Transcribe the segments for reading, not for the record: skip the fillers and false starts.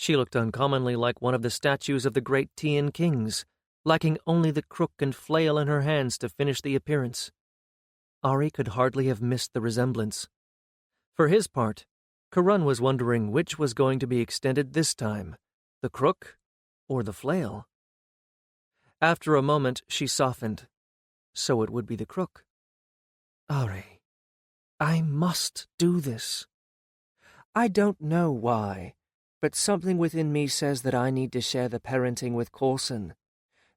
She looked uncommonly like one of the statues of the great Tian kings, lacking only the crook and flail in her hands to finish the appearance. Ari could hardly have missed the resemblance. For his part, Karun was wondering which was going to be extended this time, the crook or the flail. After a moment, she softened. So it would be the crook. Ari, I must do this. I don't know why, but something within me says that I need to share the parenting with Coulson,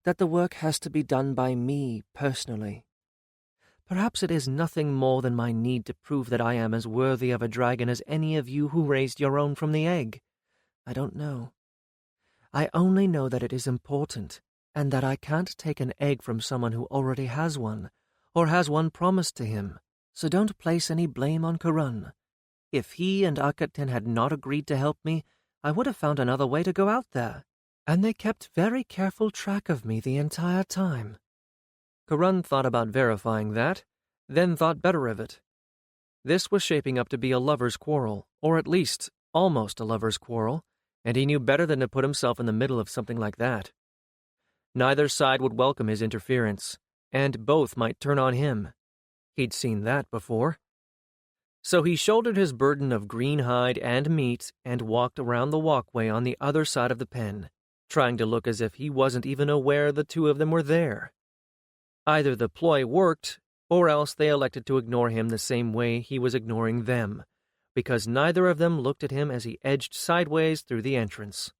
that the work has to be done by me personally. Perhaps it is nothing more than my need to prove that I am as worthy of a dragon as any of you who raised your own from the egg. I don't know. I only know that it is important, and that I can't take an egg from someone who already has one, or has one promised to him, so don't place any blame on Karun. If he and Akaten had not agreed to help me, I would have found another way to go out there, and they kept very careful track of me the entire time. Karun thought about verifying that, then thought better of it. This was shaping up to be a lover's quarrel, or at least almost a lover's quarrel, and he knew better than to put himself in the middle of something like that. Neither side would welcome his interference, and both might turn on him. He'd seen that before. So he shouldered his burden of green hide and meat and walked around the walkway on the other side of the pen, trying to look as if he wasn't even aware the two of them were there. Either the ploy worked, or else they elected to ignore him the same way he was ignoring them, because neither of them looked at him as he edged sideways through the entrance.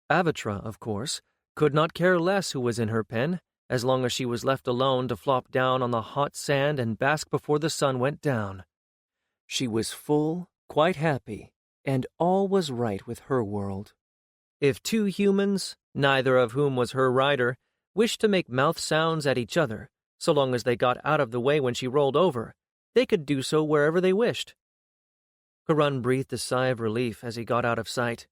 Avatra, of course, could not care less who was in her pen, as long as she was left alone to flop down on the hot sand and bask before the sun went down. She was full, quite happy, and all was right with her world. If two humans, neither of whom was her rider, wished to make mouth sounds at each other, so long as they got out of the way when she rolled over, they could do so wherever they wished. Karun breathed a sigh of relief as he got out of sight.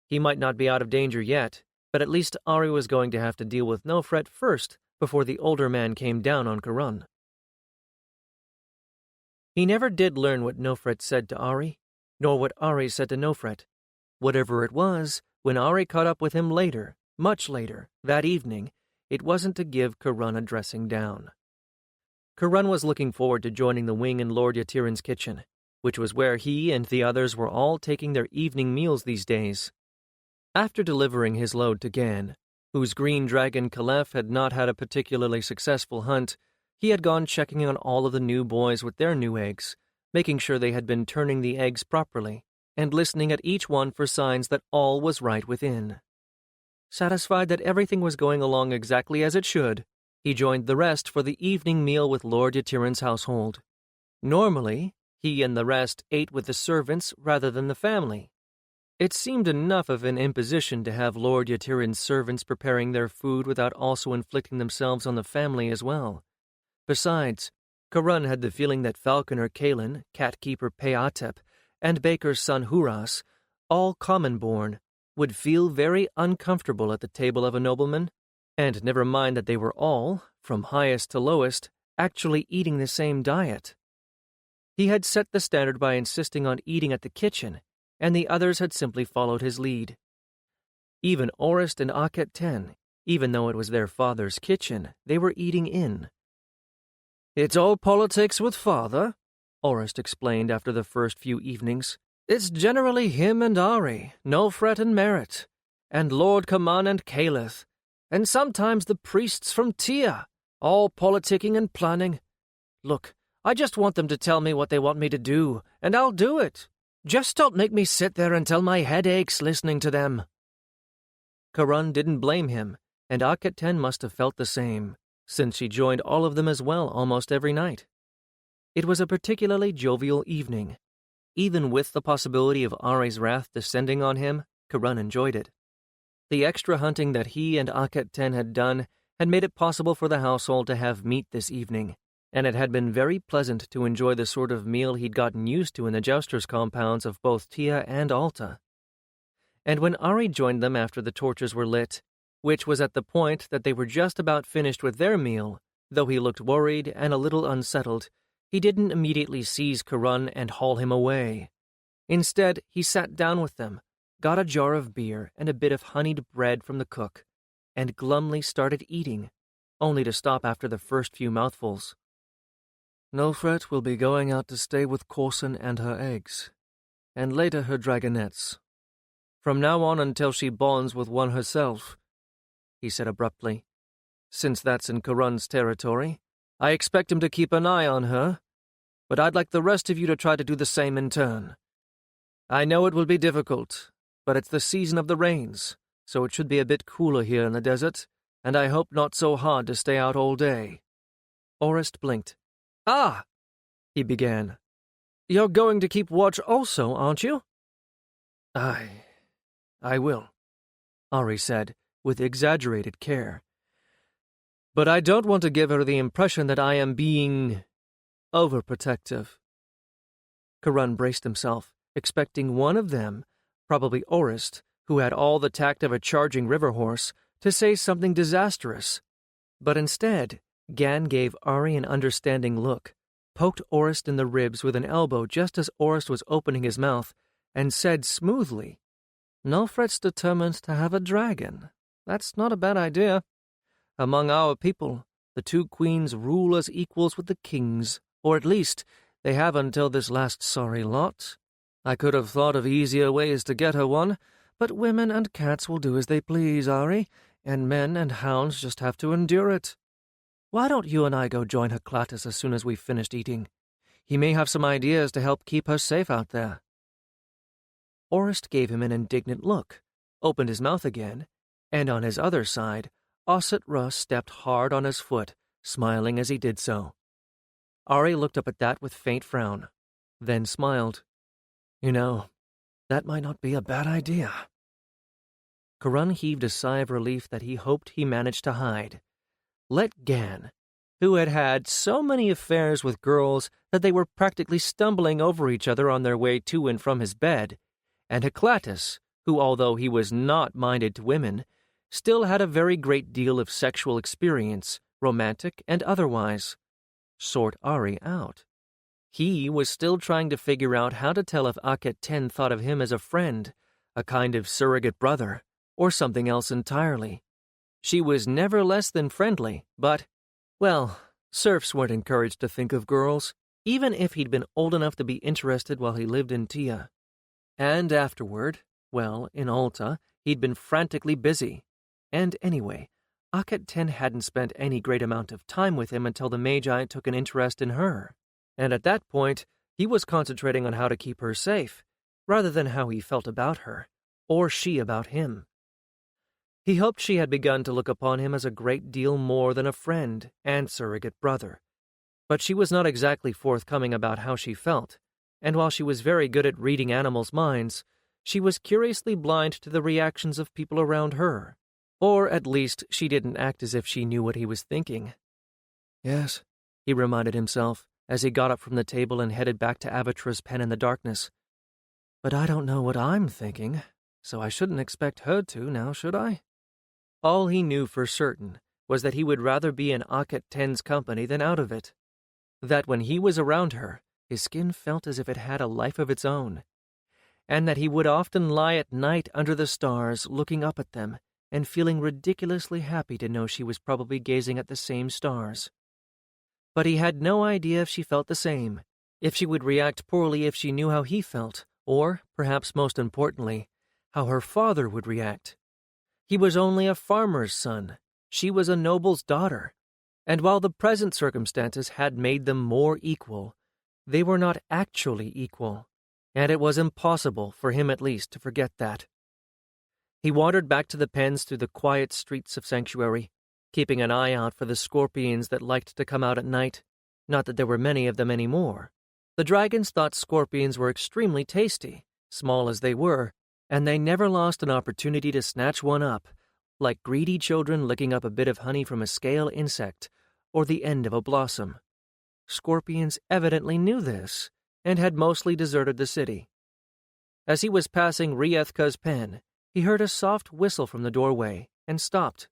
He might not be out of danger yet, but at least Ari was going to have to deal with Nofret first before the older man came down on Karun. He never did learn what Nofret said to Ari, nor what Ari said to Nofret. Whatever it was, when Ari caught up with him later, much later, that evening, it wasn't to give Karun a dressing down. Karun was looking forward to joining the wing in Lord Yatirin's kitchen, which was where he and the others were all taking their evening meals these days. After delivering his load to Gan, whose green dragon Kalef had not had a particularly successful hunt, he had gone checking on all of the new boys with their new eggs, making sure they had been turning the eggs properly, and listening at each one for signs that all was right within. Satisfied that everything was going along exactly as it should, he joined the rest for the evening meal with Lord Yatirin's household. Normally, he and the rest ate with the servants rather than the family. It seemed enough of an imposition to have Lord Yatirin's servants preparing their food without also inflicting themselves on the family as well. Besides, Karun had the feeling that Falconer Kalin, Catkeeper Peatep, and Baker's son Huras, all common-born, would feel very uncomfortable at the table of a nobleman, and never mind that they were all, from highest to lowest, actually eating the same diet. He had set the standard by insisting on eating at the kitchen, and the others had simply followed his lead. Even Orist and Aket Ten, even though it was their father's kitchen, they were eating in. "It's all politics with father," Orist explained after the first few evenings. "It's generally him and Ari, Nofret and Merit, and Lord Kaman and Kalith, and sometimes the priests from Tia, all politicking and planning. Look, I just want them to tell me what they want me to do, and I'll do it. Just don't make me sit there until my head aches listening to them." Karun didn't blame him, and Aket Ten must have felt the same, since she joined all of them as well almost every night. It was a particularly jovial evening. Even with the possibility of Ari's wrath descending on him, Karun enjoyed it. The extra hunting that he and Aket Ten had done had made it possible for the household to have meat this evening, and it had been very pleasant to enjoy the sort of meal he'd gotten used to in the jousters' compounds of both Tia and Alta. And when Ari joined them after the torches were lit, which was at the point that they were just about finished with their meal, though he looked worried and a little unsettled, he didn't immediately seize Karun and haul him away. Instead, he sat down with them, got a jar of beer and a bit of honeyed bread from the cook, and glumly started eating, only to stop after the first few mouthfuls. Nofret will be going out to stay with Corson and her eggs, and later her dragonettes. From now on until she bonds with one herself, he said abruptly. Since that's in Karun's territory, I expect him to keep an eye on her, but I'd like the rest of you to try to do the same in turn. I know it will be difficult, but it's the season of the rains, so it should be a bit cooler here in the desert, and I hope not so hard to stay out all day. Orist blinked. Ah! He began. You're going to keep watch also, aren't you? I will, Ari said, with exaggerated care. But I don't want to give her the impression that I am being overprotective. Karun braced himself, expecting one of them, probably Orist, who had all the tact of a charging river horse, to say something disastrous. But instead, Gan gave Ari an understanding look, poked Orist in the ribs with an elbow just as Orist was opening his mouth, and said smoothly, Nofret's determined to have a dragon. That's not a bad idea. Among our people, the two queens rule as equals with the kings, or at least they have until this last sorry lot. I could have thought of easier ways to get her one, but women and cats will do as they please, Ari, and men and hounds just have to endure it. Why don't you and I go join Herclatus as soon as we've finished eating? He may have some ideas to help keep her safe out there. Orist gave him an indignant look, opened his mouth again, and on his other side, Osset Russ stepped hard on his foot, smiling as he did so. Ari looked up at that with faint frown, then smiled. You know, that might not be a bad idea. Karun heaved a sigh of relief that he hoped he managed to hide. Let Gan, who had had so many affairs with girls that they were practically stumbling over each other on their way to and from his bed, and Herclatus, who, although he was not minded to women, still had a very great deal of sexual experience, romantic and otherwise, sort Ari out. He was still trying to figure out how to tell if Akhet Ten thought of him as a friend, a kind of surrogate brother, or something else entirely. She was never less than friendly, but, well, serfs weren't encouraged to think of girls, even if he'd been old enough to be interested while he lived in Tia. And afterward, well, in Alta, he'd been frantically busy. And anyway, Akhet Ten hadn't spent any great amount of time with him until the Magi took an interest in her. And at that point, he was concentrating on how to keep her safe, rather than how he felt about her, or she about him. He hoped she had begun to look upon him as a great deal more than a friend and surrogate brother. But she was not exactly forthcoming about how she felt, and while she was very good at reading animals' minds, she was curiously blind to the reactions of people around her. Or at least she didn't act as if she knew what he was thinking. Yes, he reminded himself, as he got up from the table and headed back to Avatra's pen in the darkness. But I don't know what I'm thinking, so I shouldn't expect her to now, should I? All he knew for certain was that he would rather be in Akhet Ten's company than out of it. That when he was around her, his skin felt as if it had a life of its own, and that he would often lie at night under the stars looking up at them and feeling ridiculously happy to know she was probably gazing at the same stars. But he had no idea if she felt the same, if she would react poorly if she knew how he felt, or, perhaps most importantly, how her father would react. He was only a farmer's son. She was a noble's daughter. And while the present circumstances had made them more equal, they were not actually equal, and it was impossible, for him at least, to forget that. He wandered back to the pens through the quiet streets of Sanctuary, keeping an eye out for the scorpions that liked to come out at night. Not that there were many of them anymore. The dragons thought scorpions were extremely tasty, small as they were, and they never lost an opportunity to snatch one up, like greedy children licking up a bit of honey from a scale insect or the end of a blossom. Scorpions evidently knew this, and had mostly deserted the city. As he was passing Riethka's pen, he heard a soft whistle from the doorway, and stopped.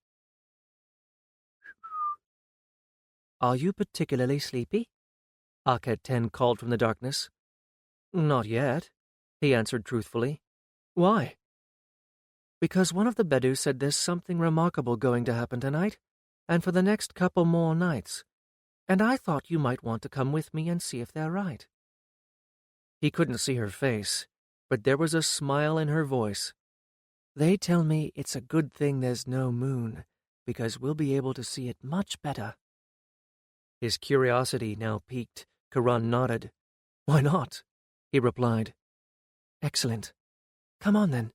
Are you particularly sleepy? Akhet Ten called from the darkness. Not yet, he answered truthfully. Why? because one of the Bedouins said there's something remarkable going to happen tonight, and for the next couple more nights, and I thought you might want to come with me and see if they're right." He couldn't see her face, but there was a smile in her voice. "They tell me it's a good thing there's no moon, because we'll be able to see it much better." His curiosity now piqued. Karan nodded. "Why not?" he replied. "Excellent. Come on, then."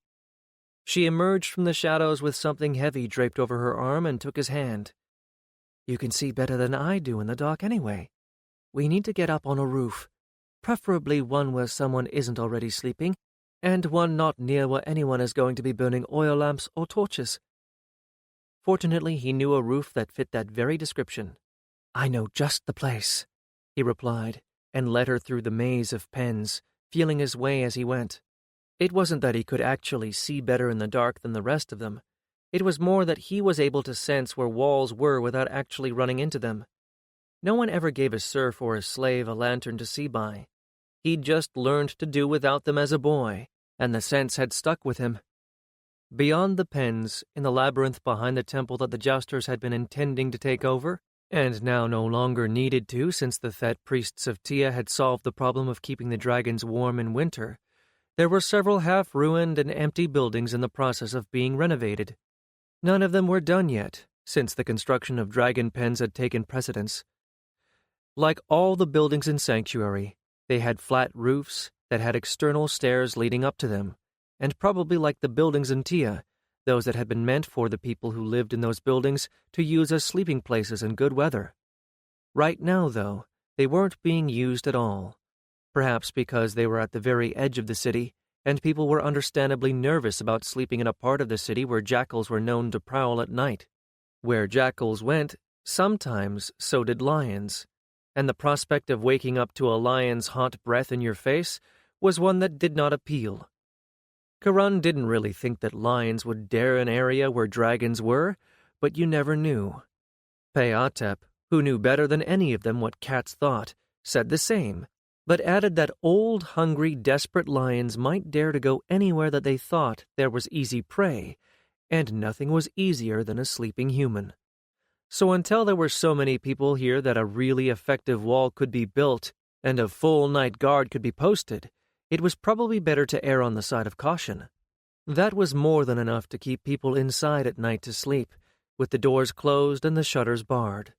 She emerged from the shadows with something heavy draped over her arm and took his hand. "You can see better than I do in the dark anyway. We need to get up on a roof, preferably one where someone isn't already sleeping, and one not near where anyone is going to be burning oil lamps or torches." Fortunately, he knew a roof that fit that very description. "I know just the place," he replied, and led her through the maze of pens, feeling his way as he went. It wasn't that he could actually see better in the dark than the rest of them. It was more that he was able to sense where walls were without actually running into them. No one ever gave a serf or a slave a lantern to see by. He'd just learned to do without them as a boy, and the sense had stuck with him. Beyond the pens, in the labyrinth behind the temple that the jousters had been intending to take over, and now no longer needed to since the Thet priests of Tia had solved the problem of keeping the dragons warm in winter, there were several half-ruined and empty buildings in the process of being renovated. None of them were done yet, since the construction of dragon pens had taken precedence. Like all the buildings in Sanctuary, they had flat roofs that had external stairs leading up to them, and probably like the buildings in Tia, those that had been meant for the people who lived in those buildings to use as sleeping places in good weather. Right now, though, they weren't being used at all, perhaps because they were at the very edge of the city, and people were understandably nervous about sleeping in a part of the city where jackals were known to prowl at night. Where jackals went, sometimes so did lions, and the prospect of waking up to a lion's hot breath in your face was one that did not appeal. Karan didn't really think that lions would dare an area where dragons were, but you never knew. Payatep, who knew better than any of them what cats thought, said the same, but added that old, hungry, desperate lions might dare to go anywhere that they thought there was easy prey, and nothing was easier than a sleeping human. So until there were so many people here that a really effective wall could be built and a full night guard could be posted, it was probably better to err on the side of caution. That was more than enough to keep people inside at night to sleep, with the doors closed and the shutters barred.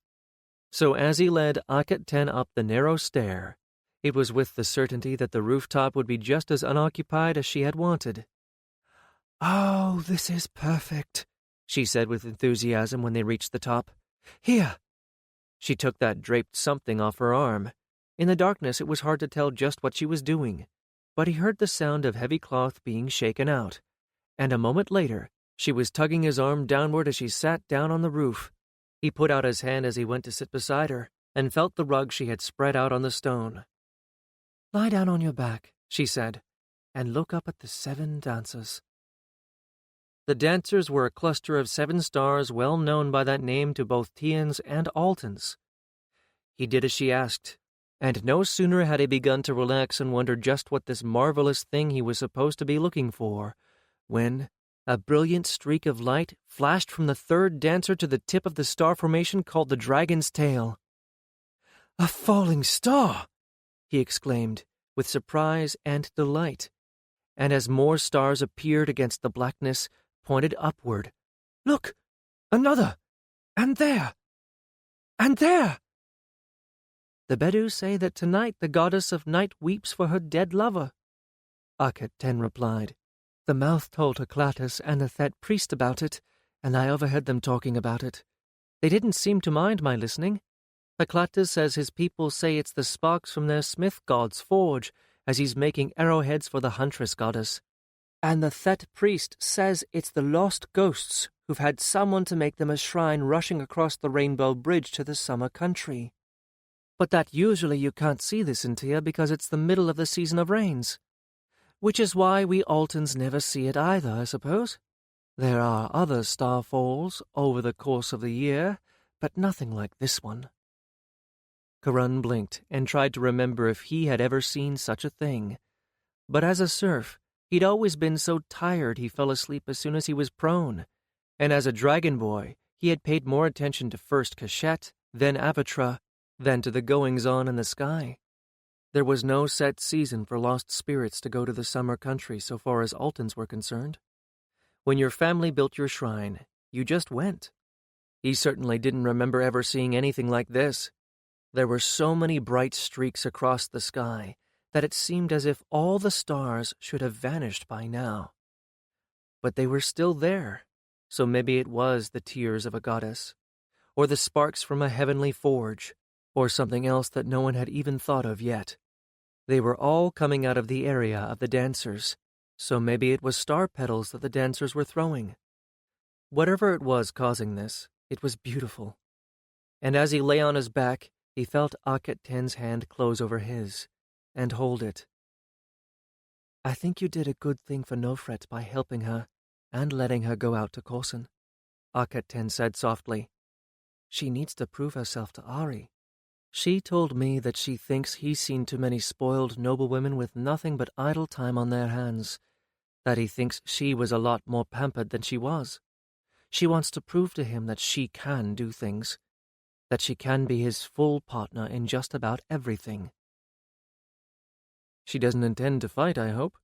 So as he led Akat 10 up the narrow stair, it was with the certainty that the rooftop would be just as unoccupied as she had wanted. "Oh, this is perfect," she said with enthusiasm when they reached the top. "Here." She took that draped something off her arm. In the darkness it was hard to tell just what she was doing, but he heard the sound of heavy cloth being shaken out, and a moment later she was tugging his arm downward as she sat down on the roof. He put out his hand as he went to sit beside her, and felt the rug she had spread out on the stone. "Lie down on your back," she said, "and look up at the 7 dancers." The dancers were a cluster of 7 stars well known by that name to both Tians and Altans. He did as she asked, and no sooner had he begun to relax and wonder just what this marvelous thing he was supposed to be looking for, when a brilliant streak of light flashed from the 3rd dancer to the tip of the star formation called the Dragon's Tail. "A falling star!" he exclaimed, with surprise and delight, and as more stars appeared against the blackness, pointed upward. "Look! Another! And there! And there!" "The Bedouins say that tonight the goddess of night weeps for her dead lover," Akat 10 replied. "The mouth told Herclatus and the Thet priest about it, and I overheard them talking about it. They didn't seem to mind my listening. Herclatus says his people say it's the sparks from their smith god's forge, as he's making arrowheads for the huntress goddess. And the Thet priest says it's the lost ghosts who've had someone to make them a shrine rushing across the rainbow bridge to the summer country. But that usually you can't see this in Tia because it's the middle of the season of rains. Which is why we Altans never see it either, I suppose. There are other starfalls over the course of the year, but nothing like this one." Karan blinked and tried to remember if he had ever seen such a thing. But as a serf, He'd always been so tired he fell asleep as soon as he was prone, and as a dragon boy, he had paid more attention to first Cachette, then Avatra, than to the goings-on in the sky. There was no set season for lost spirits to go to the summer country so far as Altons were concerned. When your family built your shrine, you just went. He certainly didn't remember ever seeing anything like this. There were so many bright streaks across the sky that it seemed as if all the stars should have vanished by now. But they were still there, so maybe it was the tears of a goddess, or the sparks from a heavenly forge, or something else that no one had even thought of yet. They were all coming out of the area of the dancers, so maybe it was star petals that the dancers were throwing. Whatever it was causing this, it was beautiful. And as he lay on his back, he felt Akhet Ten's hand close over his, and hold it. "I think you did a good thing for Nofret by helping her, and letting her go out to Korson," Akhet Ten said softly. "She needs to prove herself to Ari. She told me that she thinks he's seen too many spoiled noblewomen with nothing but idle time on their hands, that he thinks she was a lot more pampered than she was. She wants to prove to him that she can do things, that she can be his full partner in just about everything." "She doesn't intend to fight, I hope,"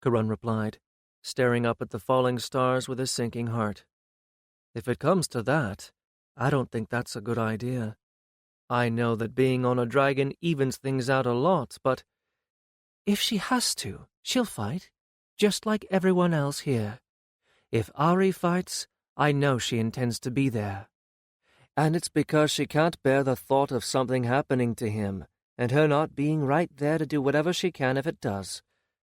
Karun replied, staring up at the falling stars with a sinking heart. "If it comes to that, I don't think that's a good idea. I know that being on a dragon evens things out a lot, but if she has to, she'll fight, just like everyone else here. If Ari fights, I know she intends to be there. And it's because she can't bear the thought of something happening to him, and her not being right there to do whatever she can if it does.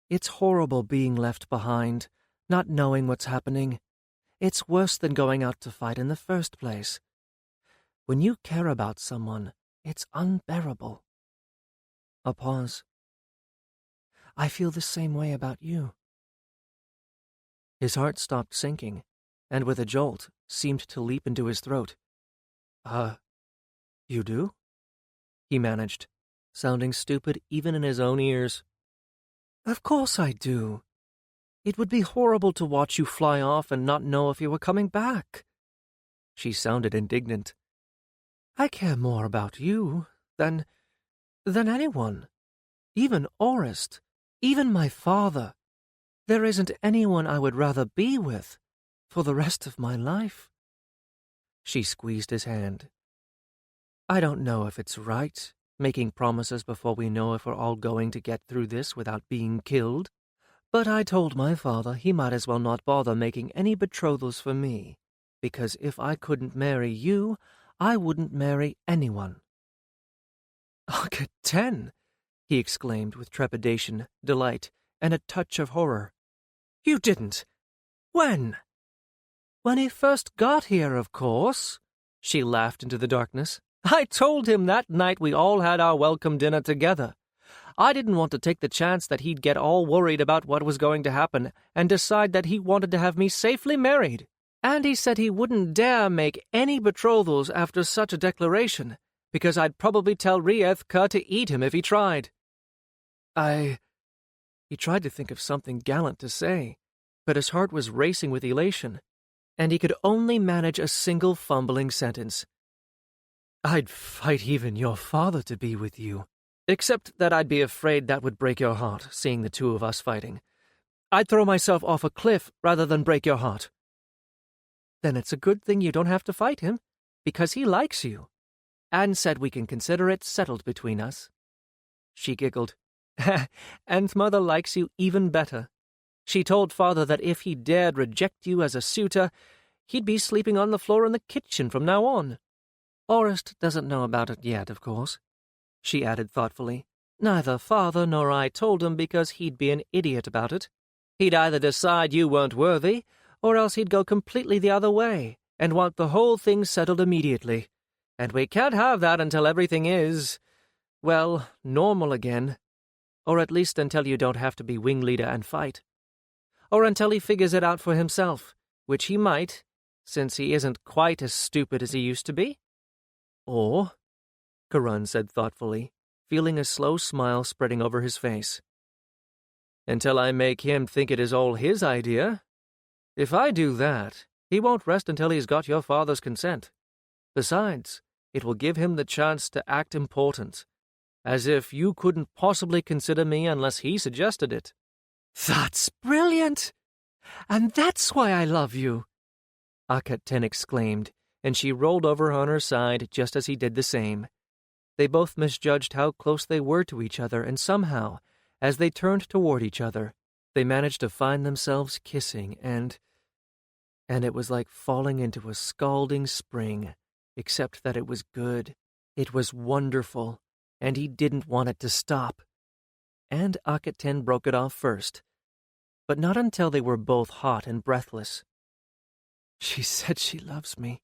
It's horrible being left behind, not knowing what's happening. It's worse than going out to fight in the first place. When you care about someone, it's unbearable." A pause. "I feel the same way about you." His heart stopped sinking, and with a jolt, seemed to leap into his throat. You do?" he managed, sounding stupid even in his own ears. "Of course I do. It would be horrible to watch you fly off and not know if you were coming back." She sounded indignant. "I care more about you than anyone. Even Orist, even my father. There isn't anyone I would rather be with for the rest of my life." She squeezed his hand. "I don't know if it's right, making promises before we know if we're all going to get through this without being killed, but I told my father he might as well not bother making any betrothals for me, because if I couldn't marry you, I wouldn't marry anyone." "Akhet Ten!" he exclaimed with trepidation, delight, and a touch of horror. "You didn't! When?" "When he first got here, of course," she laughed into the darkness. "I told him that night we all had our welcome dinner together. I didn't want to take the chance that he'd get all worried about what was going to happen and decide that he wanted to have me safely married. And he said he wouldn't dare make any betrothals after such a declaration, because I'd probably tell Rieth-Ka to eat him if he tried." He tried to think of something gallant to say, but his heart was racing with elation, and he could only manage a single fumbling sentence. "I'd fight even your father to be with you, except that I'd be afraid that would break your heart, seeing the two of us fighting. I'd throw myself off a cliff rather than break your heart." "Then it's a good thing you don't have to fight him, because he likes you, and said we can consider it settled between us." She giggled. "And Mother likes you even better. She told Father that if he dared reject you as a suitor, he'd be sleeping on the floor in the kitchen from now on. Orist doesn't know about it yet, of course," she added thoughtfully. "Neither Father nor I told him because he'd be an idiot about it. He'd either decide you weren't worthy, or else he'd go completely the other way and want the whole thing settled immediately. And we can't have that until everything is, well, normal again. Or at least until you don't have to be wing leader and fight. Or until he figures it out for himself, which he might, since he isn't quite as stupid as he used to be. Or," Karun said thoughtfully, feeling a slow smile spreading over his face, until I make him think it is all his idea. If I do that, he won't rest until he's got your father's consent. Besides, it will give him the chance to act important, as if you couldn't possibly consider me unless he suggested it." "That's brilliant! And that's why I love you!" Akhet-Ten exclaimed, and she rolled over on her side just as he did the same. They both misjudged how close they were to each other, and somehow, as they turned toward each other, they managed to find themselves kissing, and it was like falling into a scalding spring, except that it was good. It was wonderful, and he didn't want it to stop. And Akhet-Ten broke it off first, but not until they were both hot and breathless. "She said she loves me.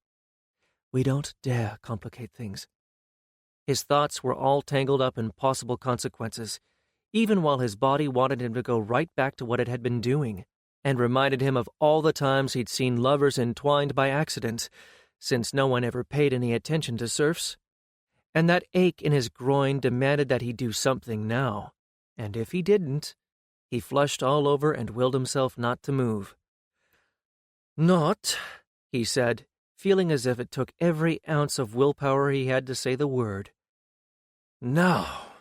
We don't dare complicate things." His thoughts were all tangled up in possible consequences, even while his body wanted him to go right back to what it had been doing, and reminded him of all the times he'd seen lovers entwined by accident, since no one ever paid any attention to serfs. And that ache in his groin demanded that he do something now, and if he didn't, he flushed all over and willed himself not to move. "Not," he said, feeling as if it took every ounce of willpower he had to say the word. "Now."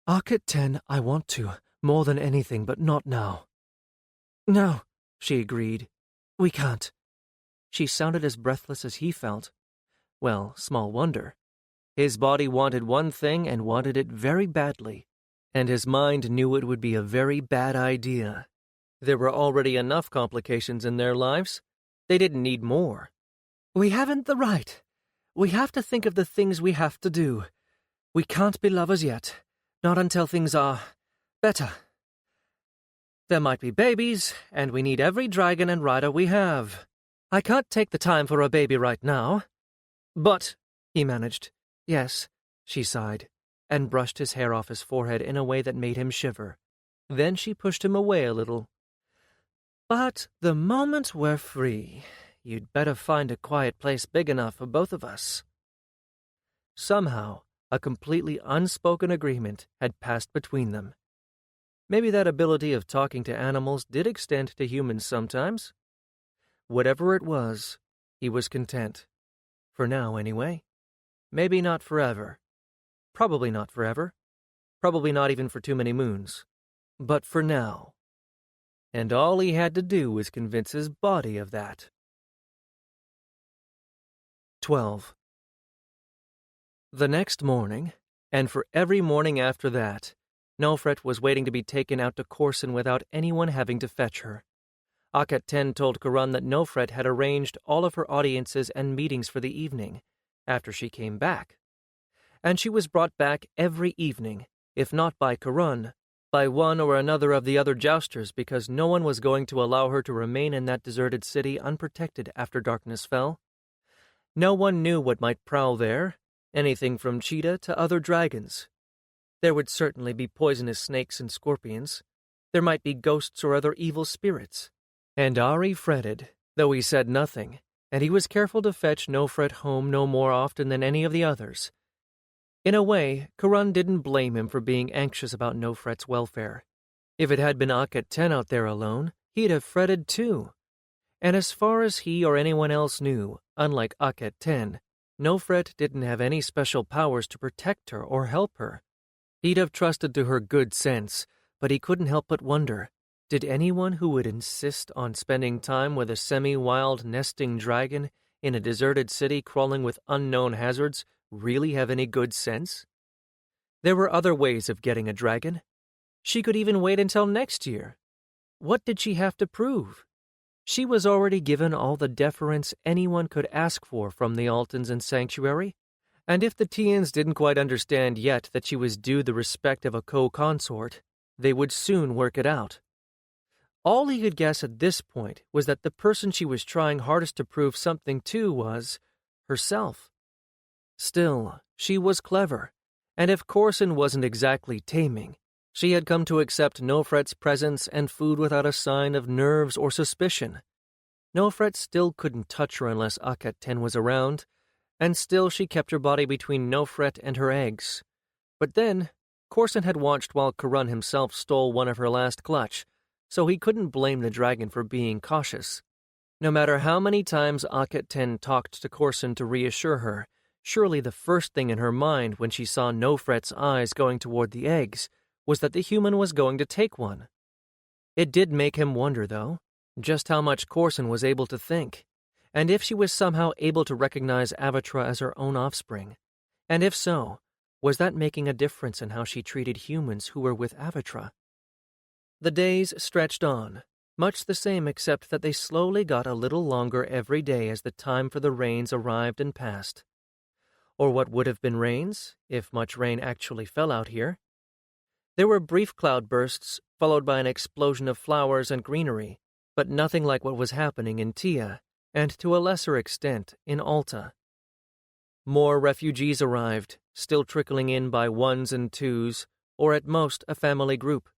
"Akhet-Ten, I want to, more than anything, but not now." "No," she agreed. "We can't." She sounded as breathless as he felt. Well, small wonder. His body wanted one thing and wanted it very badly, and his mind knew it would be a very bad idea. There were already enough complications in their lives. They didn't need more. "We haven't the right. We have to think of the things we have to do. We can't be lovers yet, not until things are better. There might be babies, and we need every dragon and rider we have. I can't take the time for a baby right now." "But," he managed. "Yes," she sighed, and brushed his hair off his forehead in a way that made him shiver. Then she pushed him away a little. "But the moment we're free, you'd better find a quiet place big enough for both of us." Somehow, a completely unspoken agreement had passed between them. Maybe that ability of talking to animals did extend to humans sometimes. Whatever it was, he was content. For now, anyway. Maybe not forever. Probably not forever. Probably not even for too many moons. But for now. And all he had to do was convince his body of that. 12. The next morning, and for every morning after that, Nofret was waiting to be taken out to Corson without anyone having to fetch her. Akhet-Ten told Karun that Nofret had arranged all of her audiences and meetings for the evening, after she came back. And she was brought back every evening, if not by Karun, by one or another of the other jousters, because no one was going to allow her to remain in that deserted city unprotected after darkness fell. No one knew what might prowl there, anything from cheetah to other dragons. There would certainly be poisonous snakes and scorpions. There might be ghosts or other evil spirits. And Ari fretted, though he said nothing, and he was careful to fetch Nofret home no more often than any of the others. In a way, Karun didn't blame him for being anxious about Nofret's welfare. If it had been Akhet-Ten out there alone, he'd have fretted too. And as far as he or anyone else knew, unlike Akhet-Ten, Nofret didn't have any special powers to protect her or help her. He'd have trusted to her good sense, but he couldn't help but wonder, did anyone who would insist on spending time with a semi-wild nesting dragon in a deserted city crawling with unknown hazards really have any good sense? There were other ways of getting a dragon. She could even wait until next year. What did she have to prove? She was already given all the deference anyone could ask for from the Altons and Sanctuary, and if the Tians didn't quite understand yet that she was due the respect of a co-consort, they would soon work it out. All he could guess at this point was that the person she was trying hardest to prove something to was herself. Still, she was clever, and if Corson wasn't exactly taming, she had come to accept Nofret's presence and food without a sign of nerves or suspicion. Nofret still couldn't touch her unless Akhet-Ten was around, and still she kept her body between Nofret and her eggs. But then, Corson had watched while Karun himself stole one of her last clutch, so he couldn't blame the dragon for being cautious. No matter how many times Akhet-Ten talked to Corson to reassure her, surely the first thing in her mind when she saw Nofret's eyes going toward the eggs was that the human was going to take one. It did make him wonder, though, just how much Corson was able to think, and if she was somehow able to recognize Avatra as her own offspring. And if so, was that making a difference in how she treated humans who were with Avatra? The days stretched on, much the same except that they slowly got a little longer every day as the time for the rains arrived and passed. Or what would have been rains, if much rain actually fell out here. There were brief cloudbursts, followed by an explosion of flowers and greenery, but nothing like what was happening in Tia, and to a lesser extent in Alta. More refugees arrived, still trickling in by ones and twos, or at most a family group.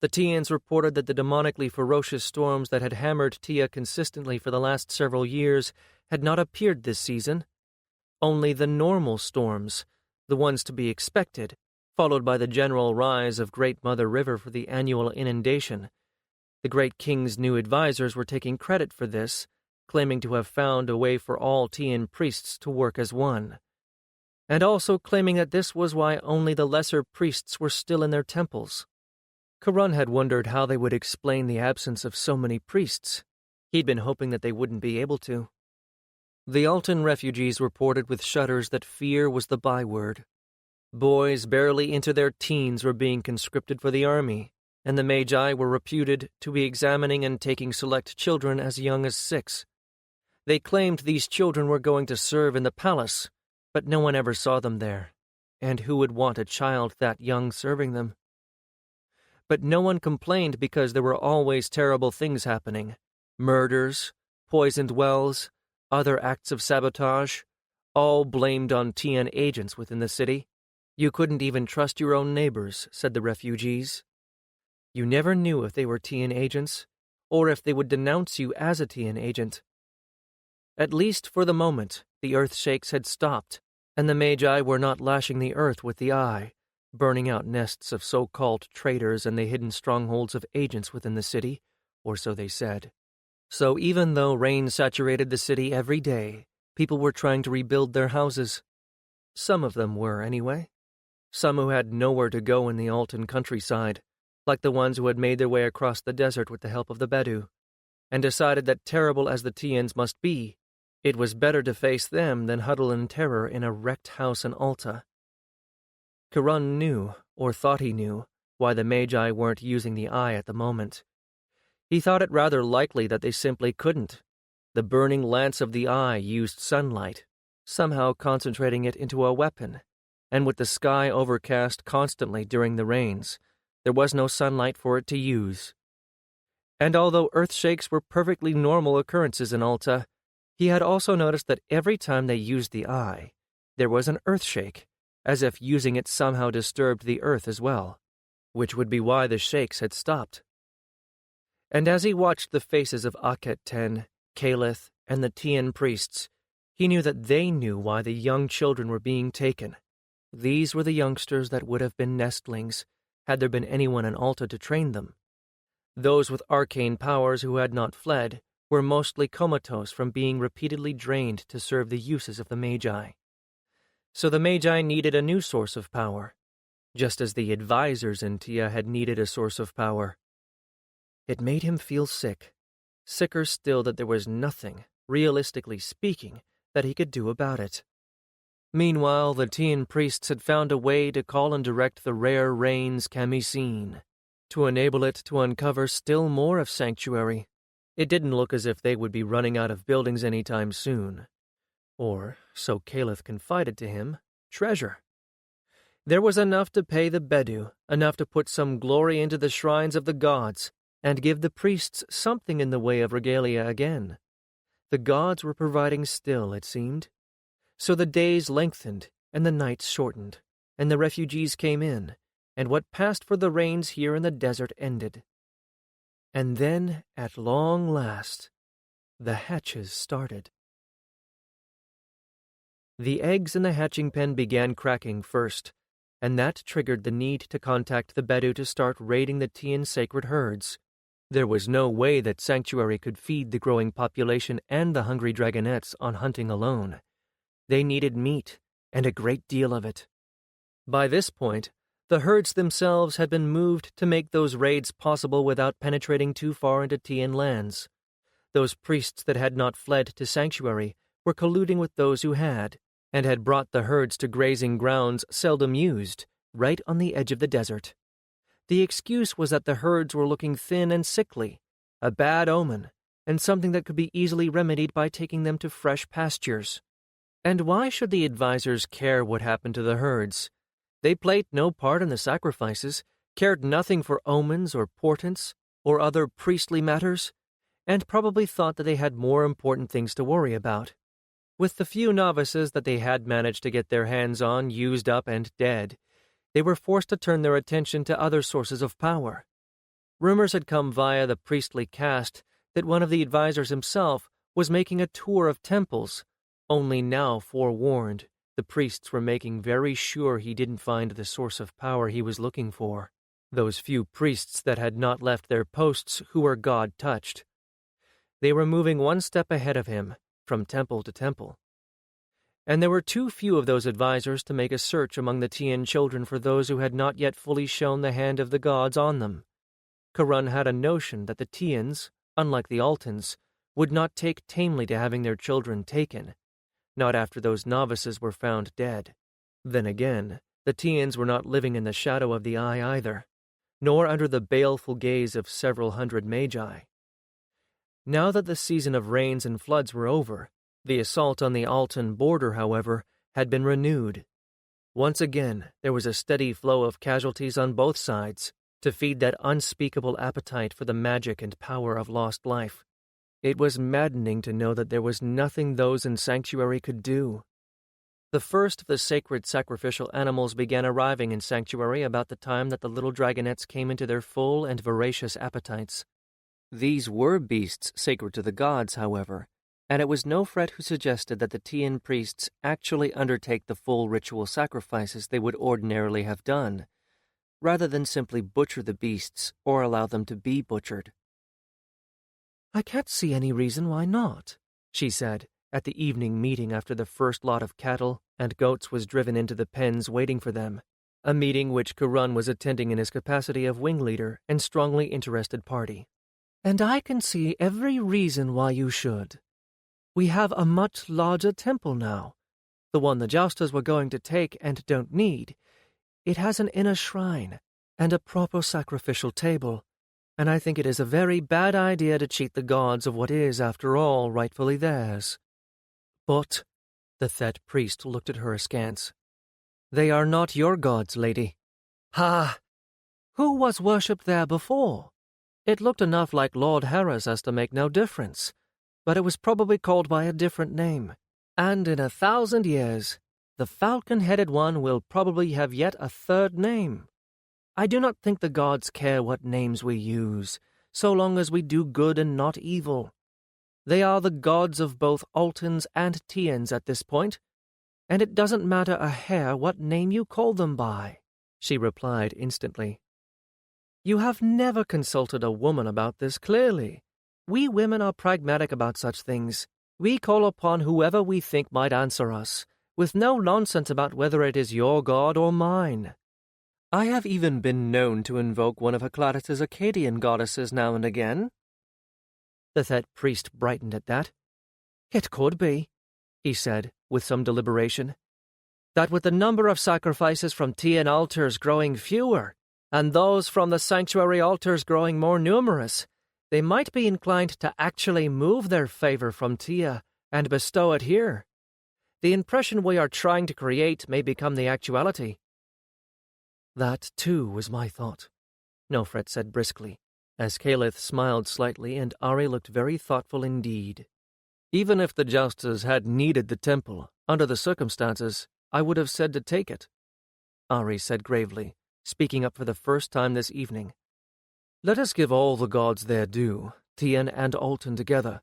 The Tians reported that the demonically ferocious storms that had hammered Tia consistently for the last several years had not appeared this season. Only the normal storms, the ones to be expected, followed by the general rise of Great Mother River for the annual inundation. The Great King's new advisors were taking credit for this, claiming to have found a way for all Tian priests to work as one, and also claiming that this was why only the lesser priests were still in their temples. Karun had wondered how they would explain the absence of so many priests. He'd been hoping that they wouldn't be able to. The Altan refugees reported with shudders that fear was the byword. Boys barely into their teens were being conscripted for the army, and the Magi were reputed to be examining and taking select children as young as 6. They claimed these children were going to serve in the palace, but no one ever saw them there, and who would want a child that young serving them? But no one complained because there were always terrible things happening. Murders, poisoned wells, other acts of sabotage, all blamed on Tian agents within the city. You couldn't even trust your own neighbors, said the refugees. You never knew if they were Tian agents, or if they would denounce you as a Tian agent. At least for the moment, the earthshakes had stopped, and the Magi were not lashing the earth with the eye, burning out nests of so-called traitors and the hidden strongholds of agents within the city, or so they said. So even though rain saturated the city every day, people were trying to rebuild their houses. Some of them were, anyway. Some who had nowhere to go in the Altan countryside, like the ones who had made their way across the desert with the help of the Bedu, and decided that terrible as the Tians must be, it was better to face them than huddle in terror in a wrecked house in Alta. Karun knew, or thought he knew, why the Magi weren't using the eye at the moment. He thought it rather likely that they simply couldn't. The burning lance of the eye used sunlight, somehow concentrating it into a weapon, and with the sky overcast constantly during the rains, there was no sunlight for it to use. And although earthshakes were perfectly normal occurrences in Alta, he had also noticed that every time they used the eye, there was an earthshake, as if using it somehow disturbed the earth as well, which would be why the shakes had stopped. And as he watched the faces of Akhet-Ten, Caliph, and the Tian priests, he knew that they knew why the young children were being taken. These were the youngsters that would have been nestlings, had there been anyone in Alta to train them. Those with arcane powers who had not fled were mostly comatose from being repeatedly drained to serve the uses of the Magi. So the Magi needed a new source of power, just as the advisors in Tia had needed a source of power. It made him feel sick, sicker still that there was nothing, realistically speaking, that he could do about it. Meanwhile, the Tian priests had found a way to call and direct the rare rains Camisine, to enable it to uncover still more of sanctuary. It didn't look as if they would be running out of buildings anytime soon. Or, so Caliph confided to him, treasure. There was enough to pay the Bedu, enough to put some glory into the shrines of the gods, and give the priests something in the way of regalia again. The gods were providing still, it seemed. So the days lengthened, and the nights shortened, and the refugees came in, and what passed for the rains here in the desert ended. And then, at long last, the hatches started. The eggs in the hatching pen began cracking first, and that triggered the need to contact the Bedu to start raiding the Tian sacred herds. There was no way that Sanctuary could feed the growing population and the hungry dragonettes on hunting alone. They needed meat, and a great deal of it. By this point, the herds themselves had been moved to make those raids possible without penetrating too far into Tian lands. Those priests that had not fled to Sanctuary were colluding with those who had, and had brought the herds to grazing grounds seldom used, right on the edge of the desert. The excuse was that the herds were looking thin and sickly, a bad omen, and something that could be easily remedied by taking them to fresh pastures. And why should the advisors care what happened to the herds? They played no part in the sacrifices, cared nothing for omens or portents, or other priestly matters, and probably thought that they had more important things to worry about. With the few novices that they had managed to get their hands on used up and dead, they were forced to turn their attention to other sources of power. Rumors had come via the priestly caste that one of the advisors himself was making a tour of temples, only now forewarned, the priests were making very sure he didn't find the source of power he was looking for, those few priests that had not left their posts who were God-touched. They were moving one step ahead of him, from temple to temple. And there were too few of those advisors to make a search among the Tian children for those who had not yet fully shown the hand of the gods on them. Karun had a notion that the Tians, unlike the Altans, would not take tamely to having their children taken, not after those novices were found dead. Then again, the Tians were not living in the shadow of the eye either, nor under the baleful gaze of several hundred magi. Now that the season of rains and floods were over, the assault on the Altan border, however, had been renewed. Once again, there was a steady flow of casualties on both sides to feed that unspeakable appetite for the magic and power of lost life. It was maddening to know that there was nothing those in Sanctuary could do. The first of the sacred sacrificial animals began arriving in Sanctuary about the time that the little dragonettes came into their full and voracious appetites. These were beasts sacred to the gods, however, and it was Nofret who suggested that the Tian priests actually undertake the full ritual sacrifices they would ordinarily have done, rather than simply butcher the beasts or allow them to be butchered. "I can't see any reason why not," she said, at the evening meeting after the first lot of cattle and goats was driven into the pens waiting for them, a meeting which Karun was attending in his capacity of wing leader and strongly interested party. "And I can see every reason why you should. We have a much larger temple now, the one the jousters were going to take and don't need. It has an inner shrine and a proper sacrificial table, and I think it is a very bad idea to cheat the gods of what is, after all, rightfully theirs." "But," the Thet priest looked at her askance, "they are not your gods, lady." "Ha! Who was worshipped there before? It looked enough like Lord Harris as to make no difference, but it was probably called by a different name. And in 1,000 years, the falcon-headed one will probably have yet a third name. I do not think the gods care what names we use, so long as we do good and not evil. They are the gods of both Altans and Tians at this point, and it doesn't matter a hair what name you call them by," she replied instantly. "You have never consulted a woman about this, clearly. We women are pragmatic about such things. We call upon whoever we think might answer us, with no nonsense about whether it is your god or mine. I have even been known to invoke one of Heclatus's Akkadian goddesses now and again." The Thet priest brightened at that. "It could be," he said, with some deliberation, "that with the number of sacrifices from Tian altars growing fewer, and those from the sanctuary altars growing more numerous, they might be inclined to actually move their favor from Tia and bestow it here. The impression we are trying to create may become the actuality." "That, too, was my thought," Nofret said briskly, as Calith smiled slightly and Ari looked very thoughtful indeed. "Even if the jousters had needed the temple, under the circumstances, I would have said to take it," Ari said gravely, speaking up for the first time this evening. "Let us give all the gods their due, Tian and Altan together.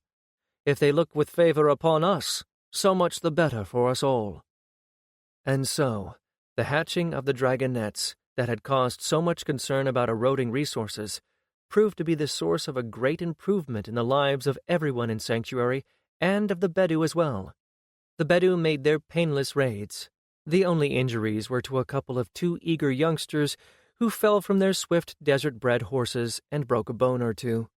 If they look with favor upon us, so much the better for us all." And so, The hatching of the dragonets that had caused so much concern about eroding resources proved to be the source of a great improvement in the lives of everyone in Sanctuary and of the Bedou as well. The Bedou made their painless raids. The only injuries were to a couple of too eager youngsters who fell from their swift desert-bred horses and broke a bone or two.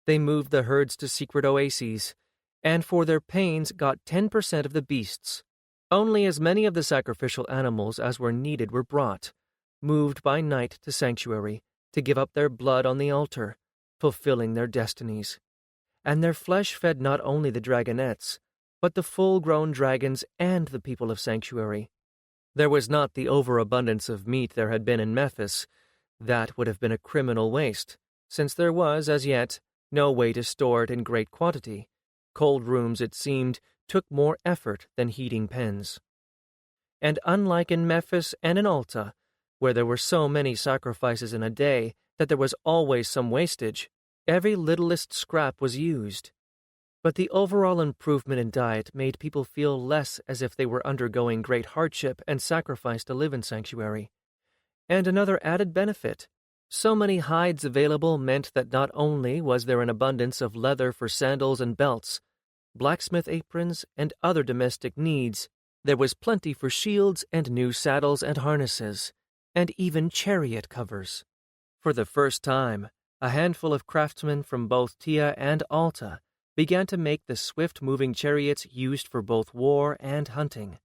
They moved the herds to secret oases, and for their pains got 10% of the beasts. Only as many of the sacrificial animals as were needed were brought, moved by night to Sanctuary, to give up their blood on the altar, fulfilling their destinies. And their flesh fed not only the dragonets, but the full-grown dragons and the people of Sanctuary. There was not the overabundance of meat there had been in Memphis. That would have been a criminal waste, since there was, as yet, no way to store it in great quantity. Cold rooms, it seemed, took more effort than heating pens. And unlike in Memphis and in Alta, where there were so many sacrifices in a day that there was always some wastage, every littlest scrap was used. But the overall improvement in diet made people feel less as if they were undergoing great hardship and sacrifice to live in Sanctuary. And another added benefit, so many hides available meant that not only was there an abundance of leather for sandals and belts, blacksmith aprons, and other domestic needs, there was plenty for shields and new saddles and harnesses, and even chariot covers. For the first time, a handful of craftsmen from both Tia and Alta began to make the swift-moving chariots used for both war and hunting,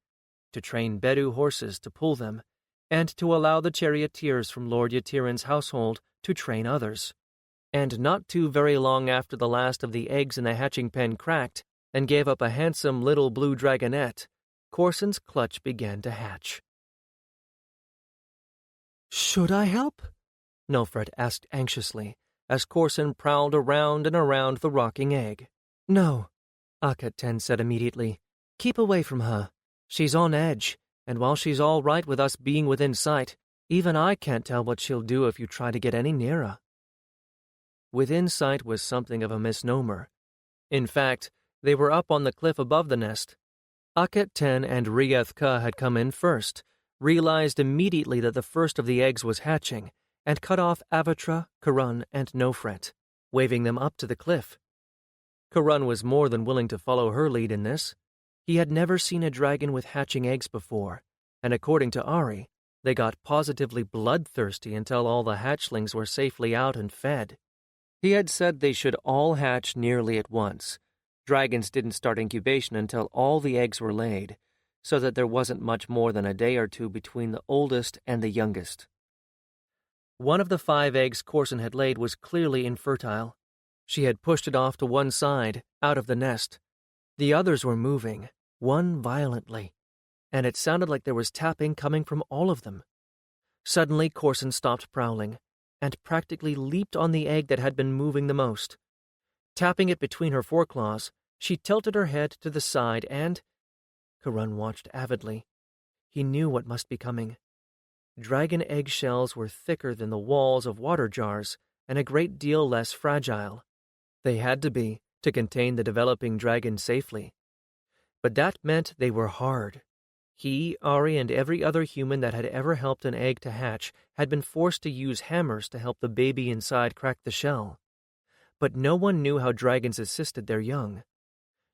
to train Bedou horses to pull them, and to allow the charioteers from Lord Yatiran's household to train others. And not too very long after the last of the eggs in the hatching pen cracked and gave up a handsome little blue dragonet, Corson's clutch began to hatch. "Should I help?" Nofret asked anxiously, as Corson prowled around and around the rocking egg. "No," Akhet-Ten said immediately. "Keep away from her. She's on edge, and while she's all right with us being within sight, even I can't tell what she'll do if you try to get any nearer." Within sight was something of a misnomer. In fact, they were up on the cliff above the nest. Akhet-Ten and Rieth-Ka had come in first, realized immediately that the first of the eggs was hatching, and cut off Avatra, Karun, and Nofret, waving them up to the cliff. Karun was more than willing to follow her lead in this. He had never seen a dragon with hatching eggs before, and according to Ari, they got positively bloodthirsty until all the hatchlings were safely out and fed. He had said they should all hatch nearly at once. Dragons didn't start incubation until all the eggs were laid, so that there wasn't much more than a day or two between the oldest and the youngest. One of the 5 eggs Corson had laid was clearly infertile. She had pushed it off to one side, out of the nest. The others were moving, one violently, and it sounded like there was tapping coming from all of them. Suddenly Corson stopped prowling, and practically leaped on the egg that had been moving the most. Tapping it between her foreclaws, she tilted her head to the side and... Karun watched avidly. He knew what must be coming. Dragon egg shells were thicker than the walls of water jars and a great deal less fragile. They had to be, to contain the developing dragon safely. But that meant they were hard. He, Ari, and every other human that had ever helped an egg to hatch had been forced to use hammers to help the baby inside crack the shell. But no one knew how dragons assisted their young.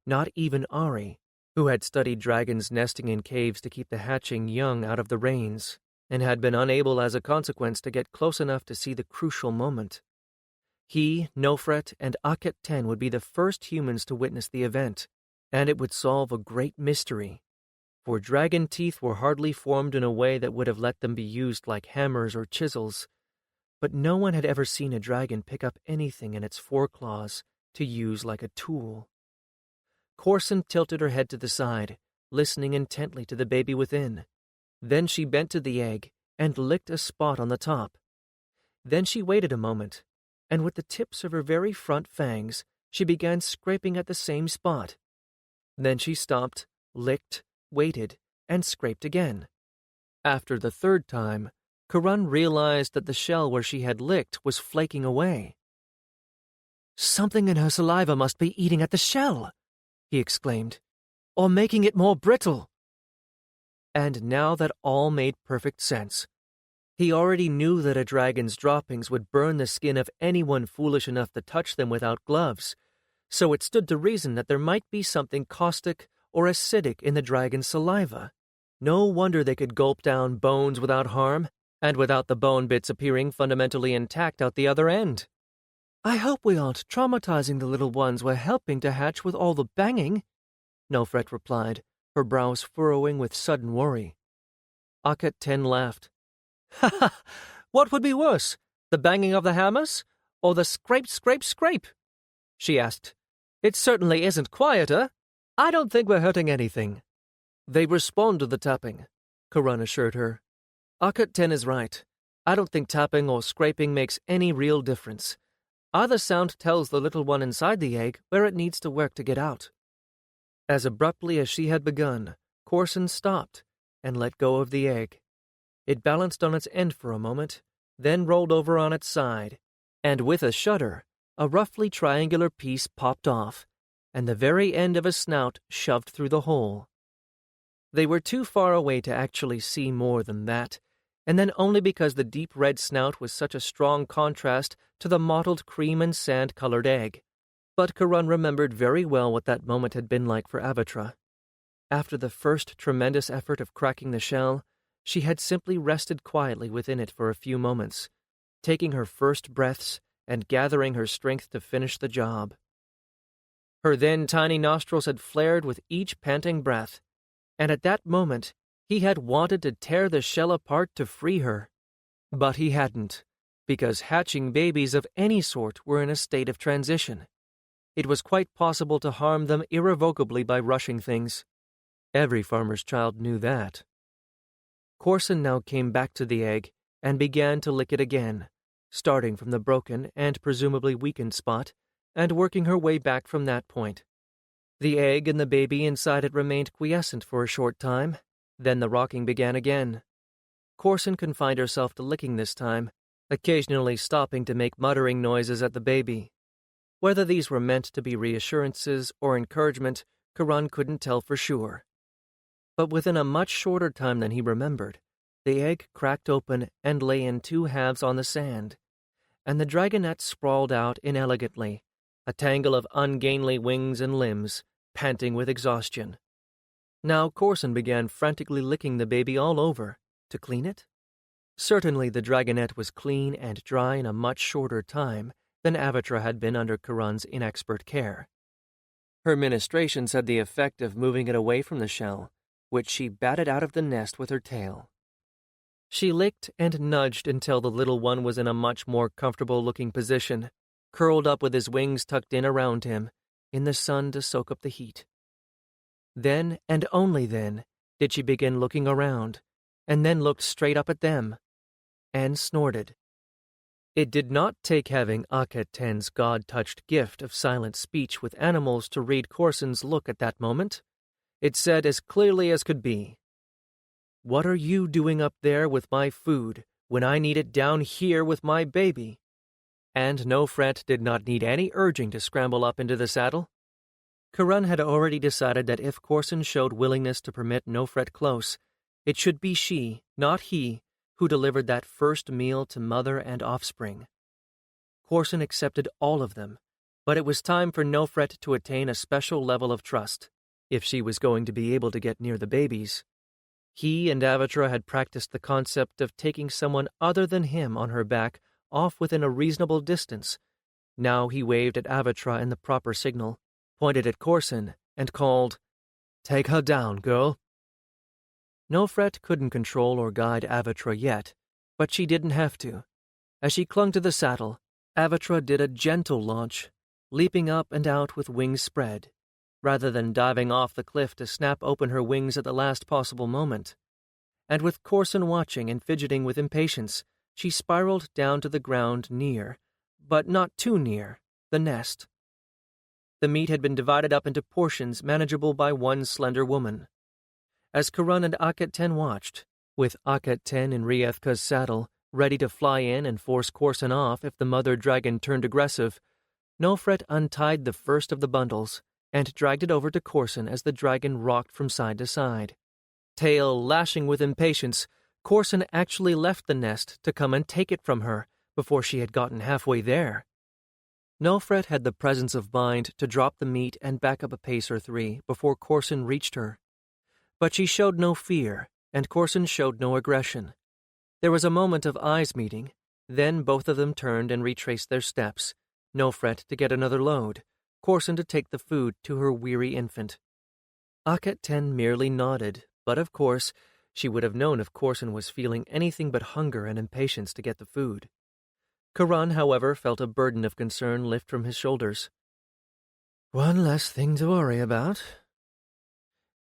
Not even Ari, who had studied dragons nesting in caves to keep the hatching young out of the rains, and had been unable as a consequence to get close enough to see the crucial moment. He, Nofret, and Akhet-Ten would be the first humans to witness the event, and it would solve a great mystery, for dragon teeth were hardly formed in a way that would have let them be used like hammers or chisels, but no one had ever seen a dragon pick up anything in its foreclaws to use like a tool. Corson tilted her head to the side, listening intently to the baby within. Then she bent to the egg and licked a spot on the top. Then she waited a moment, and with the tips of her very front fangs, she began scraping at the same spot. Then she stopped, licked, waited, and scraped again. After the 3rd time, Karun realized that the shell where she had licked was flaking away. "Something in her saliva must be eating at the shell," he exclaimed, "or making it more brittle." And now that all made perfect sense. He already knew that a dragon's droppings would burn the skin of anyone foolish enough to touch them without gloves, so it stood to reason that there might be something caustic or acidic in the dragon's saliva. No wonder they could gulp down bones without harm, and without the bone bits appearing fundamentally intact out the other end. I hope we aren't traumatizing the little ones we're helping to hatch with all the banging, Nofret replied, her brows furrowing with sudden worry. Akhet-Ten laughed. Ha ha! What would be worse, the banging of the hammers, or the scrape, scrape, scrape? She asked. It certainly isn't quieter. I don't think we're hurting anything. They respond to the tapping, Karan assured her. Akhet-Ten is right. I don't think tapping or scraping makes any real difference. Either sound tells the little one inside the egg where it needs to work to get out. As abruptly as she had begun, Corson stopped and let go of the egg. It balanced on its end for a moment, then rolled over on its side, and with a shudder, a roughly triangular piece popped off, and the very end of a snout shoved through the hole. They were too far away to actually see more than that, and then only because the deep red snout was such a strong contrast to the mottled cream and sand-colored egg. But Karan remembered very well what that moment had been like for Avatra. After the first tremendous effort of cracking the shell, she had simply rested quietly within it for a few moments, taking her first breaths and gathering her strength to finish the job. Her then tiny nostrils had flared with each panting breath, and at that moment he had wanted to tear the shell apart to free her. But he hadn't, because hatching babies of any sort were in a state of transition. It was quite possible to harm them irrevocably by rushing things. Every farmer's child knew that. Corson now came back to the egg and began to lick it again, starting from the broken and presumably weakened spot, and working her way back from that point. The egg and the baby inside it remained quiescent for a short time, then the rocking began again. Corson confined herself to licking this time, occasionally stopping to make muttering noises at the baby. Whether these were meant to be reassurances or encouragement, Karan couldn't tell for sure. But within a much shorter time than he remembered, the egg cracked open and lay in two halves on the sand, and the dragonette sprawled out inelegantly, a tangle of ungainly wings and limbs, panting with exhaustion. Now Corson began frantically licking the baby all over, to clean it. Certainly the dragonette was clean and dry in a much shorter time than Avatra had been under Karan's inexpert care. Her ministrations had the effect of moving it away from the shell, which she batted out of the nest with her tail. She licked and nudged until the little one was in a much more comfortable-looking position, curled up with his wings tucked in around him, in the sun to soak up the heat. Then, and only then, did she begin looking around, and then looked straight up at them, and snorted. It did not take having Akhet-Ten's God-touched gift of silent speech with animals to read Corson's look at that moment. It said as clearly as could be, "What are you doing up there with my food when I need it down here with my baby?" And Nofret did not need any urging to scramble up into the saddle. Karan had already decided that if Corson showed willingness to permit Nofret close, it should be she, not he, who delivered that first meal to mother and offspring. Corson accepted all of them, but it was time for Nofret to attain a special level of trust, if she was going to be able to get near the babies. He and Avatra had practiced the concept of taking someone other than him on her back off within a reasonable distance. Now he waved at Avatra in the proper signal, pointed at Corson, and called, "Take her down, girl." Nofret couldn't control or guide Avatra yet, but she didn't have to. As she clung to the saddle, Avatra did a gentle launch, leaping up and out with wings spread, rather than diving off the cliff to snap open her wings at the last possible moment. And with Corson watching and fidgeting with impatience, she spiraled down to the ground near, but not too near, the nest. The meat had been divided up into portions manageable by one slender woman. As Karan and Akhet-Ten watched, with Akhet-Ten in Riefka's saddle, ready to fly in and force Corson off if the mother dragon turned aggressive, Nofret untied the first of the bundles and dragged it over to Corson as the dragon rocked from side to side. Tail lashing with impatience, Corson actually left the nest to come and take it from her before she had gotten halfway there. Nofret had the presence of mind to drop the meat and back up a pace or three before Corson reached her. But she showed no fear, and Corson showed no aggression. There was a moment of eyes meeting, then both of them turned and retraced their steps, Nofret to get another load, Corson to take the food to her weary infant. Akhet-Ten merely nodded, but of course, she would have known if Corson was feeling anything but hunger and impatience to get the food. Karan, however, felt a burden of concern lift from his shoulders. One less thing to worry about.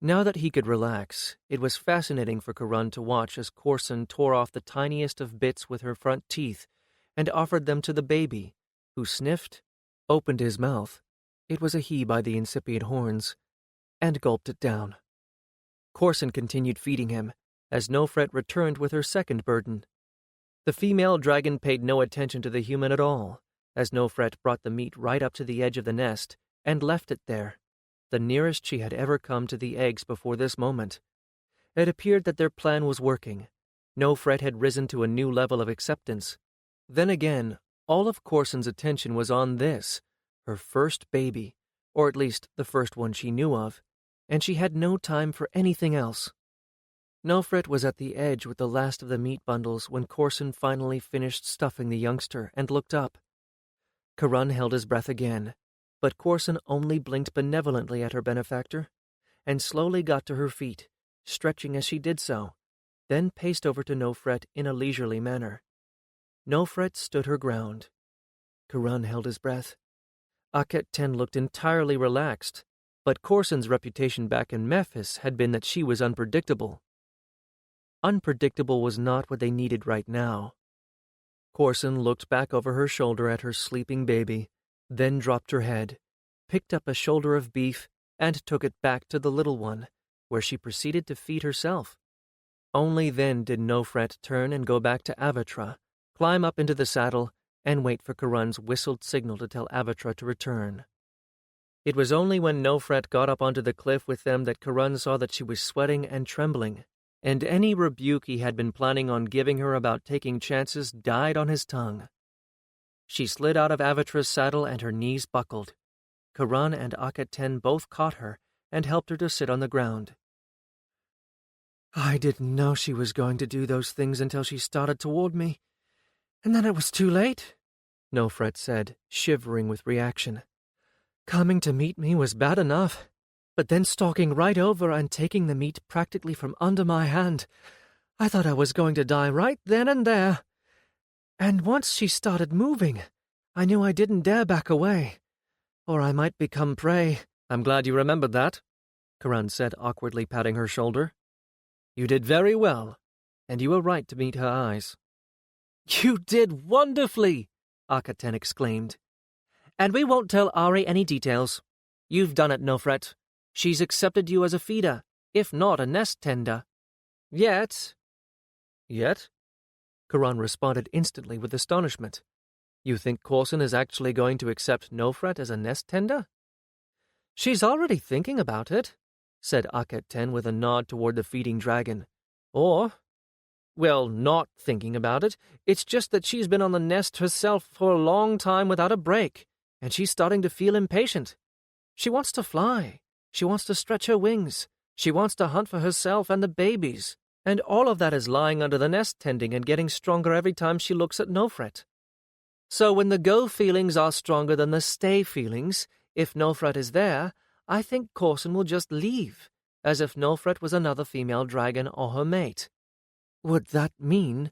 Now that he could relax, it was fascinating for Karan to watch as Corson tore off the tiniest of bits with her front teeth and offered them to the baby, who sniffed, opened his mouth — it was a he by the incipient horns — and gulped it down. Corson continued feeding him, as Nofret returned with her second burden. The female dragon paid no attention to the human at all, as Nofret brought the meat right up to the edge of the nest and left it there, the nearest she had ever come to the eggs before this moment. It appeared that their plan was working. Nofret had risen to a new level of acceptance. Then again, all of Corson's attention was on this, her first baby, or at least the first one she knew of, and she had no time for anything else. Nofret was at the edge with the last of the meat bundles when Corson finally finished stuffing the youngster and looked up. Karan held his breath again, but Corson only blinked benevolently at her benefactor, and slowly got to her feet, stretching as she did so, then paced over to Nofret in a leisurely manner. Nofret stood her ground. Karan held his breath. Akhet-Ten looked entirely relaxed, but Corson's reputation back in Memphis had been that she was unpredictable. Unpredictable was not what they needed right now. Corson looked back over her shoulder at her sleeping baby, then dropped her head, picked up a shoulder of beef, and took it back to the little one, where she proceeded to feed herself. Only then did Nofret turn and go back to Avatra, climb up into the saddle, and wait for Karan's whistled signal to tell Avatra to return. It was only when Nofret got up onto the cliff with them that Karan saw that she was sweating and trembling, and any rebuke he had been planning on giving her about taking chances died on his tongue. She slid out of Avatra's saddle and her knees buckled. Karan and Akhet-Ten both caught her and helped her to sit on the ground. I didn't know she was going to do those things until she started toward me, and then it was too late, Nofret said, shivering with reaction. Coming to meet me was bad enough, but then stalking right over and taking the meat practically from under my hand, I thought I was going to die right then and there. And once she started moving, I knew I didn't dare back away, or I might become prey. I'm glad you remembered that, Karan said, awkwardly patting her shoulder. You did very well, and you were right to meet her eyes. You did wonderfully, Akhet-Ten exclaimed. And we won't tell Ari any details. You've done it, Nofret. She's accepted you as a feeder, if not a nest tender. Yet? Karan responded instantly with astonishment. You think Corson is actually going to accept Nofret as a nest tender? She's already thinking about it, said Akhet-Ten with a nod toward the feeding dragon. Or, well, not thinking about it. It's just that she's been on the nest herself for a long time without a break, and she's starting to feel impatient. She wants to fly. She wants to stretch her wings. She wants to hunt for herself and the babies. And all of that is lying under the nest tending and getting stronger every time she looks at Nofret. So when the go feelings are stronger than the stay feelings, if Nofret is there, I think Corson will just leave, as if Nofret was another female dragon or her mate. Would that mean?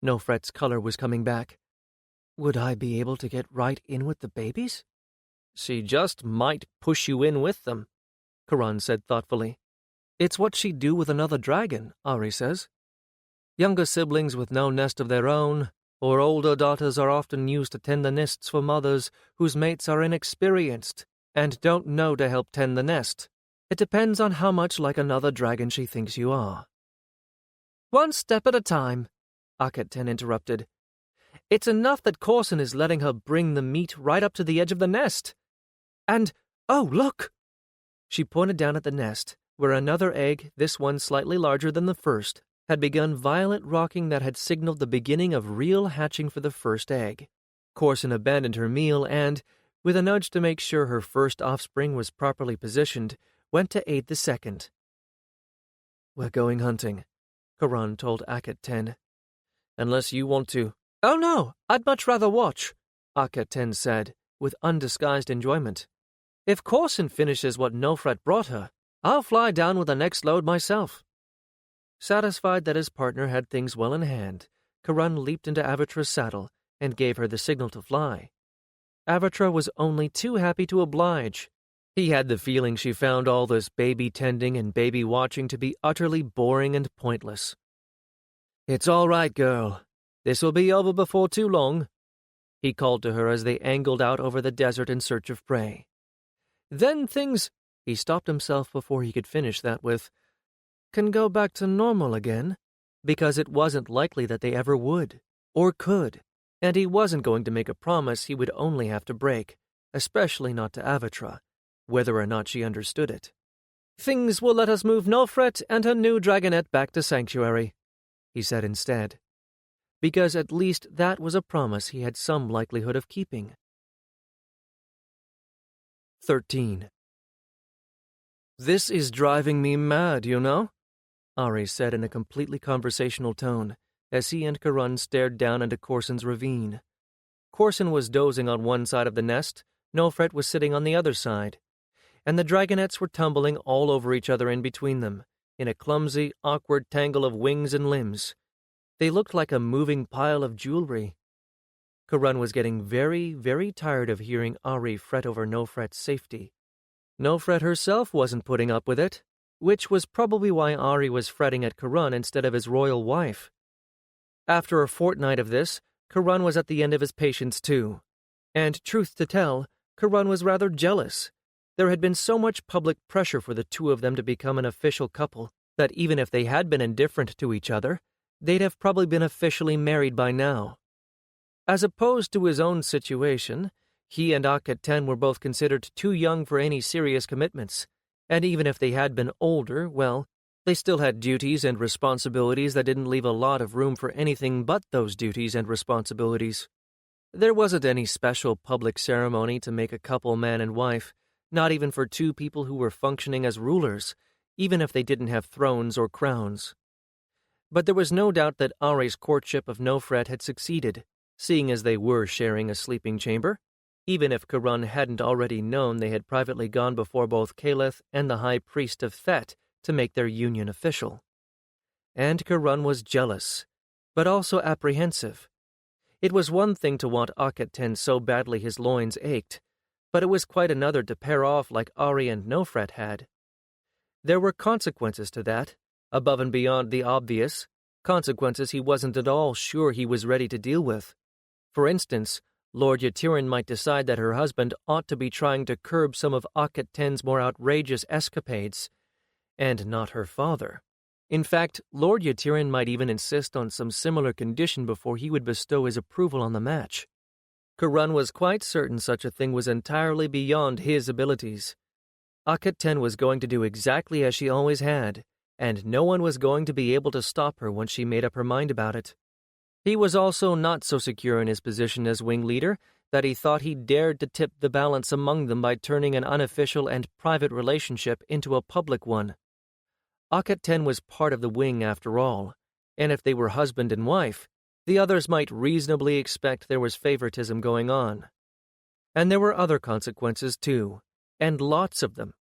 Nofret's color was coming back. Would I be able to get right in with the babies? She just might push you in with them, Karan said thoughtfully. It's what she'd do with another dragon, Ari says. Younger siblings with no nest of their own, or older daughters are often used to tend the nests for mothers whose mates are inexperienced and don't know to help tend the nest. It depends on how much like another dragon she thinks you are. One step at a time, Akhet-Ten interrupted. It's enough that Corson is letting her bring the meat right up to the edge of the nest. And, oh, look! She pointed down at the nest, where another egg, this one slightly larger than the first, had begun violent rocking that had signaled the beginning of real hatching for the first egg. Corson abandoned her meal and, with a nudge to make sure her first offspring was properly positioned, went to aid the second. "We're going hunting," Karan told Akat-10. "Unless you want to." "Oh no, I'd much rather watch," Akat-10 said, with undisguised enjoyment. "If Corson finishes what Nofret brought her, I'll fly down with the next load myself." Satisfied that his partner had things well in hand, Karan leaped into Avatra's saddle and gave her the signal to fly. Avatra was only too happy to oblige. He had the feeling she found all this baby tending and baby watching to be utterly boring and pointless. "It's all right, girl. This will be over before too long," he called to her as they angled out over the desert in search of prey. "Then things—" He stopped himself before he could finish that with, "can go back to normal again," because it wasn't likely that they ever would, or could, and he wasn't going to make a promise he would only have to break, especially not to Avatra, whether or not she understood it. "Things will let us move Nofret and her new dragonette back to Sanctuary," he said instead, because at least that was a promise he had some likelihood of keeping. 13. "This is driving me mad, you know," Ari said in a completely conversational tone, as he and Karan stared down into Corson's ravine. Corson was dozing on one side of the nest, Nofret was sitting on the other side, and the dragonettes were tumbling all over each other in between them, in a clumsy, awkward tangle of wings and limbs. They looked like a moving pile of jewelry. Karan was getting very, very tired of hearing Ari fret over Nofret's safety. Nofret herself wasn't putting up with it, which was probably why Ari was fretting at Karan instead of his royal wife. After a fortnight of this, Karan was at the end of his patience too. And truth to tell, Karan was rather jealous. There had been so much public pressure for the two of them to become an official couple that even if they had been indifferent to each other, they'd have probably been officially married by now. As opposed to his own situation, he and Akat-10 were both considered too young for any serious commitments, and even if they had been older, well, they still had duties and responsibilities that didn't leave a lot of room for anything but those duties and responsibilities. There wasn't any special public ceremony to make a couple man and wife, not even for two people who were functioning as rulers, even if they didn't have thrones or crowns. But there was no doubt that Ari's courtship of Nofret had succeeded, seeing as they were sharing a sleeping chamber, even if Karan hadn't already known they had privately gone before both Caliph and the high priest of Thet to make their union official. And Karan was jealous, but also apprehensive. It was one thing to want Akat-10 so badly his loins ached, but it was quite another to pair off like Ari and Nofret had. There were consequences to that, above and beyond the obvious, consequences he wasn't at all sure he was ready to deal with. For instance, Lord Yatirin might decide that her husband ought to be trying to curb some of Akat-10's more outrageous escapades, and not her father. In fact, Lord Yatirin might even insist on some similar condition before he would bestow his approval on the match. Karan was quite certain such a thing was entirely beyond his abilities. Akat-10 was going to do exactly as she always had, and no one was going to be able to stop her once she made up her mind about it. He was also not so secure in his position as wing leader that he thought he dared to tip the balance among them by turning an unofficial and private relationship into a public one. Akat-10 was part of the wing after all, and if they were husband and wife, the others might reasonably expect there was favoritism going on. And there were other consequences too, and lots of them.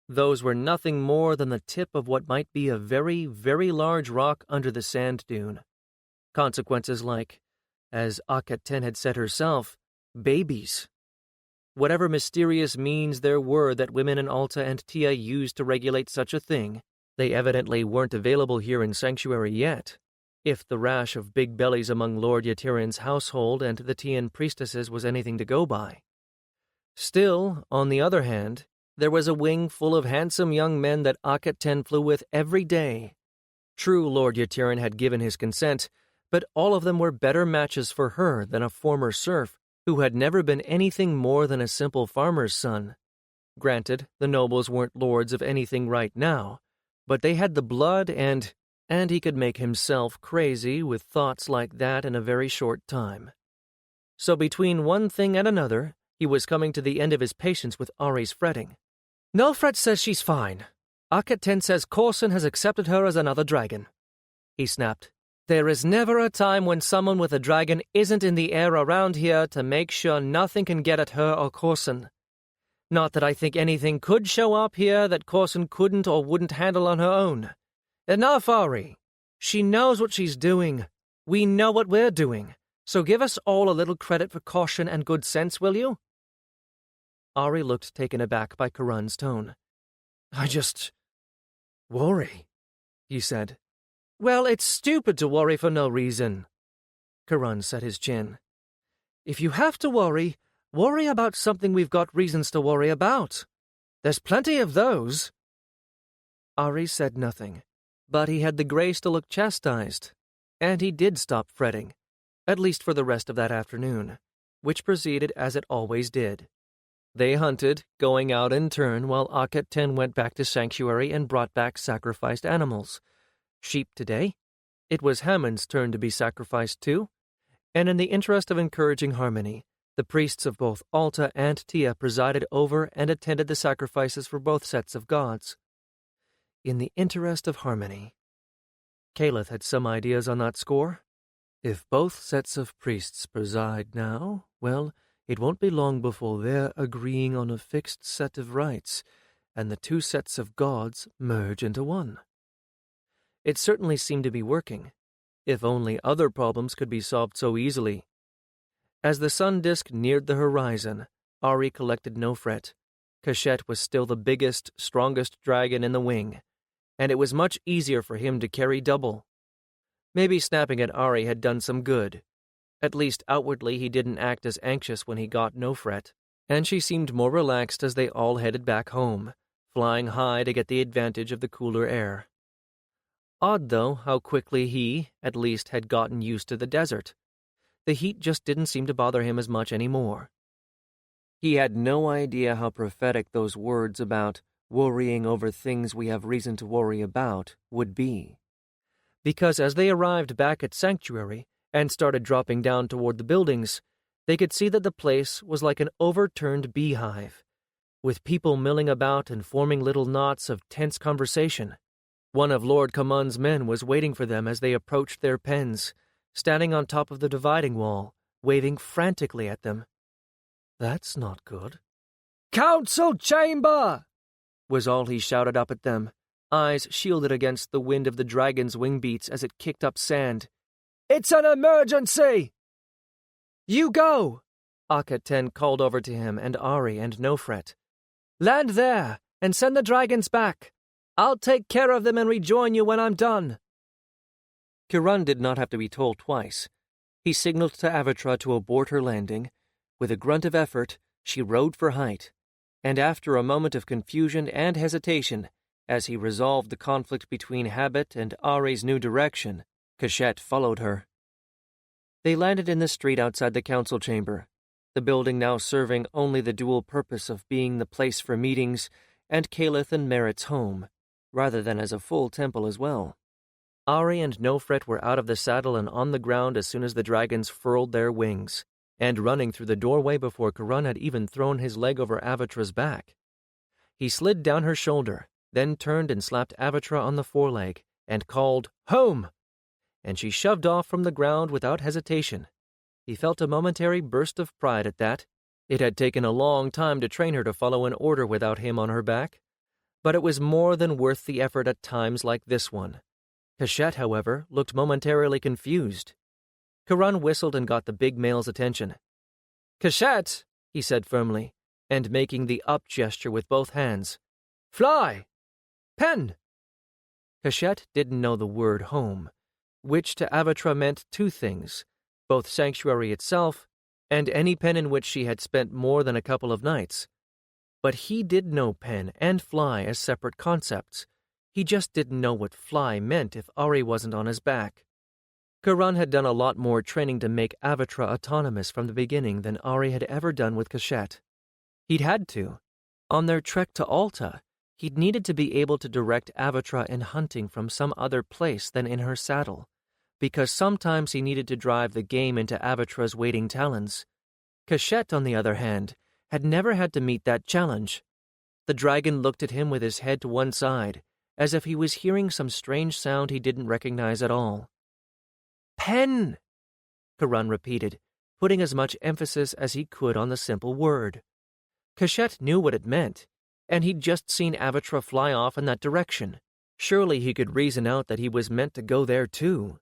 Those were nothing more than the tip of what might be a very, very large rock under the sand dune. Consequences like, as Akat-10 had said herself, babies. Whatever mysterious means there were that women in Alta and Tia used to regulate such a thing, they evidently weren't available here in Sanctuary yet, if the rash of big bellies among Lord Yatirin's household and the Tian priestesses was anything to go by. Still, on the other hand, there was a wing full of handsome young men that Akat-10 flew with every day. True, Lord Yatirin had given his consent, but all of them were better matches for her than a former serf who had never been anything more than a simple farmer's son. Granted, the nobles weren't lords of anything right now, but they had the blood and he could make himself crazy with thoughts like that in a very short time. So between one thing and another, he was coming to the end of his patience with Ari's fretting. "Nofret says she's fine. Akhet says Corson has accepted her as another dragon," he snapped. "There is never a time when someone with a dragon isn't in the air around here to make sure nothing can get at her or Corson. Not that I think anything could show up here that Corson couldn't or wouldn't handle on her own. Enough, Ari. She knows what she's doing. We know what we're doing. So give us all a little credit for caution and good sense, will you?" Ari looked taken aback by Karan's tone. "I just worry," he said. "Well, it's stupid to worry for no reason." Karan set his chin. "If you have to worry, worry about something we've got reasons to worry about. There's plenty of those." Ari said nothing, but he had the grace to look chastised, and he did stop fretting, at least for the rest of that afternoon, which proceeded as it always did. They hunted, going out in turn, while Akhet went back to sanctuary and brought back sacrificed animals. Sheep today. It was Hammond's turn to be sacrificed too, and in the interest of encouraging harmony, the priests of both Alta and Tia presided over and attended the sacrifices for both sets of gods. In the interest of harmony. Caliph had some ideas on that score. If both sets of priests preside now, well, it won't be long before they're agreeing on a fixed set of rites, and the two sets of gods merge into one. It certainly seemed to be working. If only other problems could be solved so easily. As the sun disk neared the horizon, Ari collected Nofret. Kashet was still the biggest, strongest dragon in the wing, and it was much easier for him to carry double. Maybe snapping at Ari had done some good. At least outwardly he didn't act as anxious when he got Nofret, and she seemed more relaxed as they all headed back home, flying high to get the advantage of the cooler air. Odd, though, how quickly he, at least, had gotten used to the desert. The heat just didn't seem to bother him as much anymore. He had no idea how prophetic those words about worrying over things we have reason to worry about would be. Because as they arrived back at Sanctuary and started dropping down toward the buildings, they could see that the place was like an overturned beehive, with people milling about and forming little knots of tense conversation. One of Lord Kamun's men was waiting for them as they approached their pens, standing on top of the dividing wall, waving frantically at them. "That's not good." "Council chamber!" was all he shouted up at them, eyes shielded against the wind of the dragon's wing beats as it kicked up sand. "It's an emergency!" "You go!" Akhet called over to him and Ari and Nofret. "Land there, and send the dragons back. I'll take care of them and rejoin you when I'm done." Kiran did not have to be told twice. He signaled to Avatra to abort her landing. With a grunt of effort, she rode for height, and after a moment of confusion and hesitation, as he resolved the conflict between habit and Ari's new direction, Kashet followed her. They landed in the street outside the council chamber, the building now serving only the dual purpose of being the place for meetings and Caliph and Merritt's home, rather than as a full temple as well. Ari and Nofret were out of the saddle and on the ground as soon as the dragons furled their wings, and running through the doorway before Karan had even thrown his leg over Avatra's back. He slid down her shoulder, then turned and slapped Avatra on the foreleg, and called, "Home!" And she shoved off from the ground without hesitation. He felt a momentary burst of pride at that. It had taken a long time to train her to follow an order without him on her back, but it was more than worth the effort at times like this one. Kashet, however, looked momentarily confused. Karan whistled and got the big male's attention. "Kashet," he said firmly, and making the up gesture with both hands. "Fly! Pen!" Kashet didn't know the word home, which to Avatra meant two things, both sanctuary itself and any pen in which she had spent more than a couple of nights. But he did know pen and fly as separate concepts. He just didn't know what fly meant if Ari wasn't on his back. Karan had done a lot more training to make Avatra autonomous from the beginning than Ari had ever done with Kashet. He'd had to. On their trek to Alta, he'd needed to be able to direct Avatra in hunting from some other place than in her saddle, because sometimes he needed to drive the game into Avatra's waiting talons. Cachette, on the other hand, had never had to meet that challenge. The dragon looked at him with his head to one side, as if he was hearing some strange sound he didn't recognize at all. "Pen!" Karan repeated, putting as much emphasis as he could on the simple word. Cachette knew what it meant, and he'd just seen Avatra fly off in that direction. Surely he could reason out that he was meant to go there too.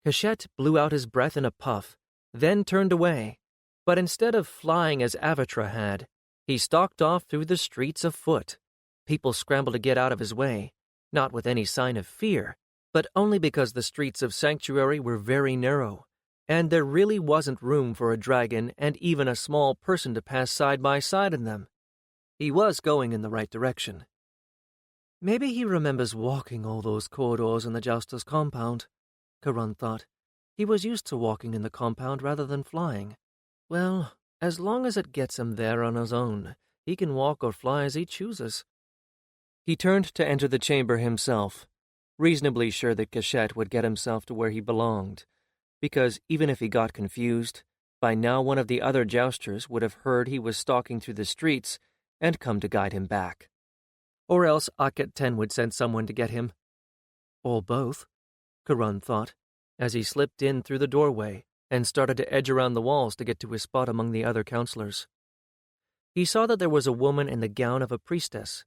Cachette blew out his breath in a puff, then turned away, but instead of flying as Avatra had, he stalked off through the streets afoot. People scrambled to get out of his way, not with any sign of fear, but only because the streets of Sanctuary were very narrow, and there really wasn't room for a dragon and even a small person to pass side by side in them. He was going in the right direction. Maybe he remembers walking all those corridors in the Jouster's compound, Karan thought. He was used to walking in the compound rather than flying. Well, as long as it gets him there on his own, he can walk or fly as he chooses. He turned to enter the chamber himself, reasonably sure that Cachette would get himself to where he belonged, because even if he got confused, by now one of the other jousters would have heard he was stalking through the streets and come to guide him back. Or else Akhet Ten would send someone to get him. Or both, Karan thought, as he slipped in through the doorway and started to edge around the walls to get to his spot among the other counselors. He saw that there was a woman in the gown of a priestess,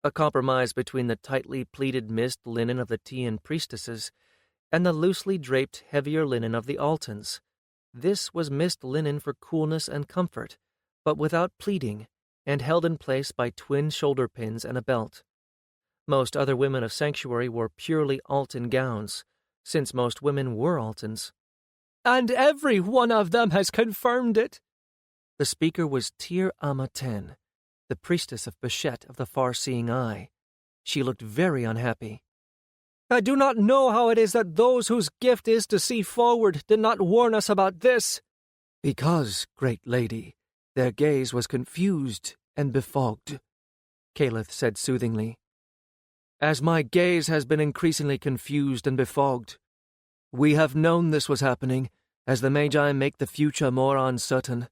a compromise between the tightly pleated mist linen of the Tian priestesses and the loosely draped heavier linen of the Altans. This was mist linen for coolness and comfort, but without pleating, and held in place by twin shoulder pins and a belt. Most other women of Sanctuary wore purely Altan gowns, since most women were Altans. "And every one of them has confirmed it." The speaker was Tir Amaten, the priestess of Bechet of the far-seeing eye. She looked very unhappy. "I do not know how it is that those whose gift is to see forward did not warn us about this." "Because, great lady, their gaze was confused and befogged," Caliph said soothingly. "As my gaze has been increasingly confused and befogged. We have known this was happening, as the Magi make the future more uncertain.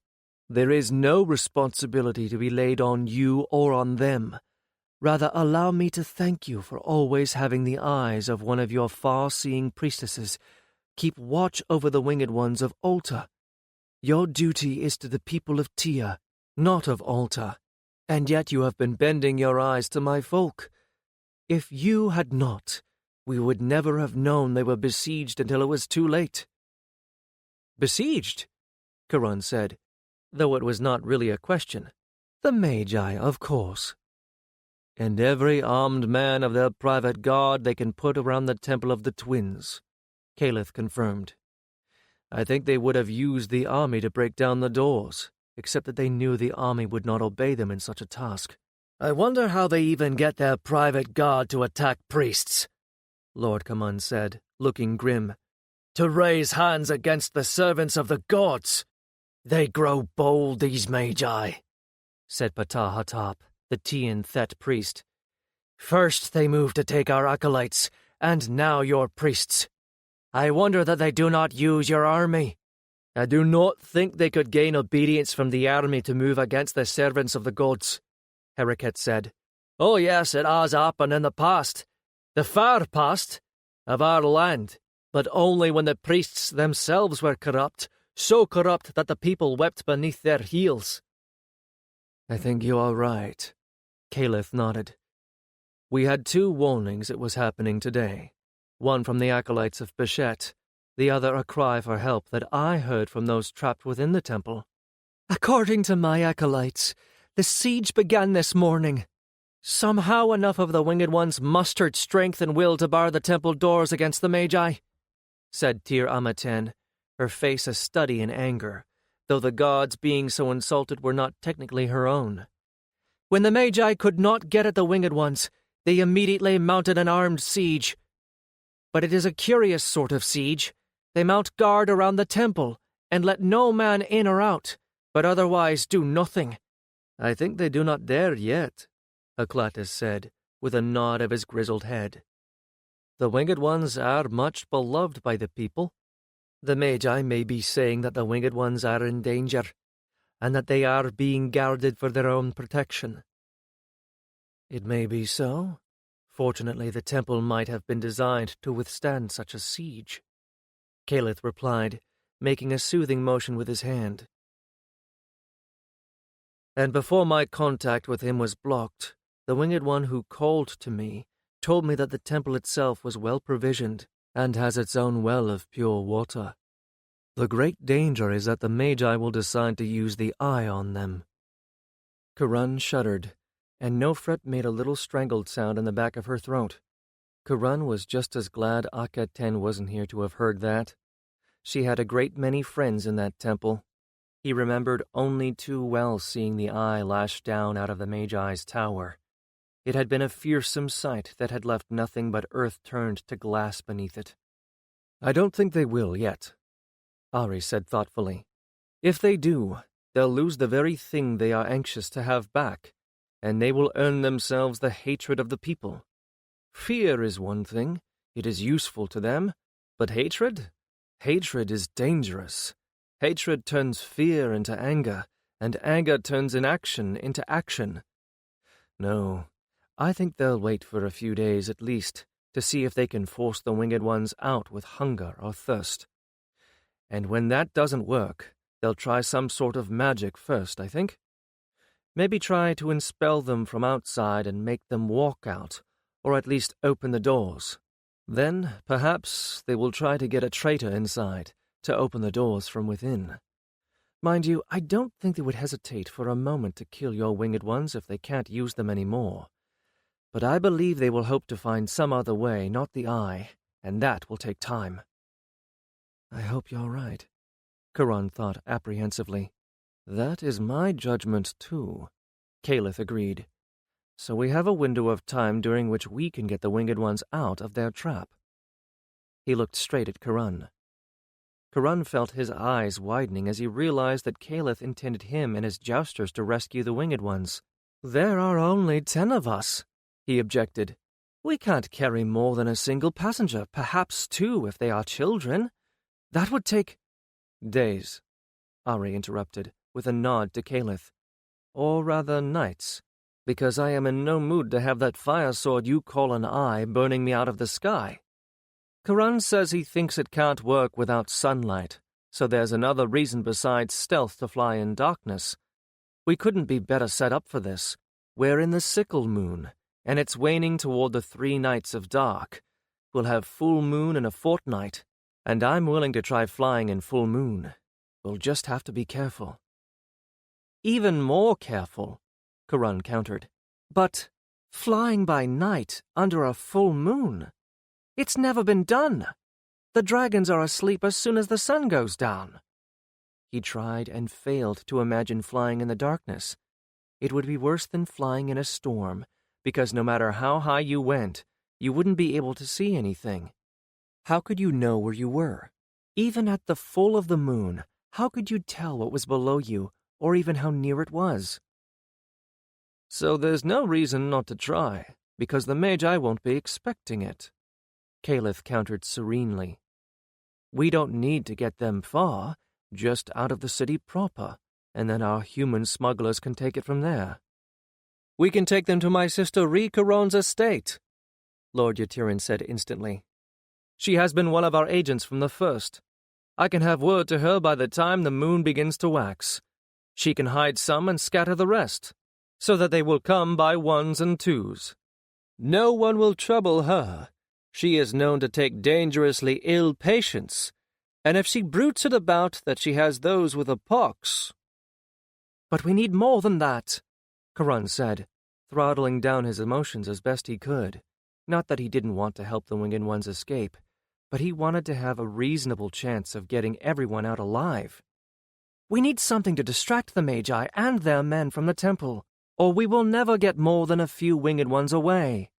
There is no responsibility to be laid on you or on them. Rather, allow me to thank you for always having the eyes of one of your far-seeing priestesses keep watch over the winged ones of Alta. Your duty is to the people of Tia, not of Alta, and yet you have been bending your eyes to my folk. If you had not, we would never have known they were besieged until it was too late." "Besieged?" Karan said, though it was not really a question. "The Magi, of course. And every armed man of their private guard they can put around the Temple of the Twins," Caliph confirmed. "I think they would have used the army to break down the doors, except that they knew the army would not obey them in such a task." "I wonder how they even get their private guard to attack priests," Lord Kaman said, looking grim. "To raise hands against the servants of the gods. They grow bold, these Magi," said Ptah Hatap, the Tian Thet priest. "First they moved to take our acolytes, and now your priests. I wonder that they do not use your army." "I do not think they could gain obedience from the army to move against the servants of the gods," Herriket said. "Oh yes, it has happened in the past, the far past, of our land, but only when the priests themselves were corrupt, so corrupt that the people wept beneath their heels." "I think you are right," Caliph nodded. "We had 2 warnings it was happening today, one from the acolytes of Bechet, the other a cry for help that I heard from those trapped within the temple." "According to my acolytes, the siege began this morning. Somehow enough of the winged ones mustered strength and will to bar the temple doors against the Magi," said Tir Amaten, her face a study in anger, though the gods being so insulted were not technically her own. "When the Magi could not get at the winged ones, they immediately mounted an armed siege. But it is a curious sort of siege. They mount guard around the temple, and let no man in or out, but otherwise do nothing. I think they do not dare yet, Aclatus said, with a nod of his grizzled head. The winged ones are much beloved by the people. The Magi may be saying that the winged ones are in danger, and that they are being guarded for their own protection. It may be so. Fortunately, the temple might have been designed to withstand such a siege, Calith replied, making a soothing motion with his hand. And before my contact with him was blocked, the winged one who called to me told me that the temple itself was well provisioned and has its own well of pure water. The great danger is that the Magi will decide to use the eye on them. Kurun shuddered, and Nofret made a little strangled sound in the back of her throat. Kurun was just as glad Akaten wasn't here to have heard that. She had a great many friends in that temple. He remembered only too well seeing the eye lash down out of the Magi's tower. It had been a fearsome sight that had left nothing but earth turned to glass beneath it. I don't think they will yet, Ari said thoughtfully. If they do, they'll lose the very thing they are anxious to have back, and they will earn themselves the hatred of the people. Fear is one thing, it is useful to them, but hatred? Hatred is dangerous. Hatred turns fear into anger, and anger turns inaction into action. No, I think they'll wait for a few days at least to see if they can force the winged ones out with hunger or thirst. And when that doesn't work, they'll try some sort of magic first, I think. Maybe try to expel them from outside and make them walk out, or at least open the doors. Then, perhaps, they will try to get a traitor inside to open the doors from within. Mind you, I don't think they would hesitate for a moment to kill your winged ones if they can't use them any more. But I believe they will hope to find some other way, not the eye, and that will take time. I hope you're right, Kurun thought apprehensively. That is my judgment, too, Calith agreed. So we have a window of time during which we can get the winged ones out of their trap. He looked straight at Kurun. Kurun felt his eyes widening as he realized that Calith intended him and his jousters to rescue the winged ones. There are only 10 of us, he objected. We can't carry more than a single passenger, perhaps 2 if they are children. That would take days, Ari interrupted, with a nod to Calith. Or rather nights, because I am in no mood to have that fire sword you call an eye burning me out of the sky. Kurun says he thinks it can't work without sunlight, so there's another reason besides stealth to fly in darkness. We couldn't be better set up for this. We're in the sickle moon, and it's waning toward the 3 nights of dark. We'll have full moon in a fortnight, and I'm willing to try flying in full moon. We'll just have to be careful. Even more careful, Kurun countered. But flying by night under a full moon? It's never been done. The dragons are asleep as soon as the sun goes down. He tried and failed to imagine flying in the darkness. It would be worse than flying in a storm, because no matter how high you went, you wouldn't be able to see anything. How could you know where you were? Even at the full of the moon, how could you tell what was below you, or even how near it was? So there's no reason not to try, because the Magi won't be expecting it, Calith countered serenely. We don't need to get them far, just out of the city proper, and then our human smugglers can take it from there. We can take them to my sister Rikaron's estate, Lord Yatirin said instantly. She has been one of our agents from the first. I can have word to her by the time the moon begins to wax. She can hide some and scatter the rest, so that they will come by 1s and 2s. No one will trouble her. She is known to take dangerously ill patients, and if she broots it about that she has those with a pox... But we need more than that, Kurun said, throttling down his emotions as best he could. Not that he didn't want to help the winged ones escape, but he wanted to have a reasonable chance of getting everyone out alive. We need something to distract the Magi and their men from the temple, or we will never get more than a few winged ones away.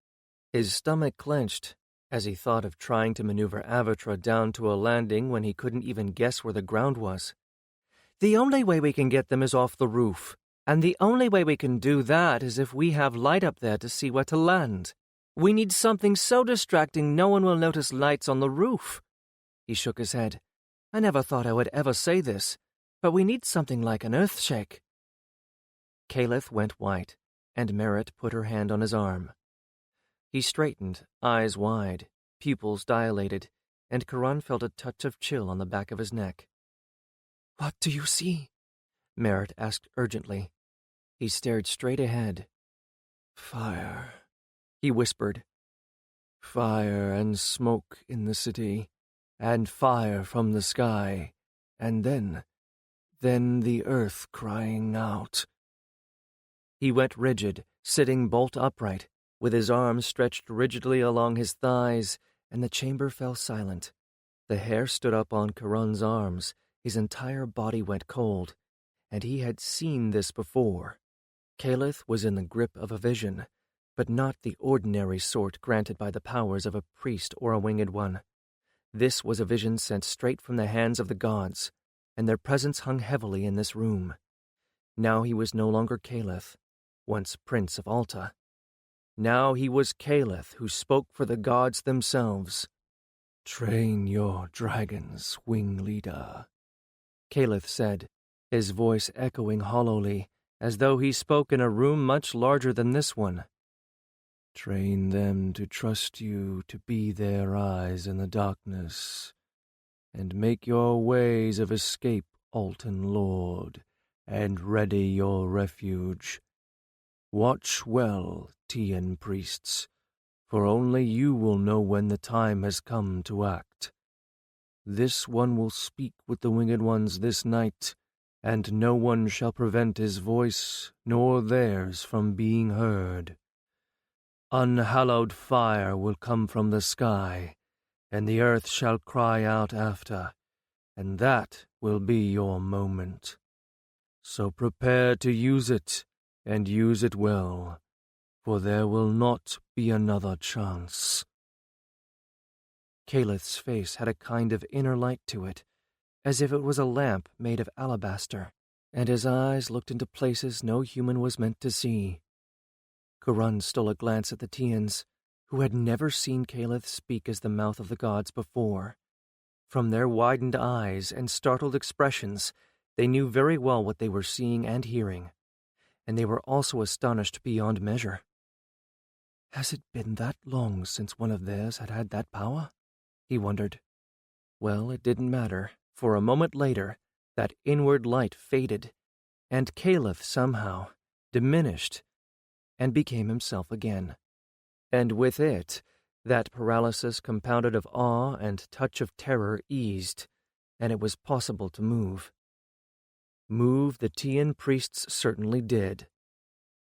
His stomach clenched as he thought of trying to maneuver Avatra down to a landing when he couldn't even guess where the ground was. The only way we can get them is off the roof, And the only way we can do that is if we have light up there to see where to land. We need something so distracting no one will notice lights on the roof. He shook his head. I never thought I would ever say this, but we need something like an earthshake. Caliph went white, and Merritt put her hand on his arm. He straightened, eyes wide, pupils dilated, and Karan felt a touch of chill on the back of his neck. What do you see? Merritt asked urgently. He stared straight ahead. Fire, he whispered. Fire and smoke in the city, and fire from the sky, and then the earth crying out. He went rigid, sitting bolt upright, with his arms stretched rigidly along his thighs, and the chamber fell silent. The hair stood up on Karan's arms, his entire body went cold, and he had seen this before. Caliph was in the grip of a vision, but not the ordinary sort granted by the powers of a priest or a winged one. This was a vision sent straight from the hands of the gods, and their presence hung heavily in this room. Now he was no longer Caliph, once Prince of Alta. Now he was Caliph who spoke for the gods themselves. Train your dragons, wing leader, Caliph said, his voice echoing hollowly, as though he spoke in a room much larger than this one. Train them to trust you to be their eyes in the darkness, and make your ways of escape, Altan Lord, and ready your refuge. Watch well, Tian priests, for only you will know when the time has come to act. This one will speak with the winged ones this night, and no one shall prevent his voice nor theirs from being heard. Unhallowed fire will come from the sky, and the earth shall cry out after, and that will be your moment. So prepare to use it, and use it well, for there will not be another chance. Caliph's face had a kind of inner light to it, as if it was a lamp made of alabaster, and his eyes looked into places no human was meant to see. Karan stole a glance at the Tians, who had never seen Caliph speak as the mouth of the gods before. From their widened eyes and startled expressions, they knew very well what they were seeing and hearing, and they were also astonished beyond measure. Has it been that long since one of theirs had had that power? He wondered. Well, it didn't matter, for a moment later, that inward light faded, and Caliph somehow diminished and became himself again. And with it, that paralysis compounded of awe and touch of terror eased, and it was possible to move. Move the Tian priests certainly did.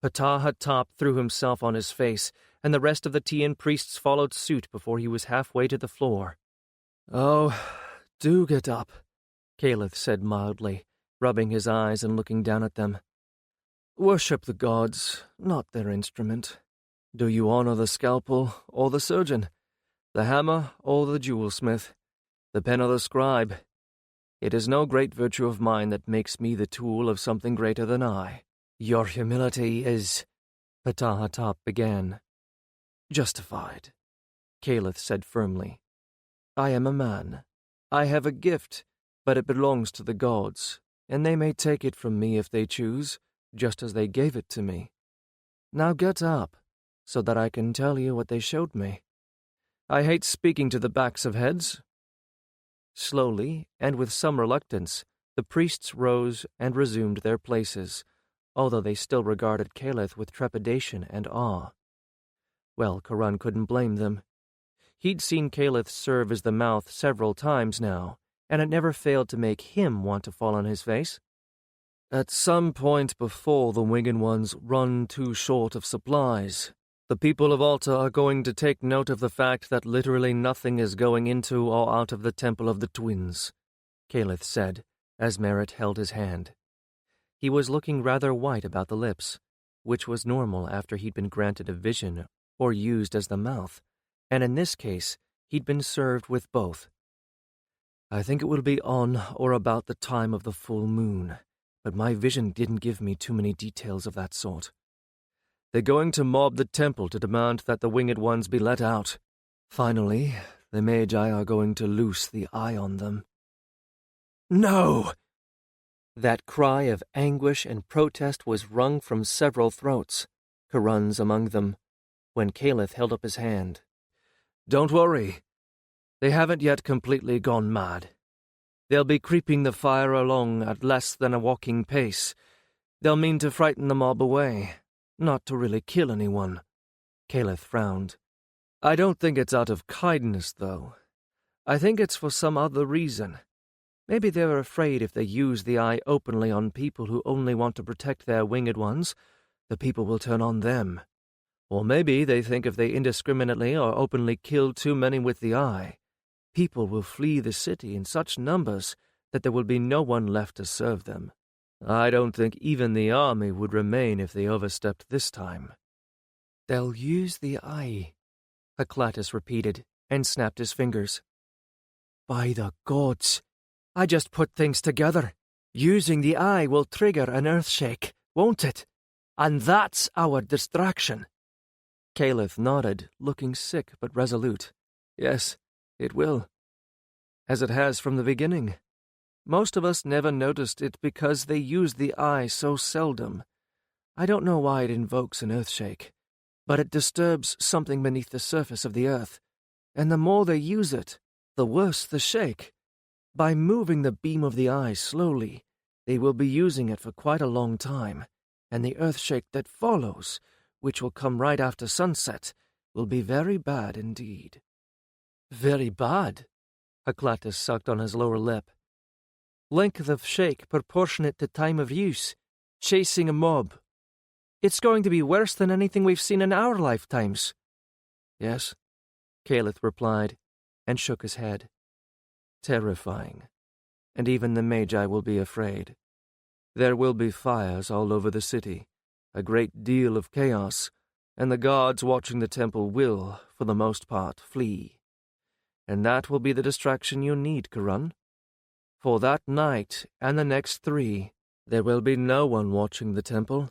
Ptah threw himself on his face, and the rest of the Tian priests followed suit before he was halfway to the floor. Oh, do get up, Caliph said mildly, rubbing his eyes and looking down at them. Worship the gods, not their instrument. Do you honor the scalpel or the surgeon, the hammer or the jewelsmith, the pen or the scribe? It is no great virtue of mine that makes me the tool of something greater than I. Your humility is, Ptah began. Justified, Caliph said firmly. I am a man. I have a gift, but it belongs to the gods, and they may take it from me if they choose, just as they gave it to me. Now get up, so that I can tell you what they showed me. I hate speaking to the backs of heads. Slowly, and with some reluctance, the priests rose and resumed their places, although they still regarded Caliph with trepidation and awe. Well, Karan couldn't blame them. He'd seen Caliph serve as the mouth several times now, and it never failed to make him want to fall on his face. At some point before the Winged Ones run too short of supplies, the people of Alta are going to take note of the fact that literally nothing is going into or out of the Temple of the Twins, Caliph said, as Merritt held his hand. He was looking rather white about the lips, which was normal after he'd been granted a vision or used as the mouth, and in this case, he'd been served with both. I think it will be on or about the time of the full moon, but my vision didn't give me too many details of that sort. They're going to mob the temple to demand that the winged ones be let out. Finally, the Magi are going to loose the eye on them. No! That cry of anguish and protest was wrung from several throats, Karun's among them, when Caliph held up his hand. Don't worry. They haven't yet completely gone mad. They'll be creeping the fire along at less than a walking pace. They'll mean to frighten the mob away, not to really kill anyone. Caliph frowned. I don't think it's out of kindness, though. I think it's for some other reason. Maybe they're afraid if they use the eye openly on people who only want to protect their winged ones, the people will turn on them. Or maybe they think if they indiscriminately or openly kill too many with the eye, people will flee the city in such numbers that there will be no one left to serve them. I don't think even the army would remain if they overstepped this time. They'll use the eye, Heraclitus repeated, and snapped his fingers. By the gods! I just put things together. Using the eye will trigger an earthshake, won't it? And that's our distraction. Caliph nodded, looking sick but resolute. Yes, it will. As it has from the beginning. Most of us never noticed it because they use the eye so seldom. I don't know why it invokes an earthshake, but it disturbs something beneath the surface of the earth, and the more they use it, the worse the shake. By moving the beam of the eye slowly, they will be using it for quite a long time, and the earthshake that follows, which will come right after sunset, will be very bad indeed. Very bad? Heraclitus sucked on his lower lip. Length of shake proportionate to time of use, chasing a mob. It's going to be worse than anything we've seen in our lifetimes. Yes, Caliph replied, and shook his head. Terrifying, and even the Magi will be afraid. There will be fires all over the city, a great deal of chaos, and the guards watching the temple will, for the most part, flee. And that will be the distraction you need, Karun. For that night and the next 3, there will be no one watching the temple.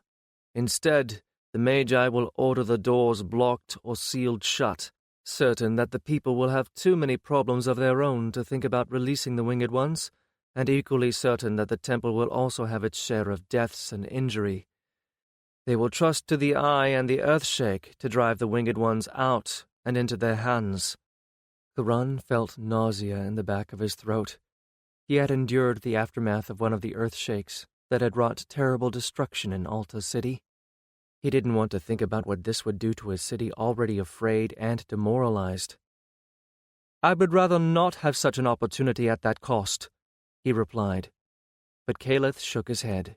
Instead, the Magi will order the doors blocked or sealed shut, certain that the people will have too many problems of their own to think about releasing the winged ones, and equally certain that the temple will also have its share of deaths and injury. They will trust to the eye and the earthshake to drive the winged ones out and into their hands. Karun felt nausea in the back of his throat. He had endured the aftermath of one of the earthshakes that had wrought terrible destruction in Alta City. He didn't want to think about what this would do to a city already afraid and demoralized. I would rather not have such an opportunity at that cost, he replied. But Caliph shook his head.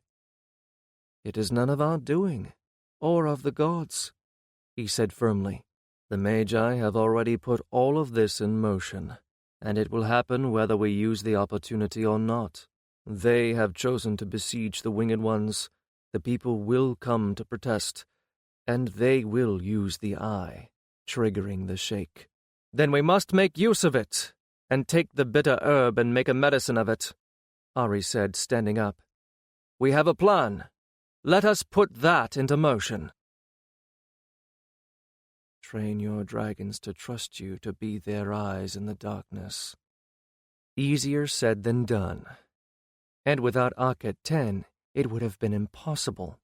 It is none of our doing, or of the gods, he said firmly. The Magi have already put all of this in motion, and it will happen whether we use the opportunity or not. They have chosen to besiege the winged ones. The people will come to protest, and they will use the eye, triggering the shake. Then we must make use of it, and take the bitter herb and make a medicine of it, Ari said, standing up. We have a plan. Let us put that into motion. Train your dragons to trust you to be their eyes in the darkness. Easier said than done. And without Akhet 10, it would have been impossible.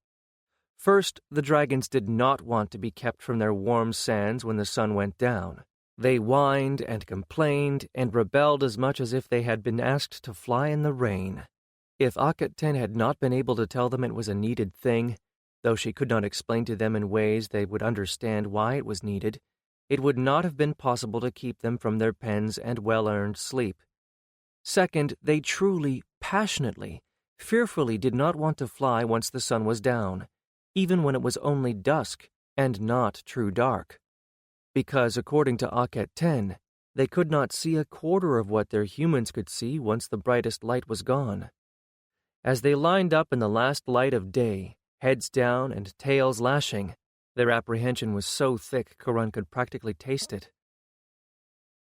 First, the dragons did not want to be kept from their warm sands when the sun went down. They whined and complained and rebelled as much as if they had been asked to fly in the rain. If Akhet 10 had not been able to tell them it was a needed thing, though she could not explain to them in ways they would understand why it was needed, it would not have been possible to keep them from their pens and well-earned sleep. Second, they truly, passionately, fearfully did not want to fly once the sun was down, even when it was only dusk and not true dark. Because, according to Akhet 10, they could not see a quarter of what their humans could see once the brightest light was gone. As they lined up in the last light of day, heads down and tails lashing, their apprehension was so thick Karun could practically taste it.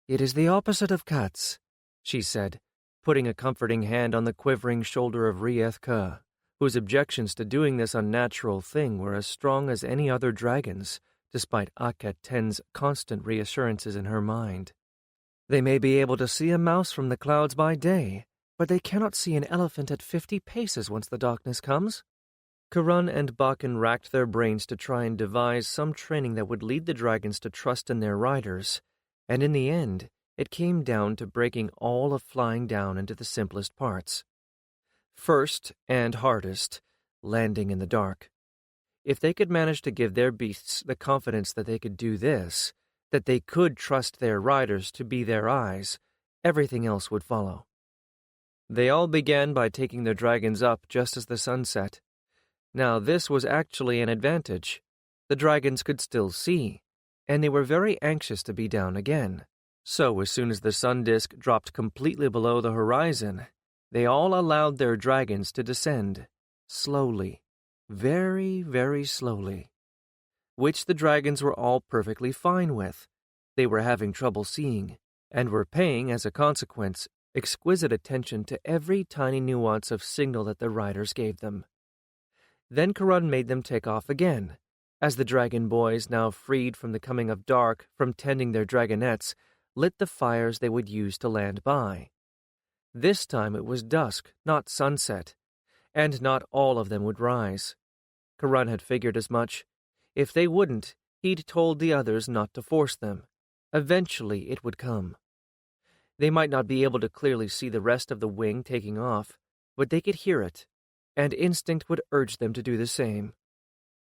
It is the opposite of cats, she said, putting a comforting hand on the quivering shoulder of Rieth Kerr. whose objections to doing this unnatural thing were as strong as any other dragon's, despite Akhet Ten's constant reassurances in her mind. They may be able to see a mouse from the clouds by day, but they cannot see an elephant at 50 paces once the darkness comes. Karun and Bakken racked their brains to try and devise some training that would lead the dragons to trust in their riders, and in the end, it came down to breaking all of flying down into the simplest parts. First, and hardest, landing in the dark. If they could manage to give their beasts the confidence that they could do this, that they could trust their riders to be their eyes, everything else would follow. They all began by taking their dragons up just as the sun set. Now this was actually an advantage. The dragons could still see, and they were very anxious to be down again. So as soon as the sun disk dropped completely below the horizon, they all allowed their dragons to descend, slowly, very, very slowly, which the dragons were all perfectly fine with. They were having trouble seeing, and were paying, as a consequence, exquisite attention to every tiny nuance of signal that the riders gave them. Then Karun made them take off again, as the dragon boys, now freed from the coming of dark from tending their dragonettes, lit the fires they would use to land by. This time it was dusk, not sunset, and not all of them would rise. Karun had figured as much. If they wouldn't, he'd told the others not to force them. Eventually it would come. They might not be able to clearly see the rest of the wing taking off, but they could hear it, and instinct would urge them to do the same.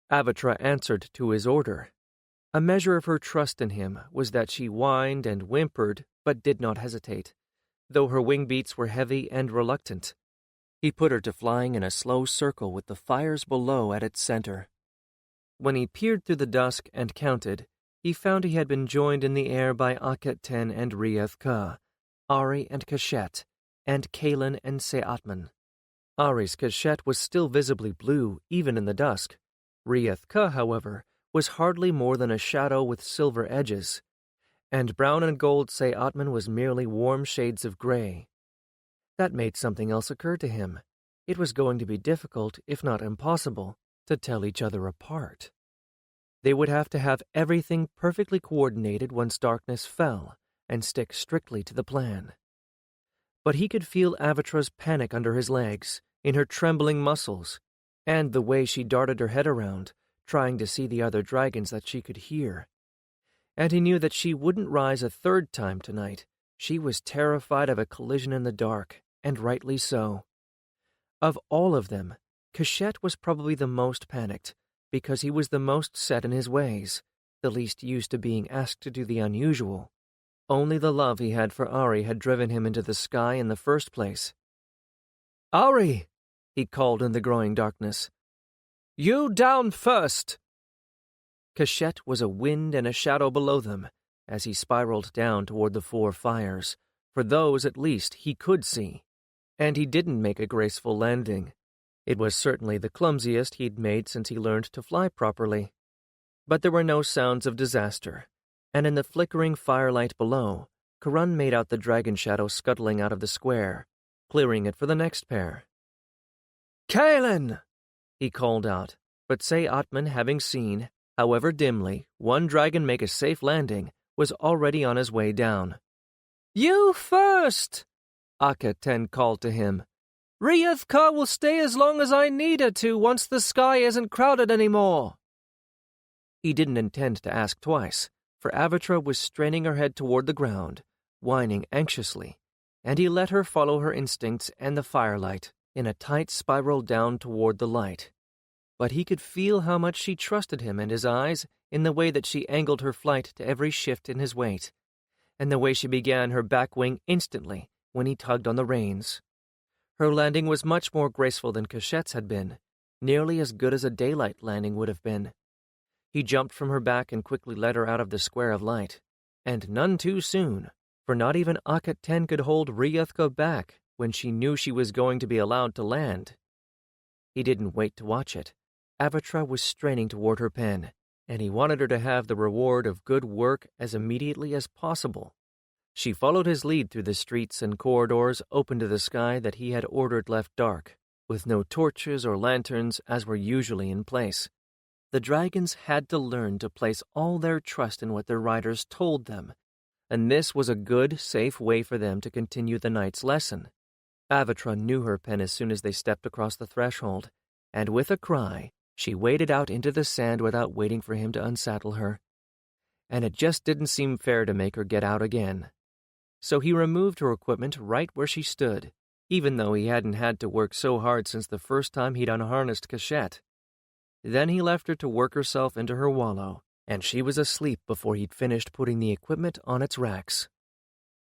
Avatra answered to his order. A measure of her trust in him was that she whined and whimpered, but did not hesitate, though her wing beats were heavy and reluctant. He put her to flying in a slow circle with the fires below at its center. When he peered through the dusk and counted, he found he had been joined in the air by Akhet Ten and Rieth Ka, Ari and Kashet, and Kalen and Seatman. Ari's Kashet was still visibly blue, even in the dusk. Rieth Ka, however, was hardly more than a shadow with silver edges, and brown and gold Seatman was merely warm shades of gray. That made something else occur to him. It was going to be difficult, if not impossible, to tell each other apart. They would have to have everything perfectly coordinated once darkness fell, and stick strictly to the plan. But he could feel Avatra's panic under his legs, in her trembling muscles, and the way she darted her head around, trying to see the other dragons that she could hear. And he knew that she wouldn't rise a third time tonight. She was terrified of a collision in the dark, and rightly so. Of all of them, Kashet was probably the most panicked, because he was the most set in his ways, the least used to being asked to do the unusual. Only the love he had for Ari had driven him into the sky in the first place. "Ari!" he called in the growing darkness. "You down first!" Kashet was a wind and a shadow below them, as he spiraled down toward the 4 fires, for those at least he could see. And he didn't make a graceful landing. It was certainly the clumsiest he'd made since he learned to fly properly. But there were no sounds of disaster, and in the flickering firelight below, Karun made out the dragon shadow scuttling out of the square, clearing it for the next pair. "Kalen!" he called out, but Seatman, having seen, however dimly, one dragon make a safe landing, was already on his way down. "You first!" Akhet Ten called to him. "Rieth Ka will stay as long as I need her to once the sky isn't crowded anymore." He didn't intend to ask twice, for Avatra was straining her head toward the ground, whining anxiously, and he let her follow her instincts and the firelight in a tight spiral down toward the light. But he could feel how much she trusted him and his eyes in the way that she angled her flight to every shift in his weight, and the way she began her back wing instantly when he tugged on the reins. Her landing was much more graceful than Kashet's had been, nearly as good as a daylight landing would have been. He jumped from her back and quickly led her out of the square of light, and none too soon, for not even Akhet Ten could hold Rieth Ka back when she knew she was going to be allowed to land. He didn't wait to watch it. Avatra was straining toward her pen, and he wanted her to have the reward of good work as immediately as possible. She followed his lead through the streets and corridors open to the sky that he had ordered left dark, with no torches or lanterns as were usually in place. The dragons had to learn to place all their trust in what their riders told them, and this was a good, safe way for them to continue the night's lesson. Avatra knew her pen as soon as they stepped across the threshold, and with a cry, she waded out into the sand without waiting for him to unsaddle her. And it just didn't seem fair to make her get out again. So he removed her equipment right where she stood, even though he hadn't had to work so hard since the first time he'd unharnessed Cachette. Then he left her to work herself into her wallow, and she was asleep before he'd finished putting the equipment on its racks.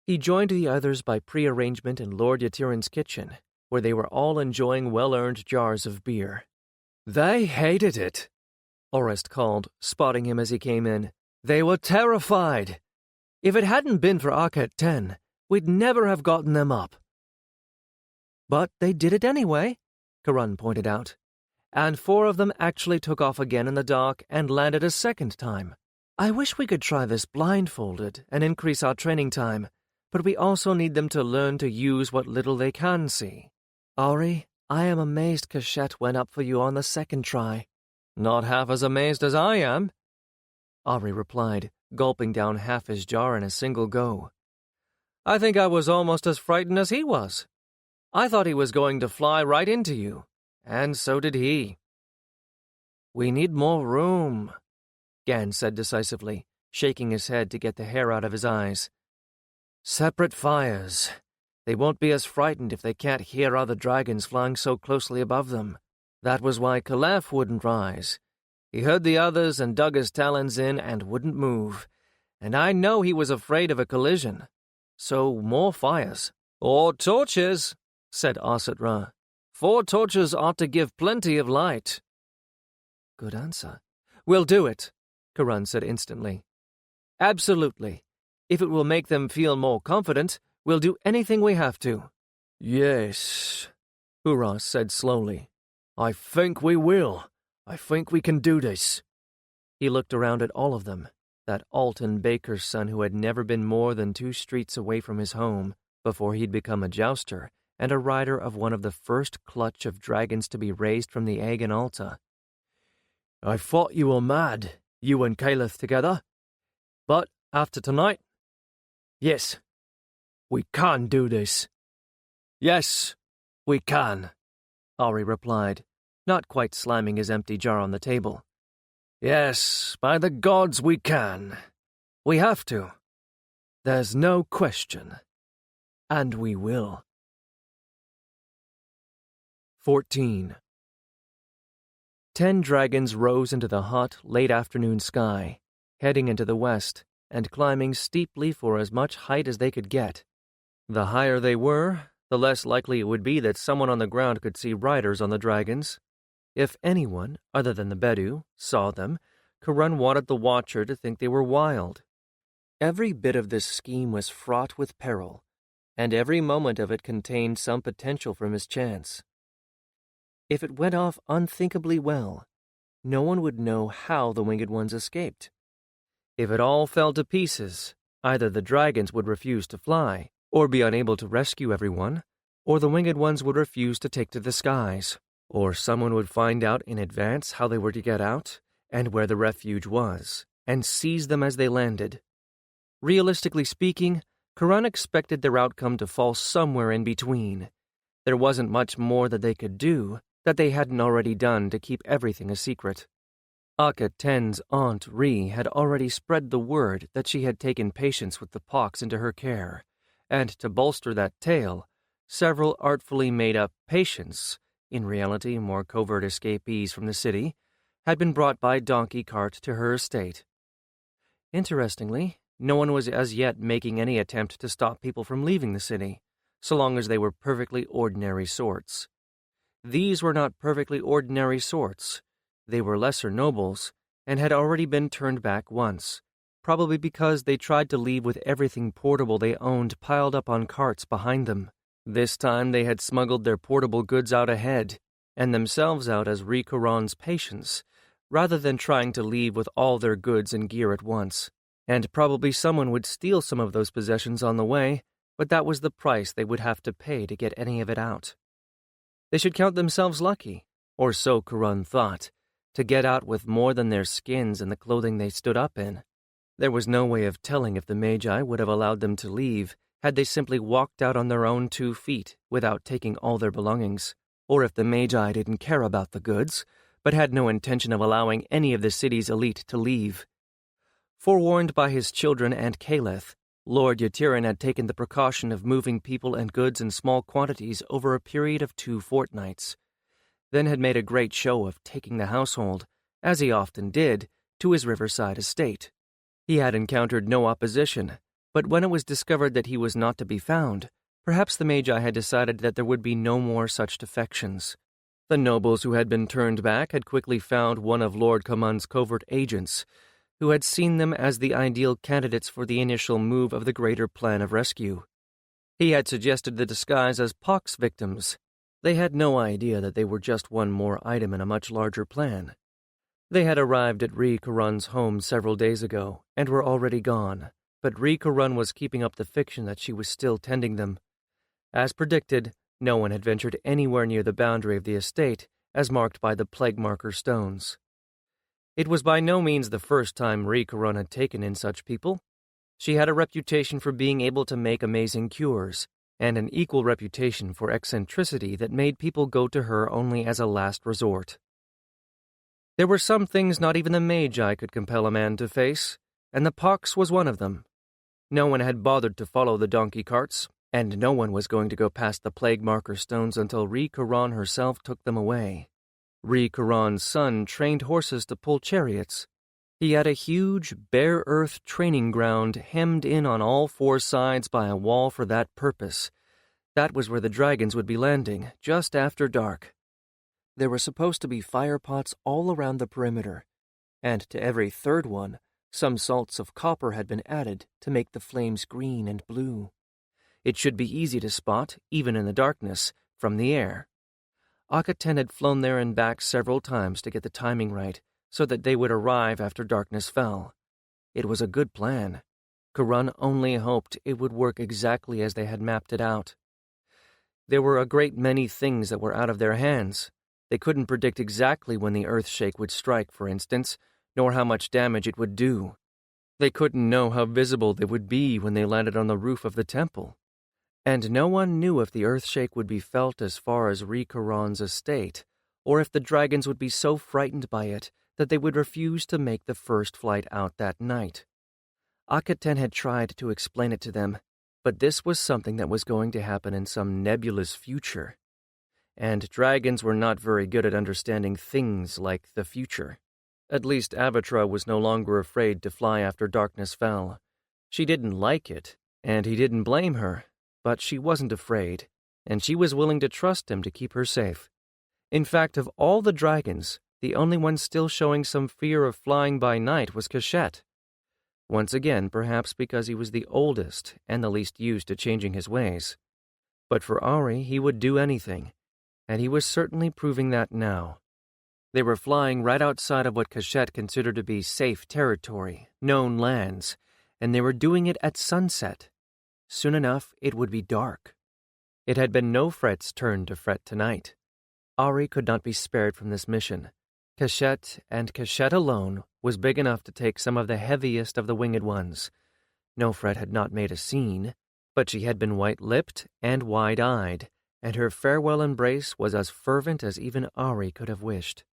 He joined the others by prearrangement in Lord Yatiran's kitchen, where they were all enjoying well-earned jars of beer. "They hated it," Orest called, spotting him as he came in. "They were terrified. If it hadn't been for Arket 10, we'd never have gotten them up." "But they did it anyway," Karan pointed out. "And 4 of them actually took off again in the dark and landed a second time. I wish we could try this blindfolded and increase our training time, but we also need them to learn to use what little they can see. Ari, I am amazed Cachette went up for you on the second try." "Not half as amazed as I am," Ari replied, gulping down half his jar in a single go. "I think I was almost as frightened as he was. I thought he was going to fly right into you, and so did he." "We need more room," Gan said decisively, shaking his head to get the hair out of his eyes. "Separate fires. They won't be as frightened if they can't hear other dragons flying so closely above them. That was why Caliph wouldn't rise. He heard the others and dug his talons in and wouldn't move, and I know he was afraid of a collision. So more fires." "Or torches," said Asit Ra. 4 torches ought to give plenty of light." "Good answer. We'll do it," Karan said instantly. "Absolutely. If it will make them feel more confident, we'll do anything we have to." "Yes," Uras said slowly. "I think we will. I think we can do this." He looked around at all of them, that Alton baker's son who had never been more than 2 streets away from his home before he'd become a jouster and a rider of one of the first clutch of dragons to be raised from the egg in Alta. "I thought you were mad, you and Caliph together. But after tonight, yes, we can do this." "Yes, we can," Ari replied, not quite slamming his empty jar on the table. "Yes, by the gods we can. We have to. There's no question. And we will." 14. 10 dragons rose into the hot, late-afternoon sky, heading into the west and climbing steeply for as much height as they could get. The higher they were, the less likely it would be that someone on the ground could see riders on the dragons. If anyone, other than the Bedu, saw them, Karan wanted the watcher to think they were wild. Every bit of this scheme was fraught with peril, and every moment of it contained some potential for mischance. If it went off unthinkably well, no one would know how the Winged Ones escaped. If it all fell to pieces, either the dragons would refuse to fly, or be unable to rescue everyone, or the Winged Ones would refuse to take to the skies, or someone would find out in advance how they were to get out, and where the refuge was, and seize them as they landed. Realistically speaking, Karan expected their outcome to fall somewhere in between. There wasn't much more that they could do that they hadn't already done to keep everything a secret. Akka Ten's Aunt Ree had already spread the word that she had taken patients with the pox into her care, and to bolster that tale, several artfully made-up patients, in reality more covert escapees from the city, had been brought by donkey cart to her estate. Interestingly, no one was as yet making any attempt to stop people from leaving the city, so long as they were perfectly ordinary sorts. These were not perfectly ordinary sorts. They were lesser nobles, and had already been turned back once, probably because they tried to leave with everything portable they owned piled up on carts behind them. This time they had smuggled their portable goods out ahead, and themselves out as Karan's patients, rather than trying to leave with all their goods and gear at once. And probably someone would steal some of those possessions on the way, but that was the price they would have to pay to get any of it out. They should count themselves lucky, or so Kurun thought, to get out with more than their skins and the clothing they stood up in. There was no way of telling if the Magi would have allowed them to leave had they simply walked out on their own 2 feet without taking all their belongings, or if the Magi didn't care about the goods, but had no intention of allowing any of the city's elite to leave. Forewarned by his children and Caliph, Lord Yatiran had taken the precaution of moving people and goods in small quantities over a period of 2 fortnights, then had made a great show of taking the household, as he often did, to his riverside estate. He had encountered no opposition, but when it was discovered that he was not to be found, perhaps the Magi had decided that there would be no more such defections. The nobles who had been turned back had quickly found one of Lord Kamun's covert agents, who had seen them as the ideal candidates for the initial move of the greater plan of rescue. He had suggested the disguise as pox victims. They had no idea that they were just one more item in a much larger plan. They had arrived at Ri Kurun's home several days ago and were already gone, but Ri Kurun was keeping up the fiction that she was still tending them. As predicted, no one had ventured anywhere near the boundary of the estate, as marked by the plague marker stones. It was by no means the first time Ri Kurun had taken in such people. She had a reputation for being able to make amazing cures, and an equal reputation for eccentricity that made people go to her only as a last resort. There were some things not even the Magi could compel a man to face, and the pox was one of them. No one had bothered to follow the donkey carts, and no one was going to go past the plague marker stones until Ri Kurun herself took them away. Ri Kurun's son trained horses to pull chariots. He had a huge, bare earth training ground hemmed in on all 4 sides by a wall for that purpose. That was where the dragons would be landing, just after dark. There were supposed to be fire pots all around the perimeter, and to every 3rd one, some salts of copper had been added to make the flames green and blue. It should be easy to spot, even in the darkness, from the air. Akaten had flown there and back several times to get the timing right, so that they would arrive after darkness fell. It was a good plan. Kurun only hoped it would work exactly as they had mapped it out. There were a great many things that were out of their hands. They couldn't predict exactly when the earthshake would strike, for instance, nor how much damage it would do. They couldn't know how visible they would be when they landed on the roof of the temple. And no one knew if the earthshake would be felt as far as Ri Kurun's estate, or if the dragons would be so frightened by it that they would refuse to make the first flight out that night. Akaten had tried to explain it to them, but this was something that was going to happen in some nebulous future. And dragons were not very good at understanding things like the future. At least Avatra was no longer afraid to fly after darkness fell. She didn't like it, and he didn't blame her, but she wasn't afraid, and she was willing to trust him to keep her safe. In fact, of all the dragons, the only one still showing some fear of flying by night was Cachette. Once again, perhaps because he was the oldest and the least used to changing his ways. But for Ari, he would do anything, and he was certainly proving that now. They were flying right outside of what Cachette considered to be safe territory, known lands, and they were doing it at sunset. Soon enough, it would be dark. It had been Nofret's turn to fret tonight. Ari could not be spared from this mission. Cachette, and Cachette alone, was big enough to take some of the heaviest of the winged ones. Nofret had not made a scene, but she had been white-lipped and wide-eyed, and her farewell embrace was as fervent as even Ari could have wished.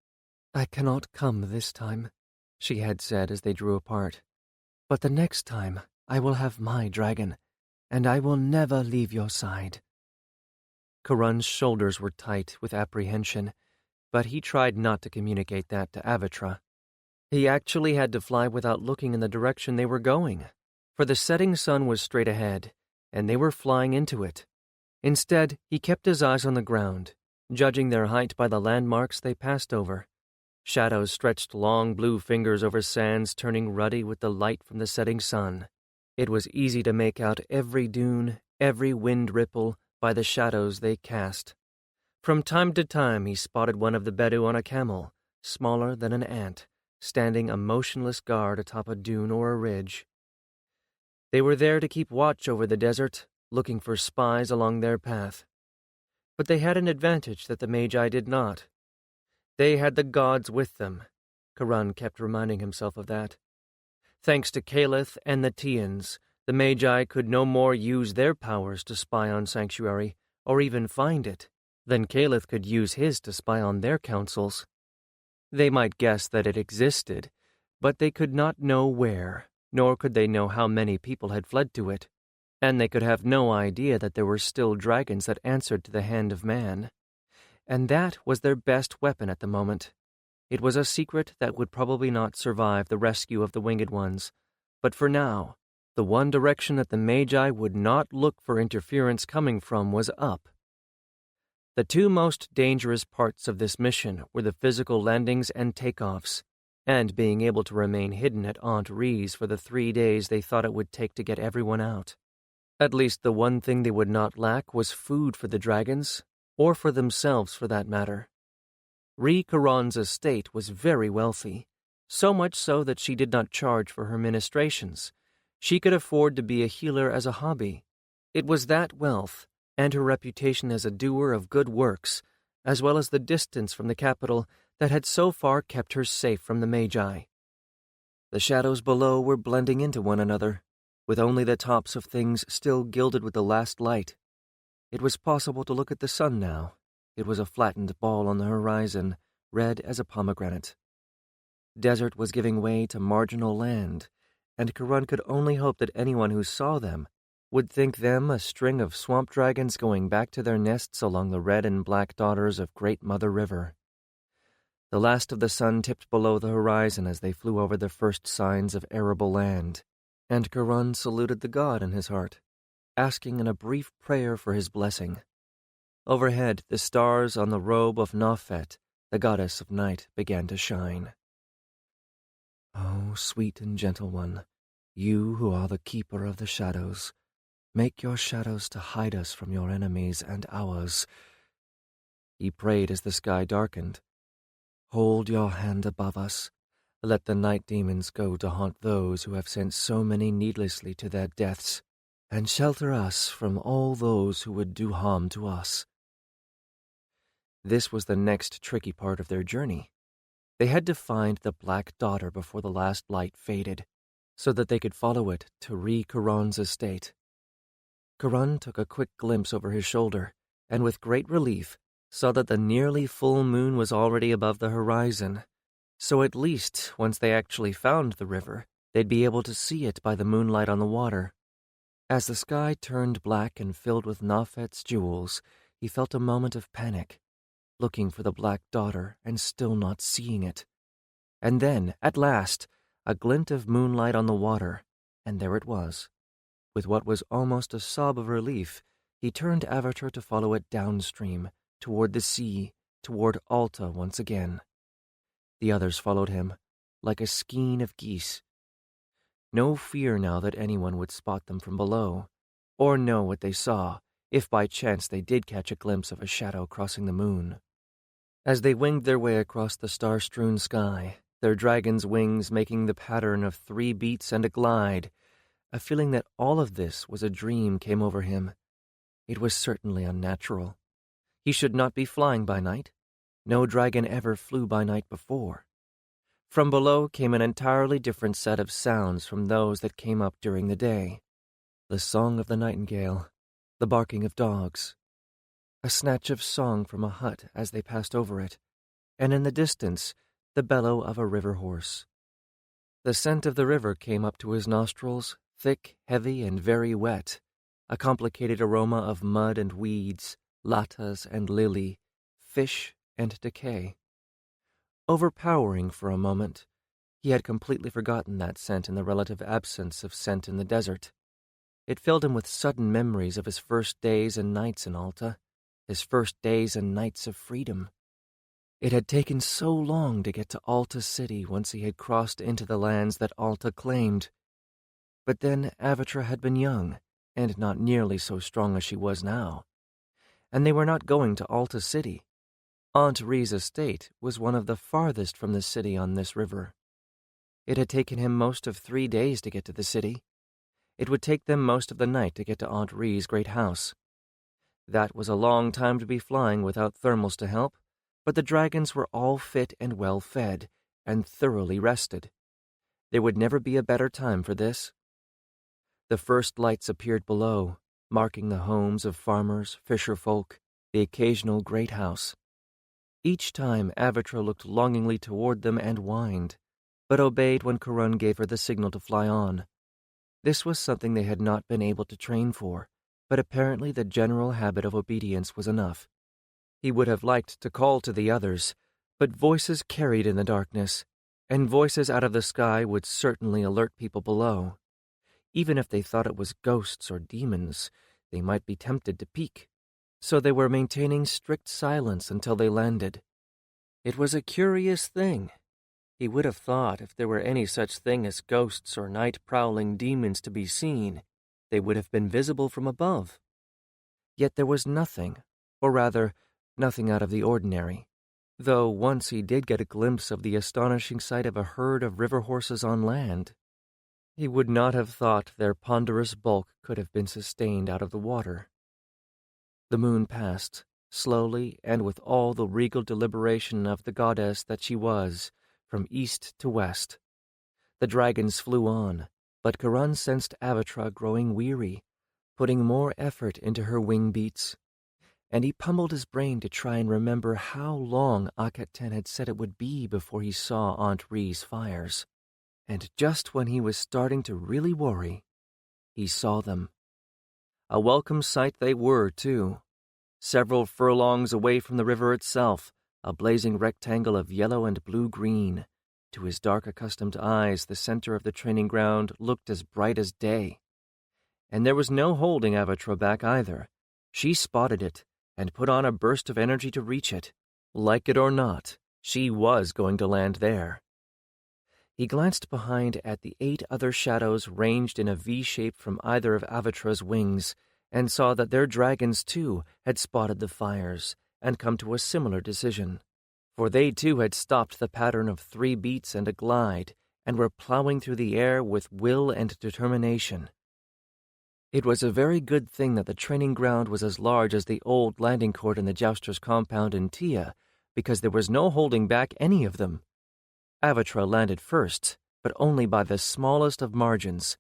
"I cannot come this time," she had said as they drew apart. "But the next time I will have my dragon, and I will never leave your side." Kurun's shoulders were tight with apprehension, but he tried not to communicate that to Avatra. He actually had to fly without looking in the direction they were going, for the setting sun was straight ahead, and they were flying into it. Instead, he kept his eyes on the ground, judging their height by the landmarks they passed over. Shadows stretched long blue fingers over sands turning ruddy with the light from the setting sun. It was easy to make out every dune, every wind ripple, by the shadows they cast. From time to time he spotted one of the Bedou on a camel, smaller than an ant, standing a motionless guard atop a dune or a ridge. They were there to keep watch over the desert, looking for spies along their path. But they had an advantage that the Magi did not. They had the gods with them. Karan kept reminding himself of that. Thanks to Caliph and the Tians, the Magi could no more use their powers to spy on Sanctuary, or even find it, than Caliph could use his to spy on their councils. They might guess that it existed, but they could not know where, nor could they know how many people had fled to it, and they could have no idea that there were still dragons that answered to the hand of man. And that was their best weapon at the moment. It was a secret that would probably not survive the rescue of the Winged Ones, but for now, the one direction that the Magi would not look for interference coming from was up. The two most dangerous parts of this mission were the physical landings and takeoffs, and being able to remain hidden at Aunt Ree's for the 3 days they thought it would take to get everyone out. At least the one thing they would not lack was food for the dragons, or for themselves for that matter. Ree Karan's estate was very wealthy, so much so that she did not charge for her ministrations. She could afford to be a healer as a hobby. It was that wealth, and her reputation as a doer of good works, as well as the distance from the capital, that had so far kept her safe from the Magi. The shadows below were blending into one another, with only the tops of things still gilded with the last light. It was possible to look at the sun now. It was a flattened ball on the horizon, red as a pomegranate. Desert was giving way to marginal land, and Karan could only hope that anyone who saw them would think them a string of swamp dragons going back to their nests along the red and black daughters of Great Mother River. The last of the sun tipped below the horizon as they flew over the first signs of arable land, and Karan saluted the god in his heart, asking in a brief prayer for his blessing. Overhead, the stars on the robe of Nafet, the goddess of night, began to shine. "Oh, sweet and gentle one, you who are the keeper of the shadows, make your shadows to hide us from your enemies and ours." He prayed as the sky darkened. "Hold your hand above us. Let the night demons go to haunt those who have sent so many needlessly to their deaths, and shelter us from all those who would do harm to us." This was the next tricky part of their journey. They had to find the Black Daughter before the last light faded, so that they could follow it to Ree Karan's estate. Karan took a quick glimpse over his shoulder, and with great relief saw that the nearly full moon was already above the horizon, so at least, once they actually found the river, they'd be able to see it by the moonlight on the water. As the sky turned black and filled with Nafet's jewels, he felt a moment of panic, looking for the Black Daughter and still not seeing it. And then, at last, a glint of moonlight on the water, and there it was. With what was almost a sob of relief, he turned Avatar to follow it downstream, toward the sea, toward Alta once again. The others followed him, like a skein of geese. No fear now that anyone would spot them from below, or know what they saw, if by chance they did catch a glimpse of a shadow crossing the moon. As they winged their way across the star-strewn sky, their dragon's wings making the pattern of 3 beats and a glide, a feeling that all of this was a dream came over him. It was certainly unnatural. He should not be flying by night. No dragon ever flew by night before. From below came an entirely different set of sounds from those that came up during the day. The song of the nightingale, the barking of dogs, a snatch of song from a hut as they passed over it, and in the distance, the bellow of a river horse. The scent of the river came up to his nostrils, thick, heavy, and very wet, a complicated aroma of mud and weeds, latas and lily, fish and decay. Overpowering for a moment, he had completely forgotten that scent in the relative absence of scent in the desert. It filled him with sudden memories of his first days and nights in Alta, his first days and nights of freedom. It had taken so long to get to Alta City once he had crossed into the lands that Alta claimed. But then Avatra had been young, and not nearly so strong as she was now. And they were not going to Alta City. Aunt Ree's estate was one of the farthest from the city on this river. It had taken him most of 3 days to get to the city. It would take them most of the night to get to Aunt Ree's great house. That was a long time to be flying without thermals to help, but the dragons were all fit and well fed, and thoroughly rested. There would never be a better time for this. The first lights appeared below, marking the homes of farmers, fisherfolk, the occasional great house. Each time Avatra looked longingly toward them and whined, but obeyed when Karun gave her the signal to fly on. This was something they had not been able to train for, but apparently the general habit of obedience was enough. He would have liked to call to the others, but voices carried in the darkness, and voices out of the sky would certainly alert people below. Even if they thought it was ghosts or demons, they might be tempted to peek, so they were maintaining strict silence until they landed. It was a curious thing. He would have thought if there were any such thing as ghosts or night-prowling demons to be seen, they would have been visible from above. Yet there was nothing, or rather, nothing out of the ordinary, though once he did get a glimpse of the astonishing sight of a herd of river horses on land. He would not have thought their ponderous bulk could have been sustained out of the water. The moon passed, slowly and with all the regal deliberation of the goddess that she was, from east to west. The dragons flew on, but Karun sensed Avatra growing weary, putting more effort into her wing beats, and he pummeled his brain to try and remember how long Akhet-Ten had said it would be before he saw Aunt Rhee's fires. And just when he was starting to really worry, he saw them. A welcome sight they were, too. Several furlongs away from the river itself, a blazing rectangle of yellow and blue-green. To his dark-accustomed eyes, the center of the training ground looked as bright as day. And there was no holding Avatra back either. She spotted it, and put on a burst of energy to reach it. Like it or not, she was going to land there. He glanced behind at the 8 other shadows ranged in a V-shape from either of Avatra's wings, and saw that their dragons, too, had spotted the fires, and come to a similar decision. For they, too, had stopped the pattern of 3 beats and a glide, and were plowing through the air with will and determination. It was a very good thing that the training ground was as large as the old landing court in the Jousters' compound in Tia, because there was no holding back any of them. Avatra landed first, but only by the smallest of margins.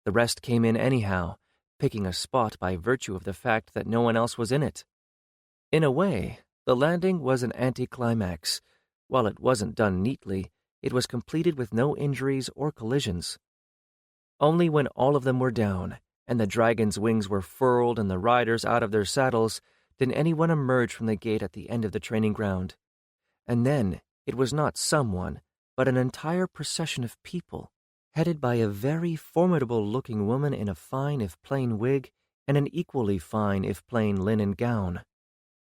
The rest came in anyhow, picking a spot by virtue of the fact that no one else was in it. In a way, the landing was an anticlimax. While it wasn't done neatly, it was completed with no injuries or collisions. Only when all of them were down, and the dragon's wings were furled and the riders out of their saddles, did anyone emerge from the gate at the end of the training ground. And then it was not someone, but an entire procession of people, headed by a very formidable-looking woman in a fine if plain wig and an equally fine if plain linen gown.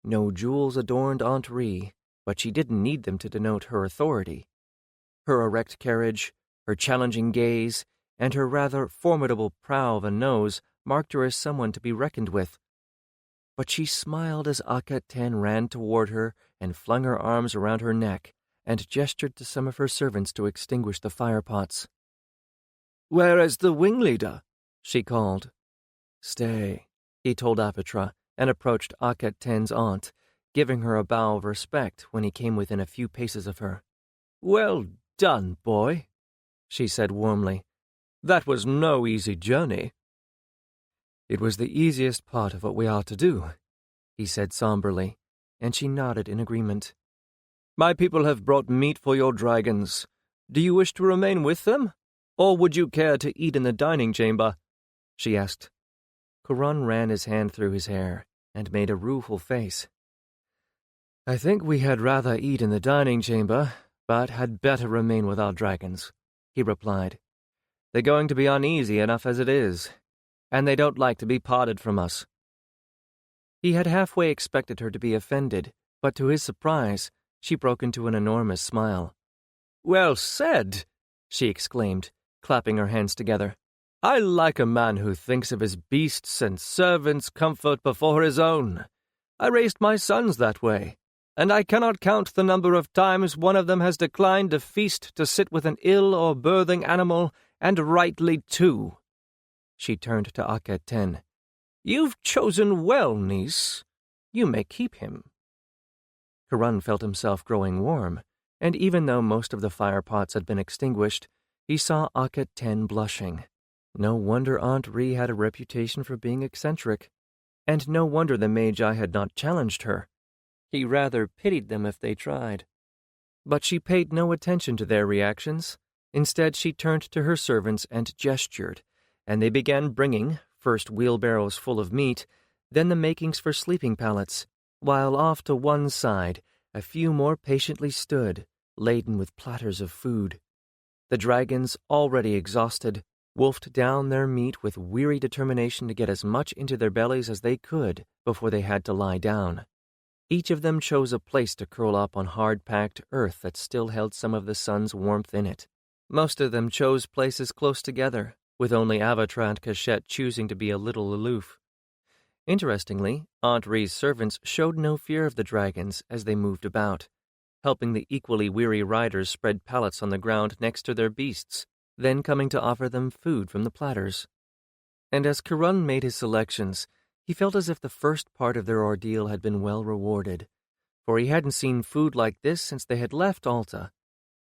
No jewels adorned Aunt Rhee, but she didn't need them to denote her authority. Her erect carriage, her challenging gaze, and her rather formidable prow of a nose marked her as someone to be reckoned with. But she smiled as Akhet-Ten ran toward her and flung her arms around her neck, and gestured to some of her servants to extinguish the firepots. "Where is the wing leader?" she called. "Stay," he told Avatra, and approached Akhet-Ten's aunt, giving her a bow of respect when he came within a few paces of her. "Well done, boy," she said warmly. "That was no easy journey." "It was the easiest part of what we are to do," he said somberly, and she nodded in agreement. "My people have brought meat for your dragons. Do you wish to remain with them? Or would you care to eat in the dining chamber?" she asked. Karun ran his hand through his hair and made a rueful face. "I think we had rather eat in the dining chamber, but had better remain with our dragons," he replied. "They're going to be uneasy enough as it is, and they don't like to be parted from us." He had halfway expected her to be offended, but to his surprise, she broke into an enormous smile. "Well said," she exclaimed, clapping her hands together. "I like a man who thinks of his beasts and servants' comfort before his own. I raised my sons that way, and I cannot count the number of times one of them has declined a feast to sit with an ill or birthing animal, and rightly too." She turned to Akhet-Ten. "You've chosen well, niece. You may keep him." Karun felt himself growing warm, and even though most of the fire pots had been extinguished, he saw Akhet Ten blushing. No wonder Aunt Ree had a reputation for being eccentric, and no wonder the Magi had not challenged her. He rather pitied them if they tried. But she paid no attention to their reactions. Instead, she turned to her servants and gestured, and they began bringing, first wheelbarrows full of meat, then the makings for sleeping pallets, while off to one side a few more patiently stood, laden with platters of food. The dragons, already exhausted, wolfed down their meat with weary determination to get as much into their bellies as they could before they had to lie down. Each of them chose a place to curl up on hard-packed earth that still held some of the sun's warmth in it. Most of them chose places close together, with only Avatra and Cachette choosing to be a little aloof. Interestingly, Aunt Ree's servants showed no fear of the dragons as they moved about, helping the equally weary riders spread pallets on the ground next to their beasts, then coming to offer them food from the platters. And as Karun made his selections, he felt as if the first part of their ordeal had been well rewarded, for he hadn't seen food like this since they had left Alta.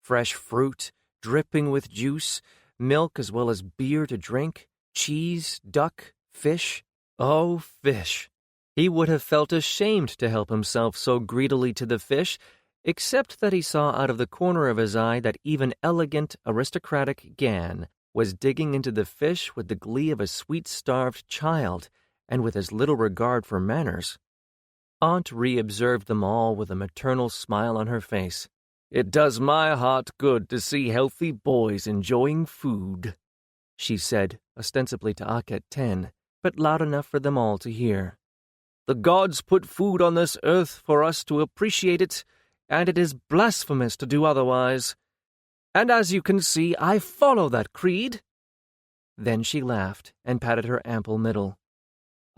Fresh fruit, dripping with juice, milk as well as beer to drink, cheese, duck, fish. Oh, fish! He would have felt ashamed to help himself so greedily to the fish, except that he saw out of the corner of his eye that even elegant, aristocratic Gan was digging into the fish with the glee of a sweet-starved child, and with as little regard for manners. Aunt Ree observed them all with a maternal smile on her face. "It does my heart good to see healthy boys enjoying food," she said, ostensibly to Akhet Ten, but loud enough for them all to hear. "The gods put food on this earth for us to appreciate it, and it is blasphemous to do otherwise. And as you can see, I follow that creed." Then she laughed and patted her ample middle.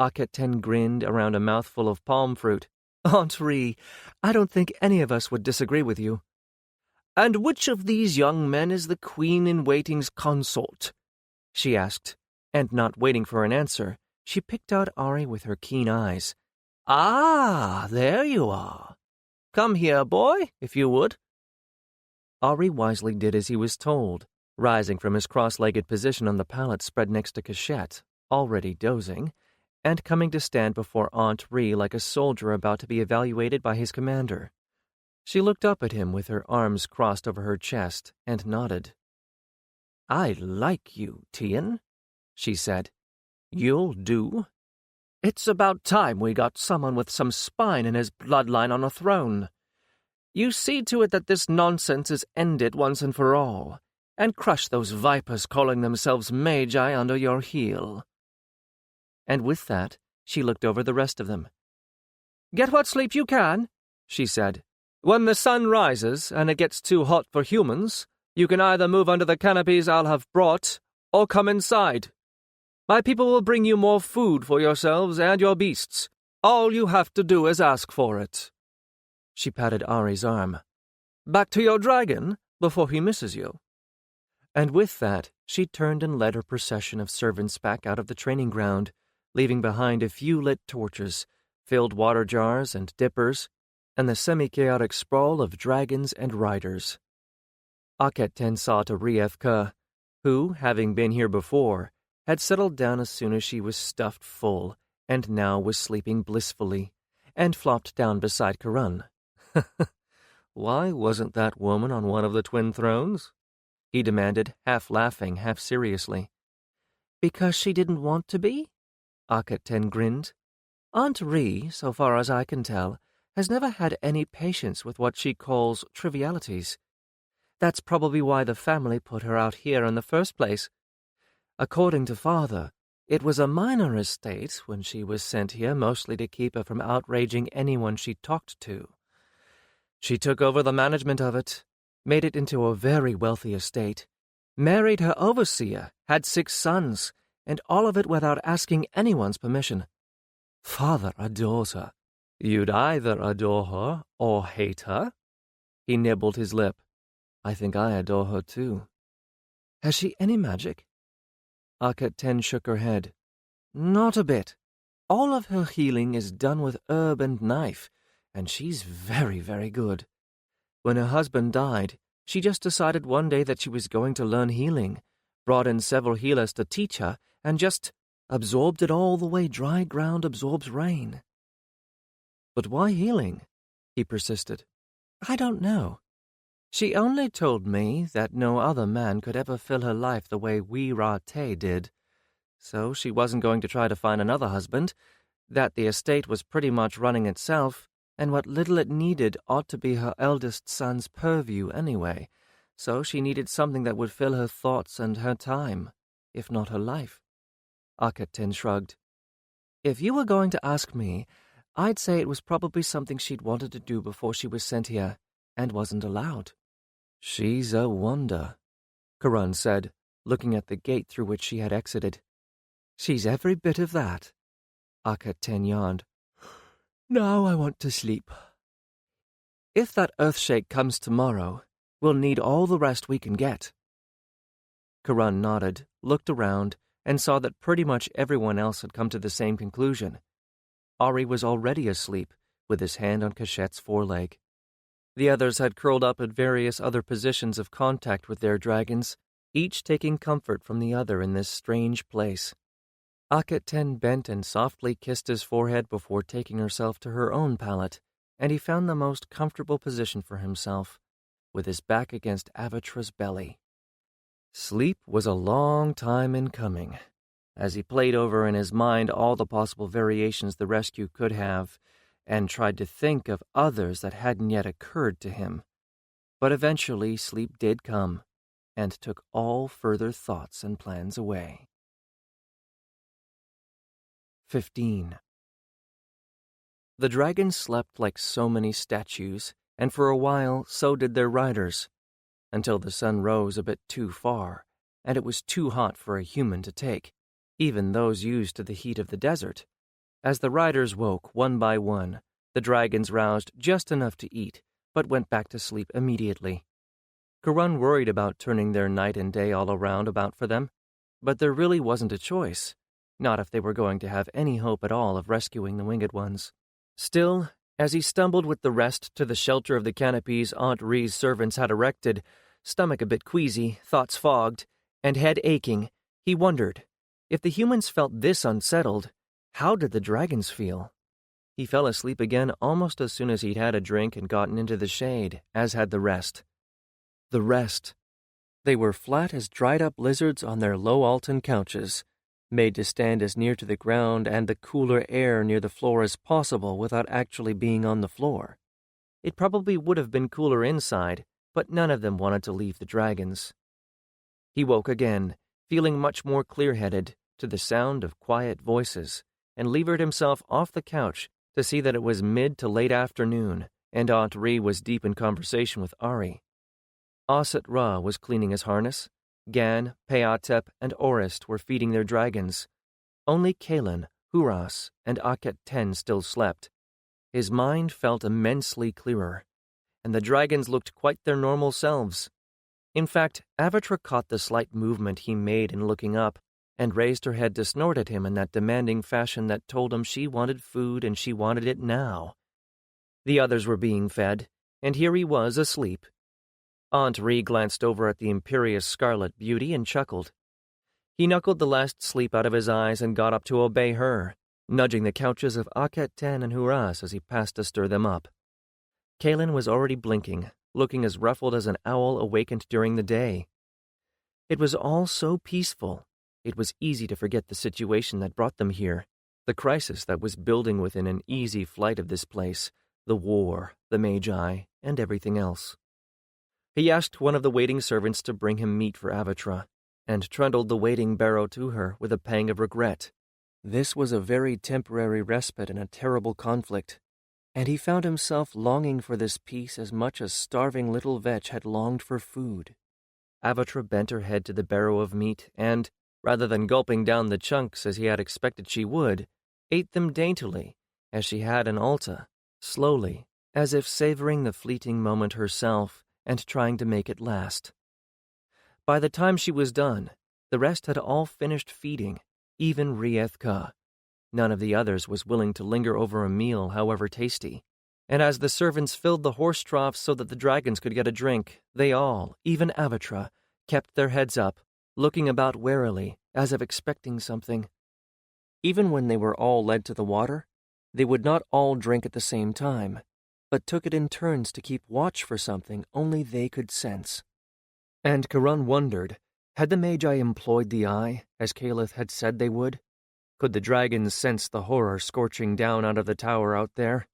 Akhet Ten grinned around a mouthful of palm fruit. "Aunt Ree, I don't think any of us would disagree with you." "And which of these young men is the Queen-in-Waiting's consort?" she asked, and not waiting for an answer, she picked out Ari with her keen eyes. "Ah, there you are. Come here, boy, if you would." Ari wisely did as he was told, rising from his cross-legged position on the pallet spread next to Cachette, already dozing, and coming to stand before Aunt Ree like a soldier about to be evaluated by his commander. She looked up at him with her arms crossed over her chest and nodded. "I like you, Tian," she said. "You'll do. It's about time we got someone with some spine in his bloodline on a throne. You see to it that this nonsense is ended once and for all, and crush those vipers calling themselves Magi under your heel." And with that, she looked over the rest of them. "Get what sleep you can," she said. "When the sun rises and it gets too hot for humans, you can either move under the canopies I'll have brought, or come inside. My people will bring you more food for yourselves and your beasts. All you have to do is ask for it." She patted Ari's arm. "Back to your dragon before he misses you." And with that, she turned and led her procession of servants back out of the training ground, leaving behind a few lit torches, filled water jars and dippers, and the semi-chaotic sprawl of dragons and riders. Akhet Ten saw to Riefka, who, having been here before, had settled down as soon as she was stuffed full, and now was sleeping blissfully, and flopped down beside Karun. "Why wasn't that woman on one of the twin thrones?" he demanded, half laughing, half seriously. "Because she didn't want to be?" Akhet Ten grinned. "Aunt Ree, so far as I can tell, has never had any patience with what she calls trivialities. That's probably why the family put her out here in the first place. According to Father, it was a minor estate when she was sent here mostly to keep her from outraging anyone she talked to. She took over the management of it, made it into a very wealthy estate, married her overseer, had 6 sons, and all of it without asking anyone's permission. Father adores her. You'd either adore her or hate her." He nibbled his lip. "I think I adore her too." "Has she any magic?" Akhet Ten shook her head. "Not a bit. All of her healing is done with herb and knife, and she's very, very good. When her husband died, she just decided one day that she was going to learn healing, brought in several healers to teach her, and just absorbed it all the way dry ground absorbs rain. But why healing? He persisted. I don't know. She only told me that no other man could ever fill her life the way we Rate did, so she wasn't going to try to find another husband, that the estate was pretty much running itself, and what little it needed ought to be her eldest son's purview anyway, so she needed something that would fill her thoughts and her time, if not her life. Akaten shrugged. If you were going to ask me, I'd say it was probably something she'd wanted to do before she was sent here, and wasn't allowed. She's a wonder, Karan said, looking at the gate through which she had exited. She's every bit of that. Akaten yawned. Now I want to sleep. If that earthshake comes tomorrow, we'll need all the rest we can get. Karan nodded, looked around, and saw that pretty much everyone else had come to the same conclusion. Ari was already asleep, with his hand on Cachette's foreleg. The others had curled up at various other positions of contact with their dragons, each taking comfort from the other in this strange place. Akaten bent and softly kissed his forehead before taking herself to her own pallet, and he found the most comfortable position for himself, with his back against Avatra's belly. Sleep was a long time in coming, as he played over in his mind all the possible variations the rescue could have, and tried to think of others that hadn't yet occurred to him. But eventually sleep did come, and took all further thoughts and plans away. 15. The dragons slept like so many statues, and for a while so did their riders, until the sun rose a bit too far, and it was too hot for a human to take, even those used to the heat of the desert. As the riders woke one by one, the dragons roused just enough to eat, but went back to sleep immediately. Karan worried about turning their night and day all around about for them, but there really wasn't a choice. Not if they were going to have any hope at all of rescuing the winged ones. Still, as he stumbled with the rest to the shelter of the canopies Aunt Rhee's servants had erected, stomach a bit queasy, thoughts fogged, and head aching, he wondered, if the humans felt this unsettled, how did the dragons feel? He fell asleep again almost as soon as he'd had a drink and gotten into the shade, as had the rest. The rest. They were flat as dried-up lizards on their low Alton couches, made to stand as near to the ground and the cooler air near the floor as possible without actually being on the floor. It probably would have been cooler inside, but none of them wanted to leave the dragons. He woke again, feeling much more clear-headed, to the sound of quiet voices, and levered himself off the couch to see that it was mid to late afternoon, and Aunt Rhee was deep in conversation with Ari. Aset Ra was cleaning his harness. Gan, Peatep, and Orist were feeding their dragons. Only Kalen, Huras, and Aket-Ten still slept. His mind felt immensely clearer, and the dragons looked quite their normal selves. In fact, Avatra caught the slight movement he made in looking up, and raised her head to snort at him in that demanding fashion that told him she wanted food and she wanted it now. The others were being fed, and here he was asleep. Aunt Rhee glanced over at the imperious scarlet beauty and chuckled. He knuckled the last sleep out of his eyes and got up to obey her, nudging the couches of Aket-Ten and Huras as he passed to stir them up. Kalen was already blinking, looking as ruffled as an owl awakened during the day. It was all so peaceful. It was easy to forget the situation that brought them here, the crisis that was building within an easy flight of this place, the war, the Magi, and everything else. He asked one of the waiting servants to bring him meat for Avatra, and trundled the waiting barrow to her with a pang of regret. This was a very temporary respite in a terrible conflict, and he found himself longing for this peace as much as starving little Vetch had longed for food. Avatra bent her head to the barrow of meat and, rather than gulping down the chunks as he had expected she would, ate them daintily, as she had in Alta, slowly, as if savoring the fleeting moment herself and trying to make it last. By the time she was done, the rest had all finished feeding, even Rieth-Ka. None of the others was willing to linger over a meal, however tasty. And as the servants filled the horse troughs so that the dragons could get a drink, they all, even Avatra, kept their heads up, looking about warily, as if expecting something. Even when they were all led to the water, they would not all drink at the same time, but took it in turns to keep watch for something only they could sense. And Karun wondered, had the Magi employed the eye, as Caliph had said they would? Could the dragons sense the horror scorching down out of the tower out there?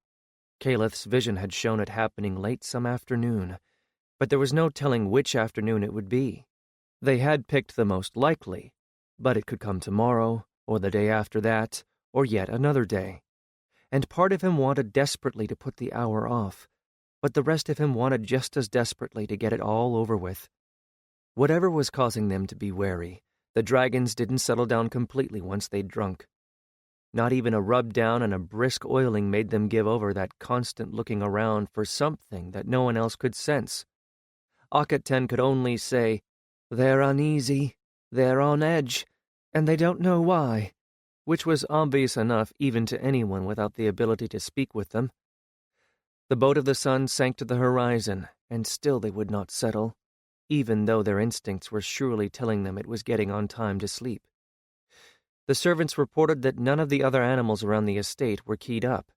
Caliph's vision had shown it happening late some afternoon, but there was no telling which afternoon it would be. They had picked the most likely, but it could come tomorrow, or the day after that, or yet another day. And part of him wanted desperately to put the hour off, but the rest of him wanted just as desperately to get it all over with. Whatever was causing them to be wary, the dragons didn't settle down completely once they'd drunk. Not even a rub down and a brisk oiling made them give over that constant looking around for something that no one else could sense. Akhaten could only say, "They're uneasy, they're on edge, and they don't know why," which was obvious enough even to anyone without the ability to speak with them. The boat of the sun sank to the horizon, and still they would not settle, even though their instincts were surely telling them it was getting on time to sleep. The servants reported that none of the other animals around the estate were keyed up,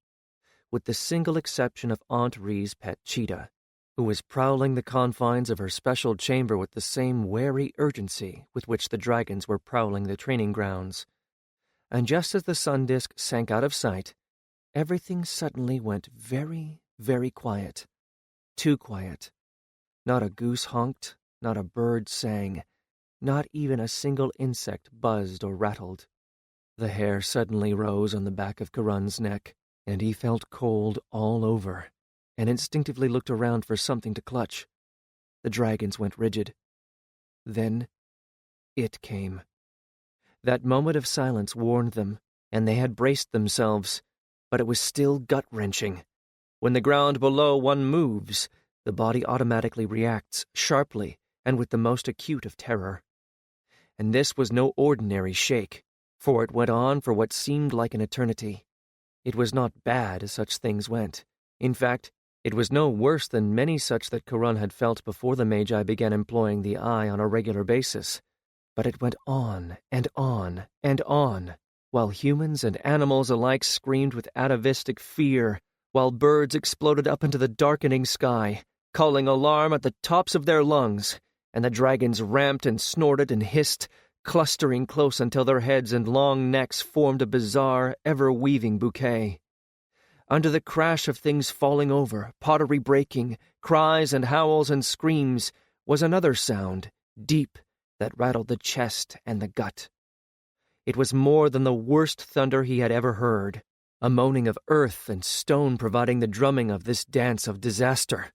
with the single exception of Aunt Ree's pet cheetah, who was prowling the confines of her special chamber with the same wary urgency with which the dragons were prowling the training grounds. And just as the sun disk sank out of sight, everything suddenly went very, very quiet. Too quiet. Not a goose honked, not a bird sang, not even a single insect buzzed or rattled. The hair suddenly rose on the back of Karun's neck, and he felt cold all over, and instinctively looked around for something to clutch. The dragons went rigid. Then it came. That moment of silence warned them, and they had braced themselves, but it was still gut-wrenching. When the ground below one moves, the body automatically reacts sharply and with the most acute of terror. And this was no ordinary shake, for it went on for what seemed like an eternity. It was not bad as such things went. In fact, it was no worse than many such that Karun had felt before the Magi began employing the eye on a regular basis. But it went on and on and on, while humans and animals alike screamed with atavistic fear, while birds exploded up into the darkening sky, calling alarm at the tops of their lungs, and the dragons ramped and snorted and hissed, clustering close until their heads and long necks formed a bizarre, ever-weaving bouquet. Under the crash of things falling over, pottery breaking, cries and howls and screams, was another sound, deep, that rattled the chest and the gut. It was more than the worst thunder he had ever heard, a moaning of earth and stone providing the drumming of this dance of disaster.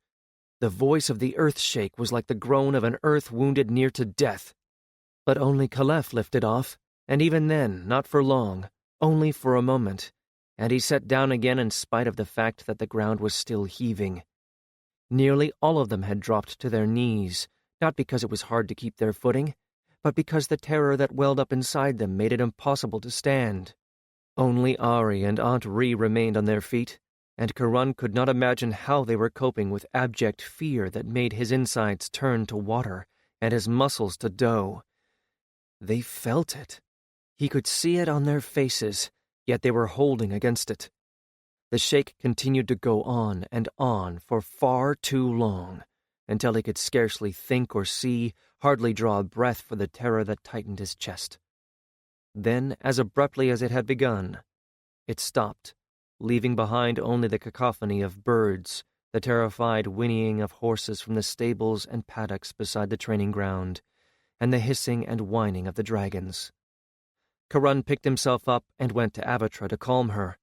The voice of the earth shake was like the groan of an earth wounded near to death. But only Caliph lifted off, and even then, not for long, only for a moment, and he sat down again in spite of the fact that the ground was still heaving. Nearly all of them had dropped to their knees, not because it was hard to keep their footing, but because the terror that welled up inside them made it impossible to stand. Only Ari and Aunt Ree remained on their feet, and Karun could not imagine how they were coping with abject fear that made his insides turn to water and his muscles to dough. They felt it. He could see it on their faces, yet they were holding against it. The shake continued to go on and on for far too long, until he could scarcely think or see, hardly draw a breath for the terror that tightened his chest. Then, as abruptly as it had begun, it stopped, leaving behind only the cacophony of birds, the terrified whinnying of horses from the stables and paddocks beside the training ground, and the hissing and whining of the dragons. Karun picked himself up and went to Avatra to calm her.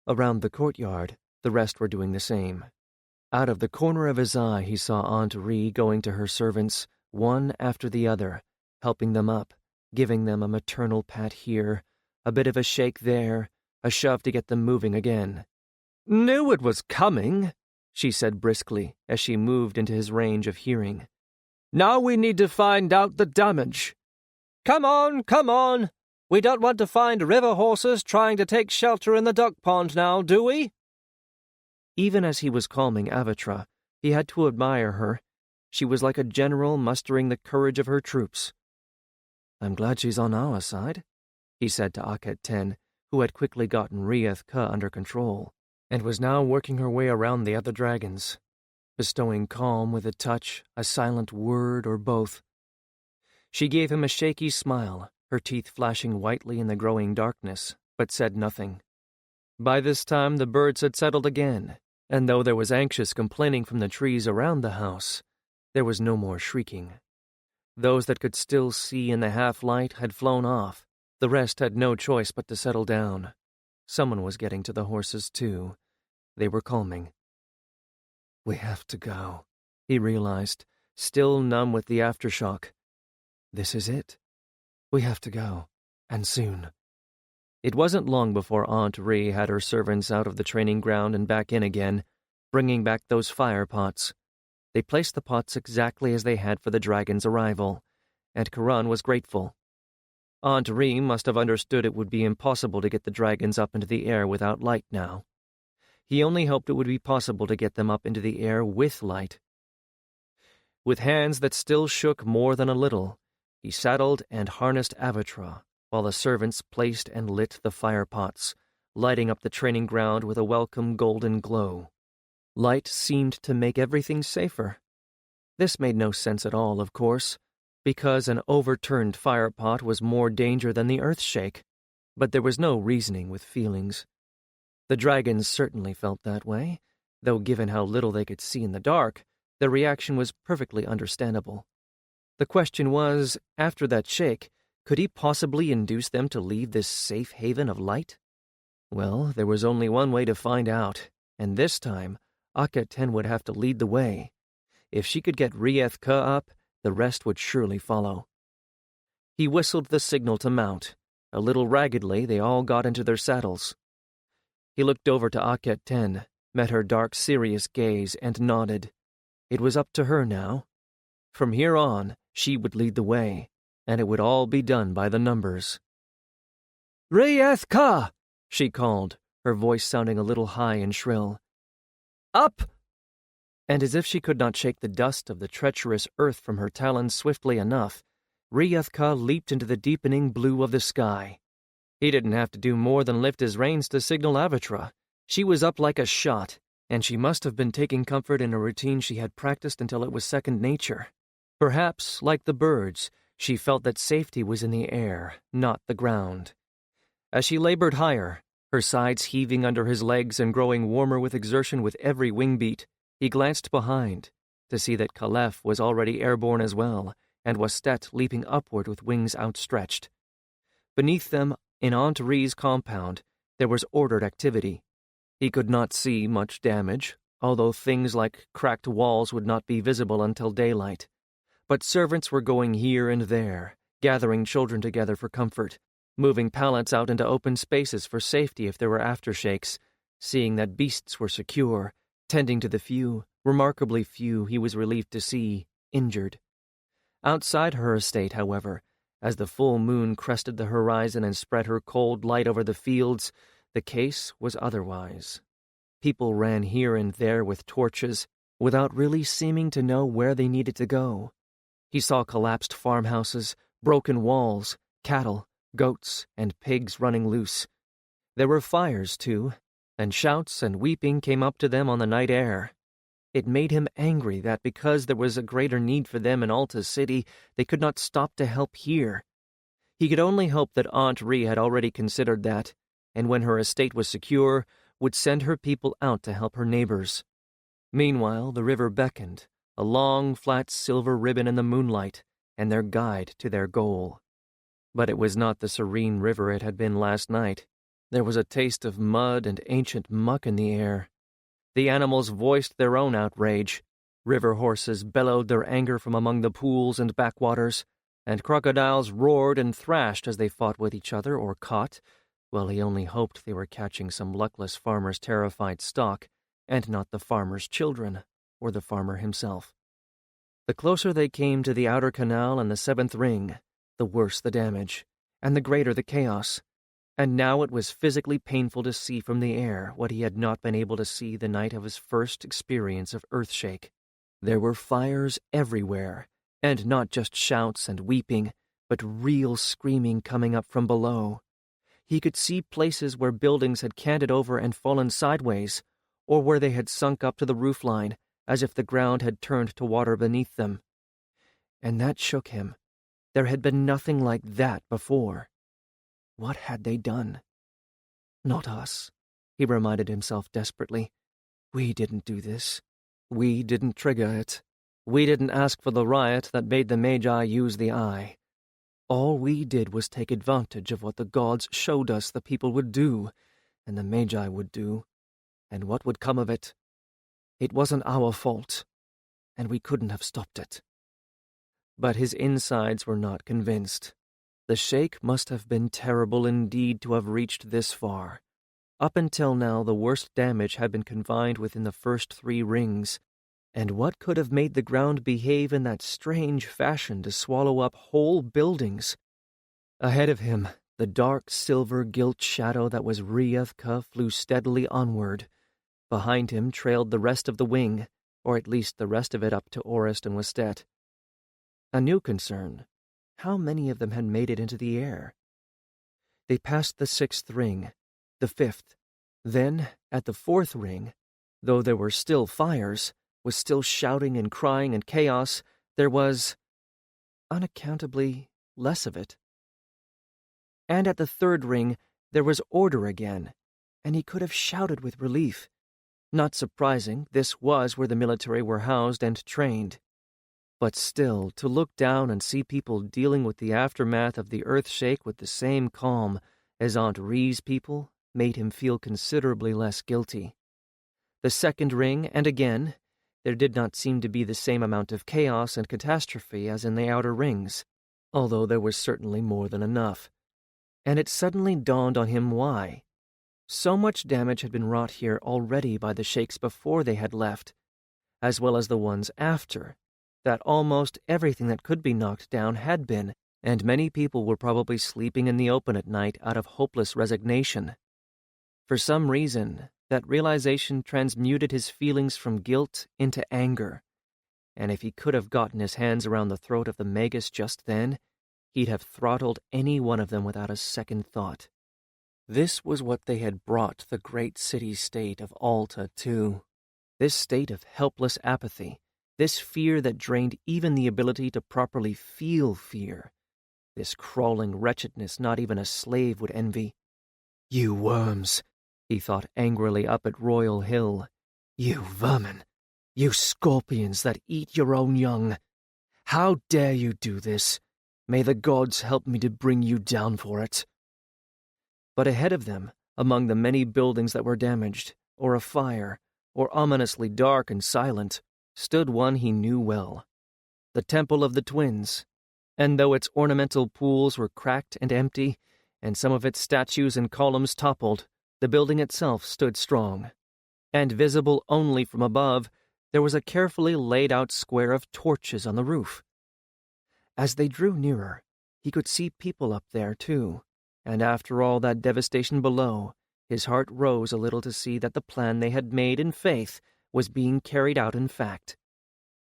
Around the courtyard, the rest were doing the same. Out of the corner of his eye he saw Aunt Ree going to her servants, one after the other, helping them up, giving them a maternal pat here, a bit of a shake there, a shove to get them moving again. "Knew it was coming," she said briskly as she moved into his range of hearing. "Now we need to find out the damage. Come on, We don't want to find river horses trying to take shelter in the duck pond now, do we?" Even as he was calming Avatra, he had to admire her. She was like a general mustering the courage of her troops. "I'm glad she's on our side," he said to Akhet Ten, who had quickly gotten Rieth Ka under control, and was now working her way around the other dragons, bestowing calm with a touch, a silent word, or both. She gave him a shaky smile, her teeth flashing whitely in the growing darkness, but said nothing. By this time the birds had settled again, and though there was anxious complaining from the trees around the house, there was no more shrieking. Those that could still see in the half-light had flown off. The rest had no choice but to settle down. Someone was getting to the horses, too. They were calming. "We have to go," he realized, still numb with the aftershock. "This is it. We have to go, and soon." It wasn't long before Aunt Ree had her servants out of the training ground and back in again, bringing back those fire pots. They placed the pots exactly as they had for the dragon's arrival, and Karan was grateful. Aunt Ree must have understood it would be impossible to get the dragons up into the air without light now. He only hoped it would be possible to get them up into the air with light. With hands that still shook more than a little, he saddled and harnessed Avatra, while the servants placed and lit the fire pots, lighting up the training ground with a welcome golden glow. Light seemed to make everything safer. This made no sense at all, of course, because an overturned fire pot was more danger than the earthshake, but there was no reasoning with feelings. The dragons certainly felt that way, though given how little they could see in the dark, their reaction was perfectly understandable. The question was, after that shake, could he possibly induce them to leave this safe haven of light? Well, there was only one way to find out, and this time, Akhet Ten would have to lead the way. If she could get Rieth Ka up, the rest would surely follow. He whistled the signal to mount. A little raggedly, they all got into their saddles. He looked over to Akhet Ten, met her dark, serious gaze, and nodded. It was up to her now. From here on, she would lead the way, and it would all be done by the numbers. "Rieth Ka!" she called, her voice sounding a little high and shrill. "Up!" And as if she could not shake the dust of the treacherous earth from her talons swiftly enough, Rieth Ka leaped into the deepening blue of the sky. He didn't have to do more than lift his reins to signal Avatra. She was up like a shot, and she must have been taking comfort in a routine she had practiced until it was second nature. Perhaps, like the birds, she felt that safety was in the air, not the ground. As she labored higher, her sides heaving under his legs and growing warmer with exertion with every wing beat, he glanced behind to see that Caliph was already airborne as well, and Wastet leaping upward with wings outstretched. Beneath them, in Aunt Ree's compound, there was ordered activity. He could not see much damage, although things like cracked walls would not be visible until daylight. But servants were going here and there, gathering children together for comfort, moving pallets out into open spaces for safety if there were aftershakes, seeing that beasts were secure, tending to the few, remarkably few he was relieved to see, injured. Outside her estate, however, as the full moon crested the horizon and spread her cold light over the fields, the case was otherwise. People ran here and there with torches, without really seeming to know where they needed to go. He saw collapsed farmhouses, broken walls, cattle, goats, and pigs running loose. There were fires, too, and shouts and weeping came up to them on the night air. It made him angry that because there was a greater need for them in Alta's city, they could not stop to help here. He could only hope that Aunt Ree had already considered that, and when her estate was secure, would send her people out to help her neighbors. Meanwhile, the river beckoned, a long, flat silver ribbon in the moonlight, and their guide to their goal. But it was not the serene river it had been last night. There was a taste of mud and ancient muck in the air. The animals voiced their own outrage. River horses bellowed their anger from among the pools and backwaters, and crocodiles roared and thrashed as they fought with each other or caught, well, he only hoped they were catching some luckless farmer's terrified stock, and not the farmer's children, or the farmer himself. The closer they came to the outer canal and the seventh ring, the worse the damage, and the greater the chaos. And now it was physically painful to see from the air what he had not been able to see the night of his first experience of earthshake. There were fires everywhere, and not just shouts and weeping, but real screaming coming up from below. He could see places where buildings had canted over and fallen sideways, or where they had sunk up to the roofline, as if the ground had turned to water beneath them. And that shook him. There had been nothing like that before. What had they done? Not us, he reminded himself desperately. We didn't do this. We didn't trigger it. We didn't ask for the riot that made the Magi use the eye. All we did was take advantage of what the gods showed us the people would do, and the Magi would do, and what would come of it. It wasn't our fault, and we couldn't have stopped it. But his insides were not convinced. The shake must have been terrible indeed to have reached this far. Up until now, the worst damage had been confined within the first 3 rings, and what could have made the ground behave in that strange fashion to swallow up whole buildings? Ahead of him, the dark silver gilt shadow that was Ryuthka flew steadily onward. Behind him trailed the rest of the wing, or at least the rest of it up to Orist and Westet. A new concern. How many of them had made it into the air? They passed the 6th ring, the 5th. Then, at the 4th ring, though there were still fires, was still shouting and crying and chaos, there was, unaccountably, less of it. And at the 3rd ring, there was order again, and he could have shouted with relief. Not surprising, this was where the military were housed and trained. But still, to look down and see people dealing with the aftermath of the earthshake with the same calm as Aunt Ree's people made him feel considerably less guilty. The 2nd ring, and again, there did not seem to be the same amount of chaos and catastrophe as in the outer rings, although there was certainly more than enough. And it suddenly dawned on him why. So much damage had been wrought here already by the shakes before they had left, as well as the ones after, that almost everything that could be knocked down had been, and many people were probably sleeping in the open at night out of hopeless resignation. For some reason, that realization transmuted his feelings from guilt into anger, and if he could have gotten his hands around the throat of the Magus just then, he'd have throttled any one of them without a second thought. This was what they had brought the great city-state of Alta to. This state of helpless apathy, this fear that drained even the ability to properly feel fear, this crawling wretchedness not even a slave would envy. You worms, he thought angrily up at Royal Hill. You vermin, you scorpions that eat your own young. How dare you do this? May the gods help me to bring you down for it. But ahead of them, among the many buildings that were damaged, or afire, or ominously dark and silent, stood one he knew well, the Temple of the Twins, and though its ornamental pools were cracked and empty, and some of its statues and columns toppled, the building itself stood strong, and visible only from above, there was a carefully laid-out square of torches on the roof. As they drew nearer, he could see people up there, too, and after all that devastation below, his heart rose a little to see that the plan they had made in faith was being carried out in fact.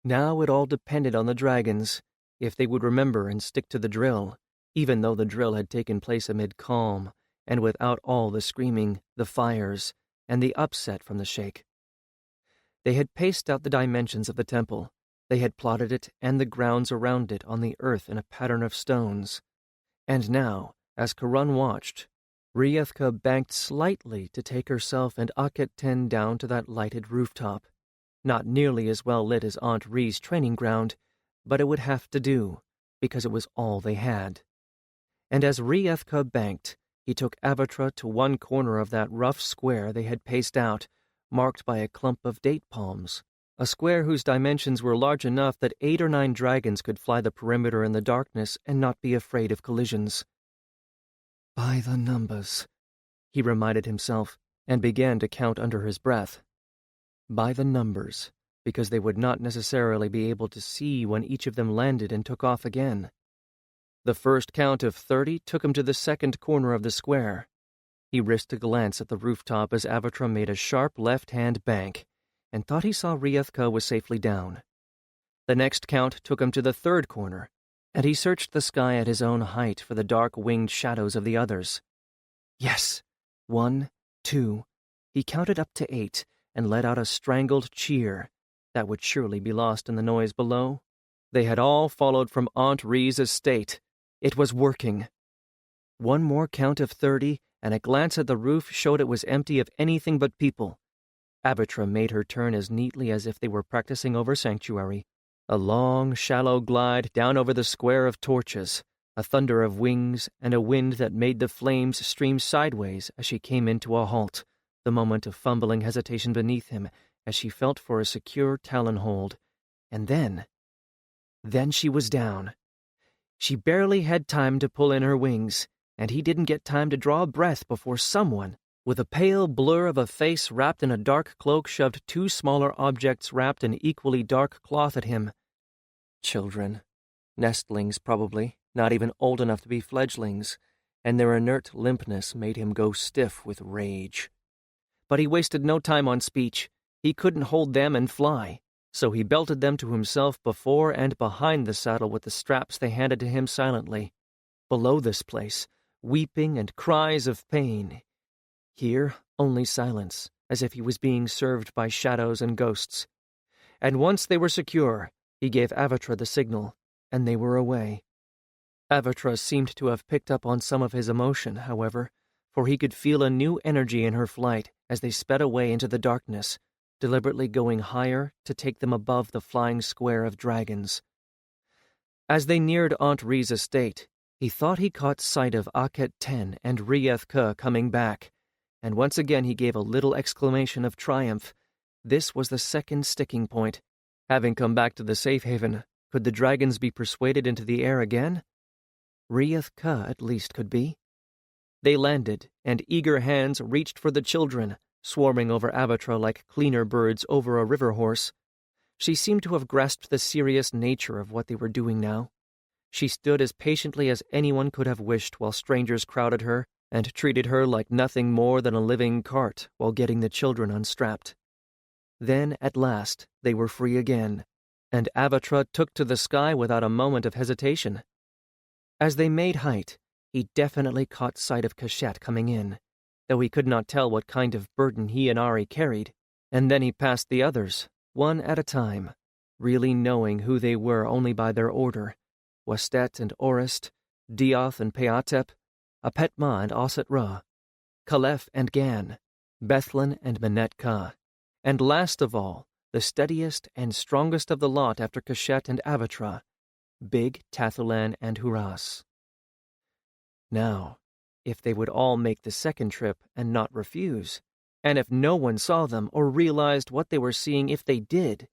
Now it all depended on the dragons, if they would remember and stick to the drill, even though the drill had taken place amid calm, and without all the screaming, the fires, and the upset from the shake. They had paced out the dimensions of the temple. They had plotted it and the grounds around it on the earth in a pattern of stones. And now, as Karun watched, Ryuthka banked slightly to take herself and Akhet-Ten down to that lighted rooftop. Not nearly as well lit as Aunt Ree's training ground, but it would have to do, because it was all they had. And as Ryuthka banked, he took Avatra to one corner of that rough square they had paced out, marked by a clump of date palms, a square whose dimensions were large enough that 8 or 9 dragons could fly the perimeter in the darkness and not be afraid of collisions. By the numbers, he reminded himself, and began to count under his breath. By the numbers, because they would not necessarily be able to see when each of them landed and took off again. The first count of 30 took him to the second corner of the square. He risked a glance at the rooftop as Avatra made a sharp left-hand bank and thought he saw Riethke was safely down. The next count took him to the third corner, and he searched the sky at his own height for the dark winged shadows of the others. Yes! 1, 2. He counted up to 8 and let out a strangled cheer that would surely be lost in the noise below. They had all followed from Aunt Rhee's estate. It was working. One more count of 30, and a glance at the roof showed it was empty of anything but people. Avatra made her turn as neatly as if they were practicing over sanctuary. A long, shallow glide down over the square of torches, a thunder of wings, and a wind that made the flames stream sideways as she came into a halt, the moment of fumbling hesitation beneath him as she felt for a secure talon hold. And then she was down. She barely had time to pull in her wings, and he didn't get time to draw a breath before someone, with a pale blur of a face wrapped in a dark cloak, shoved 2 smaller objects wrapped in equally dark cloth at him. Children. Nestlings, probably, not even old enough to be fledglings, and their inert limpness made him go stiff with rage. But he wasted no time on speech. He couldn't hold them and fly, so he belted them to himself before and behind the saddle with the straps they handed to him silently. Below this place, weeping and cries of pain. Here, only silence, as if he was being served by shadows and ghosts. And once they were secure, he gave Avatra the signal, and they were away. Avatra seemed to have picked up on some of his emotion, however, for he could feel a new energy in her flight as they sped away into the darkness, deliberately going higher to take them above the flying square of dragons. As they neared Aunt Rhee's estate, he thought he caught sight of Akhet 10 and Riethke coming back, and once again he gave a little exclamation of triumph. This was the second sticking point. Having come back to the safe haven, could the dragons be persuaded into the air again? Riethke at least could be. They landed, and eager hands reached for the children, swarming over Avatra like cleaner birds over a river horse. She seemed to have grasped the serious nature of what they were doing now. She stood as patiently as anyone could have wished while strangers crowded her and treated her like nothing more than a living cart while getting the children unstrapped. Then, at last, they were free again, and Avatra took to the sky without a moment of hesitation. As they made height, he definitely caught sight of Cachette coming in, though he could not tell what kind of burden he and Ari carried, and then he passed the others, one at a time, really knowing who they were only by their order: Wastet and Orist, Dioth and Peatep, Apetma and Osset Ra, Caliph and Gan, Bethlin and Menetka, and last of all, the steadiest and strongest of the lot after Cachette and Avatra, Big Tathulan and Huras. Now, if they would all make the second trip and not refuse, and if no one saw them or realized what they were seeing if they did.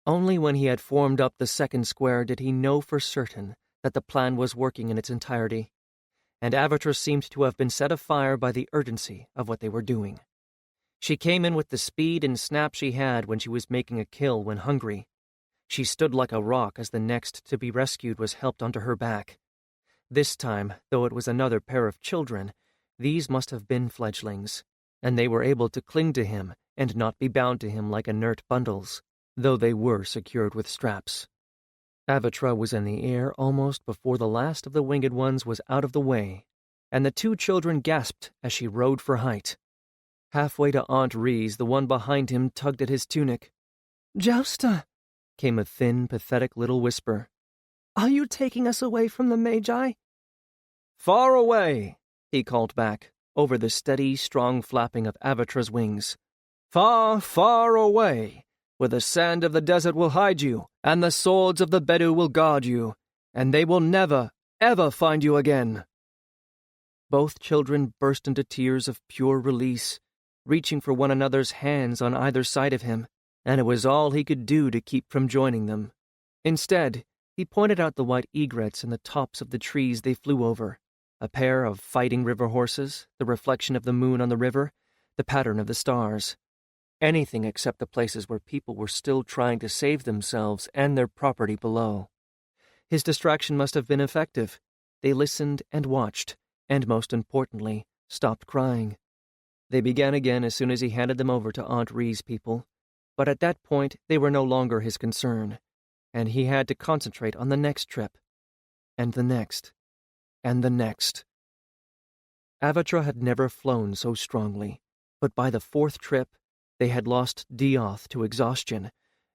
Only when he had formed up the second square did he know for certain that the plan was working in its entirety, and Avatra seemed to have been set afire by the urgency of what they were doing. She came in with the speed and snap she had when she was making a kill when hungry. She stood like a rock as the next to be rescued was helped onto her back. This time, though it was another pair of children, these must have been fledglings, and they were able to cling to him and not be bound to him like inert bundles, though they were secured with straps. Avatra was in the air almost before the last of the winged ones was out of the way, and the 2 children gasped as she rode for height. Halfway to Aunt Rhee's, the one behind him tugged at his tunic. "Jousta," came a thin, pathetic little whisper. "Are you taking us away from the Magi?" "Far away," he called back, over the steady, strong flapping of Avatra's wings. "Far, far away, where the sand of the desert will hide you, and the swords of the Bedou will guard you, and they will never, ever find you again." Both children burst into tears of pure release, reaching for one another's hands on either side of him, and it was all he could do to keep from joining them. Instead, he pointed out the white egrets in the tops of the trees they flew over, a pair of fighting river horses, the reflection of the moon on the river, the pattern of the stars. Anything except the places where people were still trying to save themselves and their property below. His distraction must have been effective. they listened and watched, and most importantly, stopped crying. They began again as soon as he handed them over to Aunt Ree's people, but at that point they were no longer his concern, and he had to concentrate on the next trip, and the next, and the next. Avatra had never flown so strongly, but by the fourth trip, they had lost Dioth to exhaustion,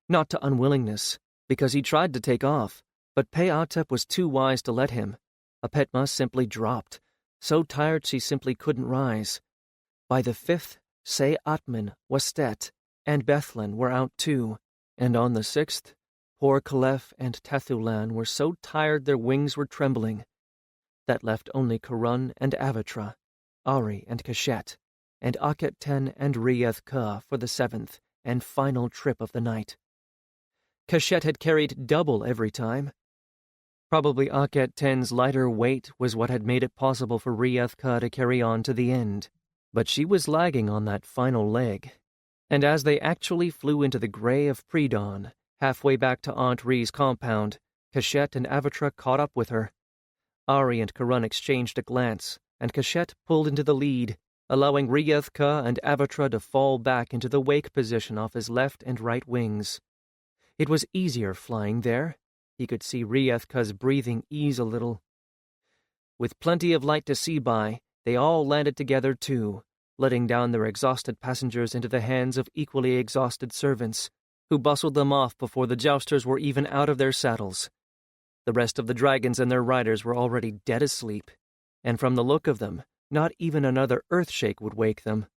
not to unwillingness, because he tried to take off, but Peatep was too wise to let him. Apetma simply dropped, so tired she simply couldn't rise. By the fifth, Se Atman, Wastet, and Bethlen were out too, and on the sixth, poor Caliph and Tethulan were so tired their wings were trembling. That left only Karun and Avatra, Ari and Kashet, and Akhet-Ten and Rieth-Ka for the seventh and final trip of the night. Kashet had carried double every time. Probably Akhet-Ten's lighter weight was what had made it possible for Rieth-Ka to carry on to the end, but she was lagging on that final leg. And as they actually flew into the gray of pre-dawn, halfway back to Aunt Ree's compound, Kashet and Avatra caught up with her. Ari and Karun exchanged a glance, and Kashet pulled into the lead, allowing Rieth-Ka and Avatra to fall back into the wake position off his left and right wings. It was easier flying there. He could see Rieth-Ka's breathing ease a little. With plenty of light to see by, they all landed together too, letting down their exhausted passengers into the hands of equally exhausted servants, who bustled them off before the jousters were even out of their saddles. The rest of the dragons and their riders were already dead asleep, and from the look of them, not even another earthshake would wake them.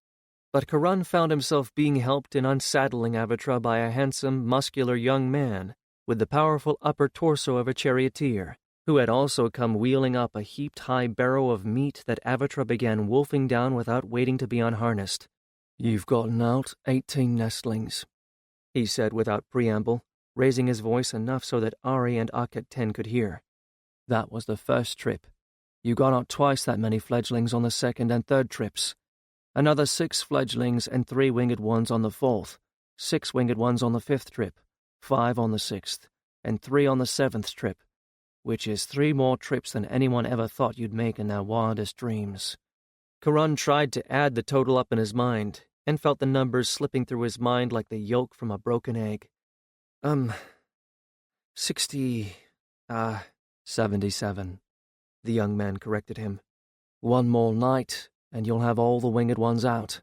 But Karun found himself being helped in unsaddling Avatra by a handsome, muscular young man with the powerful upper torso of a charioteer, who had also come wheeling up a heaped-high barrow of meat that Avatra began wolfing down without waiting to be unharnessed. "You've gotten out 18 nestlings," he said without preamble, raising his voice enough so that Ari and Akhet-Ten could hear. "That was the first trip. You got out twice that many fledglings on the second and third trips. Another 6 fledglings and 3 winged ones on the fourth, 6 winged ones on the fifth trip, 5 on the sixth, and 3 on the seventh trip, which is 3 more trips than anyone ever thought you'd make in their wildest dreams." Karun tried to add the total up in his mind, and felt the numbers slipping through his mind like the yolk from a broken egg. 77, the young man corrected him. "1 more night, and you'll have all the winged ones out.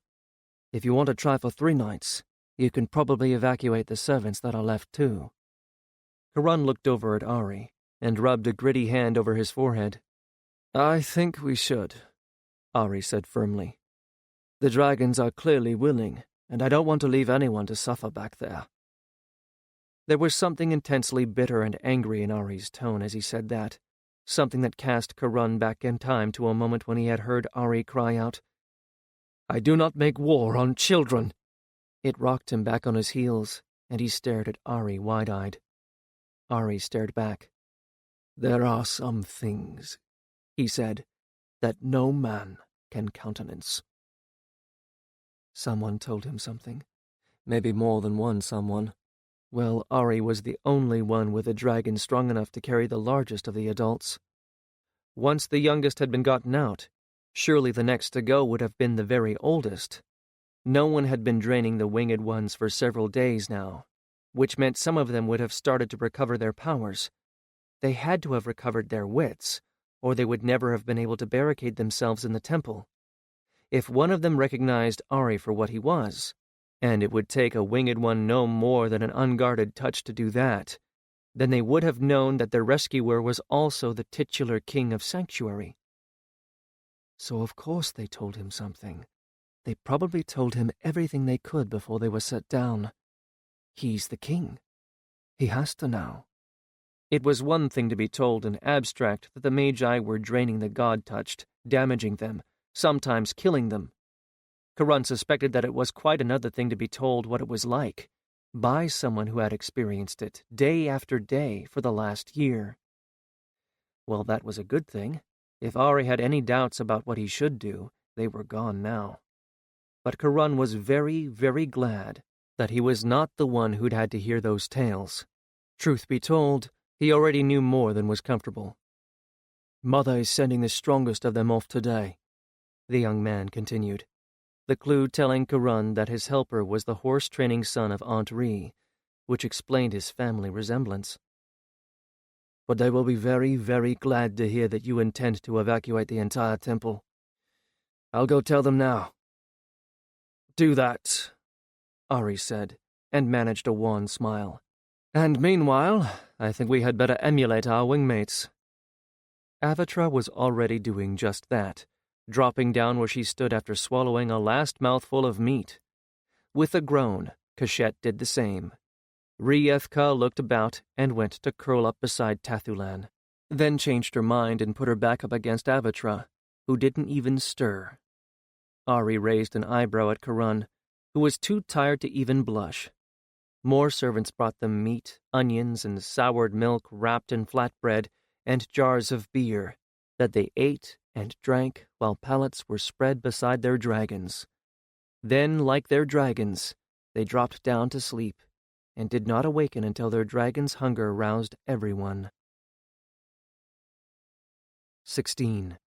If you want to try for 3 nights, you can probably evacuate the servants that are left too." Karun looked over at Ari, and rubbed a gritty hand over his forehead. "I think we should," Ari said firmly. "The dragons are clearly willing, and I don't want to leave anyone to suffer back there." There was something intensely bitter and angry in Ari's tone as he said that, something that cast Karun back in time to a moment when he had heard Ari cry out, "I do not make war on children." It rocked him back on his heels, and he stared at Ari wide-eyed. Ari stared back. "There are some things," he said, "that no man can countenance." Someone told him something. Maybe more than one someone. Well, Ari was the only one with a dragon strong enough to carry the largest of the adults. Once the youngest had been gotten out, surely the next to go would have been the very oldest. No one had been draining the winged ones for several days now, which meant some of them would have started to recover their powers. They had to have recovered their wits, or they would never have been able to barricade themselves in the temple. If one of them recognized Ari for what he was, and it would take a winged one no more than an unguarded touch to do that, then they would have known that their rescuer was also the titular king of Sanctuary. So of course they told him something. They probably told him everything they could before they were set down. He's the king. He has to know. It was one thing to be told in abstract that the Magi were draining the god-touched, damaging them, sometimes killing them. Karun suspected that it was quite another thing to be told what it was like, by someone who had experienced it day after day for the last year. Well, that was a good thing. If Ari had any doubts about what he should do, they were gone now. But Karun was very, very glad that he was not the one who'd had to hear those tales. Truth be told, he already knew more than was comfortable. Mother is sending the strongest of them off today, the young man continued, the clue telling Karun that his helper was the horse-training son of Aunt Ree, which explained his family resemblance. But they will be very, very glad to hear that you intend to evacuate the entire temple. I'll go tell them now. Do that, Ari said, and managed a wan smile. And meanwhile, I think we had better emulate our wingmates. Avatra was already doing just that, dropping down where she stood after swallowing a last mouthful of meat. With a groan, Kashet did the same. Riethka looked about and went to curl up beside Tathulan, then changed her mind and put her back up against Avatra, who didn't even stir. Ari raised an eyebrow at Karun, who was too tired to even blush. More servants brought them meat, onions, and soured milk wrapped in flatbread and jars of beer that they ate and drank while pallets were spread beside their dragons. Then, like their dragons, they dropped down to sleep and did not awaken until their dragon's hunger roused everyone. 16.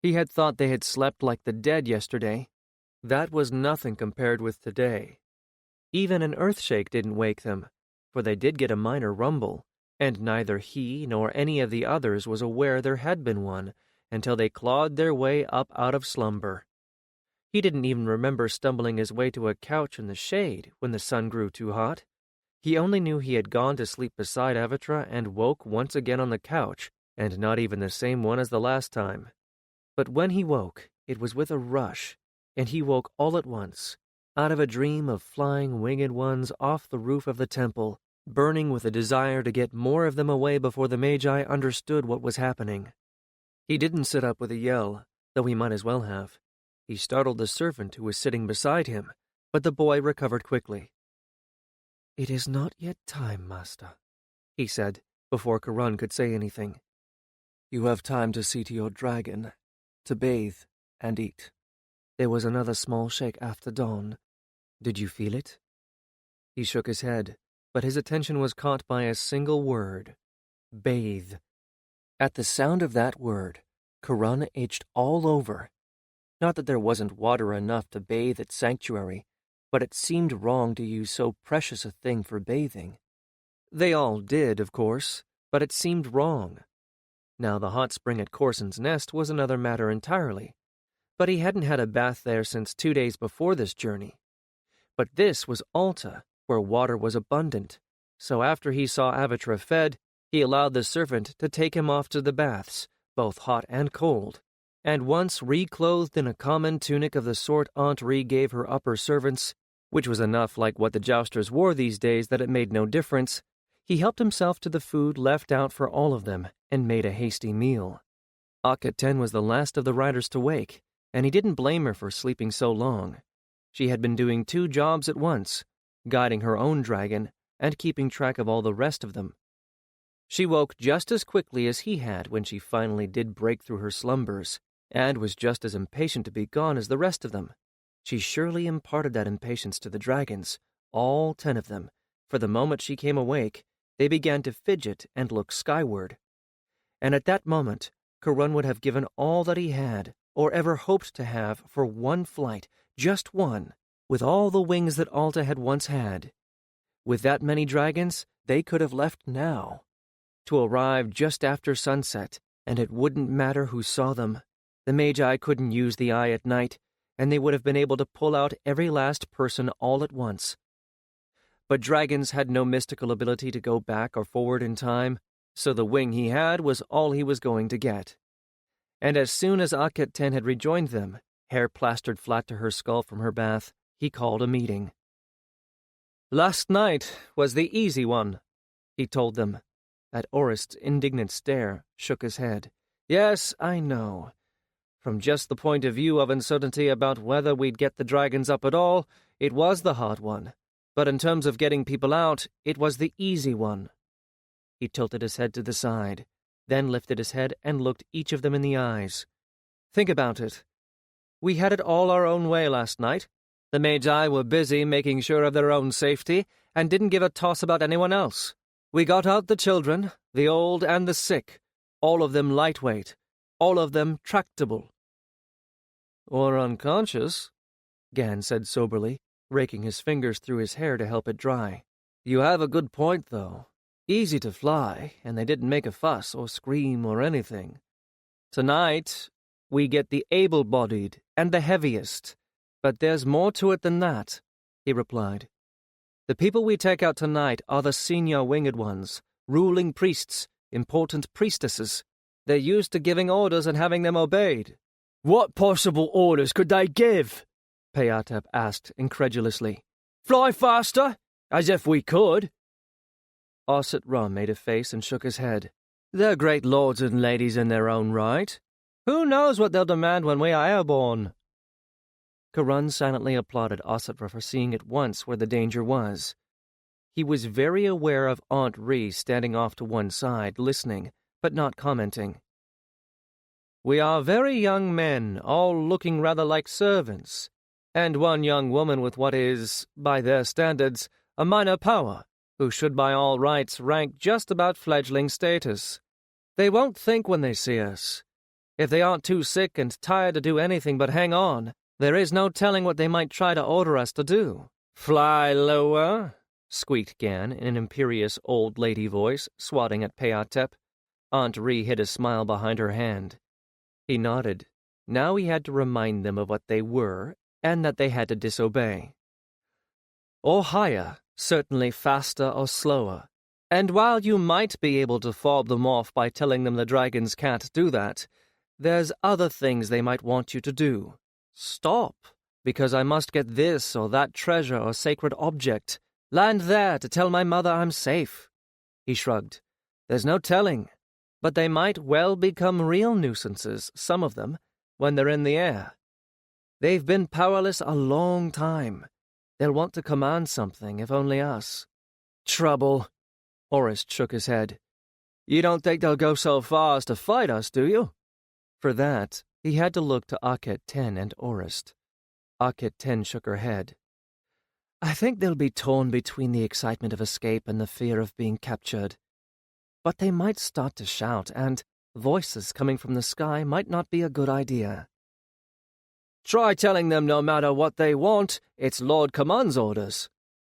He had thought they had slept like the dead yesterday. That was nothing compared with today. Even an earthshake didn't wake them, for they did get a minor rumble, and neither he nor any of the others was aware there had been one until they clawed their way up out of slumber. He didn't even remember stumbling his way to a couch in the shade when the sun grew too hot. He only knew he had gone to sleep beside Avatra and woke once again on the couch, and not even the same one as the last time. But when he woke, it was with a rush, and he woke all at once, out of a dream of flying winged ones off the roof of the temple, burning with a desire to get more of them away before the Magi understood what was happening. He didn't sit up with a yell, though he might as well have. He startled the servant who was sitting beside him, but the boy recovered quickly. "It is not yet time, master," he said, before Karun could say anything. "You have time to see to your dragon, to bathe and eat." There was another small shake after dawn. "Did you feel it?" He shook his head, but his attention was caught by a single word: bathe. At the sound of that word, Karun itched all over. Not that there wasn't water enough to bathe at Sanctuary, but it seemed wrong to use so precious a thing for bathing. They all did, of course, but it seemed wrong. Now the hot spring at Corson's Nest was another matter entirely, but he hadn't had a bath there since 2 days before this journey. But this was Alta, where water was abundant, so after he saw Avatra fed, he allowed the servant to take him off to the baths, both hot and cold. And once reclothed in a common tunic of the sort Aunt Ree gave her upper servants, which was enough like what the jousters wore these days that it made no difference, he helped himself to the food left out for all of them and made a hasty meal. Akhet was the last of the riders to wake, and he didn't blame her for sleeping so long. She had been doing 2 jobs at once, guiding her own dragon and keeping track of all the rest of them. She woke just as quickly as he had when she finally did break through her slumbers, and was just as impatient to be gone as the rest of them. She surely imparted that impatience to the dragons, all 10 of them, for the moment she came awake, they began to fidget and look skyward. And at that moment, Karun would have given all that he had, or ever hoped to have, for one flight, just one, with all the wings that Alta had once had. With that many dragons, they could have left now, to arrive just after sunset, and it wouldn't matter who saw them. The Magi couldn't use the eye at night, and they would have been able to pull out every last person all at once. But dragons had no mystical ability to go back or forward in time, so the wing he had was all he was going to get. And as soon as Akhet had rejoined them, hair plastered flat to her skull from her bath, he called a meeting. "Last night was the easy one," he told them. At Orist's indignant stare, shook his head. "Yes, I know. From just the point of view of uncertainty about whether we'd get the dragons up at all, it was the hard one. But in terms of getting people out, it was the easy one." He tilted his head to the side, then lifted his head and looked each of them in the eyes. "Think about it. We had it all our own way last night. The Magi were busy making sure of their own safety and didn't give a toss about anyone else. We got out the children, the old and the sick, all of them lightweight, all of them tractable. Or unconscious, Gan said soberly, raking his fingers through his hair to help it dry. You have a good point, though. Easy to fly, and they didn't make a fuss or scream or anything. Tonight, we get the able-bodied and the heaviest, but there's more to it than that, he replied. The people we take out tonight are the senior winged ones, ruling priests, important priestesses. They're used to giving orders and having them obeyed. What possible orders could they give? Payatep asked incredulously. Fly faster? As if we could. Osset Ra made a face and shook his head. They're great lords and ladies in their own right. Who knows what they'll demand when we are airborne? Karun silently applauded Osset Ra for seeing at once where the danger was. He was very aware of Aunt Ree standing off to one side, listening, but not commenting. We are very young men, all looking rather like servants, and one young woman with what is, by their standards, a minor power, who should by all rights rank just about fledgling status. They won't think when they see us. If they aren't too sick and tired to do anything but hang on, there is no telling what they might try to order us to do. Fly lower, squeaked Gan in an imperious old lady voice, swatting at Payatep. Aunt Ree hid a smile behind her hand. He nodded. Now he had to remind them of what they were, and that they had to disobey. Or higher, certainly faster or slower. And while you might be able to fob them off by telling them the dragons can't do that, there's other things they might want you to do. Stop, because I must get this or that treasure or sacred object. Land there to tell my mother I'm safe. He shrugged. There's no telling. But they might well become real nuisances, some of them, when they're in the air. They've been powerless a long time. They'll want to command something, if only us. Trouble. Orist shook his head. You don't think they'll go so far as to fight us, do you? For that, he had to look to Akhet Ten and Orist. Akhet Ten shook her head. I think they'll be torn between the excitement of escape and the fear of being captured. But they might start to shout, and voices coming from the sky might not be a good idea. Try telling them no matter what they want, it's Lord Kaman's orders,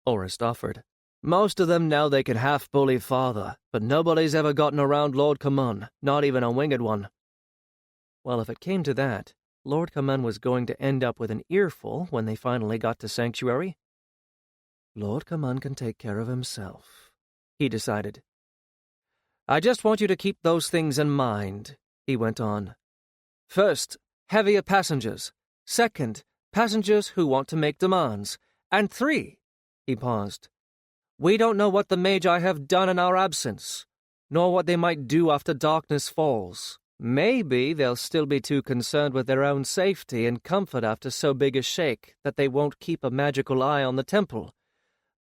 Orist offered. Most of them know they can half-bully father, but nobody's ever gotten around Lord Kaman, not even a winged one. Well, if it came to that, Lord Kaman was going to end up with an earful when they finally got to Sanctuary. Lord Kaman can take care of himself, he decided. I just want you to keep those things in mind, he went on. First, heavier passengers. Second, passengers who want to make demands. And 3, he paused. We don't know what the Magi have done in our absence, nor what they might do after darkness falls. Maybe they'll still be too concerned with their own safety and comfort after so big a shake that they won't keep a magical eye on the temple.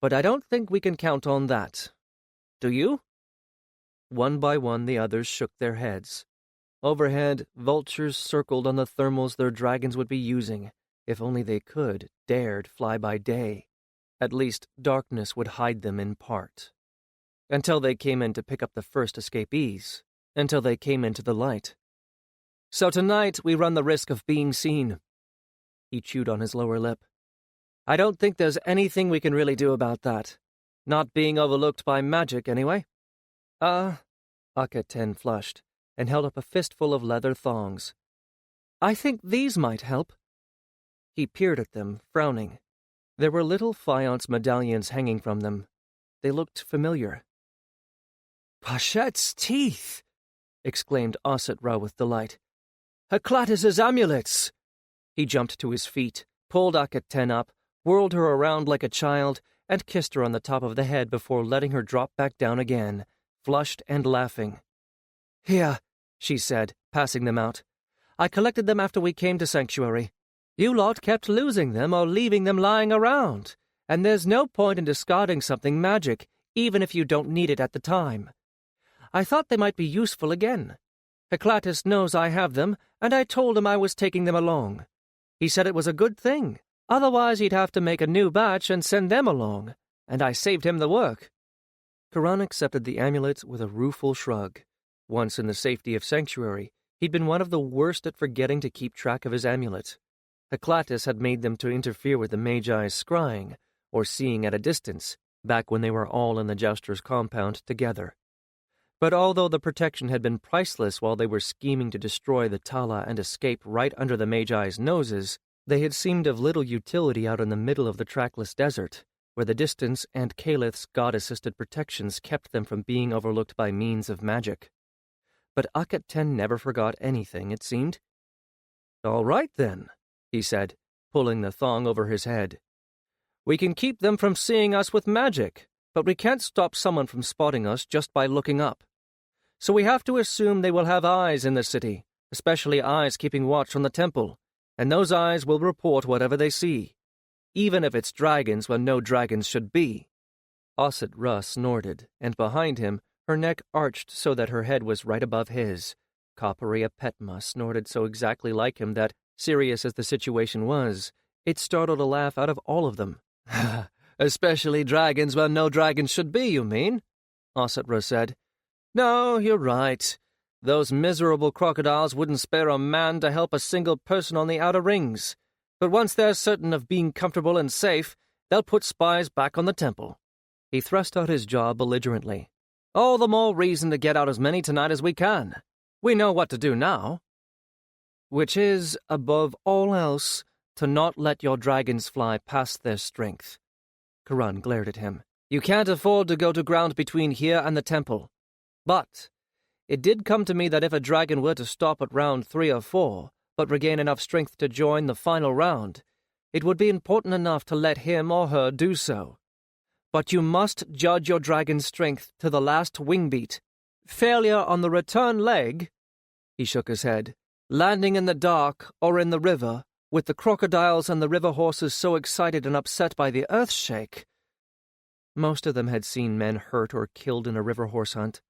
But I don't think we can count on that. Do you? One by one the others shook their heads. Overhead, vultures circled on the thermals their dragons would be using, if only they could, dared fly by day. At least darkness would hide them in part. Until they came in to pick up the first escapees. Until they came into the light. So tonight we run the risk of being seen. He chewed on his lower lip. I don't think there's anything we can really do about that. Not being overlooked by magic, anyway. Akhet Ten flushed, and held up a fistful of leather thongs. I think these might help. He peered at them, frowning. There were little faience medallions hanging from them. They looked familiar. Pashet's teeth! Exclaimed Osset Ra with delight. Heklatis's amulets! He jumped to his feet, pulled Akhet Ten up, whirled her around like a child, and kissed her on the top of the head before letting her drop back down again, flushed and laughing. Here, she said, passing them out. I collected them after we came to Sanctuary. You lot kept losing them or leaving them lying around, and there's no point in discarding something magic, even if you don't need it at the time. I thought they might be useful again. Heklatis knows I have them, and I told him I was taking them along. He said it was a good thing, otherwise he'd have to make a new batch and send them along, and I saved him the work. Karan accepted the amulet with a rueful shrug. Once in the safety of sanctuary, he'd been one of the worst at forgetting to keep track of his amulet. Heclatus had made them to interfere with the Magi's scrying, or seeing at a distance, back when they were all in the jouster's compound together. But although the protection had been priceless while they were scheming to destroy the Tala and escape right under the Magi's noses, they had seemed of little utility out in the middle of the trackless desert, where the distance and Calith's god-assisted protections kept them from being overlooked by means of magic. But Akhet-Ten never forgot anything, it seemed. "All right, then," he said, pulling the thong over his head. "We can keep them from seeing us with magic, but we can't stop someone from spotting us just by looking up. So we have to assume they will have eyes in the city, especially eyes keeping watch on the temple, and those eyes will report whatever they see, even if it's dragons where no dragons should be." Osset Russ snorted, and behind him, her neck arched so that her head was right above his. Coppery Petma snorted so exactly like him that, serious as the situation was, it startled a laugh out of all of them. "Especially dragons where no dragons should be, you mean?" Osset Russ said. "No, you're right. Those miserable crocodiles wouldn't spare a man to help a single person on the outer rings. But once they're certain of being comfortable and safe, they'll put spies back on the temple." He thrust out his jaw belligerently. "All the more reason to get out as many tonight as we can. We know what to do now." "Which is, above all else, to not let your dragons fly past their strength." Karan glared at him. "You can't afford to go to ground between here and the temple. But it did come to me that if a dragon were to stop at round 3 or 4, but regain enough strength to join the final round, it would be important enough to let him or her do so. But you must judge your dragon's strength to the last wing beat. Failure on the return leg," he shook his head, "landing in the dark or in the river, with the crocodiles and the river horses so excited and upset by the earthshake." Most of them had seen men hurt or killed in a river horse hunt.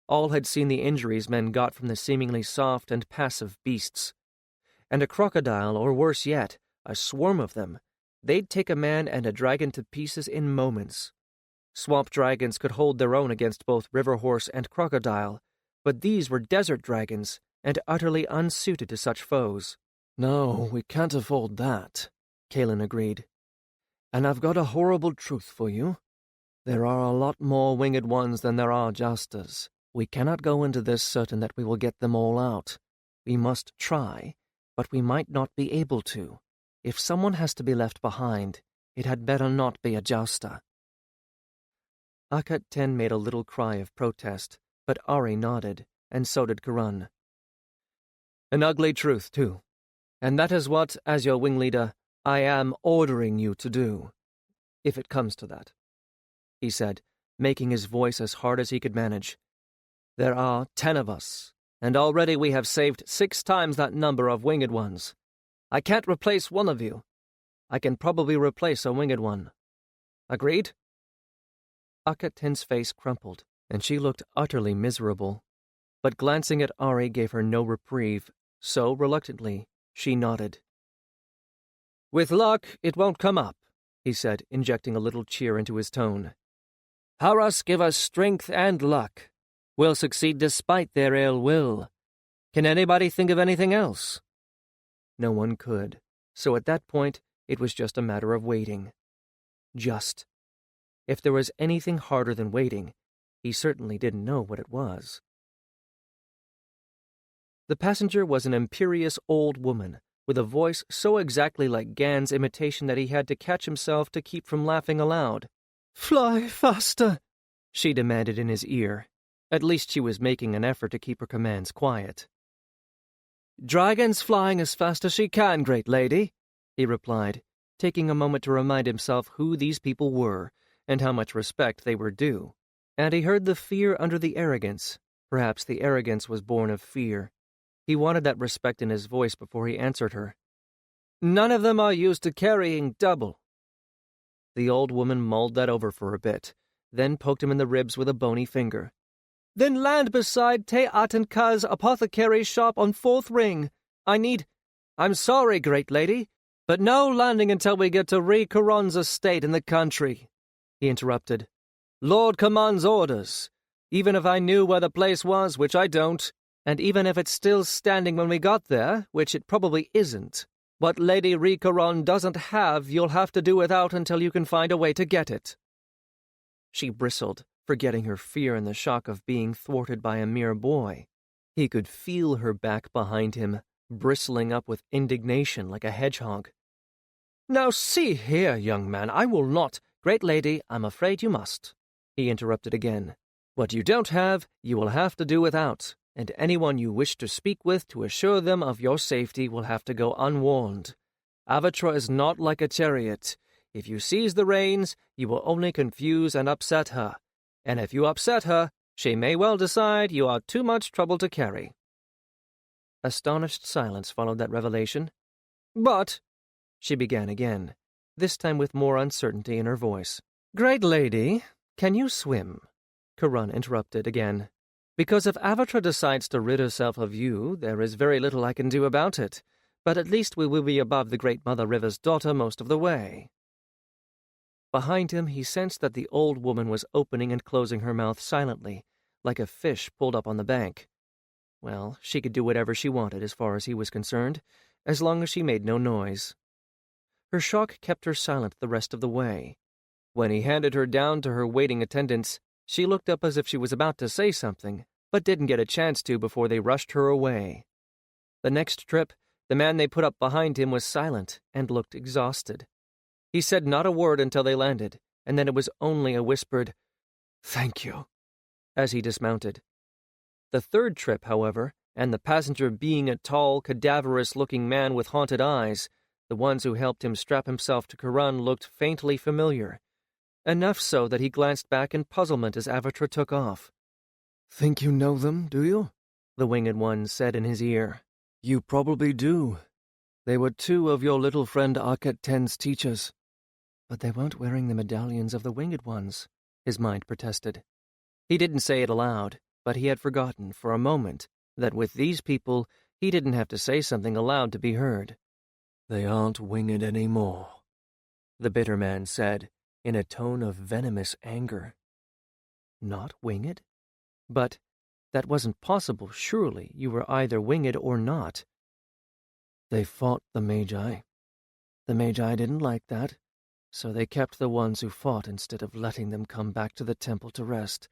All had seen the injuries men got from the seemingly soft and passive beasts. And a crocodile, or worse yet, a swarm of them, they'd take a man and a dragon to pieces in moments. Swamp dragons could hold their own against both river horse and crocodile, but these were desert dragons, and utterly unsuited to such foes. "No, we can't afford that," Kalen agreed. "And I've got a horrible truth for you. There are a lot more winged ones than there are jousters. We cannot go into this certain that we will get them all out. We must try, but we might not be able to. If someone has to be left behind, it had better not be a jouster." Akhet-Ten made a little cry of protest, but Ari nodded, and so did Karan. "An ugly truth, too. And that is what, as your wing leader, I am ordering you to do. If it comes to that," he said, making his voice as hard as he could manage. "There are 10 of us, and already we have saved 6 times that number of winged ones. I can't replace one of you. I can probably replace a winged one. Agreed?" Akhet-Ten's face crumpled, and she looked utterly miserable. But glancing at Ari gave her no reprieve, so, reluctantly, she nodded. "With luck, it won't come up," he said, injecting a little cheer into his tone. "Haras give us strength and luck. We'll succeed despite their ill will. Can anybody think of anything else?" No one could, so at that point it was just a matter of waiting. Just. If there was anything harder than waiting, he certainly didn't know what it was. The passenger was an imperious old woman, with a voice so exactly like Gan's imitation that he had to catch himself to keep from laughing aloud. "Fly faster," she demanded in his ear. At least she was making an effort to keep her commands quiet. "Dragon's flying as fast as she can, great lady," he replied, taking a moment to remind himself who these people were and how much respect they were due. And he heard the fear under the arrogance. Perhaps the arrogance was born of fear. He wanted that respect in his voice before he answered her. "None of them are used to carrying double." The old woman mulled that over for a bit, then poked him in the ribs with a bony finger. "Then land beside Te Atenka's apothecary's shop on 4th ring. I'm sorry, great lady, but no landing until we get to Karan's estate in the country," he interrupted. "Lord commands orders. even if I knew where the place was, which I don't, and even if it's still standing when we got there, which it probably isn't. What Lady Rikaron doesn't have, you'll have to do without until you can find a way to get it." She bristled, forgetting her fear in the shock of being thwarted by a mere boy. He could feel her back behind him, bristling up with indignation like a hedgehog. "Now see here, young man, I will not—" "Great lady, I'm afraid you must," he interrupted again. "What you don't have, you will have to do without, and anyone you wish to speak with to assure them of your safety will have to go unwarned. Avatra is not like a chariot. If you seize the reins, you will only confuse and upset her, and if you upset her, she may well decide you are too much trouble to carry." Astonished silence followed that revelation. "But," she began again, this time with more uncertainty in her voice. "Great lady, can you swim?" Karan interrupted again. "Because if Avatra decides to rid herself of you, there is very little I can do about it, but at least we will be above the Great Mother River's daughter most of the way." Behind him, he sensed that the old woman was opening and closing her mouth silently, like a fish pulled up on the bank. Well, she could do whatever she wanted as far as he was concerned, as long as she made no noise. Her shock kept her silent the rest of the way. When he handed her down to her waiting attendants, she looked up as if she was about to say something, but didn't get a chance to before they rushed her away. The next trip, the man they put up behind him was silent and looked exhausted. He said not a word until they landed, and then it was only a whispered, "Thank you," as he dismounted. The third trip, however, and the passenger being a tall, cadaverous-looking man with haunted eyes, the ones who helped him strap himself to Karan looked faintly familiar, enough so that he glanced back in puzzlement as Avatra took off. "Think you know them, do you?" the winged one said in his ear. "You probably do. They were two of your little friend Arket Ten's teachers." "But they weren't wearing the medallions of the winged ones," his mind protested. He didn't say it aloud, but he had forgotten, for a moment, that with these people he didn't have to say something aloud to be heard. "They aren't winged anymore," the bitter man said, in a tone of venomous anger. "Not winged? But that wasn't possible, surely. You were either winged or not." "They fought the Magi. The Magi didn't like that, so they kept the ones who fought instead of letting them come back to the temple to rest,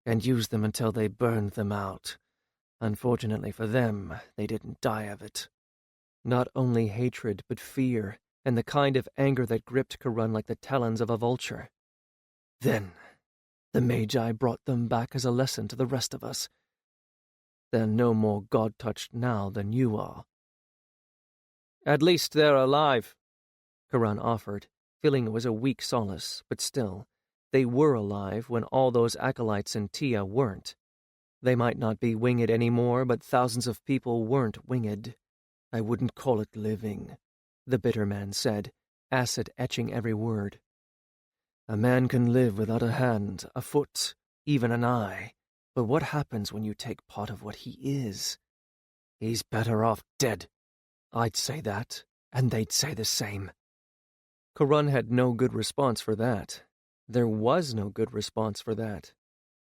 and used them until they burned them out. Unfortunately for them, they didn't die of it." Not only hatred, but fear, and the kind of anger that gripped Karan like the talons of a vulture. "Then the Magi brought them back as a lesson to the rest of us. They're no more God-touched now than you are." "At least they're alive," Karan offered, feeling it was a weak solace, but still, they were alive when all those acolytes in Tia weren't. They might not be winged anymore, but thousands of people weren't winged. "I wouldn't call it living," the bitter man said, acid etching every word. "A man can live without a hand, a foot, even an eye, but what happens when you take part of what he is? He's better off dead. I'd say that, and they'd say the same." Karan had no good response for that. There was no good response for that.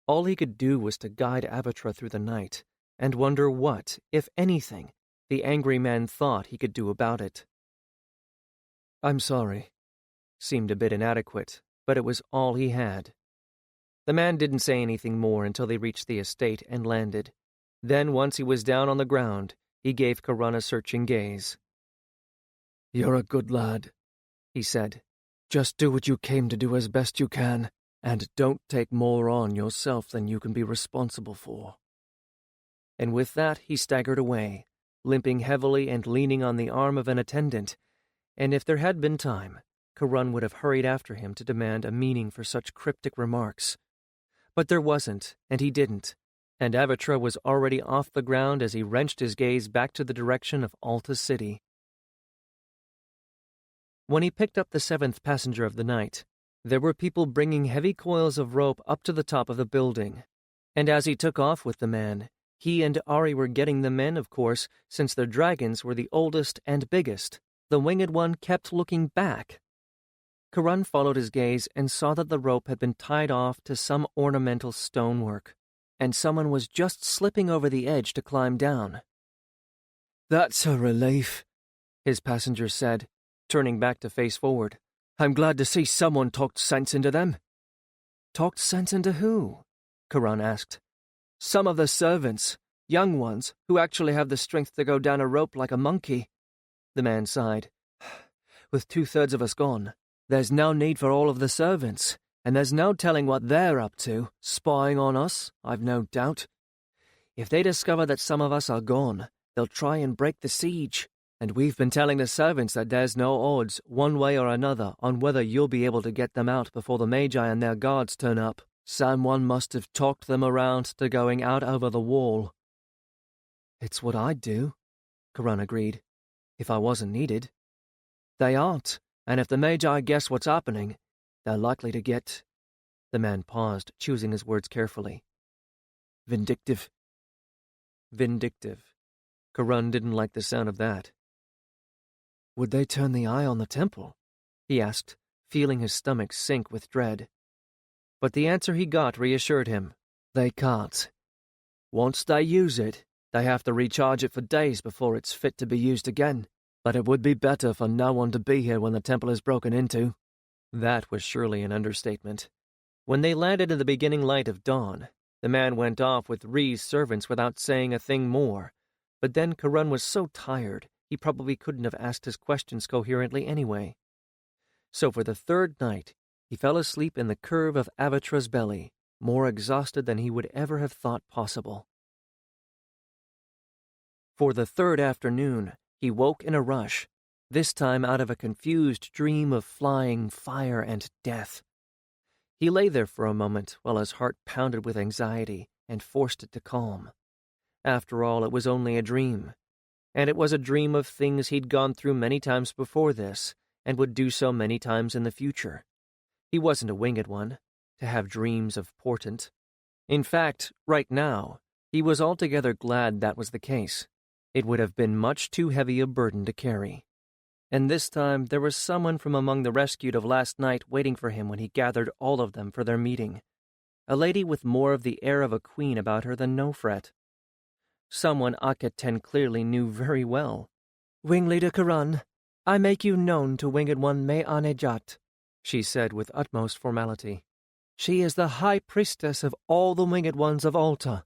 All he could do was to guide Avatra through the night, and wonder what, if anything, the angry man thought he could do about it. "I'm sorry," seemed a bit inadequate, but it was all he had. The man didn't say anything more until they reached the estate and landed. Then, once he was down on the ground, he gave Karan a searching gaze. "You're a good lad," he said. "Just do what you came to do as best you can, and don't take more on yourself than you can be responsible for." And with that he staggered away, limping heavily and leaning on the arm of an attendant, and if there had been time, Karan would have hurried after him to demand a meaning for such cryptic remarks. But there wasn't, and he didn't, and Avatra was already off the ground as he wrenched his gaze back to the direction of Alta City. When he picked up the 7th passenger of the night, there were people bringing heavy coils of rope up to the top of the building, and as he took off with the man, he and Ari were getting the men, of course, since their dragons were the oldest and biggest. The winged one kept looking back. Karan followed his gaze and saw that the rope had been tied off to some ornamental stonework. and someone was just slipping over the edge to climb down. "That's a relief," his passenger said, turning back to face forward. "I'm glad to see someone talked sense into them." "Talked sense into who?" Karan asked. "Some of the servants, young ones, who actually have the strength to go down a rope like a monkey." The man sighed. "With 2/3 of us gone, there's no need for all of the servants, and there's no telling what they're up to, spying on us, I've no doubt. If they discover that some of us are gone, they'll try and break the siege, and we've been telling the servants that there's no odds, one way or another, on whether you'll be able to get them out before the Magi and their guards turn up. Someone must have talked them around to going out over the wall." "It's what I'd do," Karan agreed, "if I wasn't needed." "They aren't, and if the Magi guess what's happening, they're likely to get—" The man paused, choosing his words carefully. "Vindictive." Vindictive. Karan didn't like the sound of that. "Would they turn the eye on the temple?" he asked, feeling his stomach sink with dread. But the answer he got reassured him. "They can't. Once they use it, they have to recharge it for days before it's fit to be used again. But it would be better for no one to be here when the temple is broken into." That was surely an understatement. When they landed in the beginning light of dawn, the man went off with Ree's servants without saying a thing more. But then Karan was so tired, he probably couldn't have asked his questions coherently anyway. So for the third night, he fell asleep in the curve of Avatra's belly, more exhausted than he would ever have thought possible. For the third afternoon, he woke in a rush, this time out of a confused dream of flying, fire, and death. He lay there for a moment while his heart pounded with anxiety and forced it to calm. After all, it was only a dream. And it was a dream of things he'd gone through many times before this, and would do so many times in the future. He wasn't a winged one, to have dreams of portent. In fact, right now, he was altogether glad that was the case. It would have been much too heavy a burden to carry. And this time there was someone from among the rescued of last night waiting for him when he gathered all of them for their meeting. A lady with more of the air of a queen about her than Nofret. Someone Akhet clearly knew very well. "Wing Leader Karan, I make you known to Winged One Me-Anejat," she said with utmost formality. "She is the High Priestess of all the Winged Ones of Alta."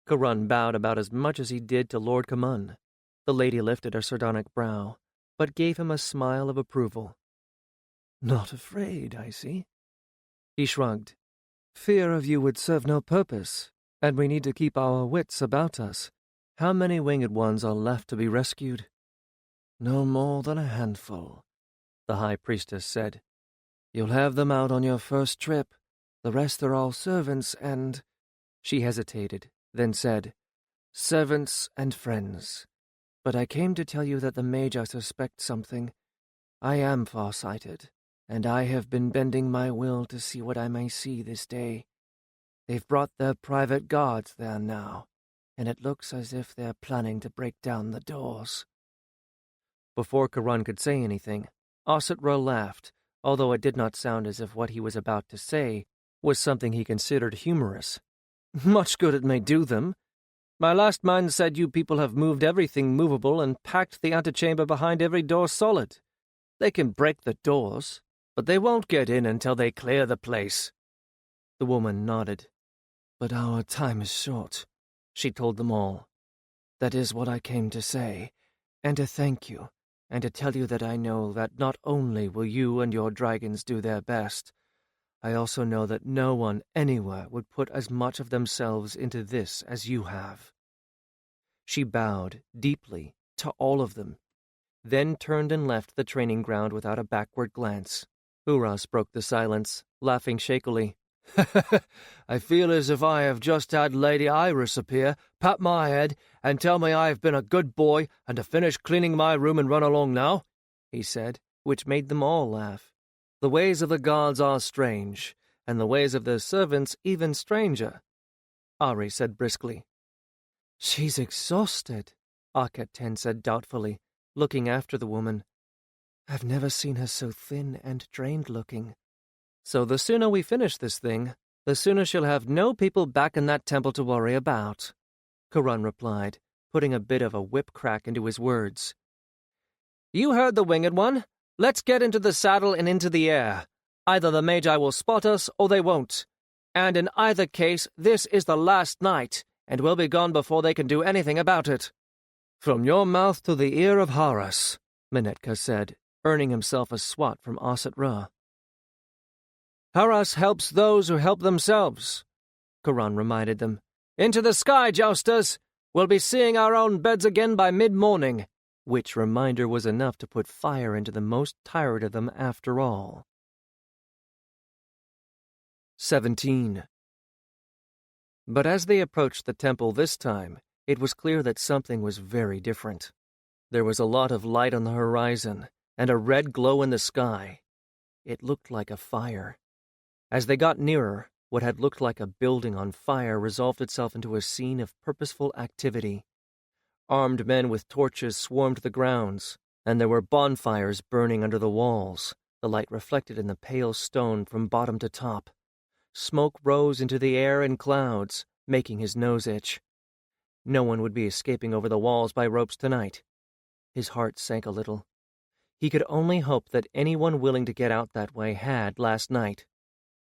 Karan bowed about as much as he did to Lord Kamun. The lady lifted a sardonic brow, but gave him a smile of approval. "Not afraid, I see." He shrugged. "Fear of you would serve no purpose, and we need to keep our wits about us. How many Winged Ones are left to be rescued?" "No more than a handful," the High Priestess said. "You'll have them out on your first trip. The rest are all servants and—" She hesitated, then said, "Servants and friends. But I came to tell you that the Magi suspect something. I am far-sighted, and I have been bending my will to see what I may see this day. They've brought their private guards there now, and it looks as if they're planning to break down the doors." Before Karan could say anything, Ositra laughed, although it did not sound as if what he was about to say was something he considered humorous. "Much good it may do them. My last man said you people have moved everything movable and packed the antechamber behind every door solid. They can break the doors, but they won't get in until they clear the place." The woman nodded. "But our time is short," she told them all. "That is what I came to say, and to thank you, and to tell you that I know that not only will you and your dragons do their best, I also know that no one anywhere would put as much of themselves into this as you have." She bowed deeply to all of them, then turned and left the training ground without a backward glance. Uras broke the silence, laughing shakily. "I feel as if I have just had Lady Iris appear, pat my head, and tell me I have been a good boy and to finish cleaning my room and run along now," he said, which made them all laugh. "The ways of the gods are strange, and the ways of their servants even stranger," Ari said briskly. "She's exhausted," Akhet said doubtfully, looking after the woman. "I've never seen her so thin and drained-looking." "So the sooner we finish this thing, The sooner she'll have no people back in that temple to worry about, Karan replied, putting a bit of a whip crack into his words. You heard the winged one. Let's get into the saddle and into the air. Either the Magi will spot us or they won't. And in either case, this is the last night, and we'll be gone before they can do anything about it. From your mouth to the ear of Horus, Menetka said, earning himself a swat from Asit Ra. Horus helps those who help themselves, Karan reminded them. Into the sky, jousters! We'll be seeing our own beds again by mid-morning. Which reminder was enough to put fire into the most tired of them after all. 17. But as they approached the temple this time, it was clear that something was very different. There was a lot of light on the horizon, and a red glow in the sky. It looked like a fire. As they got nearer, what had looked like a building on fire resolved itself into a scene of purposeful activity. Armed men with torches swarmed the grounds, and there were bonfires burning under the walls, the light reflected in the pale stone from bottom to top. Smoke rose into the air in clouds, making his nose itch. No one would be escaping over the walls by ropes tonight. His heart sank a little. He could only hope that anyone willing to get out that way had last night.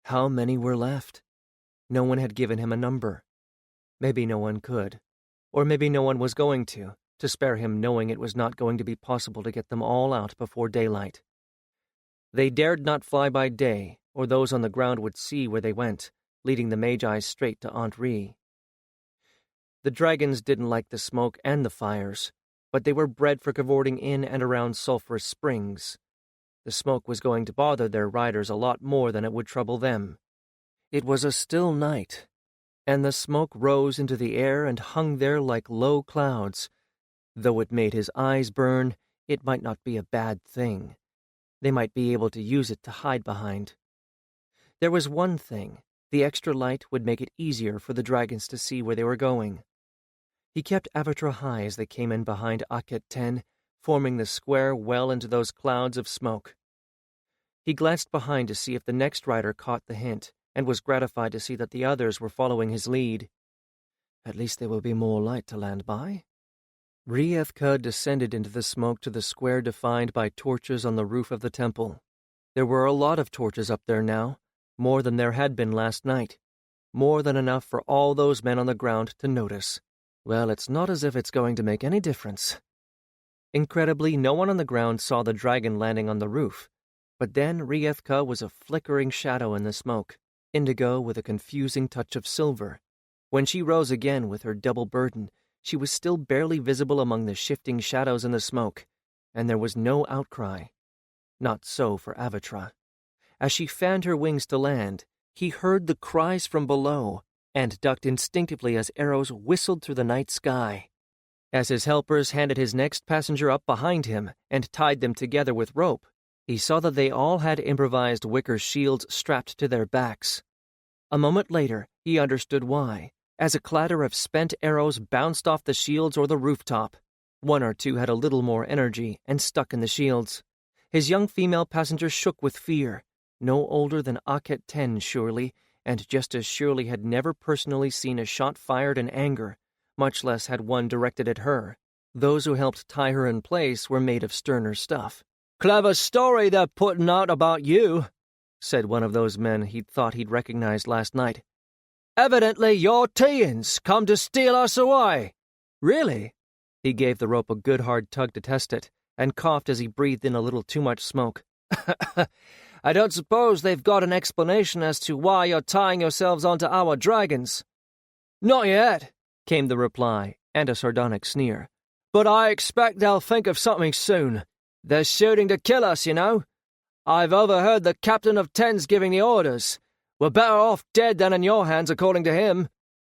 How many were left? No one had given him a number. Maybe no one could. Or maybe no one was going to spare him knowing it was not going to be possible to get them all out before daylight. They dared not fly by day, or those on the ground would see where they went, leading the Magi straight to Aunt Ree. The dragons didn't like the smoke and the fires, but they were bred for cavorting in and around sulphurous springs. The smoke was going to bother their riders a lot more than it would trouble them. It was a still night, and the smoke rose into the air and hung there like low clouds. Though it made his eyes burn, it might not be a bad thing. They might be able to use it to hide behind. There was one thing. The extra light would make it easier for the dragons to see where they were going. He kept Avatra high as they came in behind Akhet 10, forming the square well into those clouds of smoke. He glanced behind to see if the next rider caught the hint, and was gratified to see that the others were following his lead. At least there will be more light to land by. Riethka descended into the smoke to the square defined by torches on the roof of the temple. There were a lot of torches up there now, more than there had been last night, more than enough for all those men on the ground to notice. Well, it's not as if it's going to make any difference. Incredibly, no one on the ground saw the dragon landing on the roof, but then Riethka was a flickering shadow in the smoke, indigo with a confusing touch of silver. When she rose again with her double burden, she was still barely visible among the shifting shadows in the smoke, and there was no outcry. Not so for Avatra. As she fanned her wings to land, he heard the cries from below, and ducked instinctively as arrows whistled through the night sky. As his helpers handed his next passenger up behind him and tied them together with rope, he saw that they all had improvised wicker shields strapped to their backs. A moment later, he understood why, as a clatter of spent arrows bounced off the shields or the rooftop. One or two had a little more energy and stuck in the shields. His young female passenger shook with fear, no older than Akhet 10 surely, and just as surely had never personally seen a shot fired in anger, much less had one directed at her. Those who helped tie her in place were made of sterner stuff. "Clever story they're putting out about you," said one of those men he'd thought he'd recognized last night. "Evidently your teens come to steal us away." "Really?" He gave the rope a good hard tug to test it, and coughed as he breathed in a little too much smoke. "I don't suppose they've got an explanation as to why you're tying yourselves onto our dragons." "Not yet," came the reply, and a sardonic sneer. "But I expect they'll think of something soon. They're shooting to kill us, you know. I've overheard the captain of 10's giving the orders. We're better off dead than in your hands, according to him."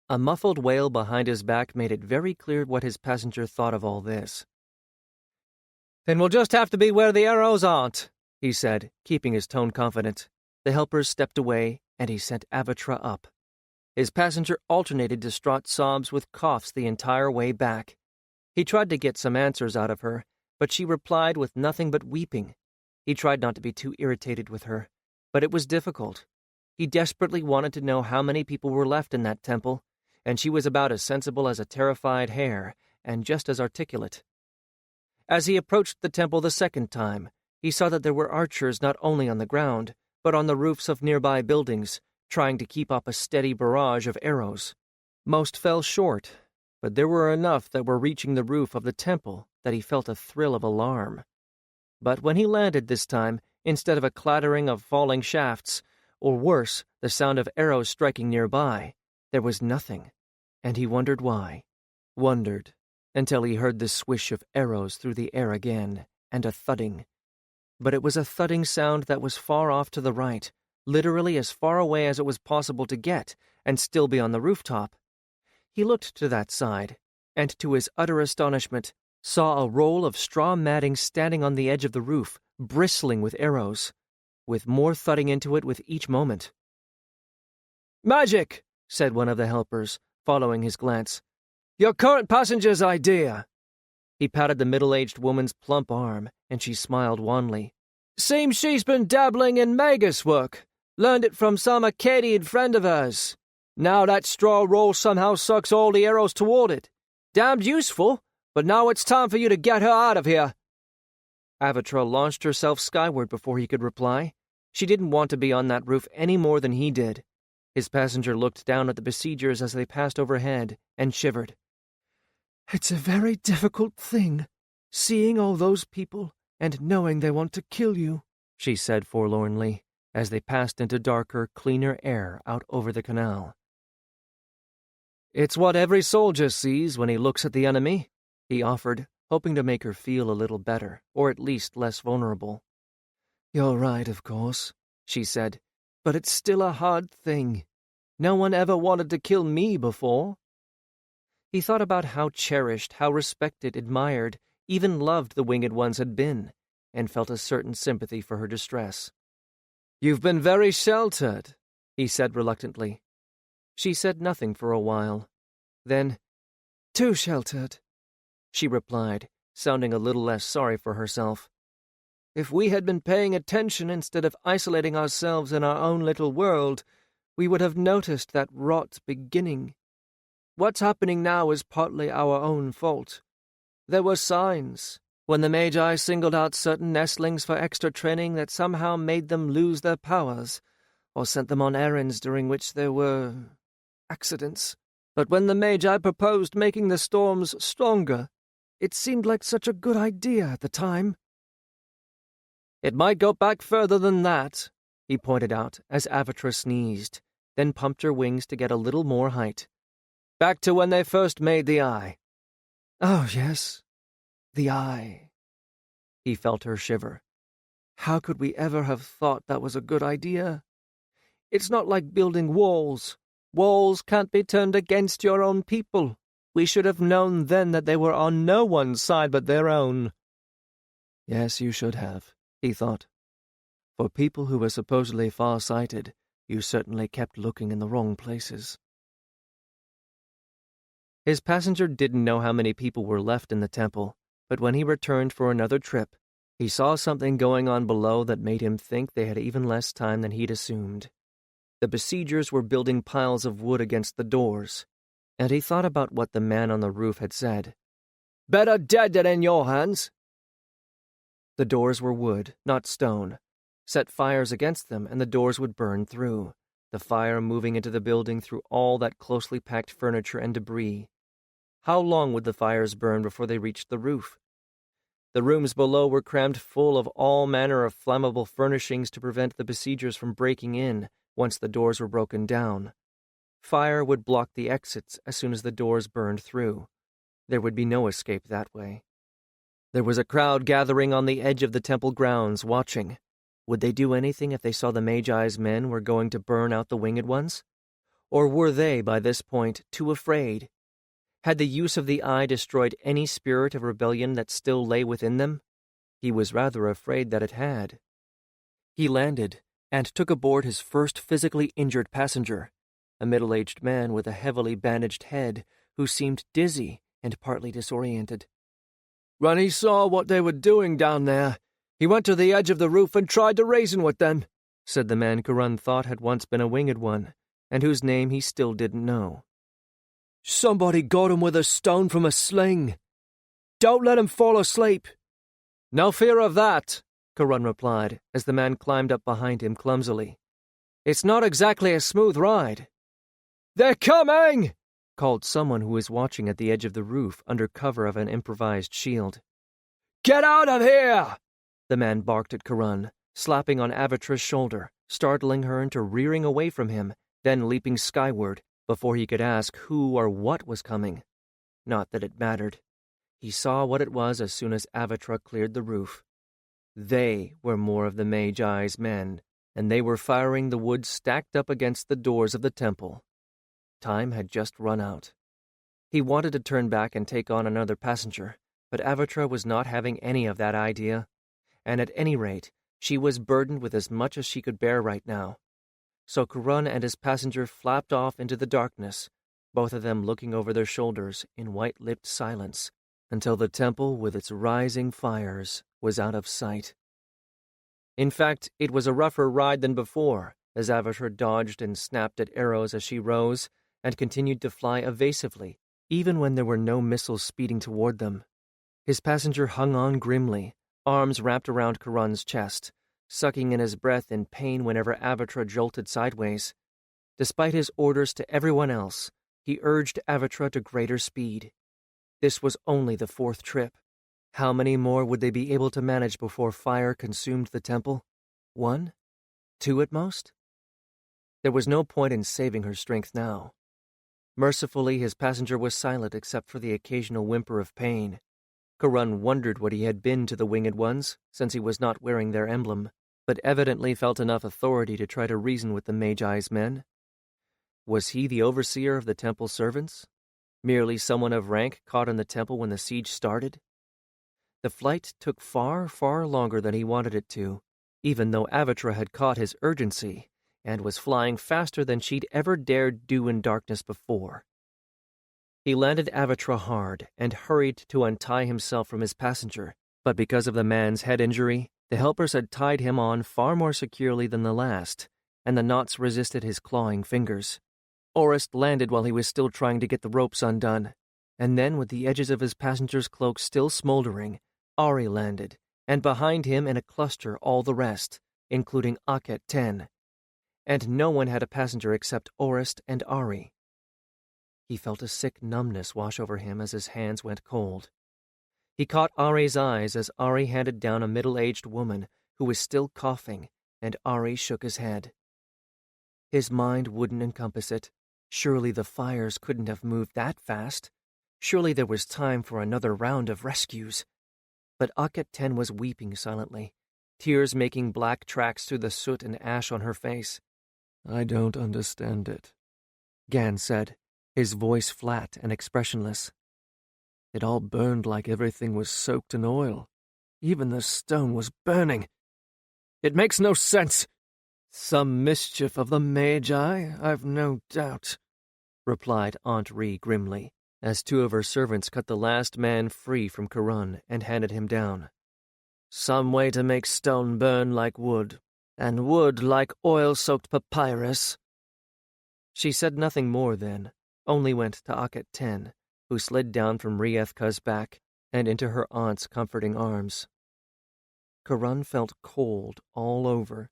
A muffled wail behind his back made it very clear what his passenger thought of all this. "Then we'll just have to be where the arrows aren't," he said, keeping his tone confident. The helpers stepped away, and he sent Avatra up. His passenger alternated distraught sobs with coughs the entire way back. He tried to get some answers out of her, but she replied with nothing but weeping. He tried not to be too irritated with her, but it was difficult. He desperately wanted to know how many people were left in that temple, and she was about as sensible as a terrified hare, and just as articulate. As he approached the temple the second time, he saw that there were archers not only on the ground, but on the roofs of nearby buildings, trying to keep up a steady barrage of arrows. Most fell short, but there were enough that were reaching the roof of the temple that he felt a thrill of alarm. But when he landed this time, instead of a clattering of falling shafts, or worse, the sound of arrows striking nearby, there was nothing, and he wondered why. Wondered, until he heard the swish of arrows through the air again, and a thudding. But it was a thudding sound that was far off to the right, literally as far away as it was possible to get, and still be on the rooftop. He looked to that side, and to his utter astonishment, saw a roll of straw matting standing on the edge of the roof, bristling with arrows, with more thudding into it with each moment. "Magic!" said one of the helpers, following his glance. "Your current passenger's idea." He patted the middle-aged woman's plump arm, and she smiled wanly. "Seems she's been dabbling in magus work. Learned it from some Acadian friend of hers. Now that straw roll somehow sucks all the arrows toward it. Damned useful, but now it's time for you to get her out of here." Avatra launched herself skyward before he could reply. She didn't want to be on that roof any more than he did. His passenger looked down at the besiegers as they passed overhead and shivered. "It's a very difficult thing, seeing all those people and knowing they want to kill you," she said forlornly, as they passed into darker, cleaner air out over the canal. "It's what every soldier sees when he looks at the enemy," he offered, hoping to make her feel a little better, or at least less vulnerable. "You're right, of course," she said, "but it's still a hard thing. No one ever wanted to kill me before." He thought about how cherished, how respected, admired, even loved the winged ones had been, and felt a certain sympathy for her distress. "You've been very sheltered," he said reluctantly. She said nothing for a while. Then, "Too sheltered," she replied, sounding a little less sorry for herself. "If we had been paying attention instead of isolating ourselves in our own little world, we would have noticed that rot beginning. What's happening now is partly our own fault. There were signs, when the Magi singled out certain nestlings for extra training, that somehow made them lose their powers, or sent them on errands during which there were accidents. But when the Magi proposed making the storms stronger, it seemed like such a good idea at the time." "It might go back further than that," he pointed out as Avatra sneezed, then pumped her wings to get a little more height. "Back to when they first made the eye." "Oh, yes, the eye." He felt her shiver. "How could we ever have thought that was a good idea? It's not like building walls. Walls can't be turned against your own people. We should have known then that they were on no one's side but their own." Yes, you should have, he thought. For people who were supposedly far-sighted, you certainly kept looking in the wrong places. His passenger didn't know how many people were left in the temple, but when he returned for another trip, he saw something going on below that made him think they had even less time than he'd assumed. The besiegers were building piles of wood against the doors, and he thought about what the man on the roof had said. "Better dead than in your hands." The doors were wood, not stone. Set fires against them, and the doors would burn through, the fire moving into the building through all that closely packed furniture and debris. How long would the fires burn before they reached the roof? The rooms below were crammed full of all manner of flammable furnishings to prevent the besiegers from breaking in once the doors were broken down. Fire would block the exits as soon as the doors burned through. There would be no escape that way. There was a crowd gathering on the edge of the temple grounds, watching. Would they do anything if they saw the Magi's men were going to burn out the winged ones? Or were they, by this point, too afraid? Had the use of the eye destroyed any spirit of rebellion that still lay within them? He was rather afraid that it had. He landed, and took aboard his first physically injured passenger, a middle-aged man with a heavily bandaged head who seemed dizzy and partly disoriented. "When he saw what they were doing down there, he went to the edge of the roof and tried to reason with them. said the man Kurun thought had once been a winged one, and whose name he still didn't know. Somebody got him with a stone from a sling. Don't let him fall asleep. No fear of that, Kurun replied, as the man climbed up behind him clumsily. It's not exactly a smooth ride. They're coming! Called someone who was watching at the edge of the roof under cover of an improvised shield. Get out of here! The man barked at Kurun, slapping on Avatra's shoulder, startling her into rearing away from him, then leaping skyward before he could ask who or what was coming. Not that it mattered. He saw what it was as soon as Avatra cleared the roof. They were more of the Magi's men, and they were firing the wood stacked up against the doors of the temple. Time had just run out. He wanted to turn back and take on another passenger, but Avatra was not having any of that idea, and at any rate, she was burdened with as much as she could bear right now. So Kurun and his passenger flapped off into the darkness, both of them looking over their shoulders in white-lipped silence, until the temple with its rising fires was out of sight. In fact, it was a rougher ride than before, as Avatra dodged and snapped at arrows as she rose, and continued to fly evasively, even when there were no missiles speeding toward them. His passenger hung on grimly, arms wrapped around Kurun's chest, sucking in his breath in pain whenever Avatra jolted sideways. Despite his orders to everyone else, he urged Avatra to greater speed. This was only the 4th trip. How many more would they be able to manage before fire consumed the temple? 1? 2 at most? There was no point in saving her strength now. Mercifully, his passenger was silent except for the occasional whimper of pain. Kurun wondered what he had been to the winged ones, since he was not wearing their emblem, but evidently felt enough authority to try to reason with the Magi's men. Was he the overseer of the temple servants? Merely someone of rank caught in the temple when the siege started? The flight took far, far longer than he wanted it to, even though Avatra had caught his urgency and was flying faster than she'd ever dared do in darkness before. He landed Avatra hard and hurried to untie himself from his passenger, but because of the man's head injury, the helpers had tied him on far more securely than the last, and the knots resisted his clawing fingers. Orist landed while he was still trying to get the ropes undone, and then with the edges of his passenger's cloak still smoldering, Ari landed, and behind him in a cluster all the rest, including Aket 10. And no one had a passenger except Orist and Ari. He felt a sick numbness wash over him as his hands went cold. He caught Ari's eyes as Ari handed down a middle-aged woman who was still coughing, and Ari shook his head. His mind wouldn't encompass it. Surely the fires couldn't have moved that fast. Surely there was time for another round of rescues. But Aket 10 was weeping silently, tears making black tracks through the soot and ash on her face. I don't understand it, Gan said, his voice flat and expressionless. It all burned like everything was soaked in oil. Even the stone was burning. It makes no sense. Some mischief of the Magi, I've no doubt, replied Aunt Ree grimly, as 2 of her servants cut the last man free from Kurun and handed him down. Some way to make stone burn like wood, and wood like oil-soaked papyrus. She said nothing more then, only went to Aket 10, who slid down from Riethka's back and into her aunt's comforting arms. Kurun felt cold all over.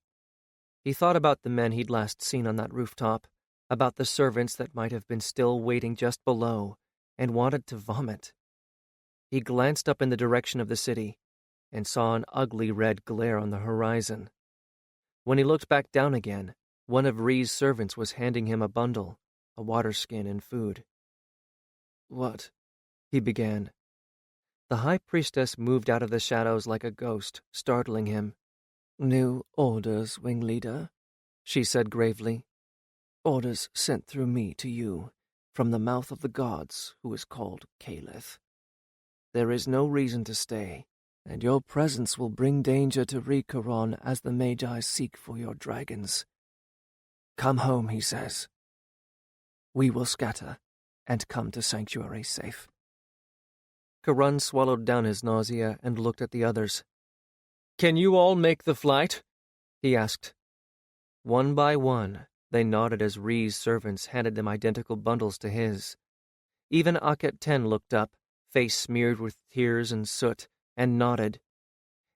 He thought about the men he'd last seen on that rooftop, about the servants that might have been still waiting just below, and wanted to vomit. He glanced up in the direction of the city and saw an ugly red glare on the horizon. When he looked back down again, one of Ree's servants was handing him a bundle, a water skin and food. What? He began. The high priestess moved out of the shadows like a ghost, startling him. New orders, Wingleader, she said gravely. Orders sent through me to you, from the mouth of the gods, who is called Caliph. There is no reason to stay, and your presence will bring danger to Rikuron as the Magi seek for your dragons. Come home, he says. We will scatter, and come to Sanctuary safe. Kurun swallowed down his nausea and looked at the others. Can you all make the flight? He asked. One by one, they nodded as Ree's servants handed them identical bundles to his. Even Akhet Ten looked up, face smeared with tears and soot, and nodded.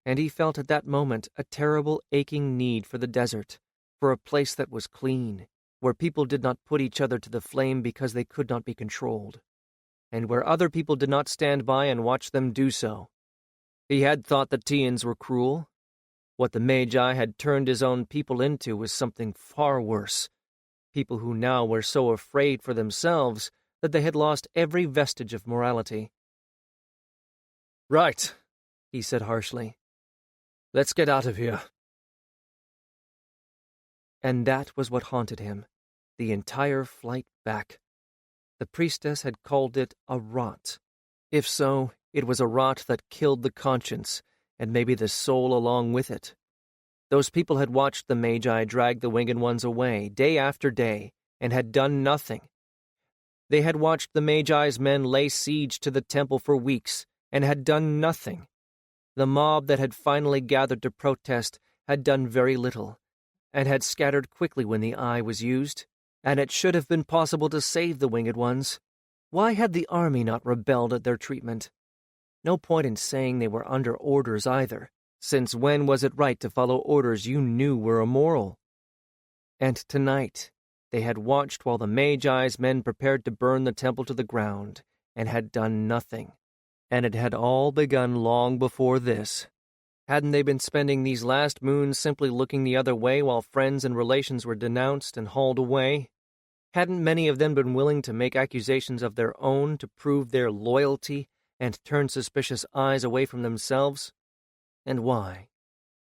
And he felt at that moment a terrible aching need for the desert, for a place that was clean, where people did not put each other to the flame because they could not be controlled, and where other people did not stand by and watch them do so. He had thought the Tians were cruel. What the Magi had turned his own people into was something far worse, people who now were so afraid for themselves that they had lost every vestige of morality. "Right," he said harshly. "Let's get out of here." And that was what haunted him, the entire flight back. The priestess had called it a rot. If so, it was a rot that killed the conscience, and maybe the soul along with it. Those people had watched the Magi drag the Winged Ones away, day after day, and had done nothing. They had watched the Magi's men lay siege to the temple for weeks, and had done nothing. The mob that had finally gathered to protest had done very little, and had scattered quickly when the eye was used, and it should have been possible to save the Winged Ones. Why had the army not rebelled at their treatment? No point in saying they were under orders either, since when was it right to follow orders you knew were immoral? And tonight, they had watched while the Magi's men prepared to burn the temple to the ground, and had done nothing. And it had all begun long before this. Hadn't they been spending these last moons simply looking the other way while friends and relations were denounced and hauled away? Hadn't many of them been willing to make accusations of their own to prove their loyalty and turn suspicious eyes away from themselves? And why?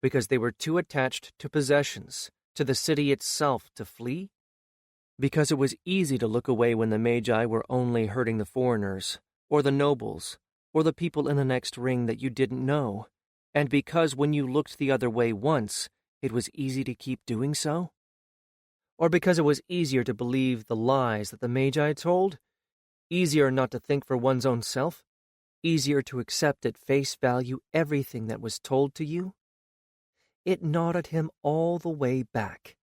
Because they were too attached to possessions, to the city itself, to flee? Because it was easy to look away when the Magi were only hurting the foreigners, or the nobles, or the people in the next ring that you didn't know, and because when you looked the other way once, it was easy to keep doing so? Or because it was easier to believe the lies that the Magi told? Easier not to think for one's own self? Easier to accept at face value everything that was told to you? It gnawed at him all the way back,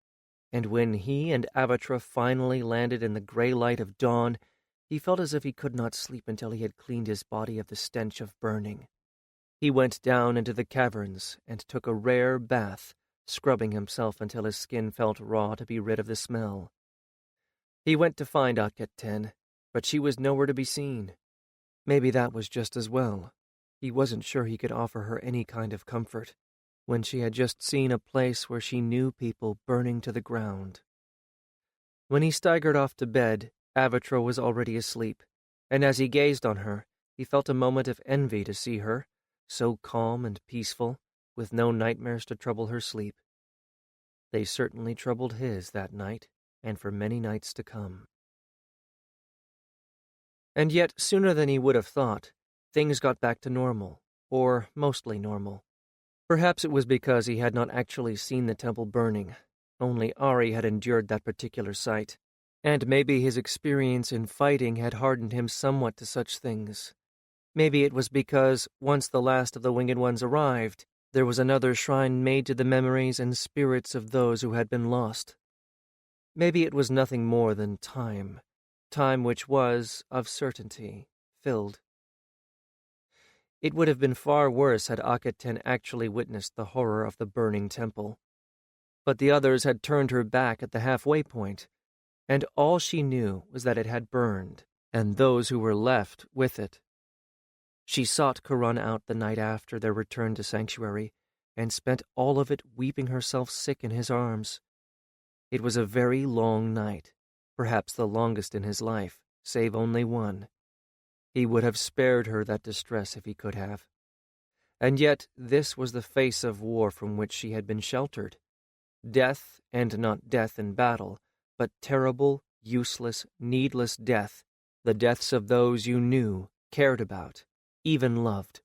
and when he and Avatra finally landed in the gray light of dawn, he felt as if he could not sleep until he had cleaned his body of the stench of burning. He went down into the caverns and took a rare bath, scrubbing himself until his skin felt raw to be rid of the smell. He went to find Akhet Ten, but she was nowhere to be seen. Maybe that was just as well. He wasn't sure he could offer her any kind of comfort, when she had just seen a place where she knew people burning to the ground. When he staggered off to bed, Avatra was already asleep, and as he gazed on her, he felt a moment of envy to see her, so calm and peaceful, with no nightmares to trouble her sleep. They certainly troubled his that night, and for many nights to come. And yet, sooner than he would have thought, things got back to normal, or mostly normal. Perhaps it was because he had not actually seen the temple burning, only Ari had endured that particular sight, and maybe his experience in fighting had hardened him somewhat to such things. Maybe it was because, once the last of the Winged Ones arrived, there was another shrine made to the memories and spirits of those who had been lost. Maybe it was nothing more than time which was, of certainty, filled. It would have been far worse had Akhet Ten actually witnessed the horror of the burning temple. But the others had turned her back at the halfway point, and all she knew was that it had burned, and those who were left with it. She sought Kurun out the night after their return to Sanctuary, and spent all of it weeping herself sick in his arms. It was a very long night, perhaps the longest in his life, save only one. He would have spared her that distress if he could have. And yet this was the face of war from which she had been sheltered. Death, and not death in battle, but terrible, useless, needless death, the deaths of those you knew, cared about, even loved.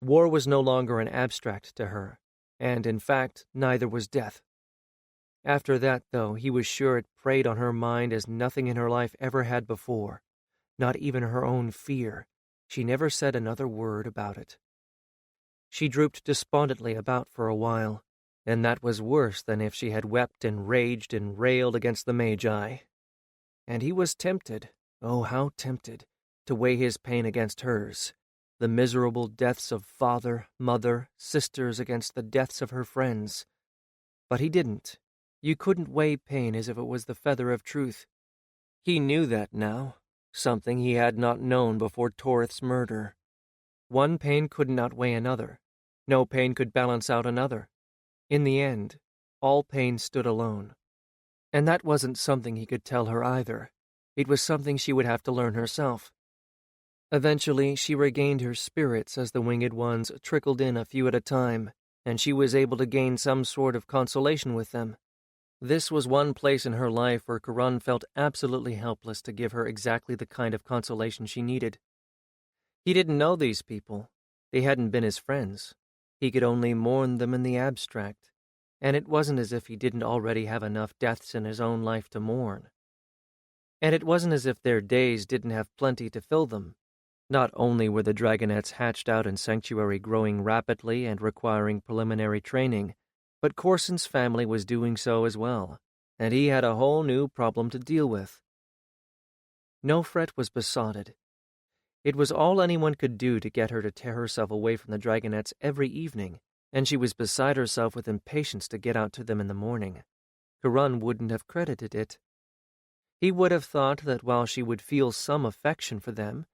War was no longer an abstract to her, and in fact neither was death. After that, though, he was sure it preyed on her mind as nothing in her life ever had before, not even her own fear. She never said another word about it. She drooped despondently about for a while, and that was worse than if she had wept and raged and railed against the Magi. And he was tempted, oh how tempted, to weigh his pain against hers, the miserable deaths of father, mother, sisters against the deaths of her friends. But he didn't. You couldn't weigh pain as if it was the feather of truth. He knew that now, something he had not known before Torith's murder. One pain couldn't outweigh another. No pain could balance out another. In the end, all pain stood alone. And that wasn't something he could tell her either. It was something she would have to learn herself. Eventually, she regained her spirits as the winged ones trickled in a few at a time, and she was able to gain some sort of consolation with them. This was one place in her life where Karan felt absolutely helpless to give her exactly the kind of consolation she needed. He didn't know these people. They hadn't been his friends. He could only mourn them in the abstract, and it wasn't as if he didn't already have enough deaths in his own life to mourn. And it wasn't as if their days didn't have plenty to fill them. Not only were the dragonets hatched out in Sanctuary growing rapidly and requiring preliminary training, but Corson's family was doing so as well, and he had a whole new problem to deal with. Nofret was besotted. It was all anyone could do to get her to tear herself away from the dragonets every evening, and she was beside herself with impatience to get out to them in the morning. Karan wouldn't have credited it. He would have thought that while she would feel some affection for them,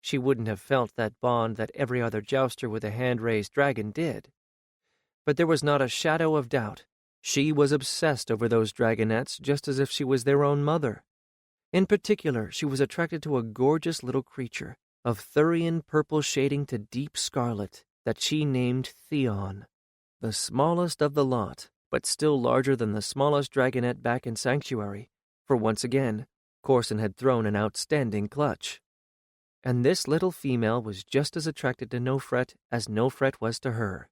she wouldn't have felt that bond that every other jouster with a hand-raised dragon did. But there was not a shadow of doubt. She was obsessed over those dragonets just as if she was their own mother. In particular, she was attracted to a gorgeous little creature, of Thurian purple shading to deep scarlet, that she named Theon, the smallest of the lot, but still larger than the smallest dragonet back in Sanctuary, for once again, Corson had thrown an outstanding clutch. And this little female was just as attracted to Nofret as Nofret was to her.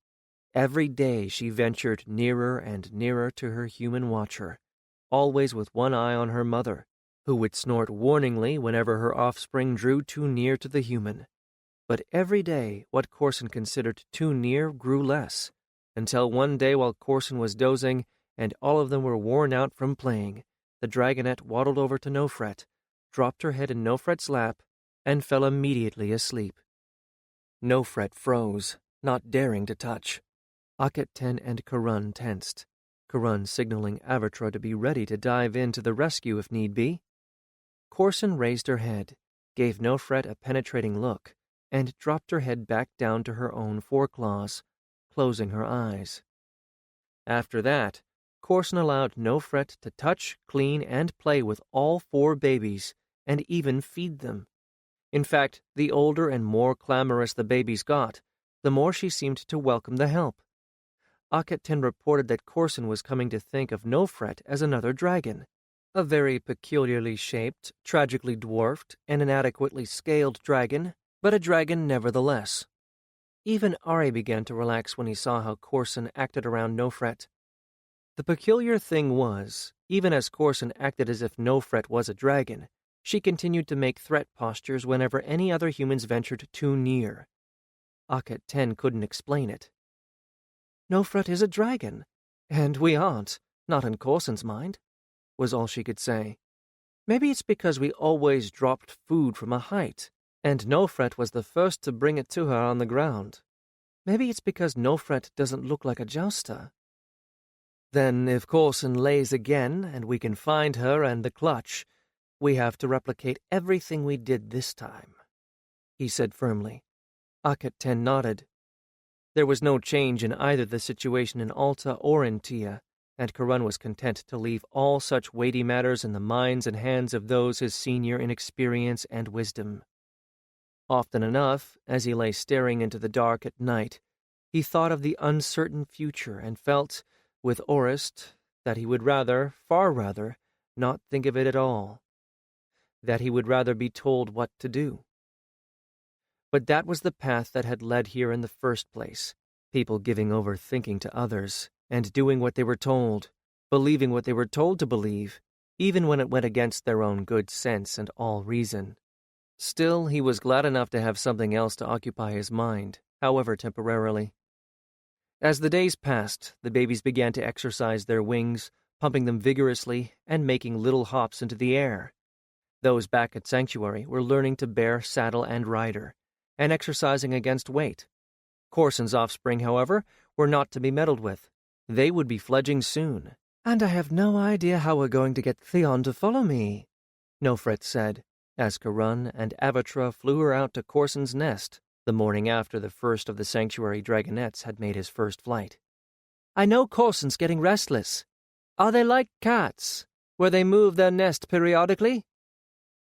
Every day she ventured nearer and nearer to her human watcher, always with one eye on her mother, who would snort warningly whenever her offspring drew too near to the human. But every day what Corson considered too near grew less, until one day while Corson was dozing and all of them were worn out from playing, the dragonet waddled over to Nofret, dropped her head in Nofret's lap, and fell immediately asleep. Nofret froze, not daring to touch. Akhet-Ten and Karan tensed, Karan signaling Avatra to be ready to dive in to the rescue if need be. Corson raised her head, gave Nofret a penetrating look, and dropped her head back down to her own foreclaws, closing her eyes. After that, Corson allowed Nofret to touch, clean, and play with all 4 babies, and even feed them. In fact, the older and more clamorous the babies got, the more she seemed to welcome the help. Akhet-Ten reported that Corson was coming to think of Nofret as another dragon, a very peculiarly shaped, tragically dwarfed, and inadequately scaled dragon, but a dragon nevertheless. Even Ari began to relax when he saw how Corson acted around Nofret. The peculiar thing was, even as Corson acted as if Nofret was a dragon, she continued to make threat postures whenever any other humans ventured too near. Akhet-Ten couldn't explain it. "Nofret is a dragon, and we aren't, not in Corson's mind," was all she could say. "Maybe it's because we always dropped food from a height, and Nofret was the first to bring it to her on the ground. Maybe it's because Nofret doesn't look like a jouster." "Then if Corson lays again, and we can find her and the clutch, we have to replicate everything we did this time," he said firmly. Akhet-Ten nodded. There was no change in either the situation in Alta or in Tia, and Karan was content to leave all such weighty matters in the minds and hands of those his senior in experience and wisdom. Often enough, as he lay staring into the dark at night, he thought of the uncertain future and felt, with Orist, that he would rather, far rather, not think of it at all. That he would rather be told what to do. But that was the path that had led here in the first place, people giving over thinking to others, and doing what they were told, believing what they were told to believe, even when it went against their own good sense and all reason. Still, he was glad enough to have something else to occupy his mind, however temporarily. As the days passed, the babies began to exercise their wings, pumping them vigorously and making little hops into the air. Those back at Sanctuary were learning to bear saddle and rider, and exercising against weight. Corson's offspring, however, were not to be meddled with. They would be fledging soon. "And I have no idea how we're going to get Theon to follow me," Nofret said, as Karun and Avatra flew her out to Corson's nest the morning after the first of the Sanctuary dragonettes had made his first flight. "I know Corson's getting restless. Are they like cats, where they move their nest periodically?"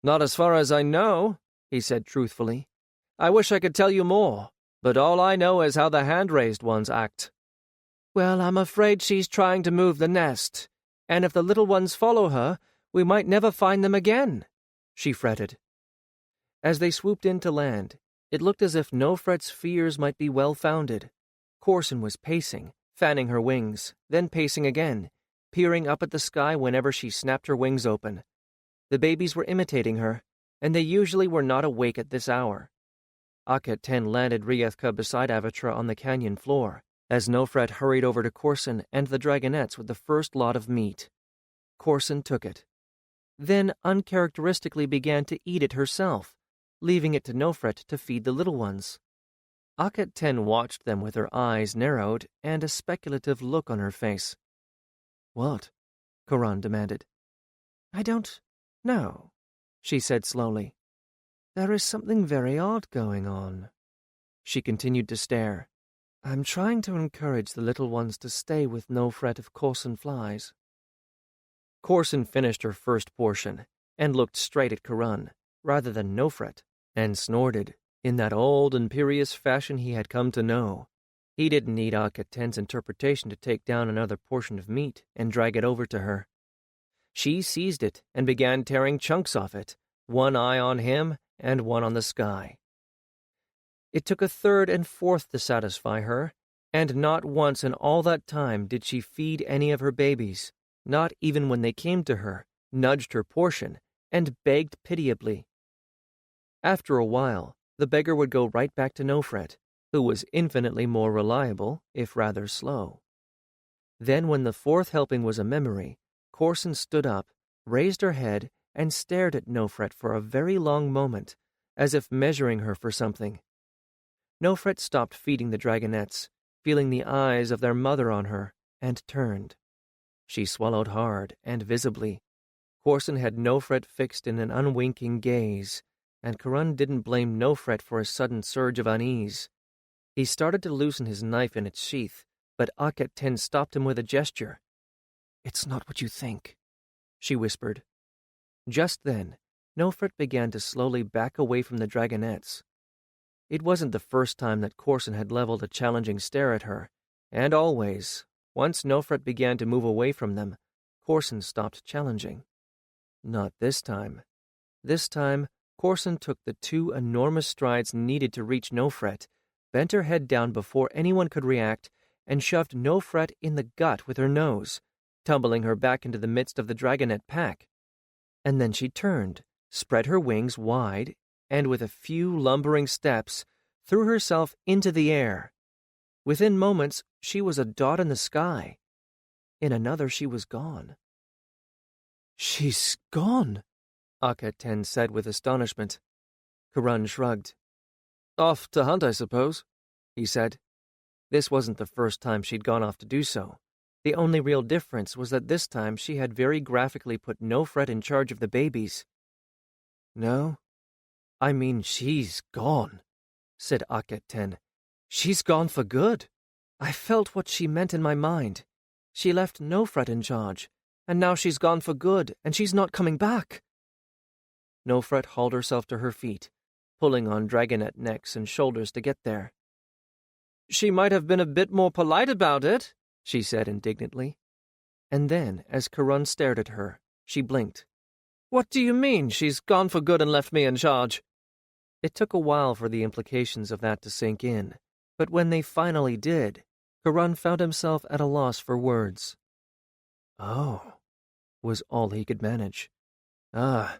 "Not as far as I know," he said truthfully. "I wish I could tell you more, but all I know is how the hand-raised ones act." "Well, I'm afraid she's trying to move the nest, and if the little ones follow her, we might never find them again," she fretted. As they swooped in to land, it looked as if Nofret's fears might be well-founded. Corson was pacing, fanning her wings, then pacing again, peering up at the sky whenever she snapped her wings open. The babies were imitating her, and they usually were not awake at this hour. Akhet-Ten landed Ryethka beside Avatra on the canyon floor, as Nofret hurried over to Corson and the dragonettes with the first lot of meat. Corson took it, then uncharacteristically began to eat it herself, leaving it to Nofret to feed the little ones. Akhet-Ten watched them with her eyes narrowed and a speculative look on her face. "What?" Karun demanded. "I don't know," she said slowly. "There is something very odd going on." She continued to stare. "I'm trying to encourage the little ones to stay with Nofret if Corson flies." Corson finished her first portion and looked straight at Karun, rather than Nofret, and snorted, in that old imperious fashion he had come to know. He didn't need Akhet-Ten's interpretation to take down another portion of meat and drag it over to her. She seized it and began tearing chunks off it, one eye on him and one on the sky. It took a third and fourth to satisfy her, and not once in all that time did she feed any of her babies, not even when they came to her, nudged her portion, and begged pitiably. After a while, the beggar would go right back to Nofret, who was infinitely more reliable, if rather slow. Then when the fourth helping was a memory, Corson stood up, raised her head, and stared at Nofret for a very long moment, as if measuring her for something. Nofret stopped feeding the dragonettes, feeling the eyes of their mother on her, and turned. She swallowed hard and visibly. Corson had Nofret fixed in an unwinking gaze, and Karun didn't blame Nofret for a sudden surge of unease. He started to loosen his knife in its sheath, but Akhet-Ten stopped him with a gesture. "It's not what you think," she whispered. Just then, Nofret began to slowly back away from the dragonettes. It wasn't the first time that Corson had leveled a challenging stare at her, and always, once Nofret began to move away from them, Corson stopped challenging. Not this time. This time, Corson took the 2 enormous strides needed to reach Nofret, bent her head down before anyone could react, and shoved Nofret in the gut with her nose, tumbling her back into the midst of the dragonette pack. And then she turned, spread her wings wide, and with a few lumbering steps, threw herself into the air. Within moments, she was a dot in the sky. In another, she was gone. "She's gone," Akhet-Ten said with astonishment. Karun shrugged. "Off to hunt, I suppose," he said. This wasn't the first time she'd gone off to do so. The only real difference was that this time she had very graphically put Nofret in charge of the babies. "No, I mean she's gone," said Akhet-Ten. "She's gone for good. I felt what she meant in my mind. She left Nofret in charge, and now she's gone for good, and she's not coming back." Nofret hauled herself to her feet, pulling on dragonette necks and shoulders to get there. "She might have been a bit more polite about it," she said indignantly. And then, as Karun stared at her, she blinked. "What do you mean, she's gone for good and left me in charge?" It took a while for the implications of that to sink in, but when they finally did, Karun found himself at a loss for words. "Oh," was all he could manage. "Ah.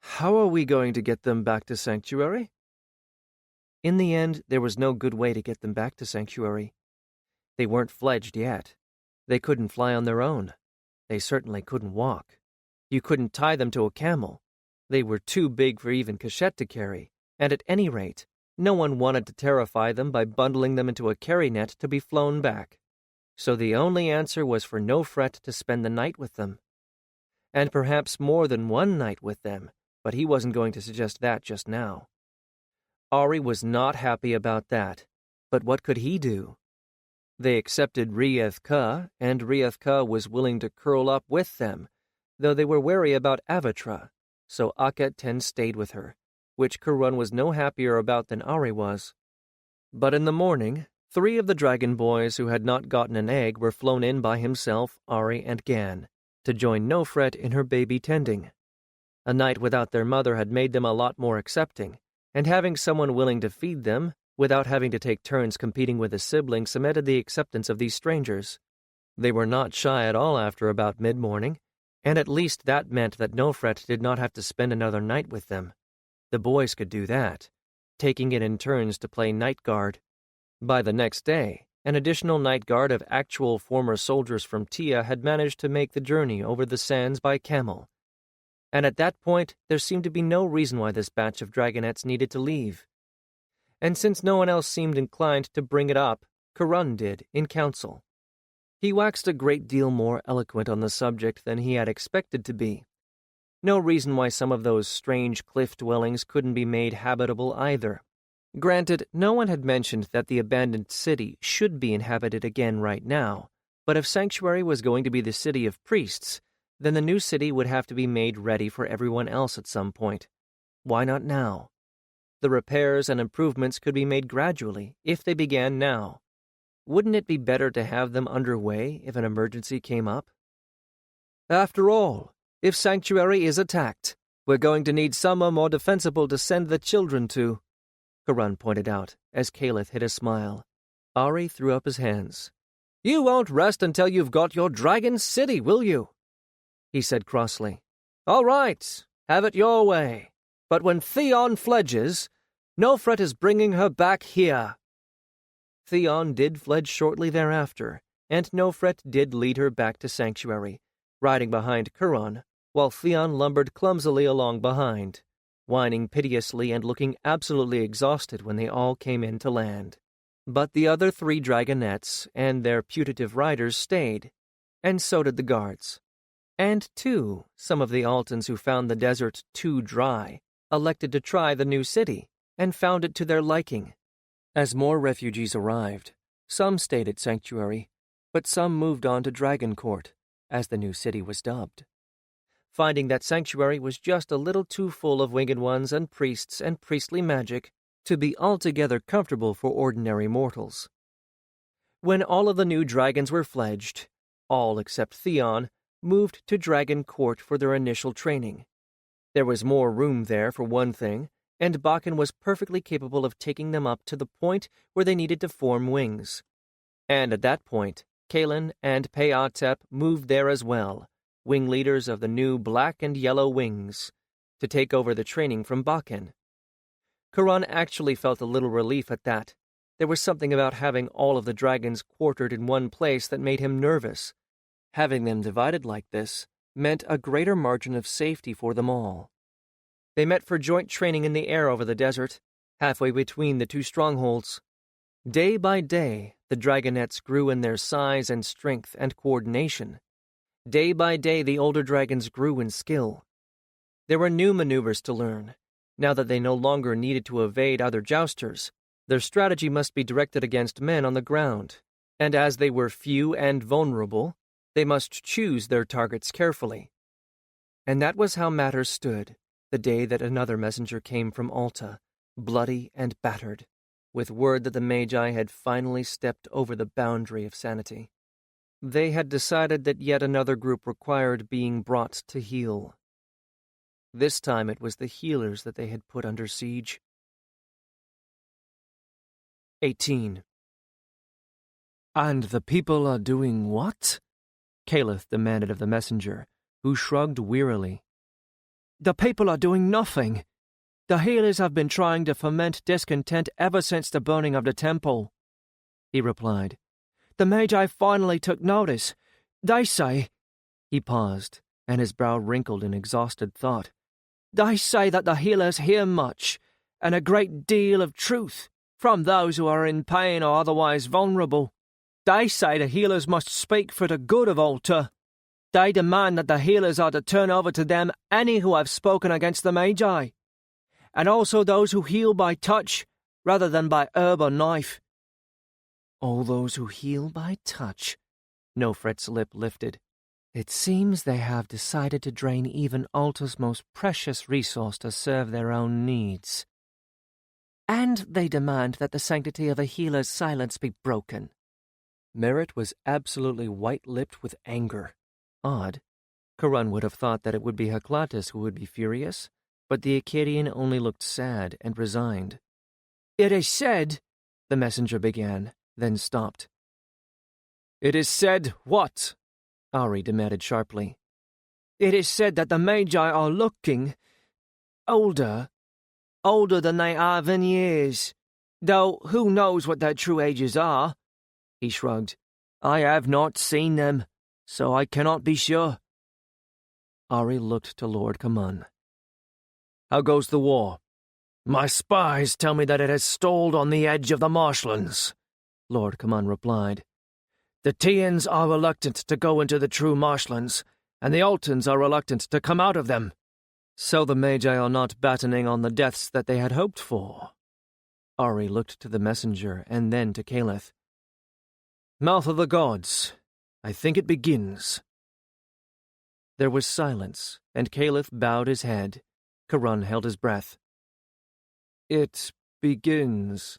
How are we going to get them back to Sanctuary?" In the end, there was no good way to get them back to Sanctuary. They weren't fledged yet. They couldn't fly on their own. They certainly couldn't walk. You couldn't tie them to a camel. They were too big for even Cachette to carry, and at any rate, no one wanted to terrify them by bundling them into a carry net to be flown back. So the only answer was for Nofret to spend the night with them. And perhaps more than one night with them, but he wasn't going to suggest that just now. Ari was not happy about that, but what could he do? They accepted Rieth-Ka, and Rieth-Ka was willing to curl up with them, though they were wary about Avatra, so Akhet-Ten stayed with her, which Karun was no happier about than Ari was. But in the morning, 3 of the dragon boys who had not gotten an egg were flown in by himself, Ari, and Gan, to join Nofret in her baby tending. A night without their mother had made them a lot more accepting, and having someone willing to feed them, without having to take turns competing with a sibling, cemented the acceptance of these strangers. They were not shy at all after about mid-morning, and at least that meant that Nofret did not have to spend another night with them. The boys could do that, taking it in turns to play night guard. By the next day, an additional night guard of actual former soldiers from Tia had managed to make the journey over the sands by camel. And at that point, there seemed to be no reason why this batch of dragonettes needed to leave. And since no one else seemed inclined to bring it up, Karun did, in council. He waxed a great deal more eloquent on the subject than he had expected to be. No reason why some of those strange cliff dwellings couldn't be made habitable either. Granted, no one had mentioned that the abandoned city should be inhabited again right now, but if Sanctuary was going to be the city of priests, then the new city would have to be made ready for everyone else at some point. Why not now? The repairs and improvements could be made gradually, if they began now. Wouldn't it be better to have them underway if an emergency came up? After all, if Sanctuary is attacked, we're going to need somewhere more defensible to send the children to, Karun pointed out, as Caliph hid a smile. Ari threw up his hands. You won't rest until you've got your dragon city, will you? He said crossly. All right, have it your way. But when Theon fledges, Nofret is bringing her back here. Theon did fledge shortly thereafter, and Nofret did lead her back to Sanctuary, riding behind Karun, while Theon lumbered clumsily along behind, whining piteously and looking absolutely exhausted when they all came in to land. But the other 3 dragonettes and their putative riders stayed, and so did the guards. And, too, some of the Altans who found the desert too dry elected to try the new city, and found it to their liking. As more refugees arrived, some stayed at Sanctuary, but some moved on to Dragon Court, as the new city was dubbed, finding that Sanctuary was just a little too full of winged ones and priests and priestly magic to be altogether comfortable for ordinary mortals. When all of the new dragons were fledged, all except Theon moved to Dragon Court for their initial training. There was more room there, for one thing, and Bakken was perfectly capable of taking them up to the point where they needed to form wings. And at that point, Kalen and Peatep moved there as well, wing leaders of the new black and yellow wings, to take over the training from Bakken. Karun actually felt a little relief at that. There was something about having all of the dragons quartered in one place that made him nervous. Having them divided like this meant a greater margin of safety for them all. They met for joint training in the air over the desert, halfway between the 2 strongholds. Day by day, the dragonettes grew in their size and strength and coordination. Day by day, the older dragons grew in skill. There were new maneuvers to learn. Now that they no longer needed to evade other jousters, their strategy must be directed against men on the ground, and as they were few and vulnerable, they must choose their targets carefully. And that was how matters stood the day that another messenger came from Alta, bloody and battered, with word that the Magi had finally stepped over the boundary of sanity. They had decided that yet another group required being brought to heal. This time it was the healers that they had put under siege. 18. And the people are doing what? Caliph demanded of the messenger, who shrugged wearily. The people are doing nothing. The healers have been trying to foment discontent ever since the burning of the temple, he replied. The Magi finally took notice. They say—" He paused, and his brow wrinkled in exhausted thought. "They say that the healers hear much, and a great deal of truth, from those who are in pain or otherwise vulnerable. They say the healers must speak for the good of Alta. They demand that the healers are to turn over to them any who have spoken against the Magi, and also those who heal by touch rather than by herb or knife." All those who heal by touch. Nofret's lip lifted. It seems they have decided to drain even Alta's most precious resource to serve their own needs. And they demand that the sanctity of a healer's silence be broken. Merritt was absolutely white-lipped with anger. Odd. Karan would have thought that it would be Haklatus who would be furious, but the Akkadian only looked sad and resigned. "It is said," the messenger began, then stopped. "It is said what?" Ari demanded sharply. "It is said that the Magi are looking older than they have in years, though who knows what their true ages are?" He shrugged. "I have not seen them, so I cannot be sure." Ari looked to Lord Kaman. "How goes the war?" "My spies tell me that it has stalled on the edge of the marshlands," Lord Kaman replied. "The Tians are reluctant to go into the true marshlands, and the Altans are reluctant to come out of them." So the Magi are not battening on the deaths that they had hoped for. Ari looked to the messenger and then to Caliph. "Mouth of the gods, I think it begins." There was silence, and Caliph bowed his head. Karan held his breath. "It begins,"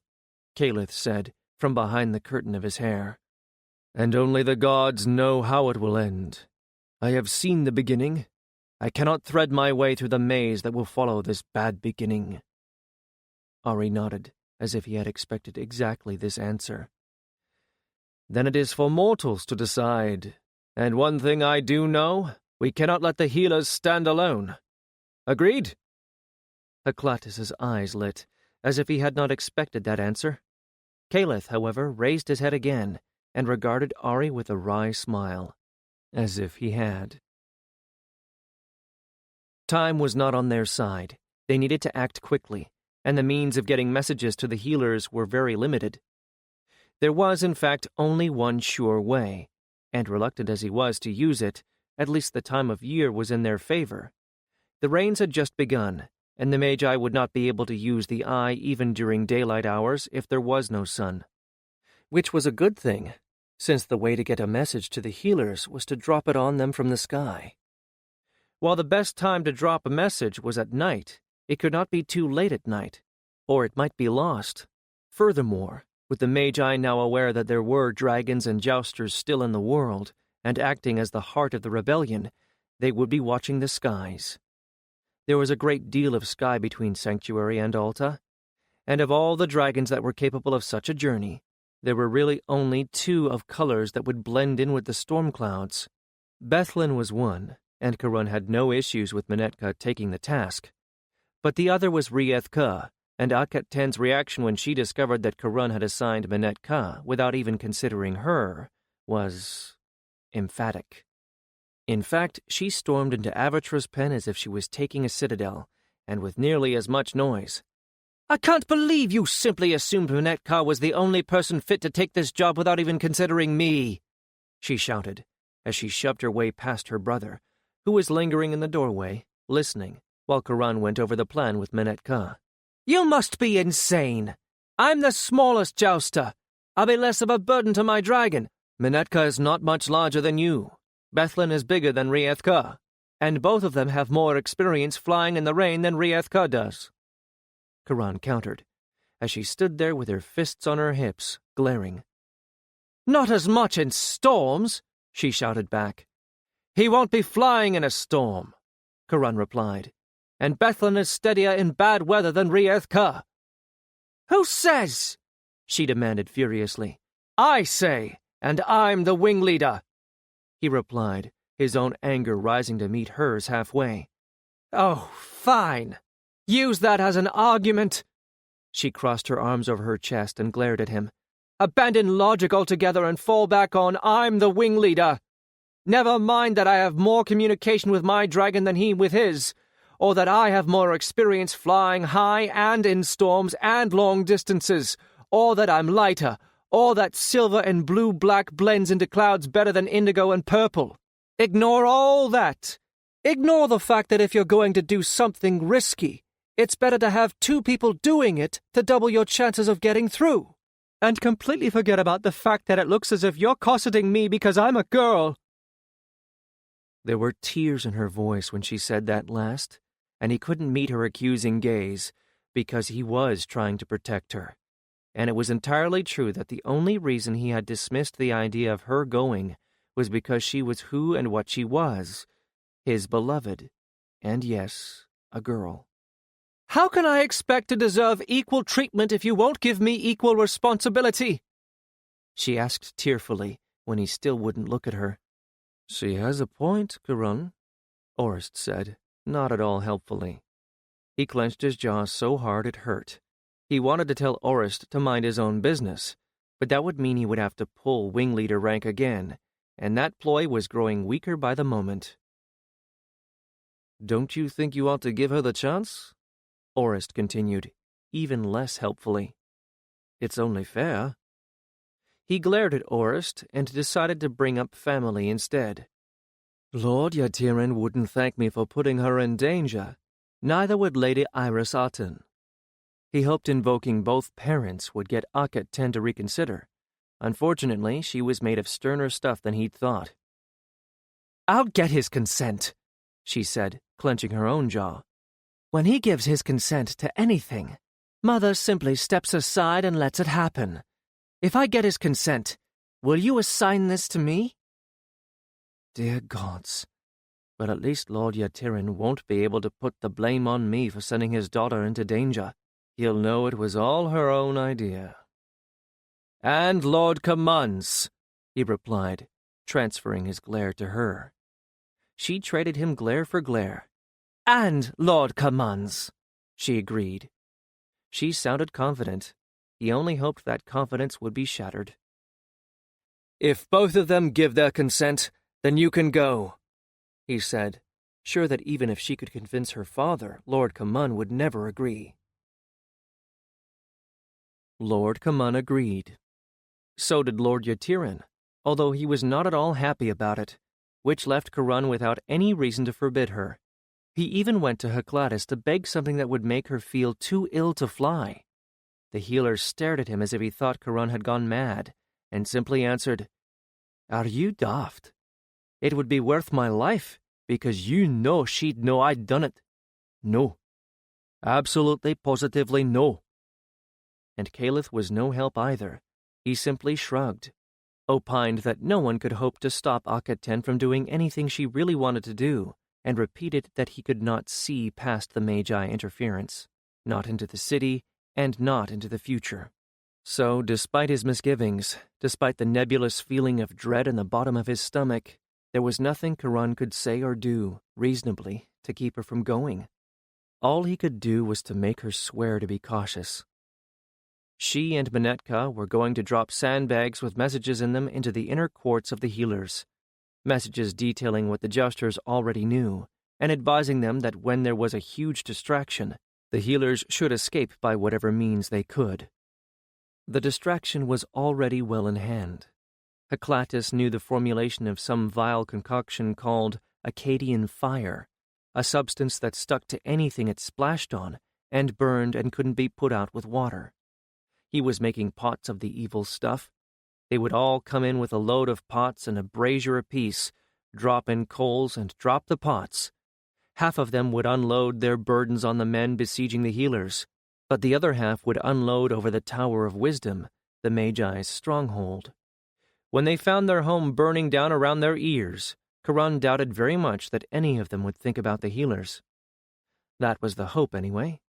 Caliph said, from behind the curtain of his hair. "And only the gods know how it will end. I have seen the beginning. I cannot thread my way through the maze that will follow this bad beginning." Ari nodded, as if he had expected exactly this answer. "Then it is for mortals to decide. And one thing I do know, we cannot let the healers stand alone. Agreed?" Haklatus's eyes lit, as if he had not expected that answer. Caliph, however, raised his head again and regarded Ari with a wry smile, as if he had. Time was not on their side. They needed to act quickly, and the means of getting messages to the healers were very limited. There was, in fact, only one sure way, and reluctant as he was to use it, at least the time of year was in their favor. The rains had just begun, and the Magi would not be able to use the eye even during daylight hours if there was no sun. Which was a good thing, since the way to get a message to the healers was to drop it on them from the sky. While the best time to drop a message was at night, it could not be too late at night, or it might be lost. Furthermore, with the Magi now aware that there were dragons and jousters still in the world, and acting as the heart of the rebellion, they would be watching the skies. There was a great deal of sky between Sanctuary and Alta, and of all the dragons that were capable of such a journey, there were really only two of colors that would blend in with the storm clouds. Bethlin was one, and Karan had no issues with Menetka taking the task. But the other was Rieth-Ka, and Akhet Ten's reaction when she discovered that Karan had assigned Menetka without even considering her was emphatic. In fact, she stormed into Avatra's pen as if she was taking a citadel, and with nearly as much noise. "I can't believe you simply assumed Menetka was the only person fit to take this job without even considering me," she shouted, as she shoved her way past her brother, who was lingering in the doorway, listening, while Karan went over the plan with Menetka. "You must be insane. I'm the smallest jouster. I'll be less of a burden to my dragon. Menetka is not much larger than you. Bethlin is bigger than Rieth-Ka, and both of them have more experience flying in the rain than Rieth-Ka does," Karan countered, as she stood there with her fists on her hips, glaring. "Not as much in storms," she shouted back. "He won't be flying in a storm," Karan replied, "and Bethlin is steadier in bad weather than Rieth-Ka." "Who says?" she demanded furiously. "I say, and I'm the wing leader," he replied, his own anger rising to meet hers halfway. "Oh, fine. Use that as an argument." She crossed her arms over her chest and glared at him. Abandon logic altogether and fall back on I'm the wing leader. Never mind that I have more communication with my dragon than he with his, or that I have more experience flying high and in storms and long distances, or that I'm lighter, or that silver and blue-black blends into clouds better than indigo and purple. Ignore all that. Ignore the fact that if you're going to do something risky, it's better to have two people doing it to double your chances of getting through. And completely forget about the fact that it looks as if you're cosseting me because I'm a girl. There were tears in her voice when she said that last, and he couldn't meet her accusing gaze because he was trying to protect her. And it was entirely true that the only reason he had dismissed the idea of her going was because she was who and what she was, his beloved, and yes, a girl. How can I expect to deserve equal treatment if you won't give me equal responsibility? She asked tearfully when he still wouldn't look at her. She has a point, Karun, Orist said, not at all helpfully. He clenched his jaw so hard it hurt. He wanted to tell Orist to mind his own business, but that would mean he would have to pull wing leader rank again, and that ploy was growing weaker by the moment. Don't you think you ought to give her the chance? Orist continued, even less helpfully. It's only fair. He glared at Orist and decided to bring up family instead. Lord Yatirin wouldn't thank me for putting her in danger. Neither would Lady Iris Aten. He hoped invoking both parents would get Akhet 10 to reconsider. Unfortunately, she was made of sterner stuff than he'd thought. I'll get his consent, she said, clenching her own jaw. When he gives his consent to anything, Mother simply steps aside and lets it happen. If I get his consent, will you assign this to me? Dear gods, but at least Lord Yatirin won't be able to put the blame on me for sending his daughter into danger. He'll know it was all her own idea. And Lord commands, he replied, transferring his glare to her. She traded him glare for glare. And Lord commands, she agreed. She sounded confident. He only hoped that confidence would be shattered. If both of them give their consent, then you can go, he said, sure that even if she could convince her father, Lord Kaman would never agree. Lord Kaman agreed. So did Lord Yatirin, although he was not at all happy about it, which left Karun without any reason to forbid her. He even went to Heclatus to beg something that would make her feel too ill to fly. The healer stared at him as if he thought Karun had gone mad, and simply answered, Are you daft? It would be worth my life, because you know she'd know I'd done it. No. Absolutely, positively no. And Caliph was no help either. He simply shrugged, opined that no one could hope to stop Akhet 10 from doing anything she really wanted to do, and repeated that he could not see past the Magi interference, not into the city, and not into the future. So, despite his misgivings, despite the nebulous feeling of dread in the bottom of his stomach, there was nothing Karun could say or do, reasonably, to keep her from going. All he could do was to make her swear to be cautious. She and Manetka were going to drop sandbags with messages in them into the inner courts of the healers, messages detailing what the Justers already knew, and advising them that when there was a huge distraction, the healers should escape by whatever means they could. The distraction was already well in hand. Heclatus knew the formulation of some vile concoction called Akkadian fire, a substance that stuck to anything it splashed on and burned and couldn't be put out with water. He was making pots of the evil stuff. They would all come in with a load of pots and a brazier apiece, drop in coals and drop the pots. Half of them would unload their burdens on the men besieging the healers, but the other half would unload over the Tower of Wisdom, the Magi's stronghold. When they found their home burning down around their ears, Karun doubted very much that any of them would think about the healers. That was the hope, anyway.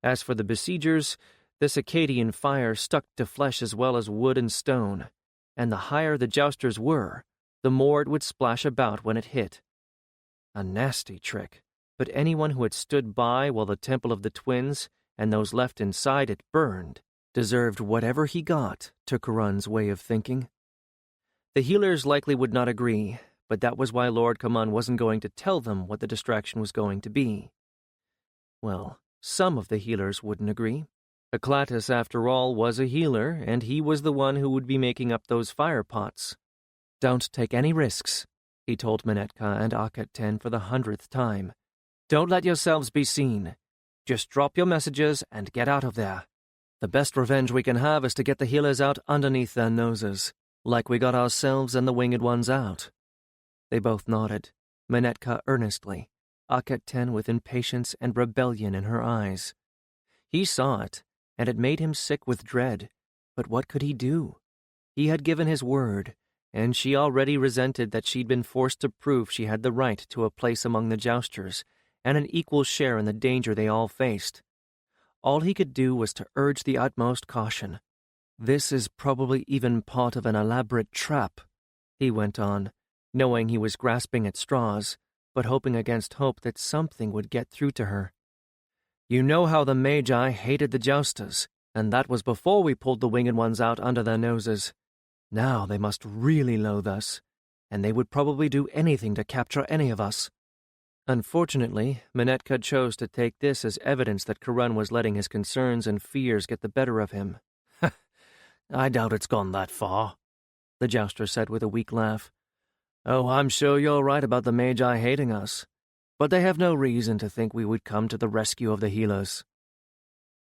As for the besiegers, this Akkadian fire stuck to flesh as well as wood and stone, and the higher the jousters were, the more it would splash about when it hit. A nasty trick, but anyone who had stood by while the Temple of the Twins and those left inside it burned deserved whatever he got, to Karan's way of thinking. The healers likely would not agree, but that was why Lord Kaman wasn't going to tell them what the distraction was going to be. Well, some of the healers wouldn't agree. Eclatus, after all, was a healer, and he was the one who would be making up those fire pots. "Don't take any risks," he told Menetka and Akhet-Ten for the 100th time. "Don't let yourselves be seen. Just drop your messages and get out of there. The best revenge we can have is to get the healers out underneath their noses, like we got ourselves and the winged ones out." They both nodded, Menetka earnestly, Akhet-Ten with impatience and rebellion in her eyes. He saw it, and it made him sick with dread, but what could he do? He had given his word, and she already resented that she'd been forced to prove she had the right to a place among the jousters and an equal share in the danger they all faced. All he could do was to urge the utmost caution. "This is probably even part of an elaborate trap," he went on, knowing he was grasping at straws, but hoping against hope that something would get through to her. "You know how the Magi hated the jousters, and that was before we pulled the winged ones out under their noses. Now they must really loathe us, and they would probably do anything to capture any of us." Unfortunately, Menetka chose to take this as evidence that Karan was letting his concerns and fears get the better of him. "I doubt it's gone that far," the jouster said with a weak laugh. "Oh, I'm sure you're right about the Magi hating us, but they have no reason to think we would come to the rescue of the healers."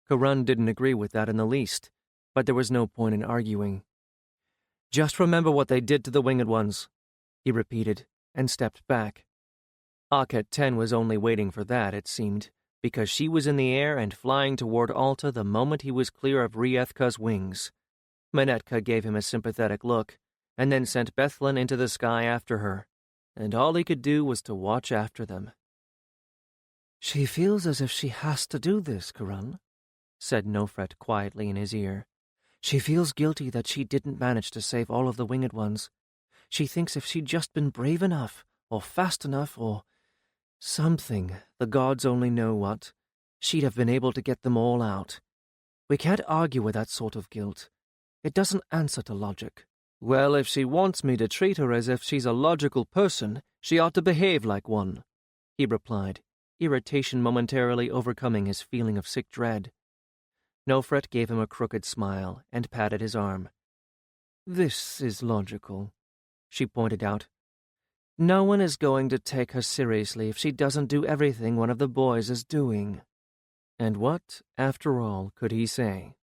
Karan didn't agree with that in the least, but there was no point in arguing. "Just remember what they did to the winged ones," he repeated, and stepped back. Akhet-Ten was only waiting for that, it seemed, because she was in the air and flying toward Alta the moment he was clear of Riethka's wings. Menetka gave him a sympathetic look, and then sent Bethlin into the sky after her, and all he could do was to watch after them. "She feels as if she has to do this, Karan," said Nofret quietly in his ear. "She feels guilty that she didn't manage to save all of the winged ones. She thinks if she'd just been brave enough, or fast enough, or something, the gods only know what, she'd have been able to get them all out. We can't argue with that sort of guilt. It doesn't answer to logic." "Well, if she wants me to treat her as if she's a logical person, she ought to behave like one," he replied, irritation momentarily overcoming his feeling of sick dread. Nofret gave him a crooked smile and patted his arm. "This is logical," she pointed out. "No one is going to take her seriously if she doesn't do everything one of the boys is doing." And what, after all, could he say?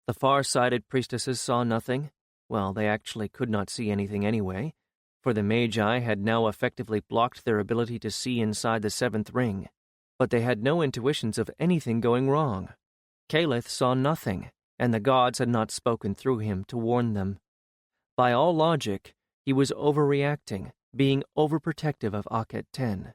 The far-sighted priestesses saw nothing. Well, they actually could not see anything anyway, for the Magi had now effectively blocked their ability to see inside the seventh ring, but they had no intuitions of anything going wrong. Calith saw nothing, and the gods had not spoken through him to warn them. By all logic, he was overreacting, being overprotective of Akhet-Ten.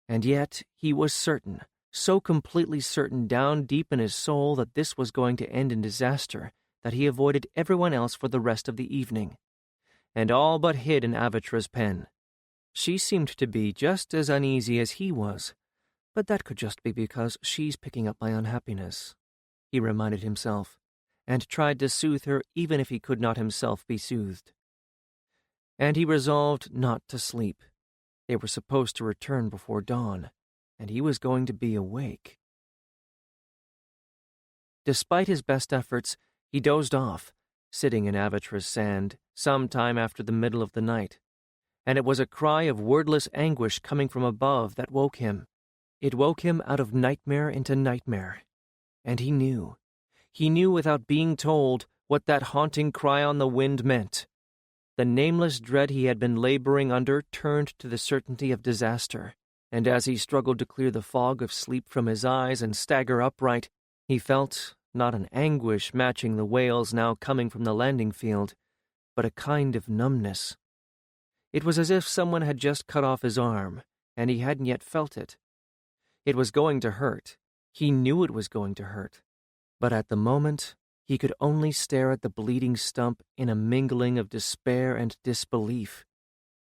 And yet he was certain, so completely certain down deep in his soul that this was going to end in disaster, that he avoided everyone else for the rest of the evening, and all but hid in Avatra's pen. She seemed to be just as uneasy as he was, but that could just be because she's picking up my unhappiness, he reminded himself, and tried to soothe her even if he could not himself be soothed. And he resolved not to sleep. They were supposed to return before dawn, and he was going to be awake. Despite his best efforts, he dozed off, sitting in Avatra's sand, some time after the middle of the night, and it was a cry of wordless anguish coming from above that woke him. It woke him out of nightmare into nightmare, and he knew without being told what that haunting cry on the wind meant. The nameless dread he had been laboring under turned to the certainty of disaster, and as he struggled to clear the fog of sleep from his eyes and stagger upright, he felt not an anguish matching the wails now coming from the landing field, but a kind of numbness. It was as if someone had just cut off his arm, and he hadn't yet felt it. It was going to hurt. He knew it was going to hurt. But at the moment, he could only stare at the bleeding stump in a mingling of despair and disbelief.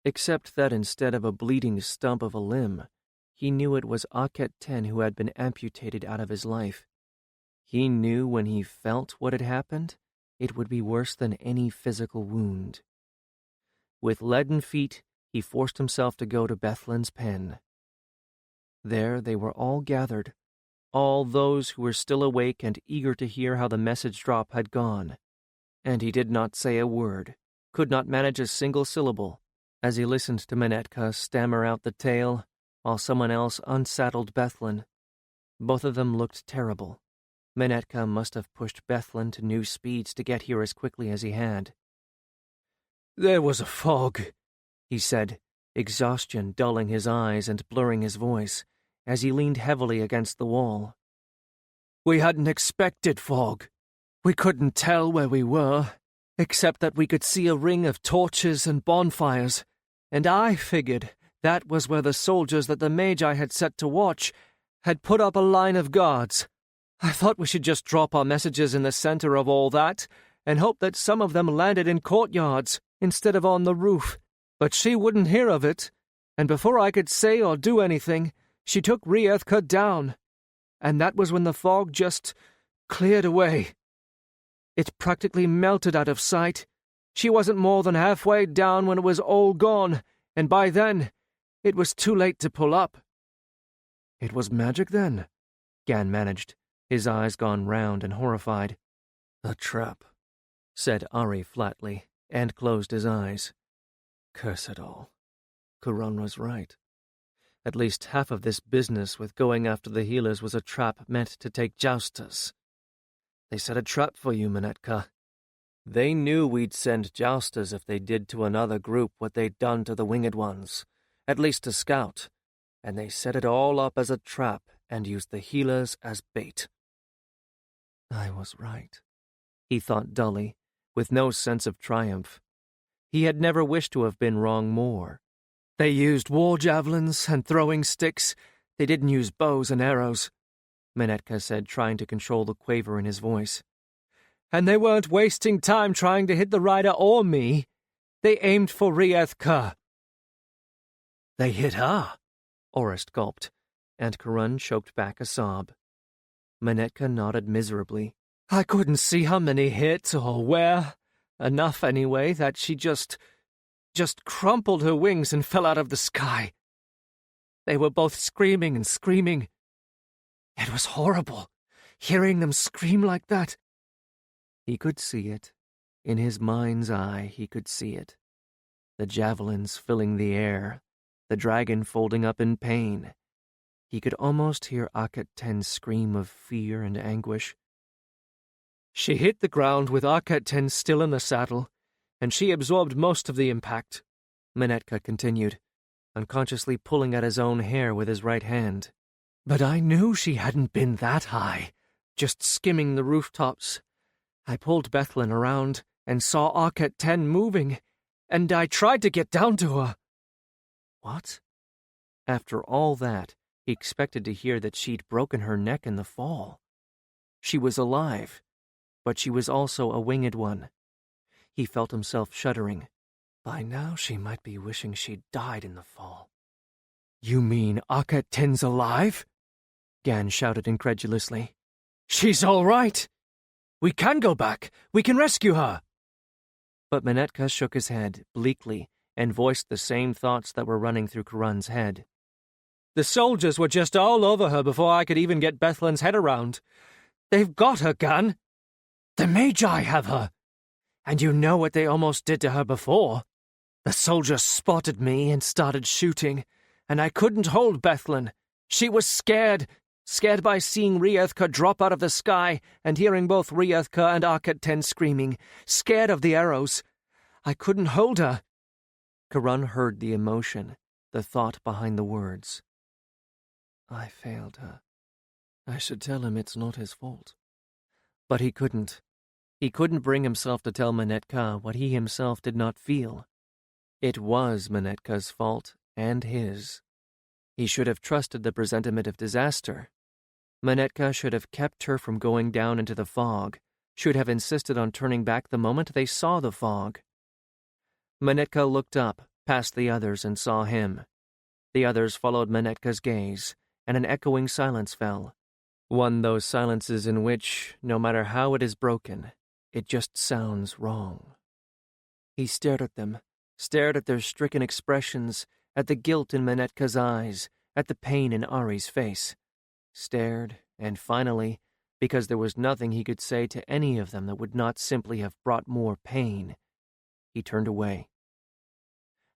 Except that instead of a bleeding stump of a limb, he knew it was Akhet-Ten who had been amputated out of his life. He knew when he felt what had happened, it would be worse than any physical wound. With leaden feet, he forced himself to go to Bethlen's pen. There they were all gathered, all those who were still awake and eager to hear how the message drop had gone. And he did not say a word, could not manage a single syllable, as he listened to Menetka stammer out the tale, while someone else unsaddled Bethlen. Both of them looked terrible. Menetka must have pushed Bethlen to new speeds to get here as quickly as he had. "There was a fog," he said, exhaustion dulling his eyes and blurring his voice, as he leaned heavily against the wall. "We hadn't expected fog. We couldn't tell where we were, except that we could see a ring of torches and bonfires, and I figured that was where the soldiers that the Magi had set to watch had put up a line of guards. I thought we should just drop our messages in the center of all that and hope that some of them landed in courtyards instead of on the roof, but she wouldn't hear of it, and before I could say or do anything, she took Riethka down, and that was when the fog just cleared away. It practically melted out of sight. She wasn't more than halfway down when it was all gone, and by then, it was too late to pull up." "It was magic, then?" Gan managed, his eyes gone round and horrified. "A trap," said Ari flatly, and closed his eyes. "Curse it all. Kuran was right. At least half of this business with going after the healers was a trap meant to take jousters. They set a trap for you, Menetka. They knew we'd send jousters if they did to another group what they'd done to the winged ones, at least to scout, and they set it all up as a trap and used the healers as bait." "I was right," he thought dully, with no sense of triumph. He had never wished to have been wrong more. "They used war javelins and throwing sticks. They didn't use bows and arrows," Menetka said, trying to control the quaver in his voice. "And they weren't wasting time trying to hit the rider or me. They aimed for Riethka." "They hit her," Orist gulped, and Karun choked back a sob. Menetka nodded miserably. "I couldn't see how many hit or where. Enough, anyway, that she just crumpled her wings and fell out of the sky. They were both screaming and screaming. It was horrible, hearing them scream like that." He could see it. In his mind's eye, he could see it. The javelins filling the air, the dragon folding up in pain. He could almost hear Akhet Ten's scream of fear and anguish. "She hit the ground with Akhet Ten still in the saddle, and she absorbed most of the impact," Menetka continued, unconsciously pulling at his own hair with his right hand. "But I knew she hadn't been that high, just skimming the rooftops. I pulled Bethlen around and saw Akhet Ten moving, and I tried to get down to her." What? After all that, he expected to hear that she'd broken her neck in the fall. She was alive, but she was also a winged one. He felt himself shuddering. By now she might be wishing she'd died in the fall. "You mean Akhet Ten's alive?" Gan shouted incredulously. "She's all right. We can go back. We can rescue her." But Menetka shook his head, bleakly, and voiced the same thoughts that were running through Karun's head. "The soldiers were just all over her before I could even get Bethlen's head around. They've got her, Gan. The Magi have her. And you know what they almost did to her before. The soldiers spotted me and started shooting, and I couldn't hold Bethlen. She was scared by seeing Riethka drop out of the sky and hearing both Riethka and Akhet Ten screaming, scared of the arrows. I couldn't hold her." Karun heard the emotion, the thought behind the words. "I failed her. I should tell him it's not his fault." But he couldn't. He couldn't bring himself to tell Menetka what he himself did not feel. It was Menetka's fault, and his. He should have trusted the presentiment of disaster. Menetka should have kept her from going down into the fog, should have insisted on turning back the moment they saw the fog. Menetka looked up, past the others, and saw him. The others followed Menetka's gaze, and an echoing silence fell. One those silences in which, no matter how it is broken, it just sounds wrong. He stared at them, stared at their stricken expressions, at the guilt in Manetka's eyes, at the pain in Ari's face. Stared, and finally, because there was nothing he could say to any of them that would not simply have brought more pain, he turned away.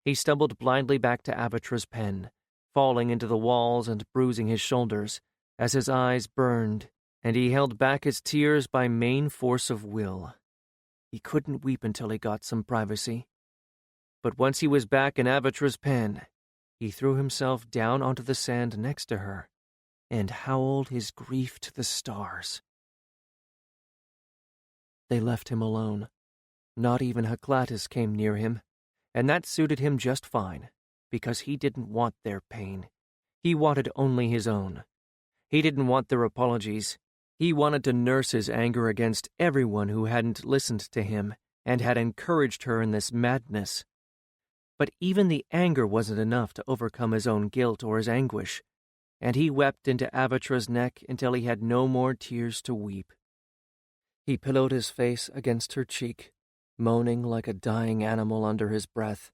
He stumbled blindly back to Avatra's pen, falling into the walls and bruising his shoulders, as his eyes burned, and he held back his tears by main force of will. He couldn't weep until he got some privacy. But once he was back in Avatra's pen, he threw himself down onto the sand next to her and howled his grief to the stars. They left him alone. Not even Haklatus came near him, and that suited him just fine, because he didn't want their pain. He wanted only his own. He didn't want their apologies. He wanted to nurse his anger against everyone who hadn't listened to him and had encouraged her in this madness. But even the anger wasn't enough to overcome his own guilt or his anguish, and he wept into Avatra's neck until he had no more tears to weep. He pillowed his face against her cheek, moaning like a dying animal under his breath,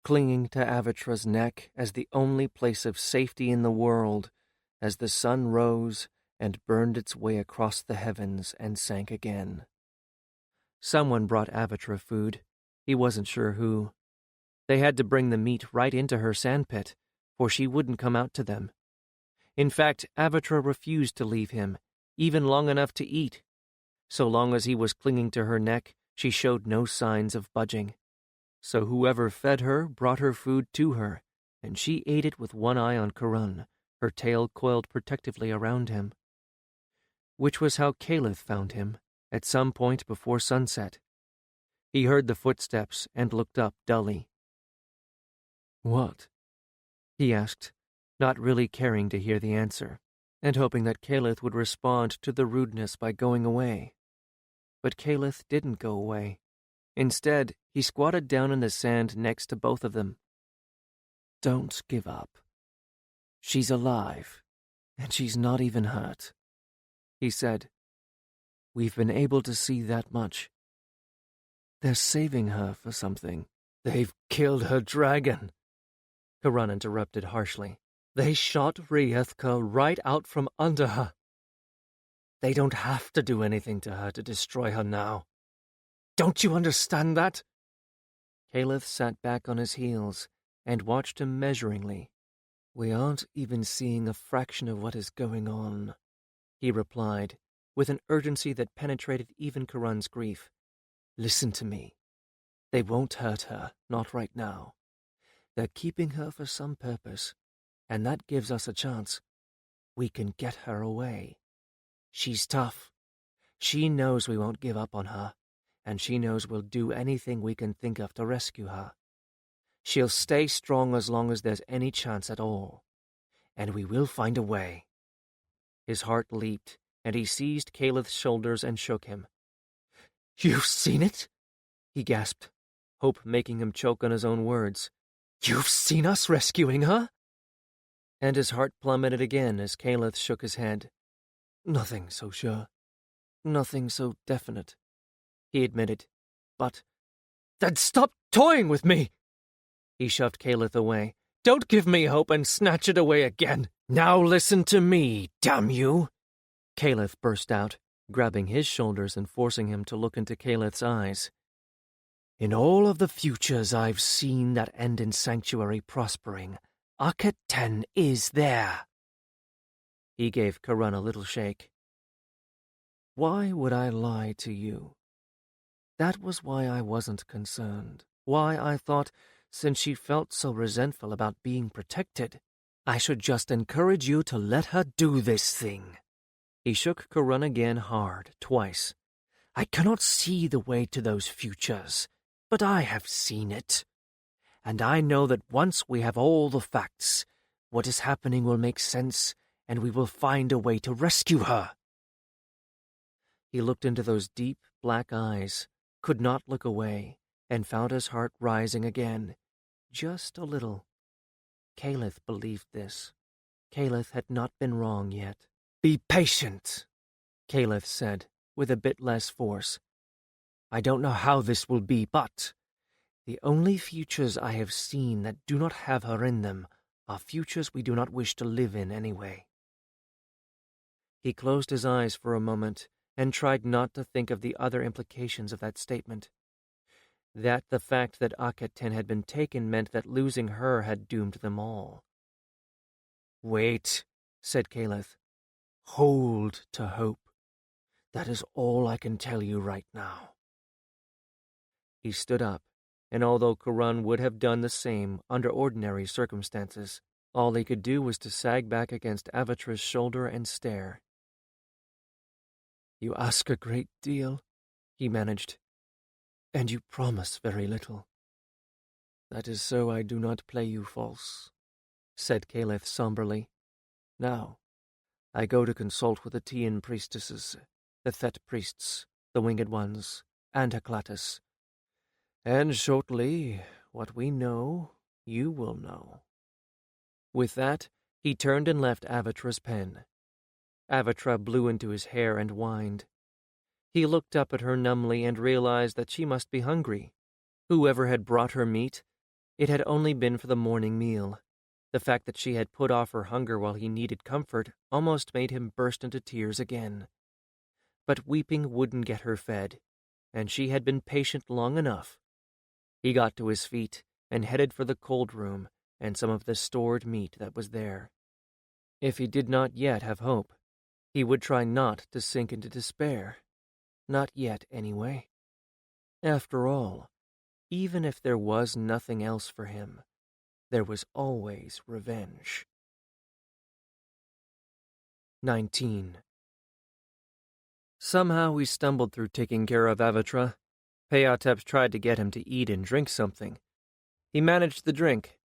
clinging to Avatra's neck as the only place of safety in the world, as the sun rose and burned its way across the heavens and sank again. Someone brought Avatra food. He wasn't sure who. They had to bring the meat right into her sandpit, for she wouldn't come out to them. In fact, Avatra refused to leave him, even long enough to eat. So long as he was clinging to her neck, she showed no signs of budging. So whoever fed her brought her food to her, and she ate it with one eye on Karun, her tail coiled protectively around him. Which was how Caliph found him, at some point before sunset. He heard the footsteps and looked up dully. "What?" he asked, not really caring to hear the answer, and hoping that Caliph would respond to the rudeness by going away. But Caliph didn't go away. Instead, he squatted down in the sand next to both of them. "Don't give up. She's alive, and she's not even hurt," he said. "We've been able to see that much. They're saving her for something." "They've killed her dragon," Karan interrupted harshly. "They shot Ryethka right out from under her. They don't have to do anything to her to destroy her now. Don't you understand that?" Caliph sat back on his heels and watched him measuringly. "We aren't even seeing a fraction of what is going on," he replied, with an urgency that penetrated even Karan's grief. "Listen to me. They won't hurt her, not right now. They're keeping her for some purpose, and that gives us a chance. We can get her away. She's tough. She knows we won't give up on her, and she knows we'll do anything we can think of to rescue her. She'll stay strong as long as there's any chance at all, and we will find a way." His heart leaped, and he seized Caliph's shoulders and shook him. "You've seen it?" he gasped, hope making him choke on his own words. "You've seen us rescuing her?" And his heart plummeted again as Caliph shook his head. "Nothing so sure. Nothing so definite," he admitted. "But—" "Then stop toying with me!" He shoved Caliph away. "Don't give me hope and snatch it away again." "Now listen to me, damn you!" Caliph burst out, grabbing his shoulders and forcing him to look into Caliph's eyes. "In all of the futures I've seen that end in Sanctuary prospering, Akhet 10 is there." He gave Karan a little shake. "Why would I lie to you? That was why I wasn't concerned. Why I thought, since she felt so resentful about being protected, I should just encourage you to let her do this thing." He shook Karan again hard, twice. "I cannot see the way to those futures, but I have seen it. And I know that once we have all the facts, what is happening will make sense, and we will find a way to rescue her." He looked into those deep, black eyes, could not look away, and found his heart rising again, just a little. Caliph believed this. Caliph had not been wrong yet. Be patient, Caliph said, with a bit less force. I don't know how this will be, but the only futures I have seen that do not have her in them are futures we do not wish to live in anyway. He closed his eyes for a moment and tried not to think of the other implications of that statement. That the fact that Akhetten had been taken meant that losing her had doomed them all. Wait, said Caliph. Hold to hope. That is all I can tell you right now. He stood up, and although Karan would have done the same under ordinary circumstances, all he could do was to sag back against Avatra's shoulder and stare. You ask a great deal, he managed, and you promise very little. That is so I do not play you false, said Caliph somberly. Now, I go to consult with the Tian priestesses, the Thet priests, the Winged Ones, and Heklatus. And shortly, what we know, you will know. With that, he turned and left Avatra's pen. Avatra blew into his hair and whined. He looked up at her numbly and realized that she must be hungry. Whoever had brought her meat, it had only been for the morning meal. The fact that she had put off her hunger while he needed comfort almost made him burst into tears again. But weeping wouldn't get her fed, and she had been patient long enough. He got to his feet and headed for the cold room and some of the stored meat that was there. If he did not yet have hope, he would try not to sink into despair. Not yet, anyway. After all, even if there was nothing else for him, there was always revenge. 19. Somehow he stumbled through taking care of Avatra. Peotep tried to get him to eat and drink something. He managed the drink,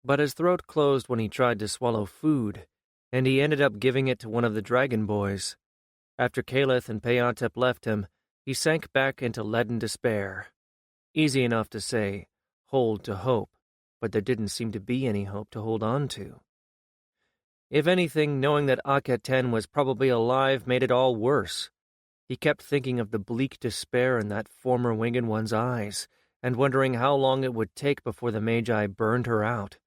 but his throat closed when he tried to swallow food, and he ended up giving it to one of the dragon boys. After Caliph and Peotep left him, he sank back into leaden despair. Easy enough to say, hold to hope, but there didn't seem to be any hope to hold on to. If anything, knowing that Akhetten was probably alive made it all worse. He kept thinking of the bleak despair in that former Winged One's eyes, and wondering how long it would take before the Magi burned her out.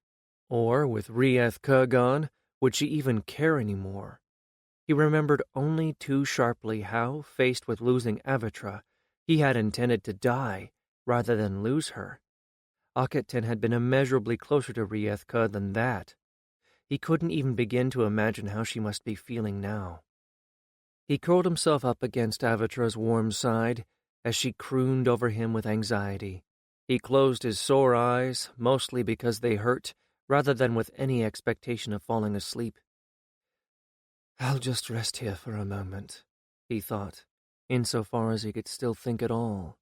Or, with Rieth Kurgan, would she even care anymore? He remembered only too sharply how, faced with losing Avatra, he had intended to die rather than lose her. Akhetten had been immeasurably closer to Rieth than that. He couldn't even begin to imagine how she must be feeling now. He curled himself up against Avatra's warm side as she crooned over him with anxiety. He closed his sore eyes, mostly because they hurt, rather than with any expectation of falling asleep. I'll just rest here for a moment, he thought, insofar as he could still think at all.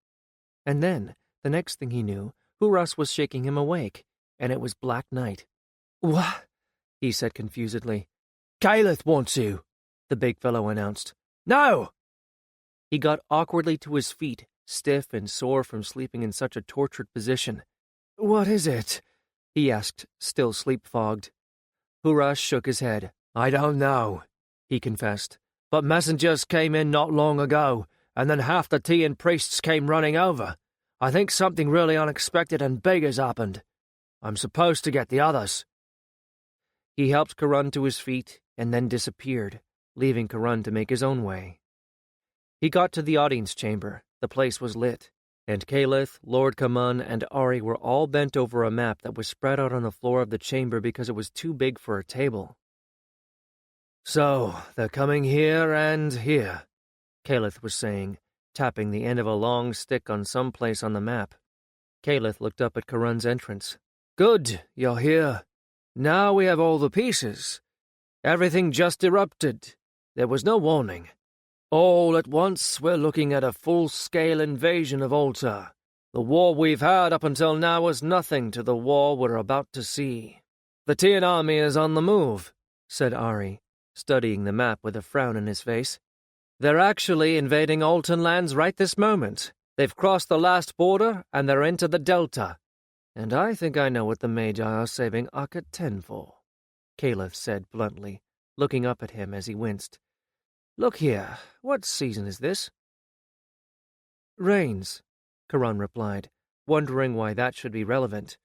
And then, the next thing he knew, Huras was shaking him awake, and it was black night. What? He said confusedly. Caliph wants you, the big fellow announced. No! He got awkwardly to his feet, stiff and sore from sleeping in such a tortured position. What is it? He asked, still sleep-fogged. Huras shook his head. I don't know, he confessed, but messengers came in not long ago, and then half the Tian priests came running over. I think something really unexpected and big has happened. I'm supposed to get the others. He helped Karan to his feet and then disappeared, leaving Karan to make his own way. He got to the audience chamber. The place was lit, and Caliph, Lord Kaman, and Ari were all bent over a map that was spread out on the floor of the chamber because it was too big for a table. So, they're coming here and here, Caliph was saying, tapping the end of a long stick on some place on the map. Caliph looked up at Karan's entrance. Good, you're here. Now we have all the pieces. Everything just erupted. There was no warning. All at once, we're looking at a full-scale invasion of Alta. The war we've had up until now was nothing to the war we're about to see. The Tian army is on the move, said Ari, studying the map with a frown on his face. They're actually invading Altan lands right this moment. They've crossed the last border, and they're into the Delta. And I think I know what the Magi are saving Akhetten for, Caliph said bluntly, looking up at him as he winced. Look here, what season is this? Rains, Karan replied, wondering why that should be relevant,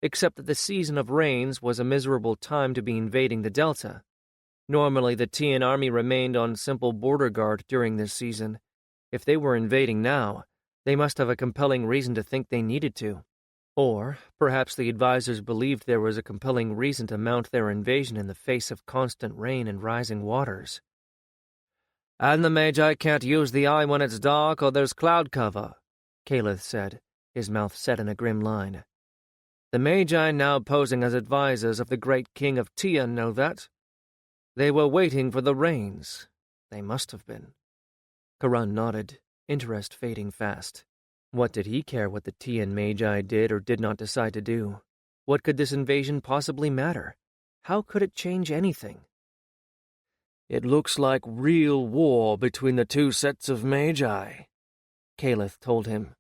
except that the season of rains was a miserable time to be invading the Delta. Normally, the Tian army remained on simple border guard during this season. If they were invading now, they must have a compelling reason to think they needed to. Or, perhaps the advisors believed there was a compelling reason to mount their invasion in the face of constant rain and rising waters. And the Magi can't use the eye when it's dark or there's cloud cover, Caliph said, his mouth set in a grim line. The Magi now posing as advisors of the great king of Tian know that. They were waiting for the rains. They must have been. Karan nodded, interest fading fast. What did he care what the Tian Magi did or did not decide to do? What could this invasion possibly matter? How could it change anything? It looks like real war between the two sets of Magi, Caliph told him.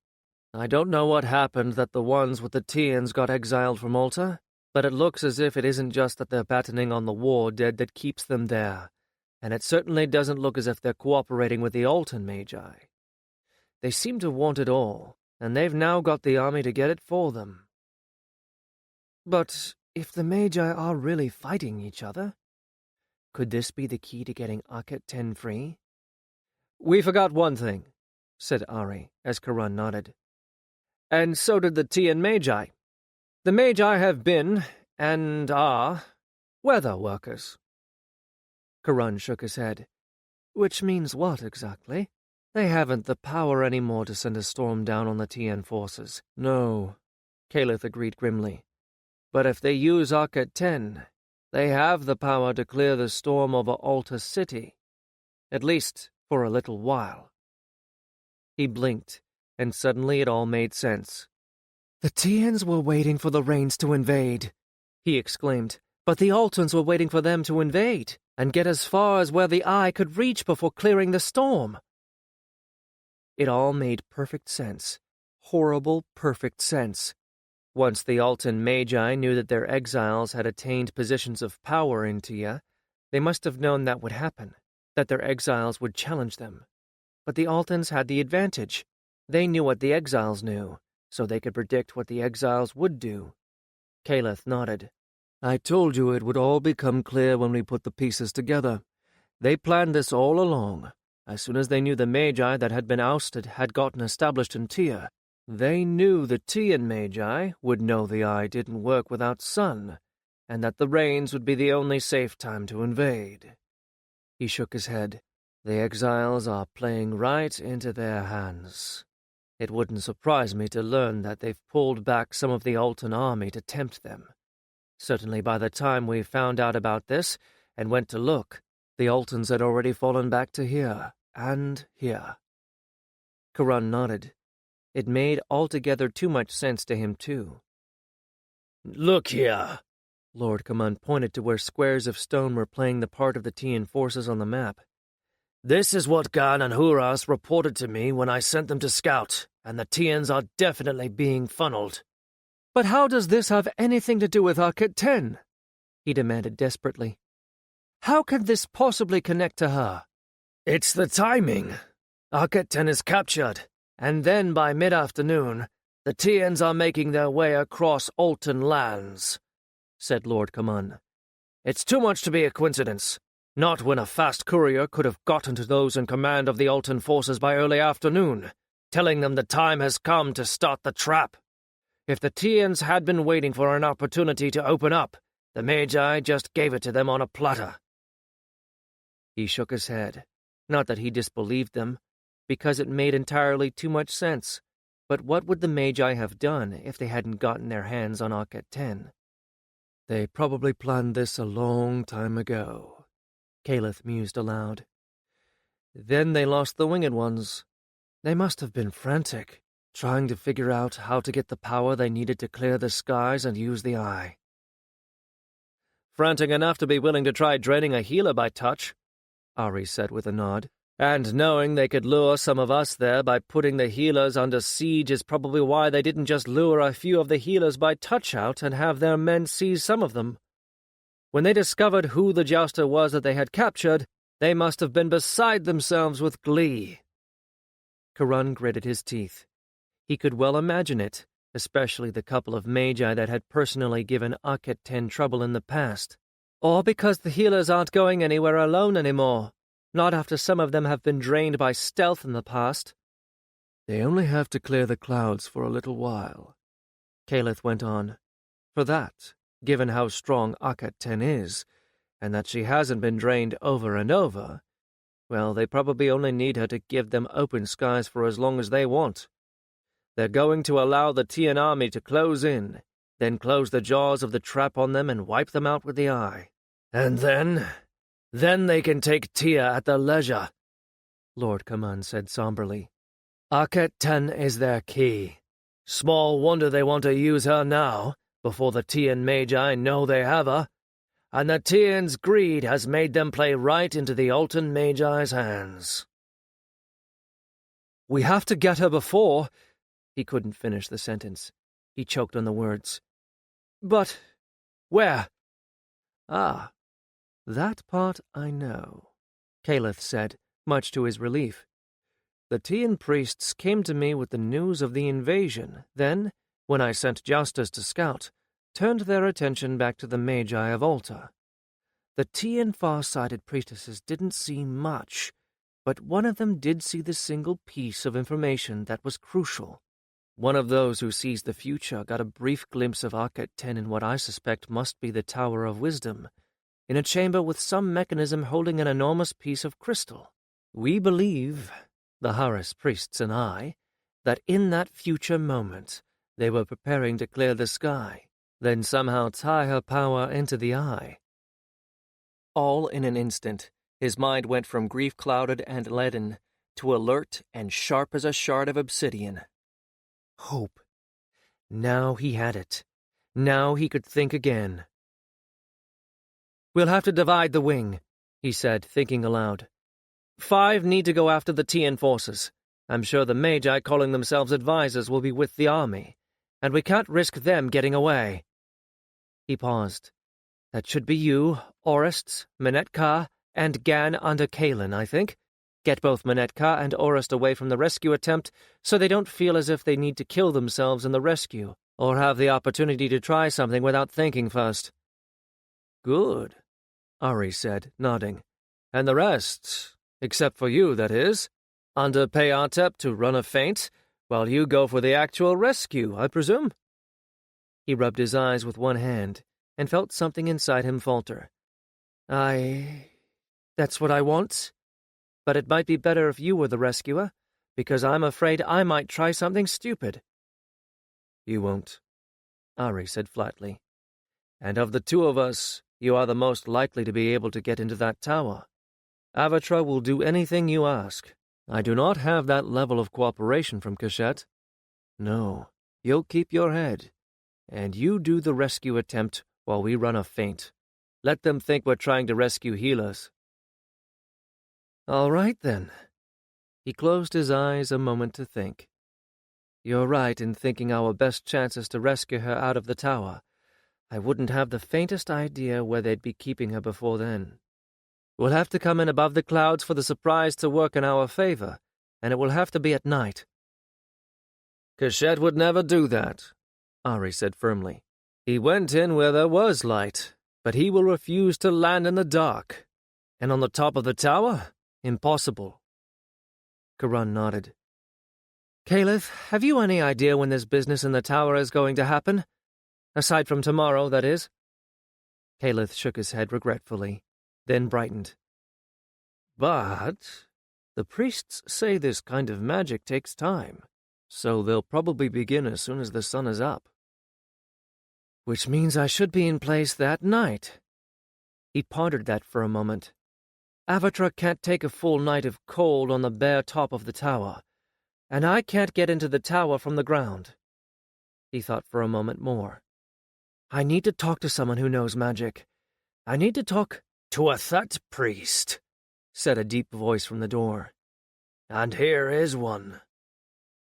I don't know what happened that the ones with the Tians got exiled from Alta, but it looks as if it isn't just that they're battening on the war dead that keeps them there, and it certainly doesn't look as if they're cooperating with the Altan Magi. They seem to want it all, and they've now got the army to get it for them. But if the Magi are really fighting each other, could this be the key to getting Akhet 10 free? We forgot one thing, said Ari, as Karan nodded. And so did the Tian Magi. The Magi have been, and are, weather workers. Karan shook his head. Which means what, exactly? They haven't the power anymore to send a storm down on the Tian forces. No, Caliph agreed grimly. But if they use Akhet 10, they have the power to clear the storm over Alta City. At least for a little while. He blinked, and suddenly it all made sense. The Tians were waiting for the rains to invade, he exclaimed, but the Altans were waiting for them to invade, and get as far as where the eye could reach before clearing the storm. It all made perfect sense. Horrible, perfect sense. Once the Altan Magi knew that their exiles had attained positions of power in Tia, they must have known that would happen, that their exiles would challenge them. But the Altans had the advantage. They knew what the exiles knew, so they could predict what the exiles would do. Caliph nodded. I told you it would all become clear when we put the pieces together. They planned this all along. As soon as they knew the Magi that had been ousted had gotten established in Tia, they knew the Tian Magi would know the eye didn't work without sun, and that the rains would be the only safe time to invade. He shook his head. The exiles are playing right into their hands. It wouldn't surprise me to learn that they've pulled back some of the Altan army to tempt them. Certainly by the time we found out about this and went to look, the Altans had already fallen back to here and here. Karan nodded. It made altogether too much sense to him, too. Look here. Lord Kaman pointed to where squares of stone were playing the part of the Tian forces on the map. This is what Gan and Huras reported to me when I sent them to scout, and the Tians are definitely being funneled. But how does this have anything to do with Akhet 10? He demanded desperately. How could this possibly connect to her? It's the timing. Akhet 10 is captured, and then by mid-afternoon, the Tians are making their way across Altan lands, said Lord Kaman. It's too much to be a coincidence. Not when a fast courier could have gotten to those in command of the Altan forces by early afternoon, telling them the time has come to start the trap. If the Tians had been waiting for an opportunity to open up, the Magi just gave it to them on a platter. He shook his head. Not that he disbelieved them, because it made entirely too much sense. But what would the Magi have done if they hadn't gotten their hands on Akhet 10? They probably planned this a long time ago, Caliph mused aloud. Then they lost the winged ones. They must have been frantic, trying to figure out how to get the power they needed to clear the skies and use the eye. Frantic enough to be willing to try draining a healer by touch, Ari said with a nod. And knowing they could lure some of us there by putting the healers under siege is probably why they didn't just lure a few of the healers by touch out and have their men seize some of them. When they discovered who the jouster was that they had captured, They must have been beside themselves with glee. Karun gritted his teeth. He could well imagine it, especially the couple of magi that had personally given Akhet 10 trouble in the past. Or because the healers aren't going anywhere alone anymore, not after some of them have been drained by stealth in the past. They only have to clear the clouds for a little while, Caliph went on. For that, given how strong Akhet 10 is, and that she hasn't been drained over and over, well, they probably only need her to give them open skies for as long as they want. They're going to allow the Tian army to close in, then close the jaws of the trap on them and wipe them out with the eye. And then they can take Tia at their leisure, Lord Kaman said somberly. Akhet 10 is their key. Small wonder they want to use her now, before the Tian Magi know they have her. And the Tian's greed has made them play right into the Altan Magi's hands. We have to get her before... He couldn't finish the sentence. He choked on the words. But where? Ah, that part I know, Caliph said, much to his relief. The Tian priests came to me with the news of the invasion, then, when I sent Justus to scout, turned their attention back to the Magi of Alta. The Tian far-sighted priestesses didn't see much, but one of them did see the single piece of information that was crucial. One of those who sees the future got a brief glimpse of Akhet 10 in what I suspect must be the Tower of Wisdom, in a chamber with some mechanism holding an enormous piece of crystal. We believe, the Haris priests and I, that in that future moment they were preparing to clear the sky, then somehow tie her power into the eye. All in an instant, his mind went from grief-clouded and leaden to alert and sharp as a shard of obsidian. Hope. Now he had it. Now he could think again. We'll have to divide the wing, he said, thinking aloud. 5 need to go after the Tian forces. I'm sure the Magi calling themselves advisors will be with the army, and we can't risk them getting away. He paused. That should be you, Orest, Menetka, and Gan under Kalen, I think. Get both Menetka and Orest away from the rescue attempt so they don't feel as if they need to kill themselves in the rescue, or have the opportunity to try something without thinking first. Good, Ari said, nodding. And the rest, except for you, that is, under Payatep to run a feint, while you go for the actual rescue, I presume? He rubbed his eyes with one hand and felt something inside him falter. That's what I want. But it might be better if you were the rescuer, because I'm afraid I might try something stupid. You won't, Ari said flatly. And of the 2 of us, you are the most likely to be able to get into that tower. Avatra will do anything you ask. I do not have that level of cooperation from Kashet. No, you'll keep your head, and you do the rescue attempt while we run a feint. Let them think we're trying to rescue healers. All right, then. He closed his eyes a moment to think. You're right in thinking our best chance is to rescue her out of the tower. I wouldn't have the faintest idea where they'd be keeping her before then. We'll have to come in above the clouds for the surprise to work in our favor, and it will have to be at night. Kashet would never do that, Ari said firmly. He went in where there was light, but he will refuse to land in the dark. And on the top of the tower? Impossible. Karun nodded. Caliph, have you any idea when this business in the tower is going to happen? Aside from tomorrow, that is. Caliph shook his head regretfully, then brightened. But the priests say this kind of magic takes time, so they'll probably begin as soon as the sun is up. Which means I should be in place that night. He pondered that for a moment. Avatra can't take a full night of cold on the bare top of the tower, and I can't get into the tower from the ground. He thought for a moment more. I need to talk to someone who knows magic. I need to talk to a Thut priest, said a deep voice from the door. And here is one.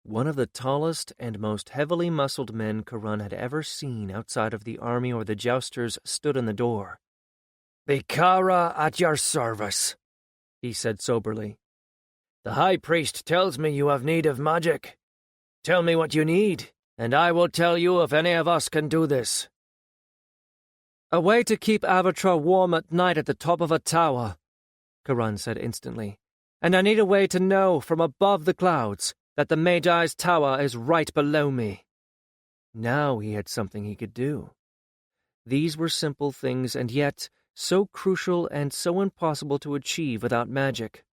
One of the tallest and most heavily muscled men Karun had ever seen outside of the army or the jousters stood in the door. Bikara at your service. he said soberly. "The High Priest tells me you have need of magic. Tell me what you need, and I will tell you if any of us can do this." "A way to keep Avatra warm at night at the top of a tower," Karan said instantly. "And I need a way to know from above the clouds that the Magi's tower is right below me." Now he had something he could do. These were simple things, and yet so crucial and so impossible to achieve without magic.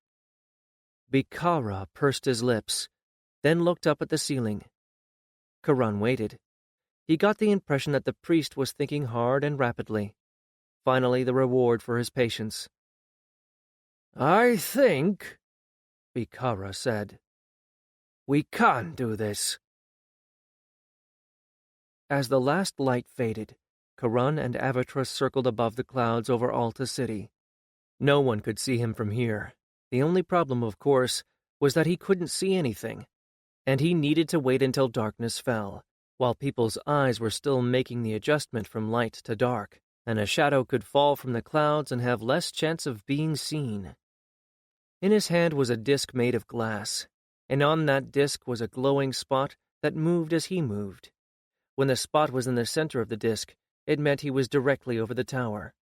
Bikara pursed his lips, then looked up at the ceiling. Karan waited. He got the impression that the priest was thinking hard and rapidly. Finally, the reward for his patience. "I think," Bikara said, "we can do this." As the last light faded, Karan and Avatra circled above the clouds over Alta City. No one could see him from here. The only problem, of course, was that he couldn't see anything, and he needed to wait until darkness fell, while people's eyes were still making the adjustment from light to dark, and a shadow could fall from the clouds and have less chance of being seen. In his hand was a disk made of glass, and on that disk was a glowing spot that moved as he moved. When the spot was in the center of the disk, it meant he was directly over the tower.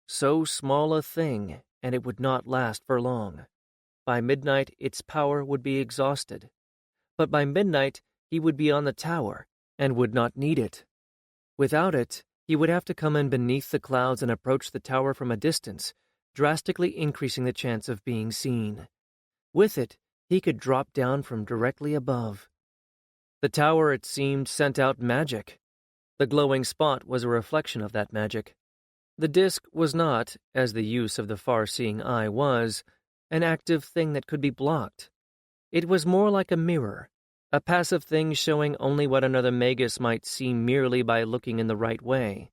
So small a thing, and it would not last for long. By midnight, its power would be exhausted. But by midnight, he would be on the tower, and would not need it. Without it, he would have to come in beneath the clouds and approach the tower from a distance, drastically increasing the chance of being seen. With it, he could drop down from directly above. The tower, it seemed, sent out magic. The glowing spot was a reflection of that magic. The disk was not, as the use of the far-seeing eye was, an active thing that could be blocked. It was more like a mirror, a passive thing showing only what another magus might see merely by looking in the right way.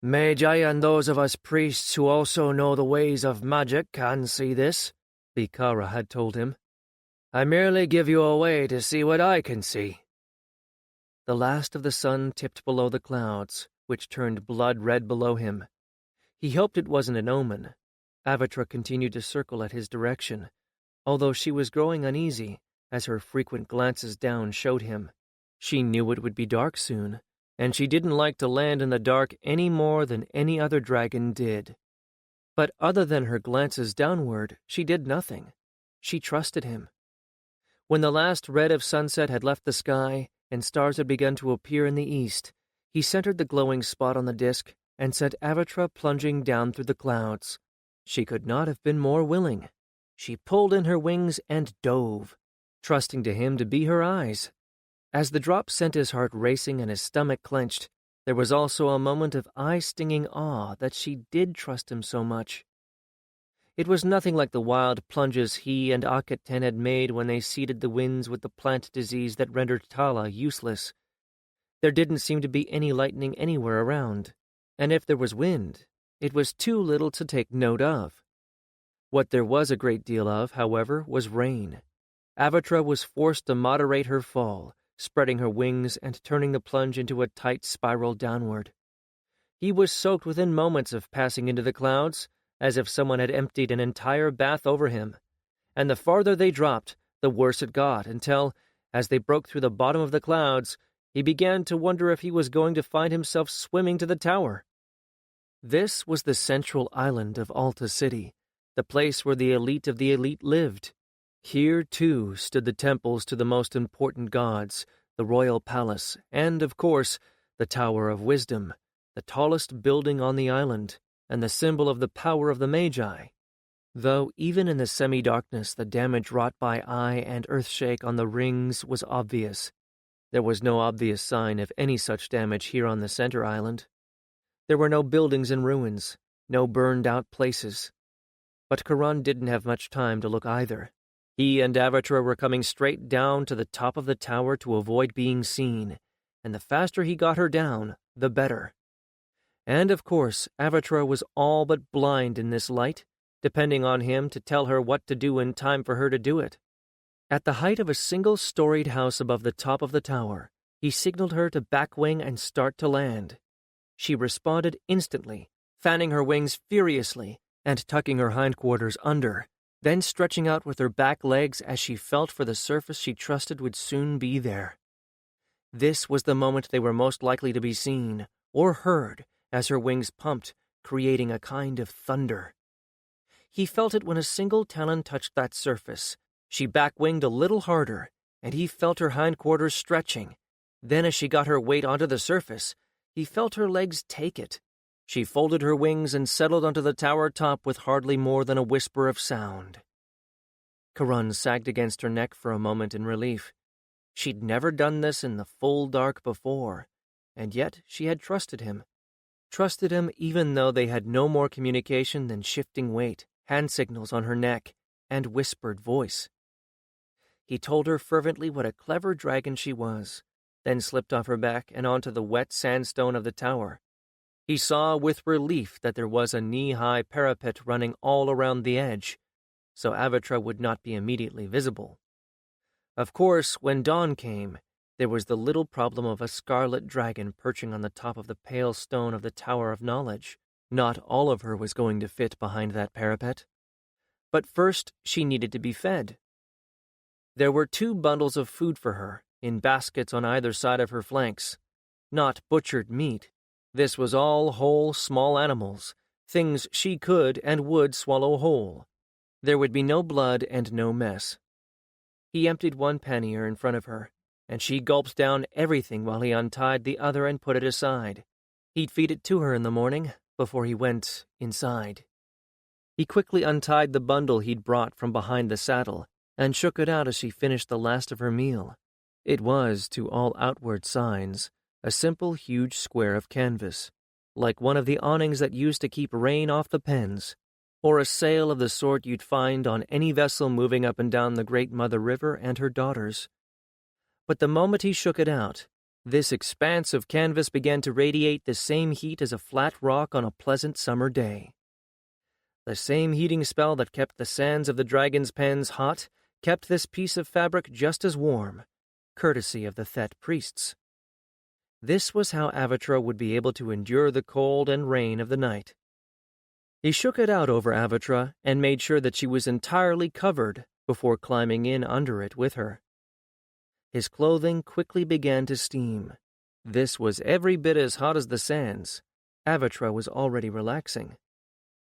"Magi and those of us priests who also know the ways of magic can see this," Bikara had told him. "I merely give you a way to see what I can see." The last of the sun tipped below the clouds, which turned blood-red below him. He hoped it wasn't an omen. Avatra continued to circle at his direction, although she was growing uneasy, as her frequent glances down showed him. She knew it would be dark soon, and she didn't like to land in the dark any more than any other dragon did. But other than her glances downward, she did nothing. She trusted him. When the last red of sunset had left the sky, and stars had begun to appear in the east, he centered the glowing spot on the disk and sent Avatra plunging down through the clouds. She could not have been more willing. She pulled in her wings and dove, trusting to him to be her eyes. As the drop sent his heart racing and his stomach clenched, there was also a moment of eye-stinging awe that she did trust him so much. It was nothing like the wild plunges he and Akaten had made when they seeded the winds with the plant disease that rendered Tala useless. There didn't seem to be any lightning anywhere around, and if there was wind, it was too little to take note of. What there was a great deal of, however, was rain. Avatra was forced to moderate her fall, spreading her wings and turning the plunge into a tight spiral downward. He was soaked within moments of passing into the clouds, as if someone had emptied an entire bath over him, and the farther they dropped, the worse it got, until, as they broke through the bottom of the clouds, he began to wonder if he was going to find himself swimming to the tower. This was the central island of Alta City, the place where the elite of the elite lived. Here, too, stood the temples to the most important gods, the royal palace, and, of course, the Tower of Wisdom, the tallest building on the island, and the symbol of the power of the Magi. Though even in the semi-darkness the damage wrought by eye and earthshake on the rings was obvious. There was no obvious sign of any such damage here on the center island. There were no buildings in ruins, no burned-out places. But Karan didn't have much time to look either. He and Avatra were coming straight down to the top of the tower to avoid being seen, and the faster he got her down, the better. And, of course, Avatra was all but blind in this light, depending on him to tell her what to do in time for her to do it. At the height of a single-storied house above the top of the tower, he signaled her to backwing and start to land. She responded instantly, fanning her wings furiously and tucking her hindquarters under. then stretching out with her back legs as she felt for the surface she trusted would soon be there. This was the moment they were most likely to be seen, or heard, as her wings pumped, creating a kind of thunder. He felt it when a single talon touched that surface. She back-winged a little harder, and he felt her hindquarters stretching. Then as she got her weight onto the surface, he felt her legs take it. She folded her wings and settled onto the tower top with hardly more than a whisper of sound. Karun sagged against her neck for a moment in relief. She'd never done this in the full dark before, and yet she had trusted him. Trusted him even though they had no more communication than shifting weight, hand signals on her neck, and whispered voice. He told her fervently what a clever dragon she was, then slipped off her back and onto the wet sandstone of the tower. He saw with relief that there was a knee-high parapet running all around the edge, so Avatra would not be immediately visible. Of course, when dawn came, there was the little problem of a scarlet dragon perching on the top of the pale stone of the Tower of Knowledge. Not all of her was going to fit behind that parapet. But first, she needed to be fed. There were 2 bundles of food for her, in baskets on either side of her flanks. Not butchered meat. This was all whole, small animals, things she could and would swallow whole. There would be no blood and no mess. He emptied one pannier in front of her, and she gulped down everything while he untied the other and put it aside. He'd feed it to her in the morning, before he went inside. He quickly untied the bundle he'd brought from behind the saddle, and shook it out as she finished the last of her meal. It was, to all outward signs, a simple huge square of canvas, like one of the awnings that used to keep rain off the pens, or a sail of the sort you'd find on any vessel moving up and down the Great Mother River and her daughters. But the moment he shook it out, this expanse of canvas began to radiate the same heat as a flat rock on a pleasant summer day. The same heating spell that kept the sands of the dragon's pens hot kept this piece of fabric just as warm, courtesy of the Thet priests. This was how Avatra would be able to endure the cold and rain of the night. He shook it out over Avatra and made sure that she was entirely covered before climbing in under it with her. His clothing quickly began to steam. This was every bit as hot as the sands. Avatra was already relaxing.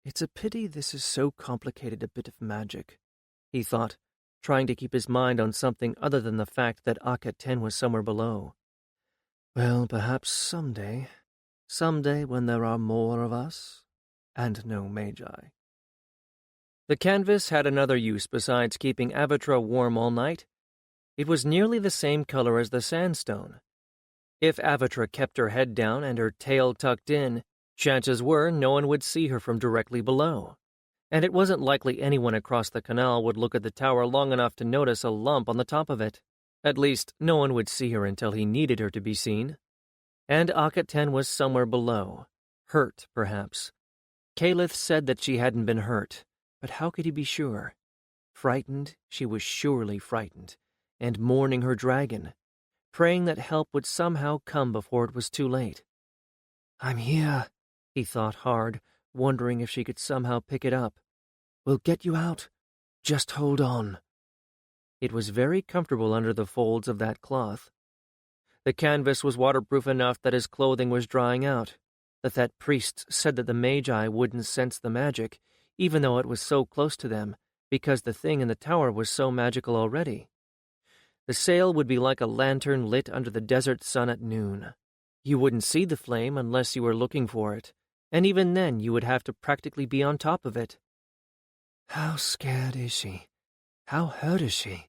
It's a pity this is so complicated a bit of magic, he thought, trying to keep his mind on something other than the fact that Akat-10 was somewhere below. Well, perhaps someday when there are more of us, and no magi. The canvas had another use besides keeping Avatra warm all night. It was nearly the same color as the sandstone. If Avatra kept her head down and her tail tucked in, chances were no one would see her from directly below, and it wasn't likely anyone across the canal would look at the tower long enough to notice a lump on the top of it. At least, no one would see her until he needed her to be seen. And Akat-10 was somewhere below, hurt, perhaps. Caliph said that she hadn't been hurt, but how could he be sure? Frightened, she was surely frightened, and mourning her dragon, praying that help would somehow come before it was too late. I'm here, he thought hard, wondering if she could somehow pick it up. We'll get you out. Just hold on. It was very comfortable under the folds of that cloth. The canvas was waterproof enough that his clothing was drying out. The Thet priests said that the magi wouldn't sense the magic, even though it was so close to them, because the thing in the tower was so magical already. The sail would be like a lantern lit under the desert sun at noon. You wouldn't see the flame unless you were looking for it, and even then you would have to practically be on top of it. How scared is she? How hurt is she?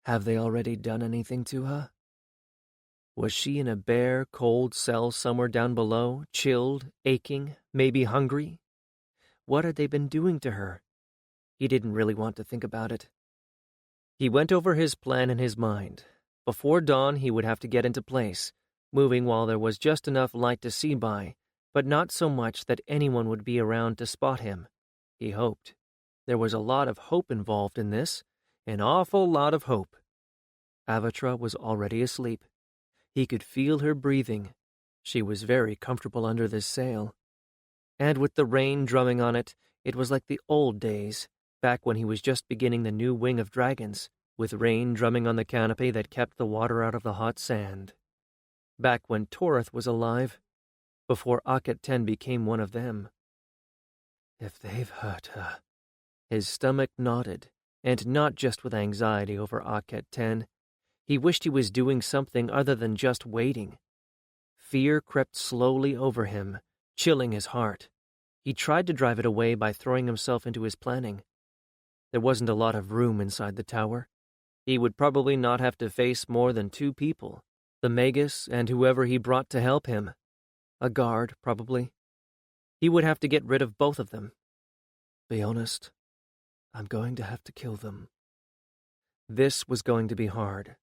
Have they already done anything to her? Was she in a bare, cold cell somewhere down below, chilled, aching, maybe hungry? What had they been doing to her? He didn't really want to think about it. He went over his plan in his mind. Before dawn he would have to get into place, moving while there was just enough light to see by, but not so much that anyone would be around to spot him. He hoped. There was a lot of hope involved in this, an awful lot of hope. Avatra was already asleep. He could feel her breathing. She was very comfortable under this sail. And with the rain drumming on it, it was like the old days, back when he was just beginning the new wing of dragons, with rain drumming on the canopy that kept the water out of the hot sand. Back when Torith was alive, before Akhet 10 became one of them. If they've hurt her. His stomach knotted, and not just with anxiety over Akhet 10. He wished he was doing something other than just waiting. Fear crept slowly over him, chilling his heart. He tried to drive it away by throwing himself into his planning. There wasn't a lot of room inside the tower. He would probably not have to face more than 2 people, the Magus and whoever he brought to help him. A guard, probably. He would have to get rid of both of them. Be honest, I'm going to have to kill them. This was going to be hard.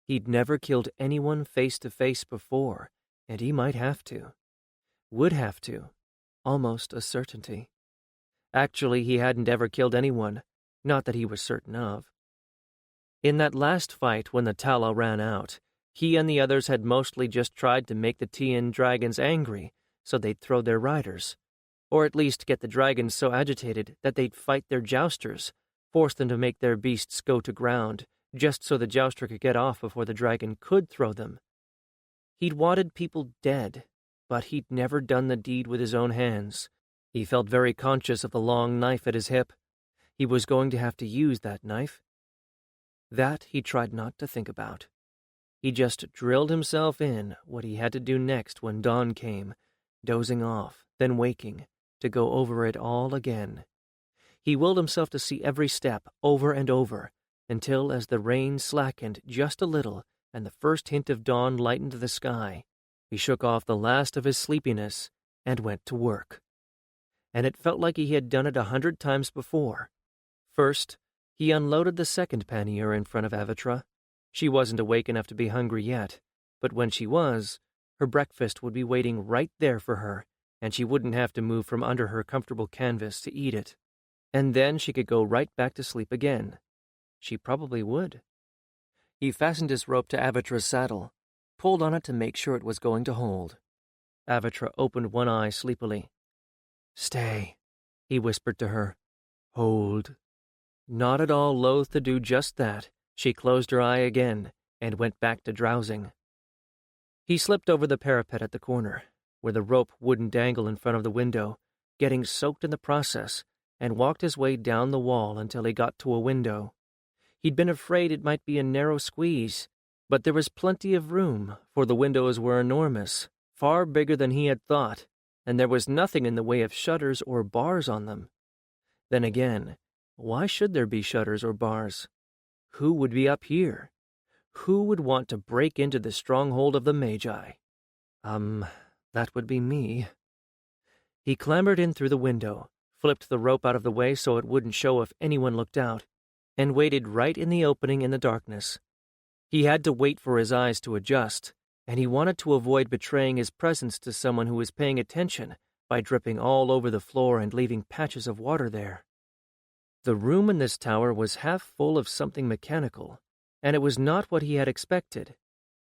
He'd never killed anyone face to face before, and he might have to. Would have to. Almost a certainty. Actually, he hadn't ever killed anyone, not that he was certain of. In that last fight when the Tala ran out, he and the others had mostly just tried to make the Tian dragons angry so they'd throw their riders, or at least get the dragons so agitated that they'd fight their jousters, force them to make their beasts go to ground, just so the jouster could get off before the dragon could throw them. He'd wanted people dead, but he'd never done the deed with his own hands. He felt very conscious of the long knife at his hip. He was going to have to use that knife. That he tried not to think about. He just drilled himself in what he had to do next when dawn came, dozing off, then waking, to go over it all again. He willed himself to see every step over and over, until as the rain slackened just a little and the first hint of dawn lightened the sky, he shook off the last of his sleepiness and went to work. And it felt like he had done it 100 times before. First, he unloaded the second pannier in front of Avitra. She wasn't awake enough to be hungry yet, but when she was, her breakfast would be waiting right there for her, and she wouldn't have to move from under her comfortable canvas to eat it. And then she could go right back to sleep again. She probably would. He fastened his rope to Avitra's saddle, pulled on it to make sure it was going to hold. Avitra opened one eye sleepily. "Stay," he whispered to her. "Hold." Not at all loath to do just that, she closed her eye again and went back to drowsing. He slipped over the parapet at the corner, where the rope wouldn't dangle in front of the window, getting soaked in the process, and walked his way down the wall until he got to a window. He'd been afraid it might be a narrow squeeze, but there was plenty of room, for the windows were enormous, far bigger than he had thought, and there was nothing in the way of shutters or bars on them. Then again, why should there be shutters or bars? Who would be up here? Who would want to break into the stronghold of the Magi? That would be me. He clambered in through the window, flipped the rope out of the way so it wouldn't show if anyone looked out, and waited right in the opening in the darkness. He had to wait for his eyes to adjust, and he wanted to avoid betraying his presence to someone who was paying attention by dripping all over the floor and leaving patches of water there. The room in this tower was half full of something mechanical, and it was not what he had expected.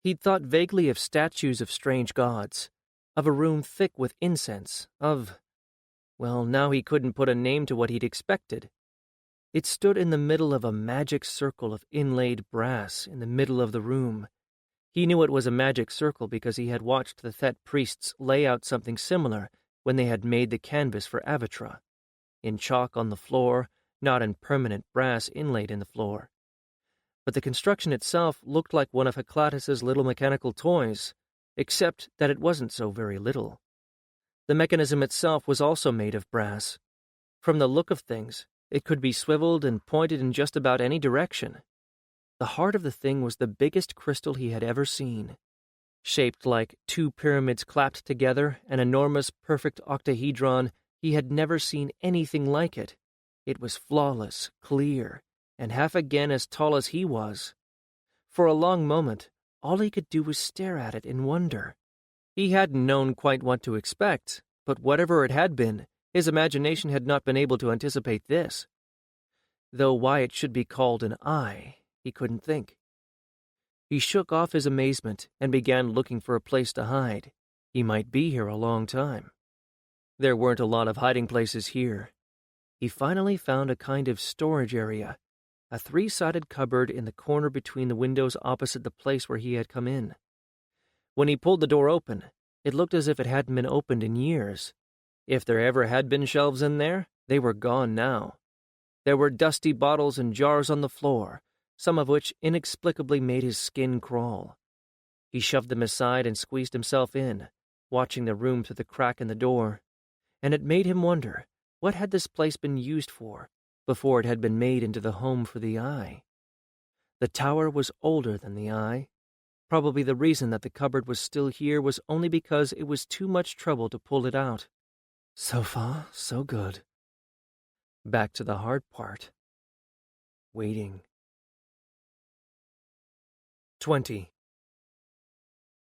He'd thought vaguely of statues of strange gods, of a room thick with incense, well, now he couldn't put a name to what he'd expected. It stood in the middle of a magic circle of inlaid brass in the middle of the room. He knew it was a magic circle because he had watched the Thet priests lay out something similar when they had made the canvas for Avitra, in chalk on the floor, not in permanent brass inlaid in the floor. But the construction itself looked like one of Heklatus's little mechanical toys, except that it wasn't so very little. The mechanism itself was also made of brass. From the look of things, it could be swiveled and pointed in just about any direction. The heart of the thing was the biggest crystal he had ever seen. Shaped like 2 pyramids clapped together, an enormous, perfect octahedron, he had never seen anything like it. It was flawless, clear, and half again as tall as he was. For a long moment, all he could do was stare at it in wonder. He hadn't known quite what to expect, but whatever it had been, his imagination had not been able to anticipate this. Though why it should be called an eye, he couldn't think. He shook off his amazement and began looking for a place to hide. He might be here a long time. There weren't a lot of hiding places here. he finally found a kind of storage area, a three-sided cupboard in the corner between the windows opposite the place where he had come in. When he pulled the door open, it looked as if it hadn't been opened in years. If there ever had been shelves in there, they were gone now. There were dusty bottles and jars on the floor, some of which inexplicably made his skin crawl. He shoved them aside and squeezed himself in, watching the room through the crack in the door, and it made him wonder, what had this place been used for before it had been made into the home for the Eye? The tower was older than the Eye. Probably the reason that the cupboard was still here was only because it was too much trouble to pull it out. So far, so good. Back to the hard part. Waiting. 20.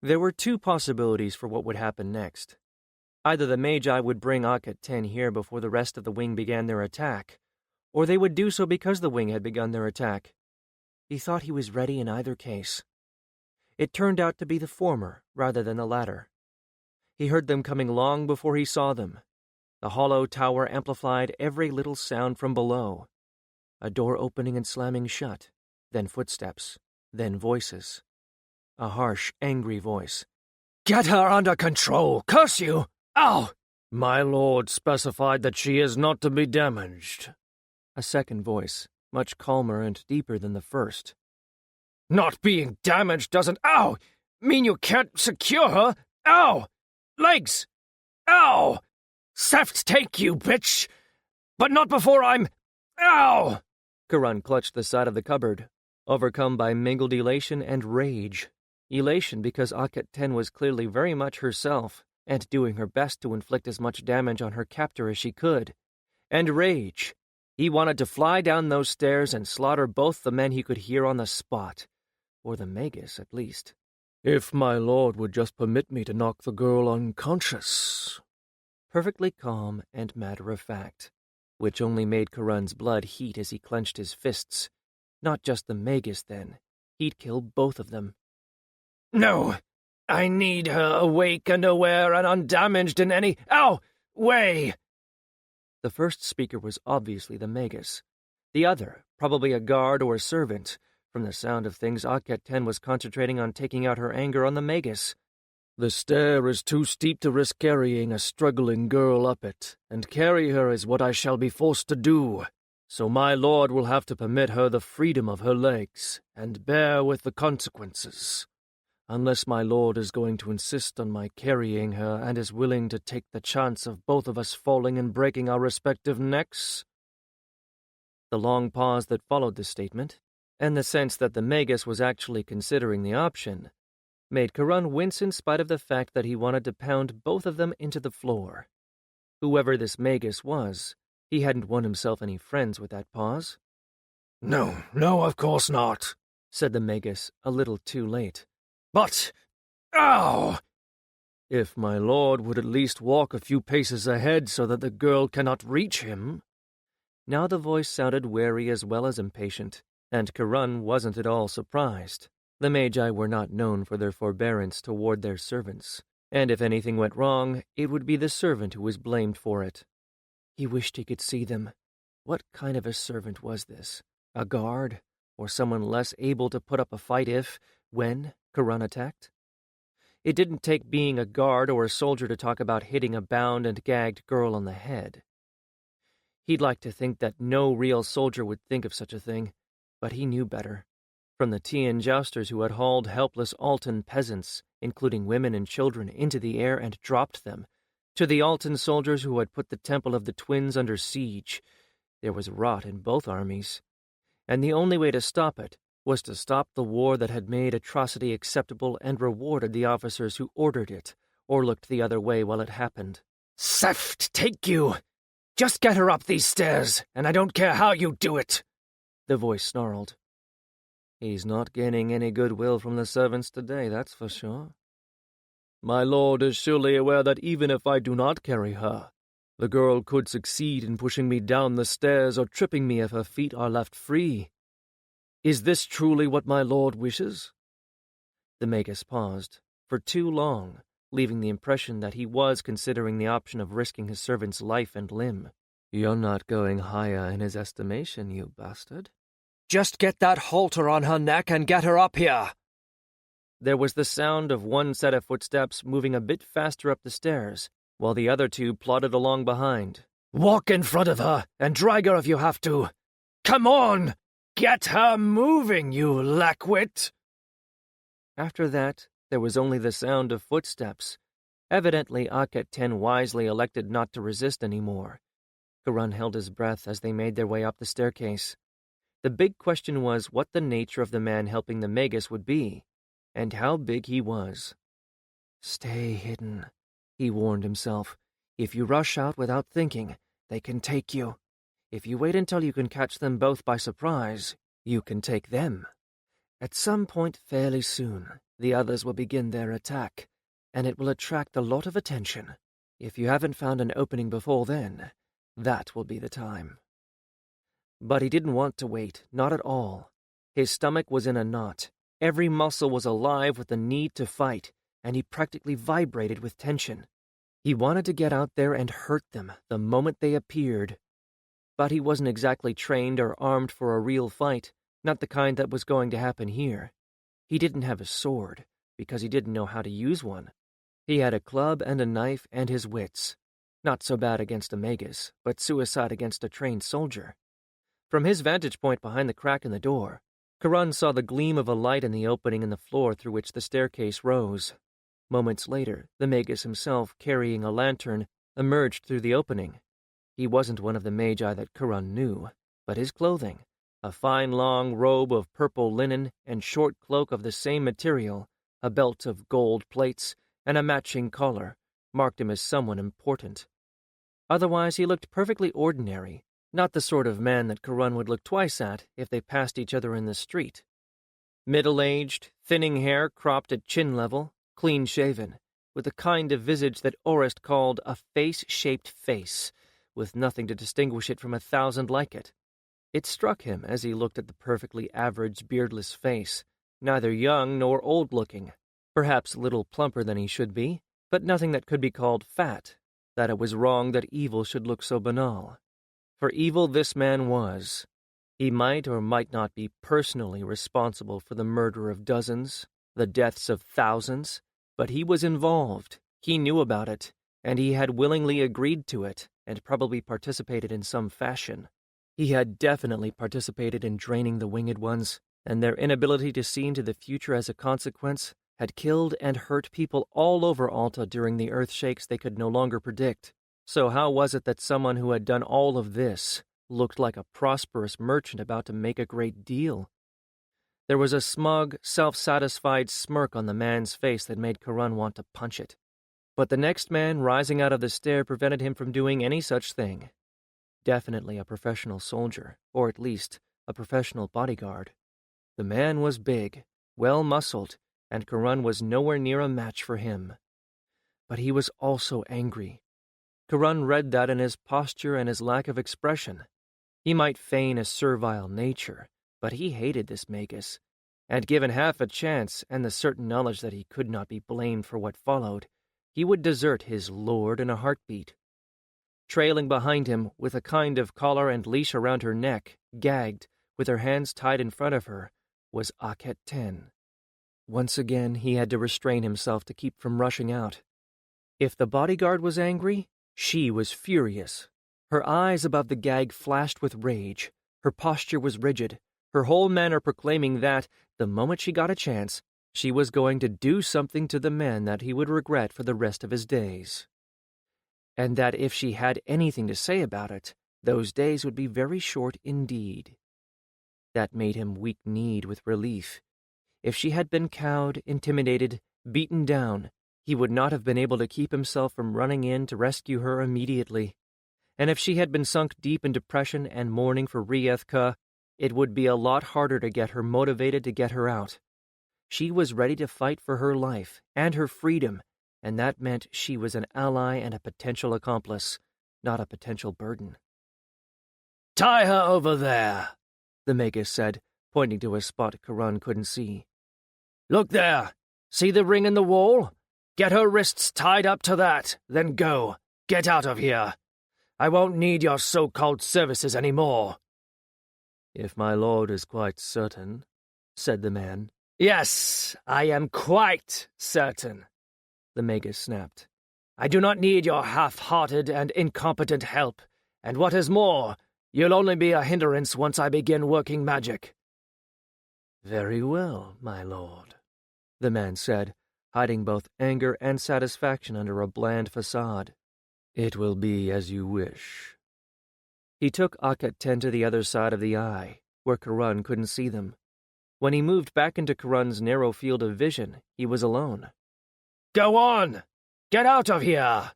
There were two possibilities for what would happen next. Either the Magi would bring Akhet 10 here before the rest of the wing began their attack, or they would do so because the wing had begun their attack. He thought he was ready in either case. It turned out to be the former rather than the latter. He heard them coming long before he saw them. The hollow tower amplified every little sound from below. A door opening and slamming shut, then footsteps, then voices. A harsh, angry voice. "Get her under control, curse you! Ow!" "My lord specified that she is not to be damaged." A second voice, much calmer and deeper than the first. "Not being damaged doesn't, ow, mean you can't secure her? Ow! Legs! Ow! Seft take you, bitch! But not before I'm... Ow!" Karan clutched the side of the cupboard, overcome by mingled elation and rage. Elation because Akhet 10 was clearly very much herself, and doing her best to inflict as much damage on her captor as she could. And rage. He wanted to fly down those stairs and slaughter both the men he could hear on the spot. Or the Magus, at least. "If my lord would just permit me to knock the girl unconscious." Perfectly calm and matter-of-fact, which only made Karan's blood heat as he clenched his fists. Not just the Magus, then. He'd kill both of them. "No, I need her awake and aware and undamaged in any, way." The first speaker was obviously the Magus. The other, probably a guard or a servant. From the sound of things, Akhet 10 was concentrating on taking out her anger on the Magus. "The stair is too steep to risk carrying a struggling girl up it, and carry her is what I shall be forced to do. So my lord will have to permit her the freedom of her legs, and bear with the consequences. Unless my lord is going to insist on my carrying her and is willing to take the chance of both of us falling and breaking our respective necks." The long pause that followed this statement, and the sense that the Magus was actually considering the option, made Karan wince in spite of the fact that he wanted to pound both of them into the floor. Whoever this Magus was, he hadn't won himself any friends with that pause. No, of course not," said the Magus a little too late. "But, if my lord would at least walk a few paces ahead so that the girl cannot reach him." Now the voice sounded wary as well as impatient, and Karan wasn't at all surprised. The Magi were not known for their forbearance toward their servants, and if anything went wrong, it would be the servant who was blamed for it. He wished he could see them. What kind of a servant was this? A guard? Or someone less able to put up a fight if, when, Karan attacked? It didn't take being a guard or a soldier to talk about hitting a bound and gagged girl on the head. He'd like to think that no real soldier would think of such a thing, but he knew better. From the Tian jousters who had hauled helpless Altan peasants, including women and children, into the air and dropped them, to the Altan soldiers who had put the Temple of the Twins under siege, there was rot in both armies. And the only way to stop it was to stop the war that had made atrocity acceptable and rewarded the officers who ordered it, or looked the other way while it happened. "Seft take you! Just get her up these stairs, and I don't care how you do it," the voice snarled. He's not gaining any goodwill from the servants today, that's for sure. "My lord is surely aware that even if I do not carry her, the girl could succeed in pushing me down the stairs or tripping me if her feet are left free. Is this truly what my lord wishes?" The Magus paused, for too long, leaving the impression that he was considering the option of risking his servant's life and limb. You're not going higher in his estimation, you bastard. Just get that halter on her neck and get her up here. There was the sound of one set of footsteps moving a bit faster up the stairs, while the other two plodded along behind. Walk in front of her and drag her if you have to. Come on! Get her moving, you lackwit! After that, there was only the sound of footsteps. Evidently, Aket 10 wisely elected not to resist any more. Karun held his breath as they made their way up the staircase. The big question was what the nature of the man helping the Magus would be, and how big he was. Stay hidden, he warned himself. If you rush out without thinking, they can take you. If you wait until you can catch them both by surprise, you can take them. At some point fairly soon, the others will begin their attack, and it will attract a lot of attention. If you haven't found an opening before then, that will be the time. But he didn't want to wait, not at all. His stomach was in a knot. Every muscle was alive with the need to fight, and he practically vibrated with tension. He wanted to get out there and hurt them the moment they appeared. But he wasn't exactly trained or armed for a real fight, not the kind that was going to happen here. He didn't have a sword, because he didn't know how to use one. He had a club and a knife and his wits. Not so bad against a Magus, but suicide against a trained soldier. From his vantage point behind the crack in the door, Karun saw the gleam of a light in the opening in the floor through which the staircase rose. Moments later, the Magus himself, carrying a lantern, emerged through the opening. He wasn't one of the magi that Karun knew, but his clothing, a fine long robe of purple linen and short cloak of the same material, a belt of gold plates, and a matching collar, marked him as someone important. Otherwise, he looked perfectly ordinary, not the sort of man that Karun would look twice at if they passed each other in the street. Middle-aged, thinning hair cropped at chin level, clean-shaven, with a kind of visage that Orist called a face-shaped face, with nothing to distinguish it from 1,000 like it. It struck him as he looked at the perfectly average beardless face, neither young nor old-looking, perhaps a little plumper than he should be, but nothing that could be called fat, that it was wrong that evil should look so banal. For evil this man was. He might or might not be personally responsible for the murder of dozens, the deaths of thousands, but he was involved, he knew about it, and he had willingly agreed to it, and probably participated in some fashion. He had definitely participated in draining the Winged Ones, and their inability to see into the future as a consequence had killed and hurt people all over Alta during the earthshakes they could no longer predict. So how was it that someone who had done all of this looked like a prosperous merchant about to make a great deal? There was a smug, self-satisfied smirk on the man's face that made Karun want to punch it. But the next man rising out of the stair prevented him from doing any such thing. Definitely a professional soldier, or at least a professional bodyguard. The man was big, well-muscled, and Karun was nowhere near a match for him. But he was also angry. Karun read that in his posture and his lack of expression. He might feign a servile nature, but he hated this Magus, and given half a chance and the certain knowledge that he could not be blamed for what followed, he would desert his lord in a heartbeat. Trailing behind him, with a kind of collar and leash around her neck, gagged, with her hands tied in front of her, was Aket 10. Once again he had to restrain himself to keep from rushing out. If the bodyguard was angry, she was furious. Her eyes above the gag flashed with rage. Her posture was rigid, her whole manner proclaiming that, the moment she got a chance, she was going to do something to the man that he would regret for the rest of his days. And that if she had anything to say about it, those days would be very short indeed. That made him weak-kneed with relief. If she had been cowed, intimidated, beaten down, he would not have been able to keep himself from running in to rescue her immediately. And if she had been sunk deep in depression and mourning for Riethka, it would be a lot harder to get her motivated to get her out. She was ready to fight for her life and her freedom, and that meant she was an ally and a potential accomplice, not a potential burden. "Tie her over there," the Magus said, pointing to a spot Karun couldn't see. "Look there. See the ring in the wall? Get her wrists tied up to that, then go. Get out of here. I won't need your so-called services any more." "If my lord is quite certain," said the man. "Yes, I am quite certain," the Magus snapped. "I do not need your half-hearted and incompetent help, and what is more, you'll only be a hindrance once I begin working magic." "Very well, my lord," the man said, hiding both anger and satisfaction under a bland facade. "It will be as you wish." He took Akhet-Ten to the other side of the eye, where Karun couldn't see them. When he moved back into Karun's narrow field of vision, he was alone. "Go on! Get out of here!"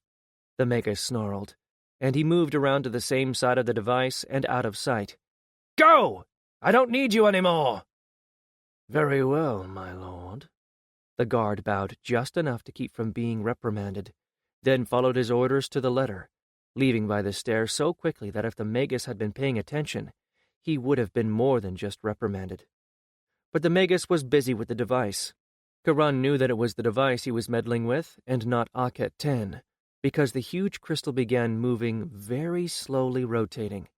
the Magus snarled, and he moved around to the same side of the device and out of sight. "Go! I don't need you anymore!" "Very well, my lord." The guard bowed just enough to keep from being reprimanded, then followed his orders to the letter, leaving by the stair so quickly that if the Magus had been paying attention, he would have been more than just reprimanded. But the Magus was busy with the device. Karun knew that it was the device he was meddling with, and not Akhet-Ten, because the huge crystal began moving, very slowly rotating.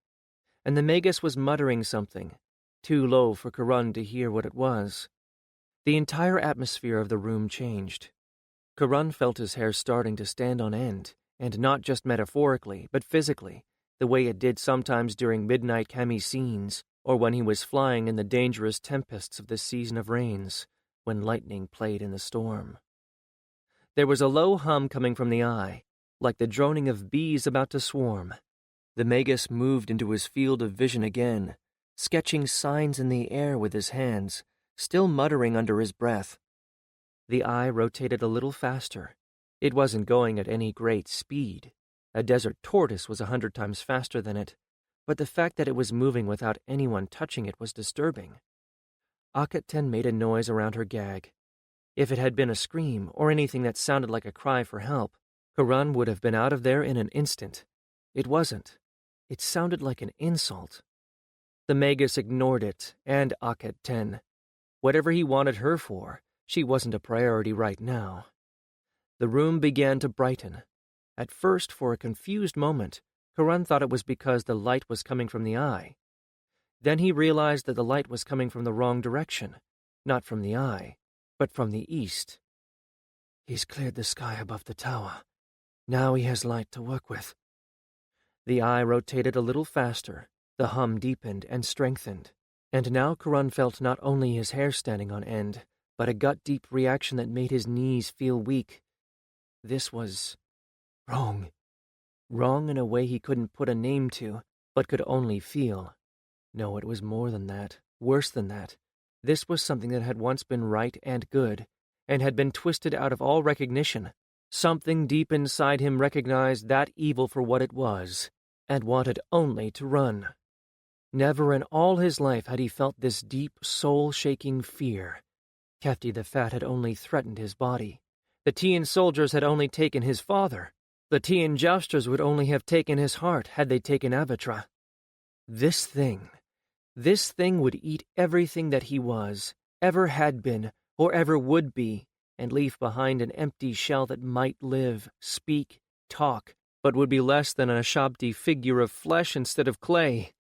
And the Magus was muttering something, too low for Karun to hear what it was. The entire atmosphere of the room changed. Karun felt his hair starting to stand on end, and not just metaphorically, but physically, the way it did sometimes during midnight camisines, or when he was flying in the dangerous tempests of the season of rains, when lightning played in the storm. There was a low hum coming from the eye, like the droning of bees about to swarm. The Magus moved into his field of vision again, sketching signs in the air with his hands, still muttering under his breath. The eye rotated a little faster. It wasn't going at any great speed. A desert tortoise was 100 times faster than it, but the fact that it was moving without anyone touching it was disturbing. Akhet-Ten made a noise around her gag. If it had been a scream or anything that sounded like a cry for help, Karun would have been out of there in an instant. It wasn't. It sounded like an insult. The Magus ignored it, and Akhet-Ten. Whatever he wanted her for, she wasn't a priority right now. The room began to brighten. At first, for a confused moment, Karun thought it was because the light was coming from the eye. Then he realized that the light was coming from the wrong direction, not from the eye, but from the east. He's cleared the sky above the tower. Now he has light to work with. The eye rotated a little faster, the hum deepened and strengthened, and now Karun felt not only his hair standing on end, but a gut-deep reaction that made his knees feel weak. This was wrong. Wrong in a way he couldn't put a name to, but could only feel. No, it was more than that, worse than that. This was something that had once been right and good, and had been twisted out of all recognition. Something deep inside him recognized that evil for what it was, and wanted only to run. Never in all his life had he felt this deep, soul-shaking fear. Kefti the Fat had only threatened his body. The Tian soldiers had only taken his father. The Tian jousters would only have taken his heart had they taken Avatra. This thing would eat everything that he was, ever had been, or ever would be, and leave behind an empty shell that might live, speak, talk, but would be less than a Shabti figure of flesh instead of clay.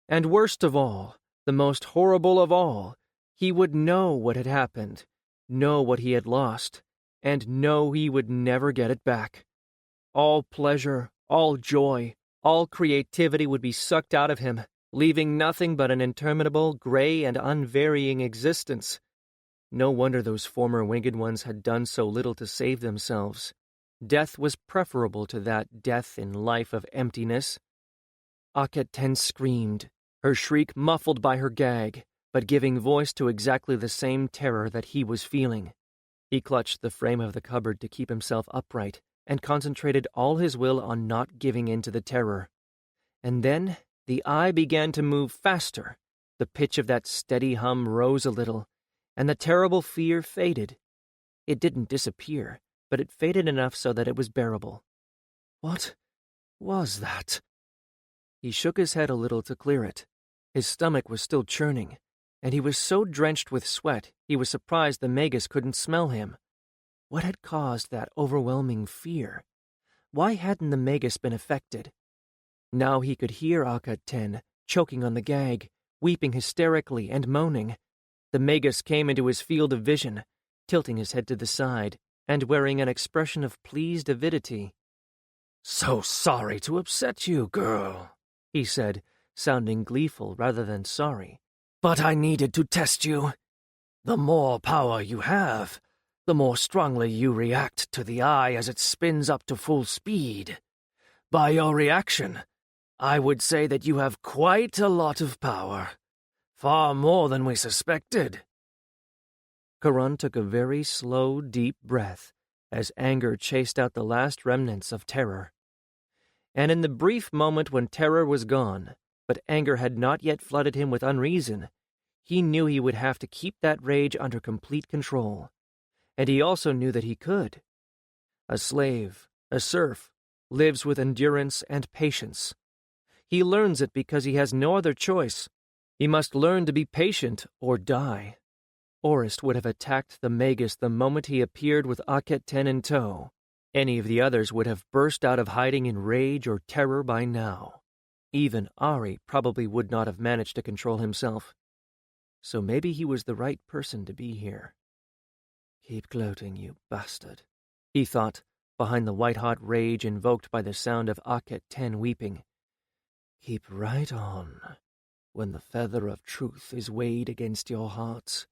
And worst of all, the most horrible of all, he would know what had happened, know what he had lost, and know he would never get it back. All pleasure, all joy, all creativity would be sucked out of him, leaving nothing but an interminable, gray, and unvarying existence. No wonder those former winged ones had done so little to save themselves. Death was preferable to that death in life of emptiness. Akhet-Ten screamed, her shriek muffled by her gag, but giving voice to exactly the same terror that he was feeling. He clutched the frame of the cupboard to keep himself upright, and concentrated all his will on not giving in to the terror. And then the eye began to move faster. The pitch of that steady hum rose a little, and the terrible fear faded. It didn't disappear, but it faded enough so that it was bearable. What was that? He shook his head a little to clear it. His stomach was still churning, and he was so drenched with sweat he was surprised the Magus couldn't smell him. What had caused that overwhelming fear? Why hadn't the Magus been affected? Now he could hear Akhet Ten choking on the gag, weeping hysterically and moaning. The Magus came into his field of vision, tilting his head to the side and wearing an expression of pleased avidity. "So sorry to upset you, girl," he said, sounding gleeful rather than sorry. "But I needed to test you. The more power you have, the more strongly you react to the eye as it spins up to full speed. By your reaction, I would say that you have quite a lot of power. Far more than we suspected." Karan took a very slow, deep breath as anger chased out the last remnants of terror. And in the brief moment when terror was gone, but anger had not yet flooded him with unreason, he knew he would have to keep that rage under complete control. And he also knew that he could. A slave, a serf, lives with endurance and patience. He learns it because he has no other choice. He must learn to be patient or die. Orist would have attacked the Magus the moment he appeared with Akhet Ten in tow. Any of the others would have burst out of hiding in rage or terror by now. Even Ari probably would not have managed to control himself. So maybe he was the right person to be here. "Keep gloating, you bastard," he thought, behind the white-hot rage invoked by the sound of Akhet Ten weeping. "Keep right on. When the feather of truth is weighed against your hearts,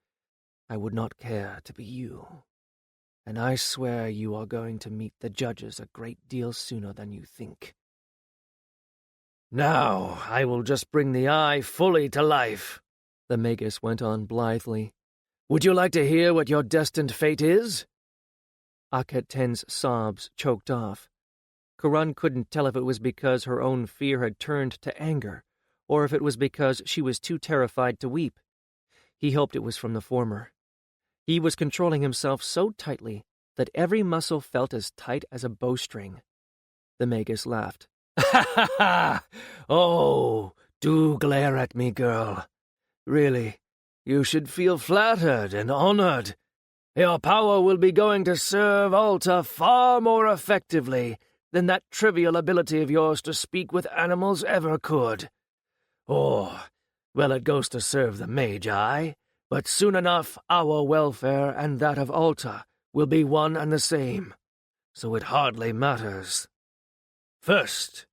I would not care to be you. And I swear you are going to meet the judges a great deal sooner than you think." "Now I will just bring the eye fully to life," the Magus went on blithely. "Would you like to hear what your destined fate is?" Akhet Ten's sobs choked off. Karan couldn't tell if it was because her own fear had turned to anger, or if it was because she was too terrified to weep. He hoped it was from the former. He was controlling himself so tightly that every muscle felt as tight as a bowstring. The Magus laughed. "Ha ha ha! Oh, do glare at me, girl. Really, you should feel flattered and honored. Your power will be going to serve Alta far more effectively than that trivial ability of yours to speak with animals ever could. Or, well, it goes to serve the Magi, but soon enough our welfare and that of Alta will be one and the same, so it hardly matters. First,"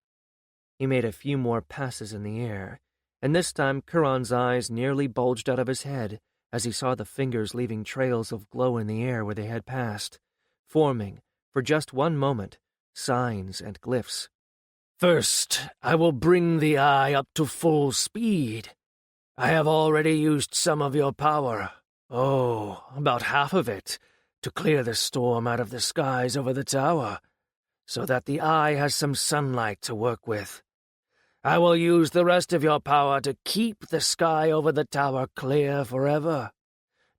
he made a few more passes in the air, and this time Karan's eyes nearly bulged out of his head as he saw the fingers leaving trails of glow in the air where they had passed, forming, for just one moment, signs and glyphs. "First, I will bring the eye up to full speed. I have already used some of your power, about half of it, to clear the storm out of the skies over the tower, so that the eye has some sunlight to work with. I will use the rest of your power to keep the sky over the tower clear forever,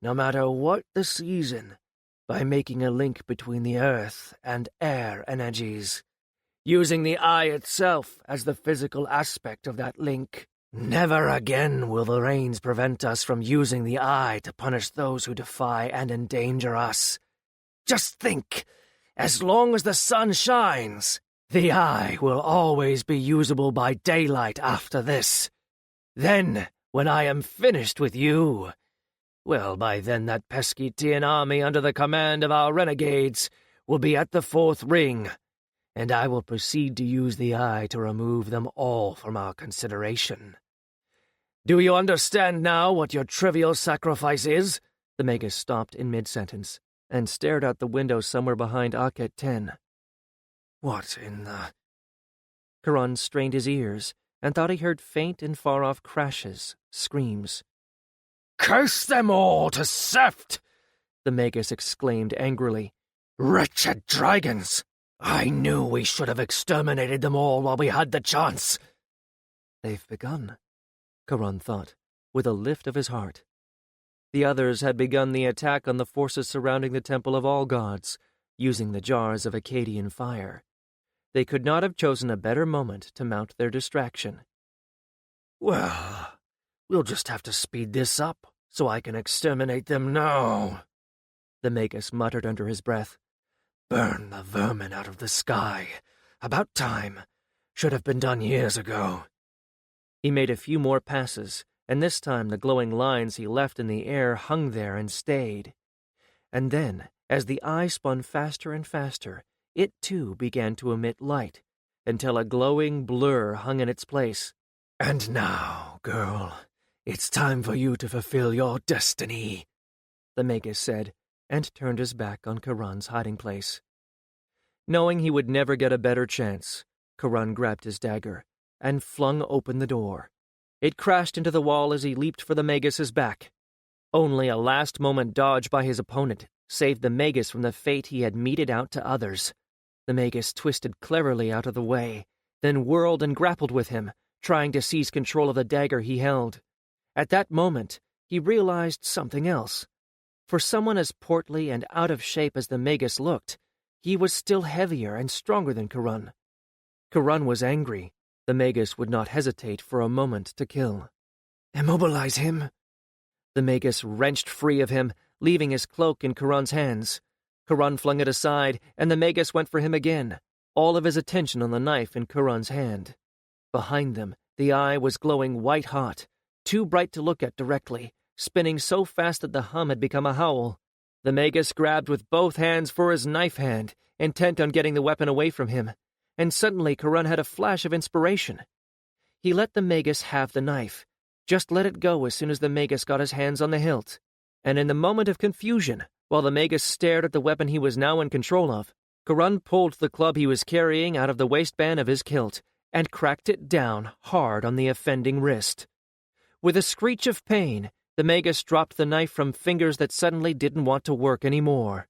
no matter what the season, by making a link between the earth and air energies, using the eye itself as the physical aspect of that link. Never again will the rains prevent us from using the eye to punish those who defy and endanger us. Just think, as long as the sun shines, the eye will always be usable by daylight after this. Then, when I am finished with you, well, by then that pesky Tian army under the command of our renegades will be at the fourth ring, and I will proceed to use the eye to remove them all from our consideration. Do you understand now what your trivial sacrifice is?" The Magus stopped in mid-sentence and stared out the window somewhere behind Akhet Ten. "What in the—" Karan strained his ears and thought he heard faint and far-off crashes, screams. "Curse them all to Seft!" the Magus exclaimed angrily. "Wretched dragons! I knew we should have exterminated them all while we had the chance." They've begun, Karan thought, with a lift of his heart. The others had begun the attack on the forces surrounding the Temple of All Gods, using the jars of Akkadian fire. They could not have chosen a better moment to mount their distraction. "Well, we'll just have to speed this up so I can exterminate them now," the Magus muttered under his breath. "Burn the vermin out of the sky. About time. should have been done years ago. He made a few more passes, and this time the glowing lines he left in the air hung there and stayed. And then, as the eye spun faster and faster, it too began to emit light, until a glowing blur hung in its place. And now, girl, it's time for you to fulfill your destiny, the Magus said, and turned his back on Karan's hiding place. Knowing he would never get a better chance, Karan grabbed his dagger and flung open the door. It crashed into the wall as he leaped for the Magus's back. Only a last-moment dodge by his opponent saved the Magus from the fate he had meted out to others. The Magus twisted cleverly out of the way, then whirled and grappled with him, trying to seize control of the dagger he held. At that moment, he realized something else. For someone as portly and out of shape as the Magus looked, he was still heavier and stronger than Karan. Karan was angry. The Magus would not hesitate for a moment to kill. Immobilize him. The Magus wrenched free of him, leaving his cloak in Karan's hands. Karan flung it aside, and the Magus went for him again, all of his attention on the knife in Karan's hand. Behind them, the eye was glowing white-hot, too bright to look at directly, spinning so fast that the hum had become a howl. The Magus grabbed with both hands for his knife hand, intent on getting the weapon away from him, and suddenly Karan had a flash of inspiration. He let the Magus have the knife, just let it go as soon as the Magus got his hands on the hilt, and in the moment of confusion, while the Magus stared at the weapon he was now in control of, Karan pulled the club he was carrying out of the waistband of his kilt and cracked it down hard on the offending wrist. With a screech of pain, the Magus dropped the knife from fingers that suddenly didn't want to work anymore.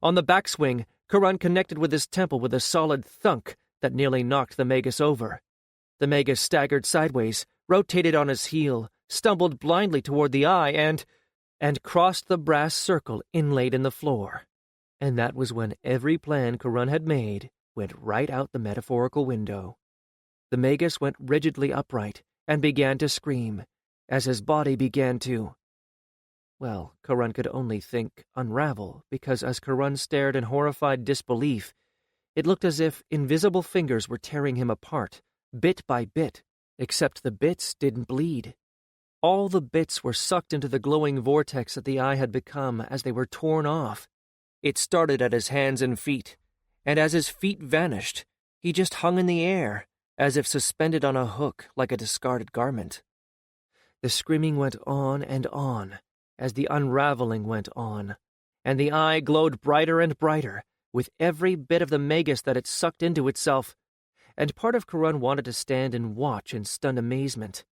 On the backswing, Karan connected with his temple with a solid thunk that nearly knocked the Magus over. The Magus staggered sideways, rotated on his heel, stumbled blindly toward the eye, and crossed the brass circle inlaid in the floor. And that was when every plan Karan had made went right out the metaphorical window. The Magus went rigidly upright and began to scream, as his body began to... Well, Karan could only think unravel, because as Karan stared in horrified disbelief, it looked as if invisible fingers were tearing him apart, bit by bit, except the bits didn't bleed. All the bits were sucked into the glowing vortex that the eye had become as they were torn off. It started at his hands and feet, and as his feet vanished, he just hung in the air, as if suspended on a hook like a discarded garment. The screaming went on, as the unraveling went on, and the eye glowed brighter and brighter, with every bit of the Magus that it sucked into itself, and part of Karan wanted to stand and watch in stunned amazement.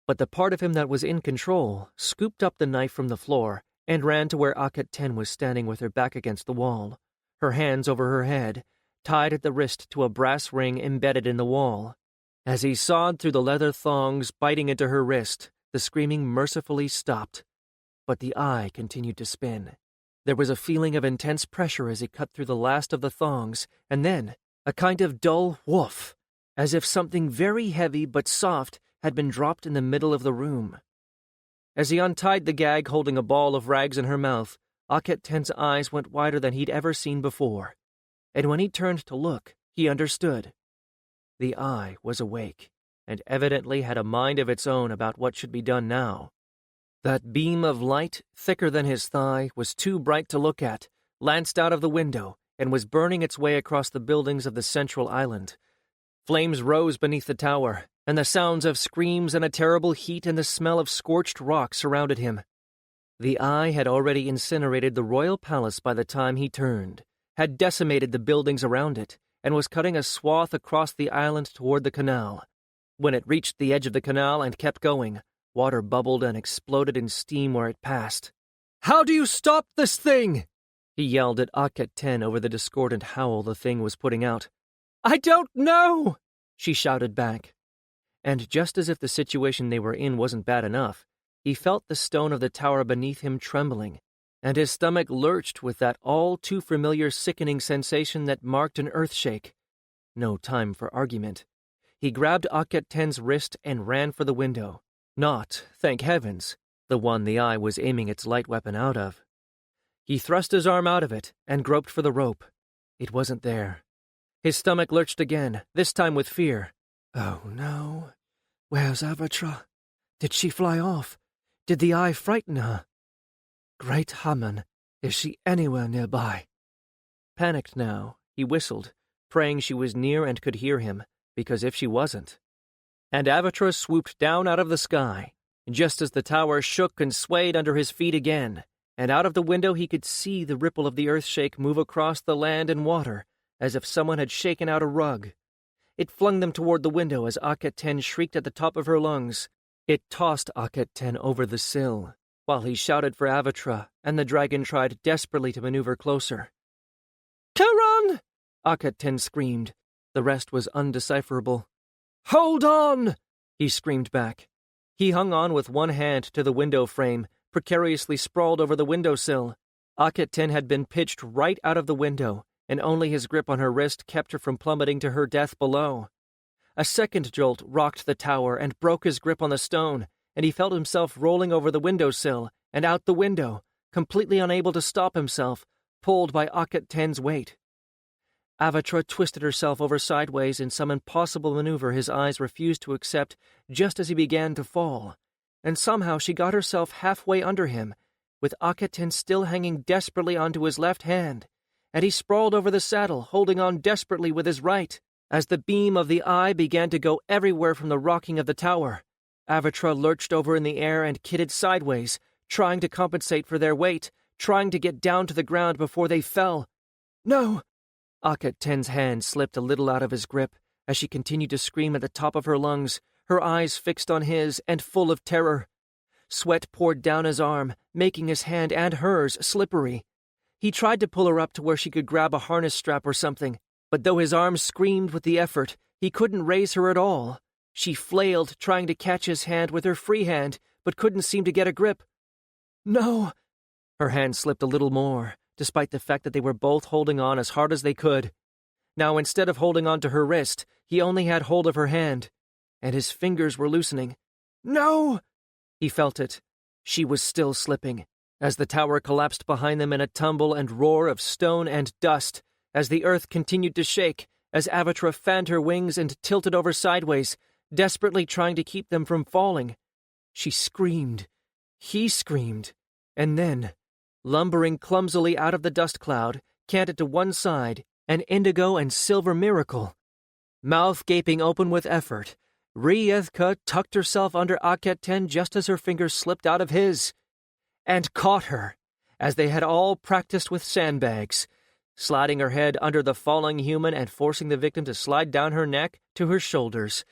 But the part of him that was in control scooped up the knife from the floor and ran to where Akhet-Ten was standing with her back against the wall, her hands over her head, tied at the wrist to a brass ring embedded in the wall. As he sawed through the leather thongs biting into her wrist, the screaming mercifully stopped. But the eye continued to spin. There was a feeling of intense pressure as he cut through the last of the thongs, and then a kind of dull woof, as if something very heavy but soft had been dropped in the middle of the room. As he untied the gag holding a ball of rags in her mouth, Akhet-Ten's eyes went wider than he'd ever seen before. And when he turned to look, he understood. The eye was awake, and evidently had a mind of its own about what should be done now. That beam of light, thicker than his thigh, was too bright to look at, lanced out of the window, and was burning its way across the buildings of the central island. Flames rose beneath the tower, and the sounds of screams and a terrible heat and the smell of scorched rock surrounded him. The eye had already incinerated the royal palace by the time he turned, had decimated the buildings around it, and was cutting a swath across the island toward the canal. When it reached the edge of the canal and kept going, water bubbled and exploded in steam where it passed. "How do you stop this thing?" he yelled at Akhet-Ten over the discordant howl the thing was putting out. "I don't know," she shouted back. And just as if the situation they were in wasn't bad enough, he felt the stone of the tower beneath him trembling, and his stomach lurched with that all-too-familiar sickening sensation that marked an earthshake. No time for argument. He grabbed Akhet-Ten's wrist and ran for the window. Not, thank heavens, the one the eye was aiming its light weapon out of. He thrust his arm out of it and groped for the rope. It wasn't there. His stomach lurched again, this time with fear. Oh no. Where's Avatra? Did she fly off? Did the eye frighten her? Great Haman, is she anywhere nearby? Panicked now, he whistled, praying she was near and could hear him, because if she wasn't. And Avatra swooped down out of the sky, just as the tower shook and swayed under his feet again, and out of the window he could see the ripple of the earth-shake move across the land and water, as if someone had shaken out a rug. It flung them toward the window as Akhet-Ten shrieked at the top of her lungs. It tossed Akhet-Ten over the sill, while he shouted for Avatra, and the dragon tried desperately to maneuver closer. Charon! Akhet-Ten screamed. The rest was undecipherable. Hold on! He screamed back. He hung on with one hand to the window frame, precariously sprawled over the windowsill. Akhet-Ten had been pitched right out of the window, and only his grip on her wrist kept her from plummeting to her death below. A second jolt rocked the tower and broke his grip on the stone, and he felt himself rolling over the windowsill and out the window, completely unable to stop himself, pulled by Akhet-Ten's weight. Avatra twisted herself over sideways in some impossible maneuver his eyes refused to accept just as he began to fall, and somehow she got herself halfway under him, with Akhet-Ten still hanging desperately onto his left hand, and he sprawled over the saddle, holding on desperately with his right. As the beam of the eye began to go everywhere from the rocking of the tower, Avatra lurched over in the air and kidded sideways, trying to compensate for their weight, trying to get down to the ground before they fell. No! Akhet-Ten's hand slipped a little out of his grip as she continued to scream at the top of her lungs, her eyes fixed on his and full of terror. Sweat poured down his arm, making his hand and hers slippery. He tried to pull her up to where she could grab a harness strap or something, but though his arms screamed with the effort, he couldn't raise her at all. She flailed, trying to catch his hand with her free hand, but couldn't seem to get a grip. No! Her hand slipped a little more, despite the fact that they were both holding on as hard as they could. Now, instead of holding on to her wrist, he only had hold of her hand, and his fingers were loosening. No! He felt it. She was still slipping, as the tower collapsed behind them in a tumble and roar of stone and dust, as the earth continued to shake, as Avatra fanned her wings and tilted over sideways, desperately trying to keep them from falling. She screamed. He screamed. And then, lumbering clumsily out of the dust cloud, canted to one side, an indigo and silver miracle. Mouth gaping open with effort, Riethka tucked herself under Akhet-Ten just as her fingers slipped out of his, and caught her, as they had all practiced with sandbags, sliding her head under the falling human and forcing the victim to slide down her neck to her shoulders.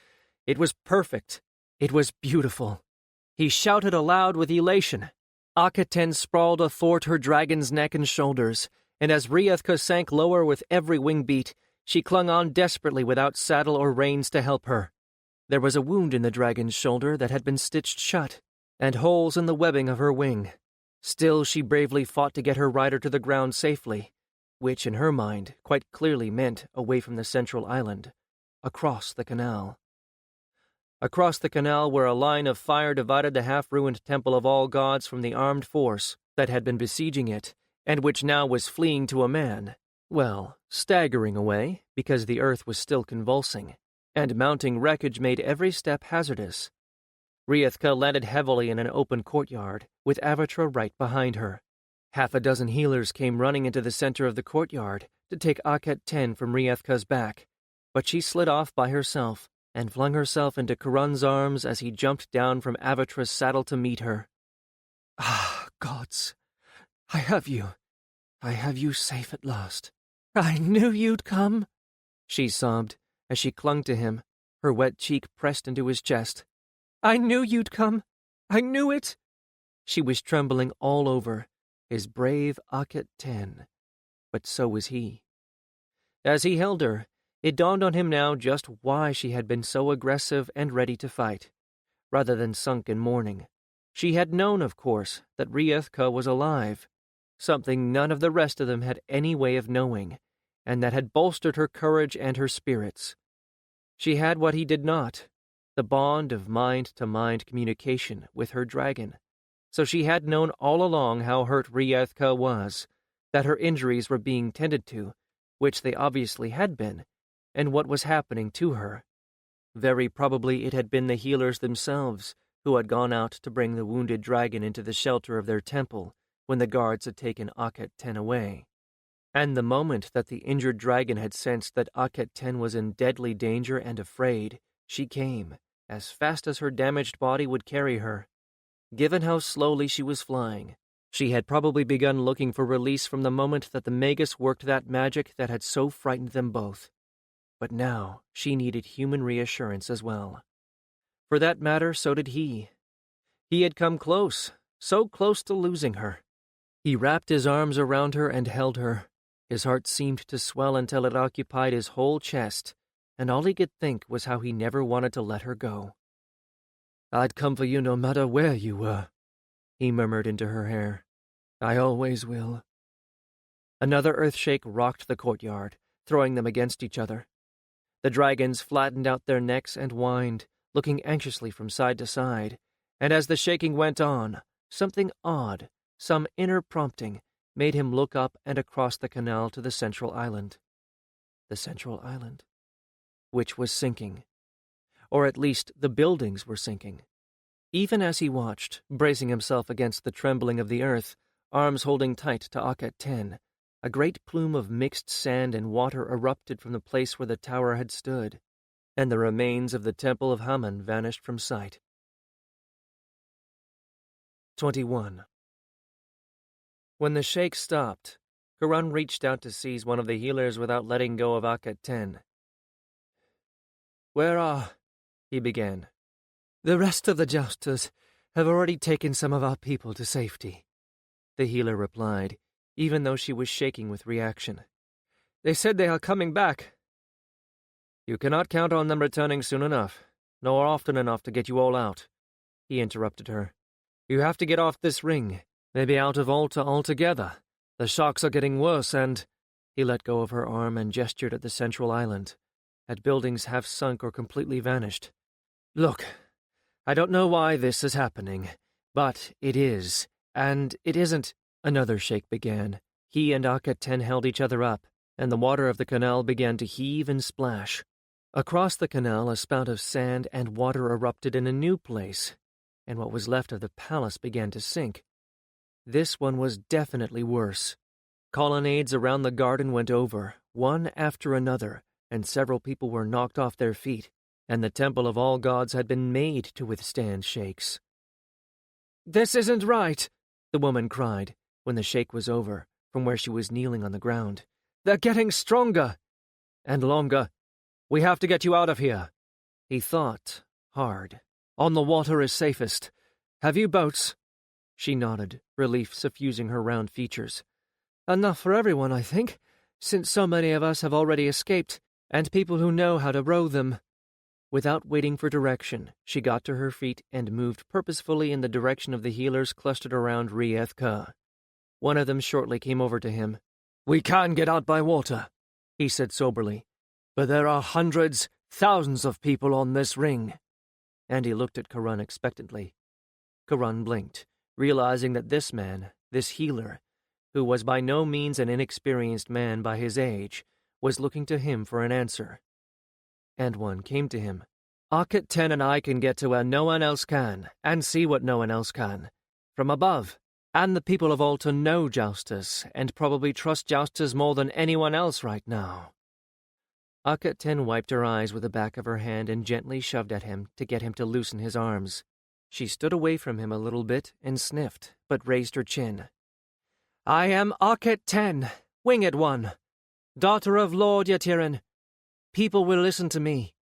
It was perfect. It was beautiful. He shouted aloud with elation. Akhet-Ten sprawled athwart her dragon's neck and shoulders, and as Riethka sank lower with every wing beat, she clung on desperately without saddle or reins to help her. There was a wound in the dragon's shoulder that had been stitched shut, and holes in the webbing of her wing. Still, she bravely fought to get her rider to the ground safely, which in her mind quite clearly meant away from the central island, across the canal. Across the canal where a line of fire divided the half-ruined temple of all gods from the armed force that had been besieging it, and which now was fleeing to a man, well, staggering away because the earth was still convulsing, and mounting wreckage made every step hazardous. Riethka landed heavily in an open courtyard, with Avatra right behind her. Half a dozen healers came running into the center of the courtyard to take Akhet-Ten from Riethka's back, but she slid off by herself and flung herself into Charon's arms as he jumped down from Avatra's saddle to meet her. Ah, gods, I have you. I have you safe at last. I knew you'd come, she sobbed as she clung to him, her wet cheek pressed into his chest. I knew you'd come. I knew it. She was trembling all over, his brave Akhet-Ten, but so was he. As he held her, it dawned on him now just why she had been so aggressive and ready to fight, rather than sunk in mourning. She had known, of course, that Riethka was alive, something none of the rest of them had any way of knowing, and that had bolstered her courage and her spirits. She had what he did not, the bond of mind-to-mind communication with her dragon. So she had known all along how hurt Riethka was, that her injuries were being tended to, which they obviously had been, and what was happening to her. Very probably it had been the healers themselves who had gone out to bring the wounded dragon into the shelter of their temple when the guards had taken Akhet-Ten away. And the moment that the injured dragon had sensed that Akhet-Ten was in deadly danger and afraid, she came, as fast as her damaged body would carry her. Given how slowly she was flying, she had probably begun looking for release from the moment that the Magus worked that magic that had so frightened them both. But now she needed human reassurance as well. For that matter, so did he. He had come close, so close to losing her. He wrapped his arms around her and held her. His heart seemed to swell until it occupied his whole chest, and all he could think was how he never wanted to let her go. "I'd come for you no matter where you were," he murmured into her hair. "I always will." Another earthshake rocked the courtyard, throwing them against each other. The dragons flattened out their necks and whined, looking anxiously from side to side, and as the shaking went on, something odd, some inner prompting, made him look up and across the canal to the central island. The central island, which was sinking. Or at least the buildings were sinking. Even as he watched, bracing himself against the trembling of the earth, arms holding tight to Akhet-Ten, a great plume of mixed sand and water erupted from the place where the tower had stood, and the remains of the Temple of Haman vanished from sight. 21. When the shake stopped, Karun reached out to seize one of the healers without letting go of Akhet-Ten. "Where are—" he began. "The rest of the jousters have already taken some of our people to safety," the healer replied, even though she was shaking with reaction. "They said they are coming back." "You cannot count on them returning soon enough, nor often enough to get you all out," he interrupted her. "You have to get off this ring, maybe out of Alta altogether. The shocks are getting worse and—" He let go of her arm and gestured at the central island, at buildings half sunk or completely vanished. "Look, I don't know why this is happening, but it is, and it isn't—" Another shake began. He and Akhet-Ten held each other up, and the water of the canal began to heave and splash. Across the canal, a spout of sand and water erupted in a new place, and what was left of the palace began to sink. This one was definitely worse. Colonnades around the garden went over, one after another, and several people were knocked off their feet, and the temple of all gods had been made to withstand shakes. "This isn't right," the woman cried, when the shake was over, from where she was kneeling on the ground. "They're getting stronger." "And longer. We have to get you out of here." He thought, hard. "On the water is safest. Have you boats?" She nodded, relief suffusing her round features. "Enough for everyone, I think, since so many of us have already escaped, and people who know how to row them." Without waiting for direction, she got to her feet and moved purposefully in the direction of the healers clustered around Rieth-Ka. One of them shortly came over to him. "We can get out by water," he said soberly, "but there are hundreds, thousands of people on this ring." And he looked at Karun expectantly. Karun blinked, realizing that this man, this healer, who was by no means an inexperienced man by his age, was looking to him for an answer. And one came to him. "Akhet-Ten and I can get to where no one else can, and see what no one else can. From above. And the people of Alta know jousters, and probably trust jousters more than anyone else right now." Akhet-Ten wiped her eyes with the back of her hand and gently shoved at him to get him to loosen his arms. She stood away from him a little bit and sniffed, but raised her chin. "I am Akhet-Ten, Winged One, daughter of Lord Yatirin. People will listen to me.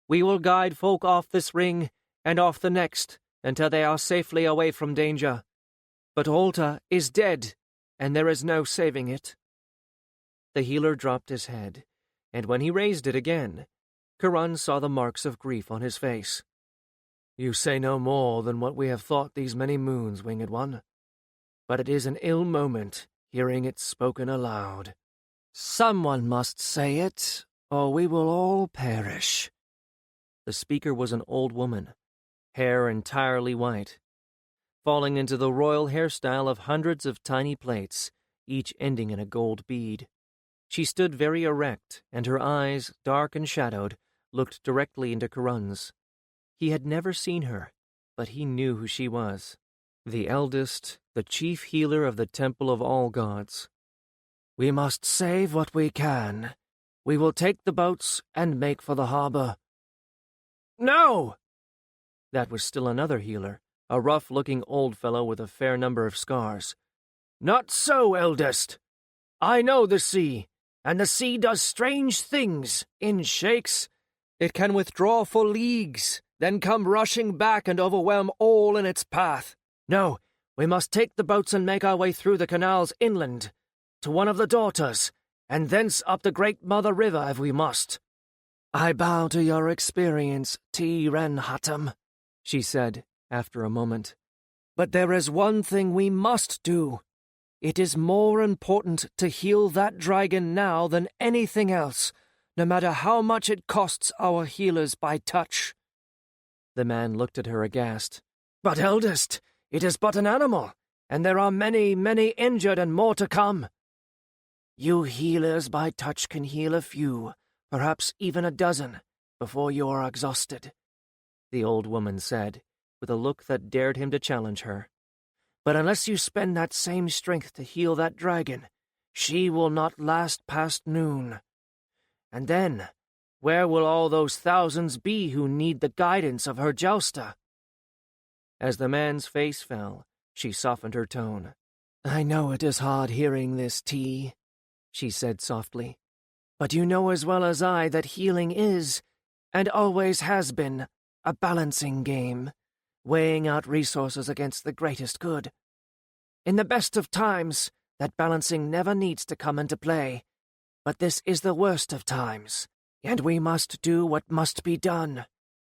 We will guide folk off this ring and off the next until they are safely away from danger. But Alta is dead, and there is no saving it." The healer dropped his head, and when he raised it again, Karun saw the marks of grief on his face. "You say no more than what we have thought these many moons, Winged One. But it is an ill moment, hearing it spoken aloud." "Someone must say it, or we will all perish." The speaker was an old woman, hair entirely white, falling into the royal hairstyle of hundreds of tiny plaits, each ending in a gold bead. She stood very erect, and her eyes, dark and shadowed, looked directly into Karun's. He had never seen her, but he knew who she was. The eldest, the chief healer of the Temple of All Gods. We must save what we can. We will take the boats and make for the harbor. No! That was still another healer, a rough-looking old fellow with a fair number of scars. Not so, eldest. I know the sea, and the sea does strange things in shakes. It can withdraw for leagues, then come rushing back and overwhelm all in its path. No, we must take the boats and make our way through the canals inland, to one of the daughters, and thence up the great Mother River if we must. I bow to your experience, Ren-Hatam, she said, after a moment. But there is one thing we must do. It is more important to heal that dragon now than anything else, no matter how much it costs our healers by touch. The man looked at her aghast. But, eldest, it is but an animal, and there are many, many injured and more to come. You healers by touch can heal a few, perhaps even a dozen, before you are exhausted, the old woman said, with a look that dared him to challenge her. But unless you spend that same strength to heal that dragon, she will not last past noon. And then, where will all those thousands be who need the guidance of her jouster? As the man's face fell, she softened her tone. I know it is hard hearing this, she said softly. But you know as well as I that healing is, and always has been, a balancing game, weighing out resources against the greatest good. In the best of times, that balancing never needs to come into play, but this is the worst of times, and we must do what must be done.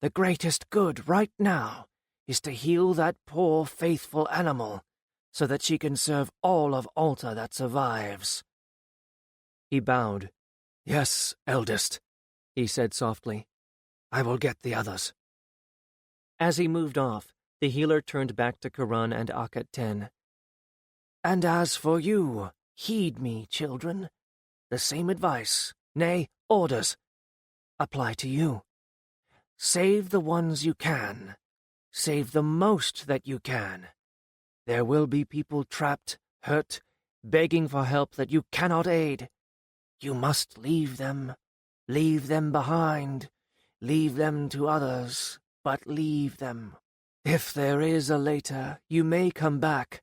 The greatest good right now is to heal that poor, faithful animal, so that she can serve all of Alta that survives. He bowed. Yes, eldest, he said softly. I will get the others. As he moved off, the healer turned back to Karun and Akhet-Ten. And as for you, heed me, children. The same advice, nay, orders, apply to you. Save the ones you can. Save the most that you can. There will be people trapped, hurt, begging for help that you cannot aid. You must leave them behind, leave them to others, but leave them. If there is a later, you may come back,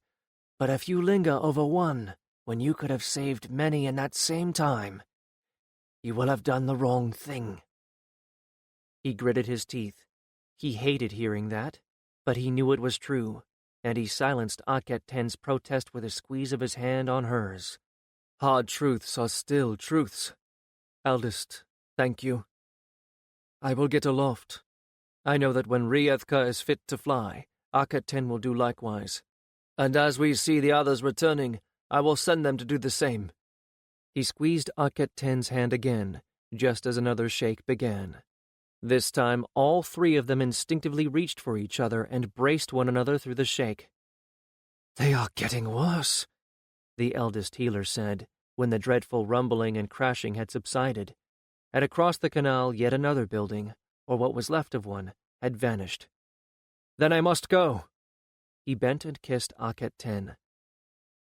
but if you linger over one, when you could have saved many in that same time, you will have done the wrong thing. He gritted his teeth. He hated hearing that, but he knew it was true, and he silenced Akhet-Ten's protest with a squeeze of his hand on hers. Hard truths are still truths. Eldest, thank you. I will get aloft. I know that when Riethka is fit to fly, Akhet-Ten will do likewise. And as we see the others returning, I will send them to do the same. He squeezed Akhet-Ten's hand again, just as another shake began. This time all three of them instinctively reached for each other and braced one another through the shake. They are getting worse, the eldest healer said, when the dreadful rumbling and crashing had subsided, and across the canal yet another building, or what was left of one, had vanished. Then I must go. He bent and kissed Akhet-Ten.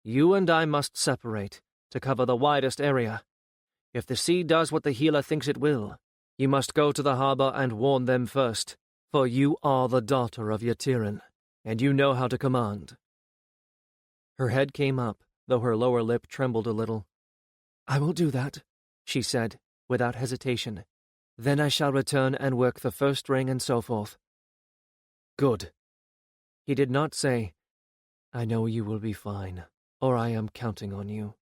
You and I must separate, to cover the widest area. If the sea does what the healer thinks it will, you must go to the harbor and warn them first, for you are the daughter of Yatiren, and you know how to command. Her head came up, though her lower lip trembled a little. I will do that, she said, without hesitation. Then I shall return and work the first ring and so forth. Good. He did not say, I know you will be fine, or I am counting on you,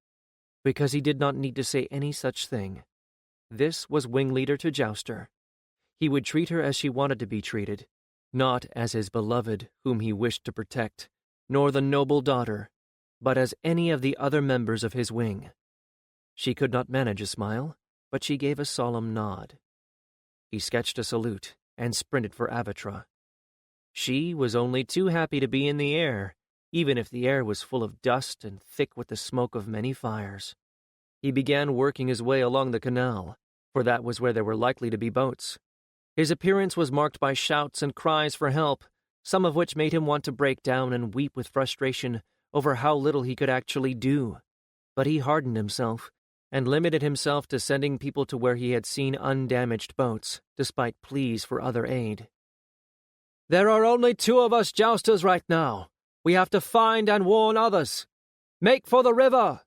because he did not need to say any such thing. This was wing leader to Jouster. He would treat her as she wanted to be treated, not as his beloved whom he wished to protect, nor the noble daughter, but as any of the other members of his wing. She could not manage a smile, but she gave a solemn nod. He sketched a salute and sprinted for Avatra. She was only too happy to be in the air, even if the air was full of dust and thick with the smoke of many fires. He began working his way along the canal, for that was where there were likely to be boats, His appearance was marked by shouts and cries for help, some of which made him want to break down and weep with frustration over how little he could actually do. But he hardened himself and limited himself to sending people to where he had seen undamaged boats, despite pleas for other aid. "There are only 2 of us jousters right now. We have to find and warn others. Make for the river,"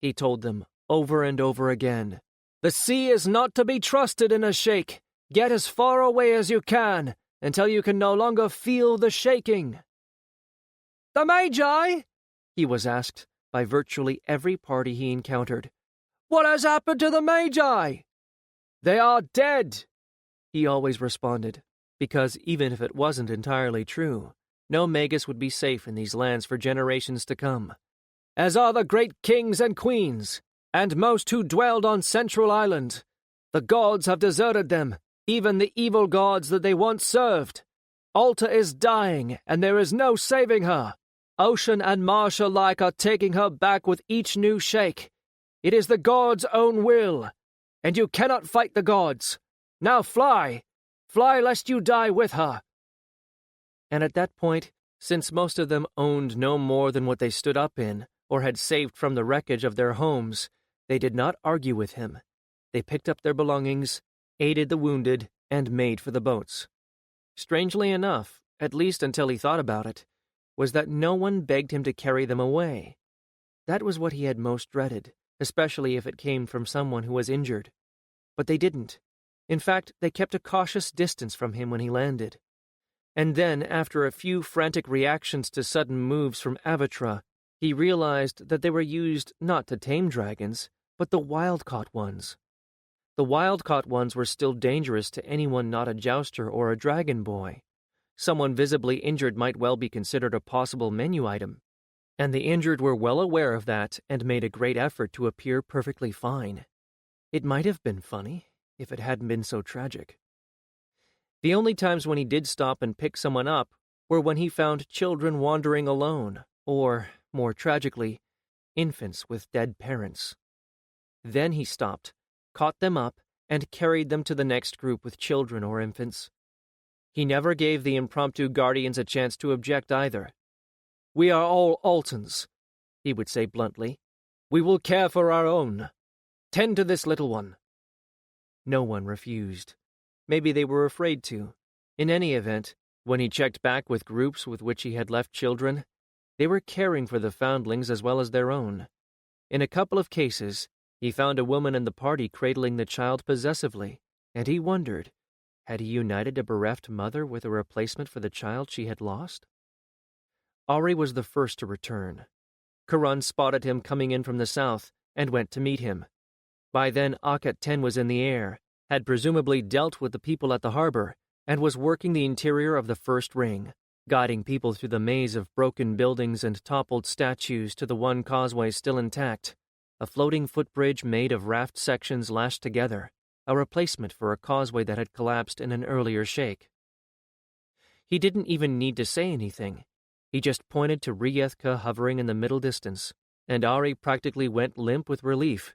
he told them over and over again. "The sea is not to be trusted in a shake. Get as far away as you can, until you can no longer feel the shaking." "The Magi?" he was asked by virtually every party he encountered. "What has happened to the Magi?" "They are dead," he always responded, because even if it wasn't entirely true, no Magus would be safe in these lands for generations to come. "As are the great kings and queens, and most who dwelled on Central Island. The gods have deserted them, even the evil gods that they once served. Alta is dying, and there is no saving her. Ocean and marsh alike are taking her back with each new shake. It is the gods' own will, and you cannot fight the gods. Now fly! Fly lest you die with her." And at that point, since most of them owned no more than what they stood up in, or had saved from the wreckage of their homes, they did not argue with him. They picked up their belongings, aided the wounded, and made for the boats. Strangely enough, at least until he thought about it, was that no one begged him to carry them away. That was what he had most dreaded, especially if it came from someone who was injured. But they didn't. In fact, they kept a cautious distance from him when he landed. And then, after a few frantic reactions to sudden moves from Avatra, he realized that they were used not to tame dragons, but the wild-caught ones. The wild-caught ones were still dangerous to anyone not a jouster or a dragon boy. Someone visibly injured might well be considered a possible menu item, and the injured were well aware of that and made a great effort to appear perfectly fine. It might have been funny, if it hadn't been so tragic. The only times when he did stop and pick someone up were when he found children wandering alone, or, more tragically, infants with dead parents. Then he stopped, caught them up, and carried them to the next group with children or infants. He never gave the impromptu guardians a chance to object either. "We are all Altans," he would say bluntly. "We will care for our own. Tend to this little one." No one refused. Maybe they were afraid to. In any event, when he checked back with groups with which he had left children, they were caring for the foundlings as well as their own. In a couple of cases, he found a woman in the party cradling the child possessively, and he wondered, had he united a bereft mother with a replacement for the child she had lost? Ari was the first to return. Karan spotted him coming in from the south and went to meet him. By then, Akat-10 was in the air, had presumably dealt with the people at the harbor, and was working the interior of the first ring, guiding people through the maze of broken buildings and toppled statues to the one causeway still intact, a floating footbridge made of raft sections lashed together, a replacement for a causeway that had collapsed in an earlier shake. He didn't even need to say anything. He just pointed to Ryethka hovering in the middle distance, and Ari practically went limp with relief.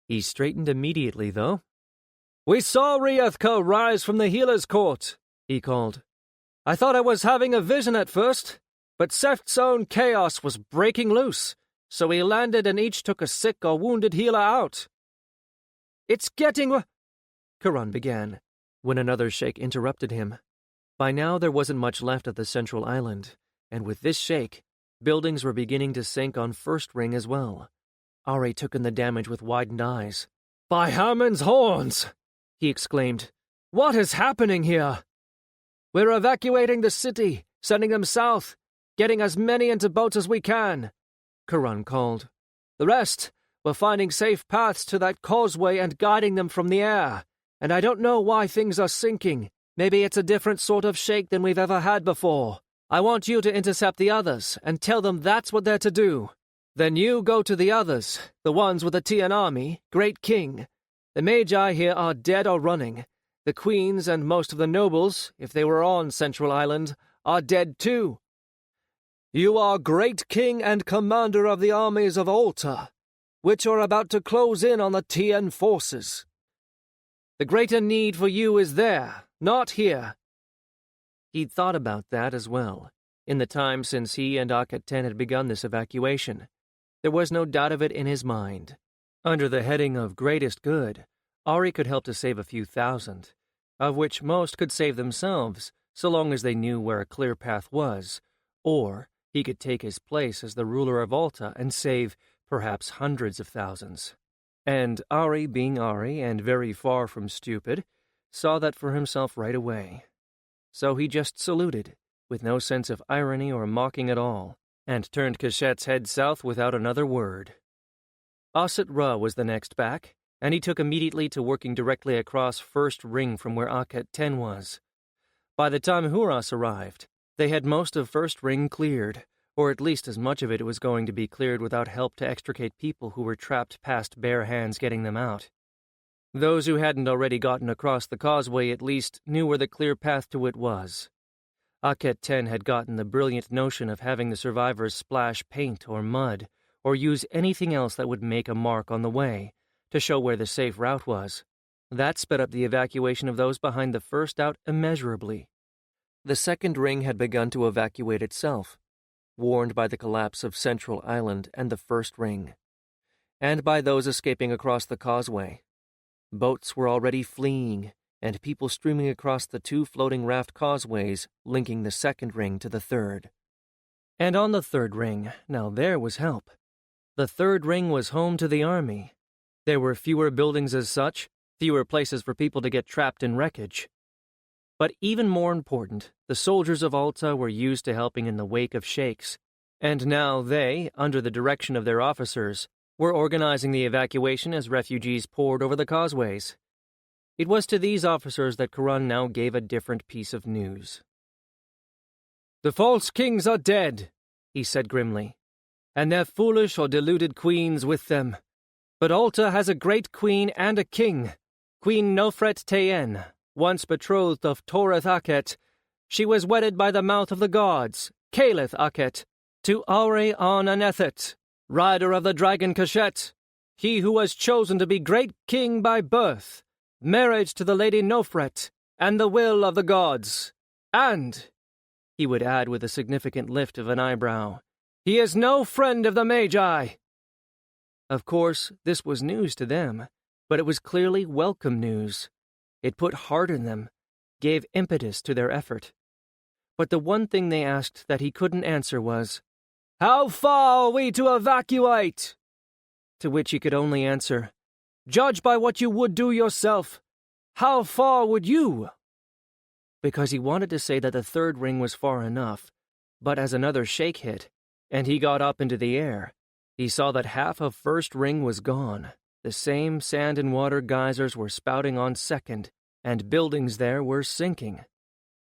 He straightened immediately, though. "We saw Ryethka rise from the healer's court," he called. "I thought I was having a vision at first, but Seft's own chaos was breaking loose, so we landed and each took a sick or wounded healer out." "It's getting—" Karan began, when another shake interrupted him. By now there wasn't much left of the central island, and with this shake, buildings were beginning to sink on First Ring as well. Ari took in the damage with widened eyes. "By Haman's horns!" he exclaimed. "What is happening here?" "We're evacuating the city, sending them south, getting as many into boats as we can," Karan called. "The rest, we're finding safe paths to that causeway and guiding them from the air. And I don't know why things are sinking. Maybe it's a different sort of shake than we've ever had before. I want you to intercept the others and tell them that's what they're to do. Then you go to the others, the ones with the Tian army, Great King. The Magi here are dead or running. The queens and most of the nobles, if they were on Central Island, are dead too. You are Great King and commander of the armies of Alta, which are about to close in on the Tian forces. The greater need for you is there, Not here." He'd thought about that as well, in the time since he and Akhet-10 had begun this evacuation. There was no doubt of it in his mind. Under the heading of greatest good, Ari could help to save a few thousand, of which most could save themselves, so long as they knew where a clear path was, or he could take his place as the ruler of Alta and save perhaps hundreds of thousands. And Ari, being Ari and very far from stupid, saw that for himself right away. So he just saluted, with no sense of irony or mocking at all, and turned Kashet's head south without another word. Asit Ra was the next back, and he took immediately to working directly across first ring from where Akhet-10 was. By the time Huras arrived, they had most of first ring cleared, or at least as much of it was going to be cleared without help to extricate people who were trapped past bare hands getting them out. Those who hadn't already gotten across the causeway at least knew where the clear path to it was. Akhet-10 had gotten the brilliant notion of having the survivors splash paint or mud, or use anything else that would make a mark on the way, to show where the safe route was. That sped up the evacuation of those behind the first out immeasurably. The second ring had begun to evacuate itself, warned by the collapse of Central Island and the first ring, and by those escaping across the causeway. Boats were already fleeing, and people streaming across the two floating raft causeways linking the second ring to the third. And on the third ring, now there was help. The third ring was home to the army. There were fewer buildings as such, fewer places for people to get trapped in wreckage. But even more important, the soldiers of Alta were used to helping in the wake of sheikhs, and now they, under the direction of their officers, were organizing the evacuation as refugees poured over the causeways. It was to these officers that Karan now gave a different piece of news. "The false kings are dead," he said grimly, "and their foolish or deluded queens with them. But Alta has a great queen and a king, Queen Nofret Tayen, once betrothed of Toreth Akhet. She was wedded by the mouth of the gods, Caleth Akhet, to Aure on Anethet, rider of the dragon Kashet, he who was chosen to be great king by birth, married to the lady Nofret, and the will of the gods. And," he would add with a significant lift of an eyebrow, "he is no friend of the Magi." Of course, this was news to them, but it was clearly welcome news. It put heart in them, gave impetus to their effort. But the one thing they asked that he couldn't answer was, "How far are we to evacuate?" To which he could only answer, "Judge by what you would do yourself. How far would you?" Because he wanted to say that the third ring was far enough, but as another shake hit, and he got up into the air, he saw that half of first ring was gone. The same sand and water geysers were spouting on second, and buildings there were sinking.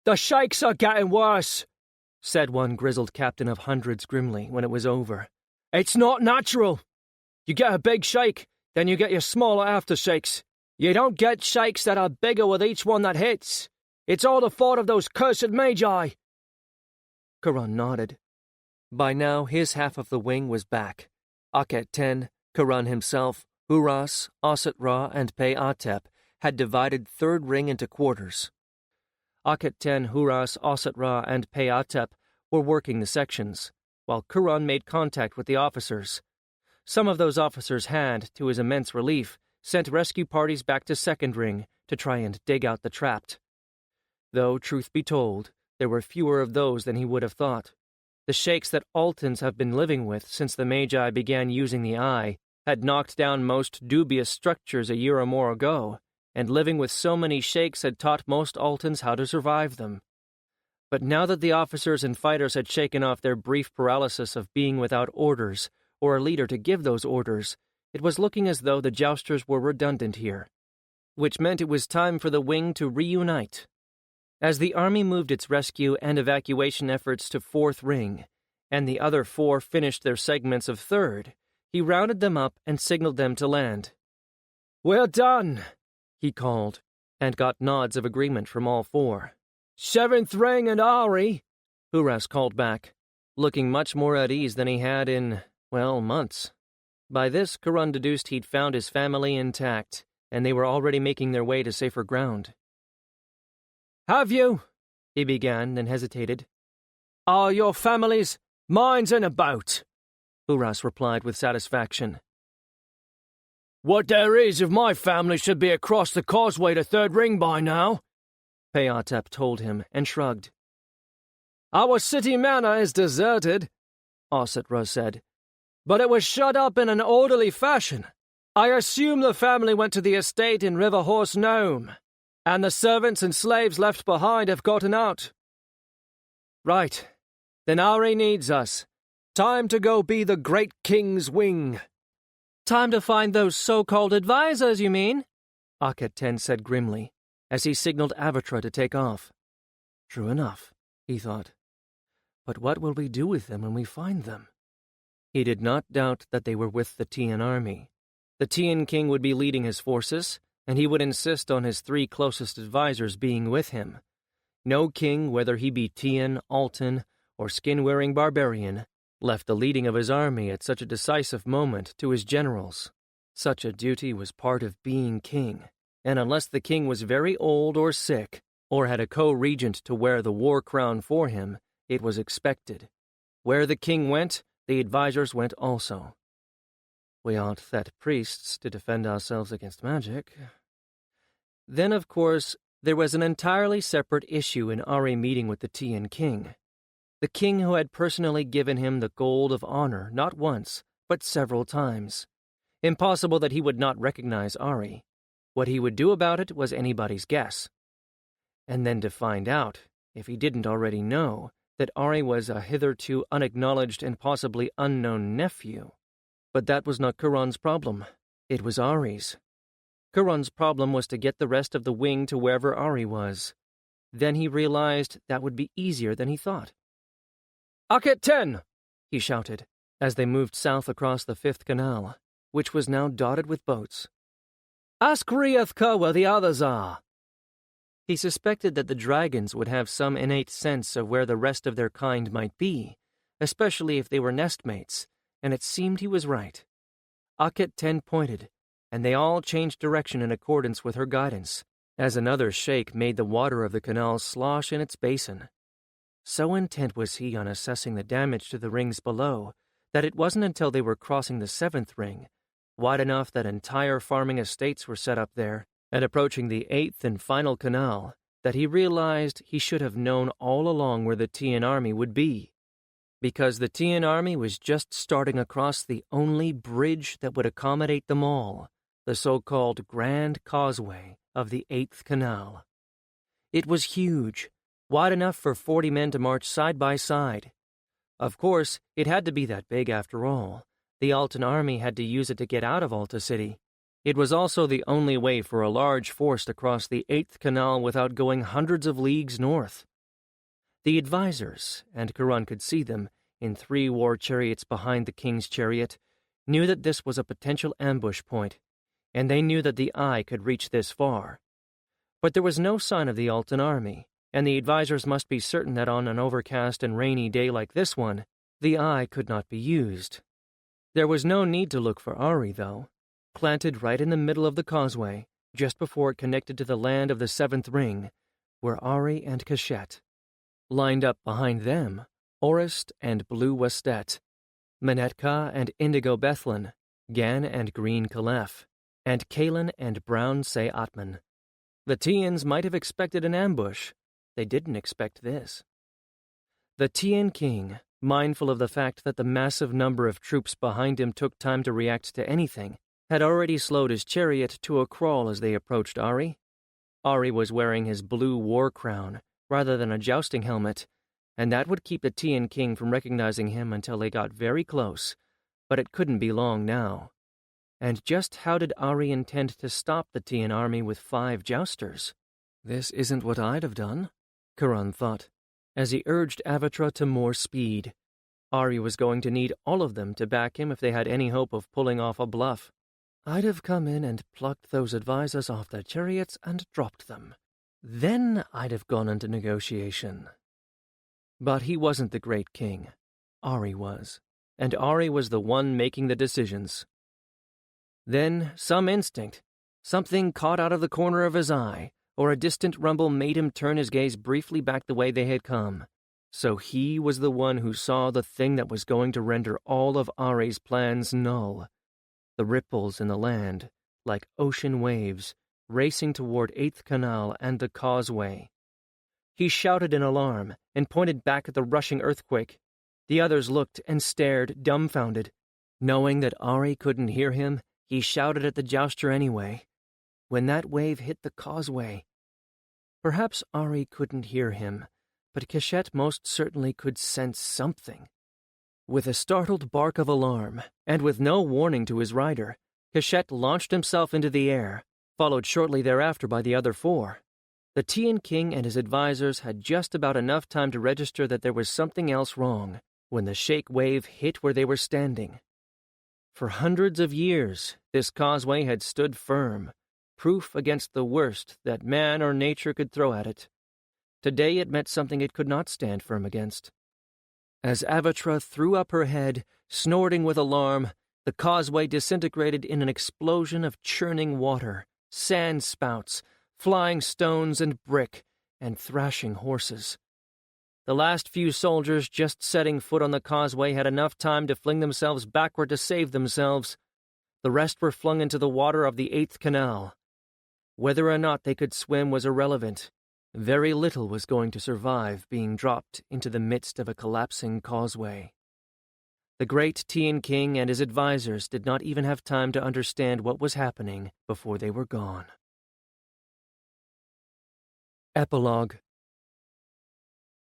"The shakes are getting worse," said one grizzled captain of hundreds grimly when it was over. "It's not natural. You get a big shake, then you get your smaller aftershakes. You don't get shakes that are bigger with each one that hits. It's all the fault of those cursed Magi." Karan nodded. By now his half of the wing was back. Akhet-10, Karan himself, Huras, Asit Ra, and Pe-Atep had divided third ring into quarters. Akhet-10, Huras, Asit Ra, and Pe-Atep were working the sections, while Karan made contact with the officers. Some of those officers had, to his immense relief, sent rescue parties back to second ring to try and dig out the trapped. Though, truth be told, there were fewer of those than he would have thought. The sheikhs that Altans have been living with since the Magi began using the eye had knocked down most dubious structures a year or more ago, and living with so many sheikhs had taught most Altans how to survive them. But now that the officers and fighters had shaken off their brief paralysis of being without orders, or a leader to give those orders, it was looking as though the jousters were redundant here, which meant it was time for the wing to reunite. As the army moved its rescue and evacuation efforts to fourth ring, and the other four finished their segments of third, he rounded them up and signaled them to land. "We're done," he called, and got nods of agreement from all four. "Seventh ring and Ari," Huras called back, looking much more at ease than he had in, well, months. By this, Karan deduced he'd found his family intact, and they were already making their way to safer ground. "Have you?" he began, then hesitated. "Are your families? Mine's in a boat," Uras replied with satisfaction. "What there is of my family should be across the causeway to Third Ring by now," Peotep told him and shrugged. "Our city manor is deserted," Ossetra said, "but it was shut up in an orderly fashion. I assume the family went to the estate in River Horse Nome, and the servants and slaves left behind have gotten out." "Right. Then Ari needs us. Time to go be the great king's wing." "Time to find those so-called advisors, you mean?" Akhet 10 said grimly, as he signaled Avatra to take off. True enough, he thought. But what will we do with them when we find them? He did not doubt that they were with the Tian army. The Tian king would be leading his forces, and he would insist on his 3 closest advisors being with him. No king, whether he be Tian, Altan, or skin-wearing barbarian, left the leading of his army at such a decisive moment to his generals. Such a duty was part of being king, and unless the king was very old or sick, or had a co-regent to wear the war crown for him, it was expected. Where the king went, the advisors went also. We aren't Thet priests to defend ourselves against magic. Then, of course, there was an entirely separate issue in Ari meeting with the Tian king. The king who had personally given him the gold of honor not once, but several times. Impossible that he would not recognize Ari. What he would do about it was anybody's guess. And then to find out, if he didn't already know, that Ari was a hitherto unacknowledged and possibly unknown nephew. But that was not Kuran's problem. It was Ari's. Kuran's problem was to get the rest of the wing to wherever Ari was. Then he realized that would be easier than he thought. "Akhet 10!" he shouted, as they moved south across the 5th Canal, which was now dotted with boats. "Ask Riathka where the others are." He suspected that the dragons would have some innate sense of where the rest of their kind might be, especially if they were nestmates, and it seemed he was right. Akhet 10 pointed, and they all changed direction in accordance with her guidance, as another shake made the water of the canal slosh in its basin. So intent was he on assessing the damage to the rings below that it wasn't until they were crossing the 7th ring, wide enough that entire farming estates were set up there, and approaching the 8th and final canal, that he realized he should have known all along where the Tian army would be. Because the Tian army was just starting across the only bridge that would accommodate them all, the so-called Grand Causeway of the 8th Canal. It was huge, wide enough for 40 men to march side by side. Of course, it had to be that big after all. The Altan army had to use it to get out of Alta City. It was also the only way for a large force to cross the 8th Canal without going hundreds of leagues north. The advisors, and Kuran could see them, in 3 war chariots behind the king's chariot, knew that this was a potential ambush point, and they knew that the eye could reach this far. But there was no sign of the Altan army, and the advisors must be certain that on an overcast and rainy day like this one, the eye could not be used. There was no need to look for Ari, though. Planted right in the middle of the causeway, just before it connected to the land of the 7th ring, were Ari and Kashet. Lined up behind them, Orist and Blue Westet, Menetka and Indigo Bethlin, Gan and Green Caliph, and Kalen and Brown Say Atman. The Tians might have expected an ambush. They didn't expect this. The Tian king, mindful of the fact that the massive number of troops behind him took time to react to anything, had already slowed his chariot to a crawl as they approached Ari. Ari was wearing his blue war crown, rather than a jousting helmet, and that would keep the Tian king from recognizing him until they got very close, but it couldn't be long now. And just how did Ari intend to stop the Tian army with 5 jousters? This isn't what I'd have done, Kuran thought, as he urged Avatra to more speed. Ari was going to need all of them to back him if they had any hope of pulling off a bluff. I'd have come in and plucked those advisors off their chariots and dropped them. Then I'd have gone into negotiation. But he wasn't the great king. Ari was. And Ari was the one making the decisions. Then some instinct, something caught out of the corner of his eye, or a distant rumble made him turn his gaze briefly back the way they had come. So he was the one who saw the thing that was going to render all of Ari's plans null. The ripples in the land, like ocean waves, racing toward 8th Canal and the causeway. He shouted in alarm and pointed back at the rushing earthquake. The others looked and stared, dumbfounded. Knowing that Ari couldn't hear him, he shouted at the jouster anyway. When that wave hit the causeway. Perhaps Ari couldn't hear him, but Cachette most certainly could sense something. With a startled bark of alarm, and with no warning to his rider, Cachette launched himself into the air, followed shortly thereafter by the other 4. The Tian King and his advisors had just about enough time to register that there was something else wrong when the shake wave hit where they were standing. For hundreds of years, this causeway had stood firm, proof against the worst that man or nature could throw at it. Today it met something it could not stand firm against. As Avatra threw up her head, snorting with alarm, the causeway disintegrated in an explosion of churning water, sand spouts, flying stones and brick, and thrashing horses. The last few soldiers just setting foot on the causeway had enough time to fling themselves backward to save themselves. The rest were flung into the water of the 8th Canal. Whether or not they could swim was irrelevant. Very little was going to survive being dropped into the midst of a collapsing causeway. The great Tian King and his advisors did not even have time to understand what was happening before they were gone. Epilogue.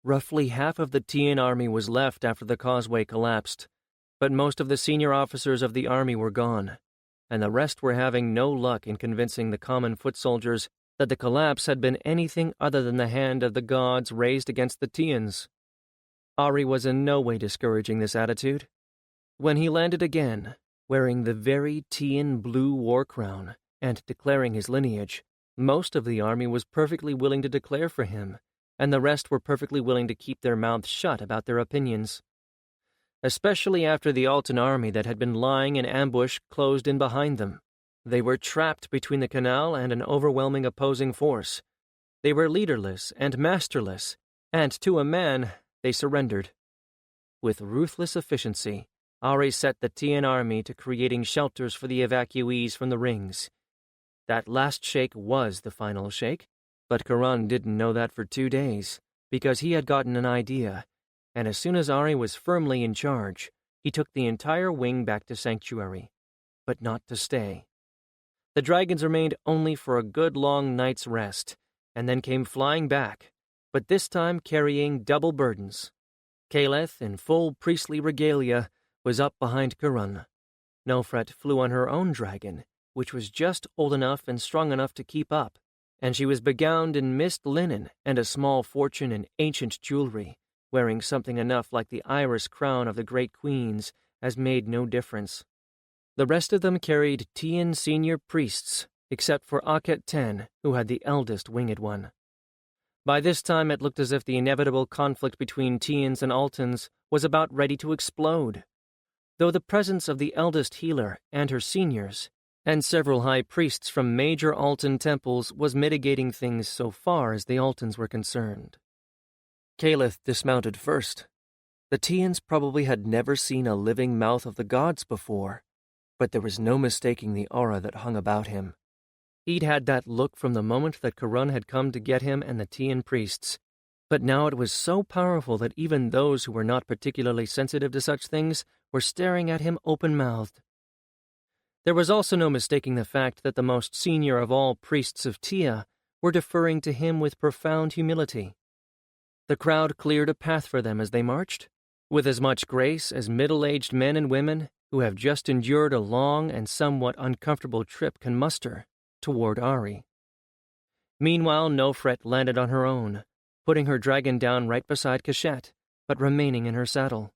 Roughly half of the Tian army was left after the causeway collapsed, but most of the senior officers of the army were gone, and the rest were having no luck in convincing the common foot soldiers that the collapse had been anything other than the hand of the gods raised against the Tians. Ari was in no way discouraging this attitude. When he landed again, wearing the very Tian blue war crown and declaring his lineage, most of the army was perfectly willing to declare for him, and the rest were perfectly willing to keep their mouths shut about their opinions. Especially after the Altan army that had been lying in ambush closed in behind them. They were trapped between the canal and an overwhelming opposing force. They were leaderless and masterless, and to a man, they surrendered. With ruthless efficiency, Ari set the Tian army to creating shelters for the evacuees from the rings. That last shake was the final shake, but Karan didn't know that for 2 days, because he had gotten an idea, and as soon as Ari was firmly in charge, he took the entire wing back to Sanctuary, but not to stay. The dragons remained only for a good long night's rest, and then came flying back, but this time carrying double burdens. Caleth, in full priestly regalia, was up behind Karan. Nofret flew on her own dragon, which was just old enough and strong enough to keep up, and she was begowned in mist linen and a small fortune in ancient jewelry, wearing something enough like the iris crown of the great queens as made no difference. The rest of them carried Tian senior priests, except for Akhet Ten, who had the eldest winged one. By this time it looked as if the inevitable conflict between Tians and Altans was about ready to explode, though the presence of the eldest healer and her seniors, and several high priests from major Altan temples was mitigating things so far as the Altans were concerned. Caleth dismounted first. The Tians probably had never seen a living mouth of the gods before, but there was no mistaking the aura that hung about him. He'd had that look from the moment that Karan had come to get him and the Tian priests, but now it was so powerful that even those who were not particularly sensitive to such things were staring at him open-mouthed. There was also no mistaking the fact that the most senior of all priests of Tia were deferring to him with profound humility. The crowd cleared a path for them as they marched, with as much grace as middle-aged men and women who have just endured a long and somewhat uncomfortable trip can muster, toward Ari. Meanwhile, Nofret landed on her own, putting her dragon down right beside Cachette, but remaining in her saddle.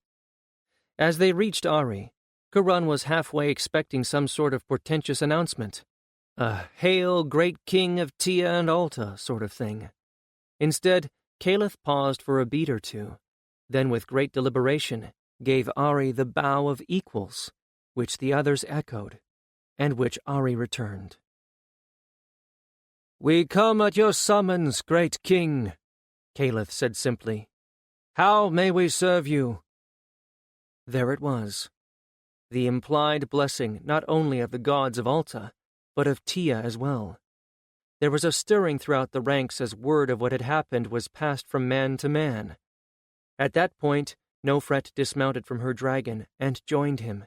As they reached Ari, Karan was halfway expecting some sort of portentous announcement, a "Hail, great king of Tia and Alta" sort of thing. Instead, Caleth paused for a beat or two, then with great deliberation gave Ari the bow of equals, which the others echoed, and which Ari returned. "We come at your summons, great king," Caliph said simply. "How may we serve you?" There it was. The implied blessing not only of the gods of Alta, but of Tia as well. There was a stirring throughout the ranks as word of what had happened was passed from man to man. At that point, Nofret dismounted from her dragon and joined him.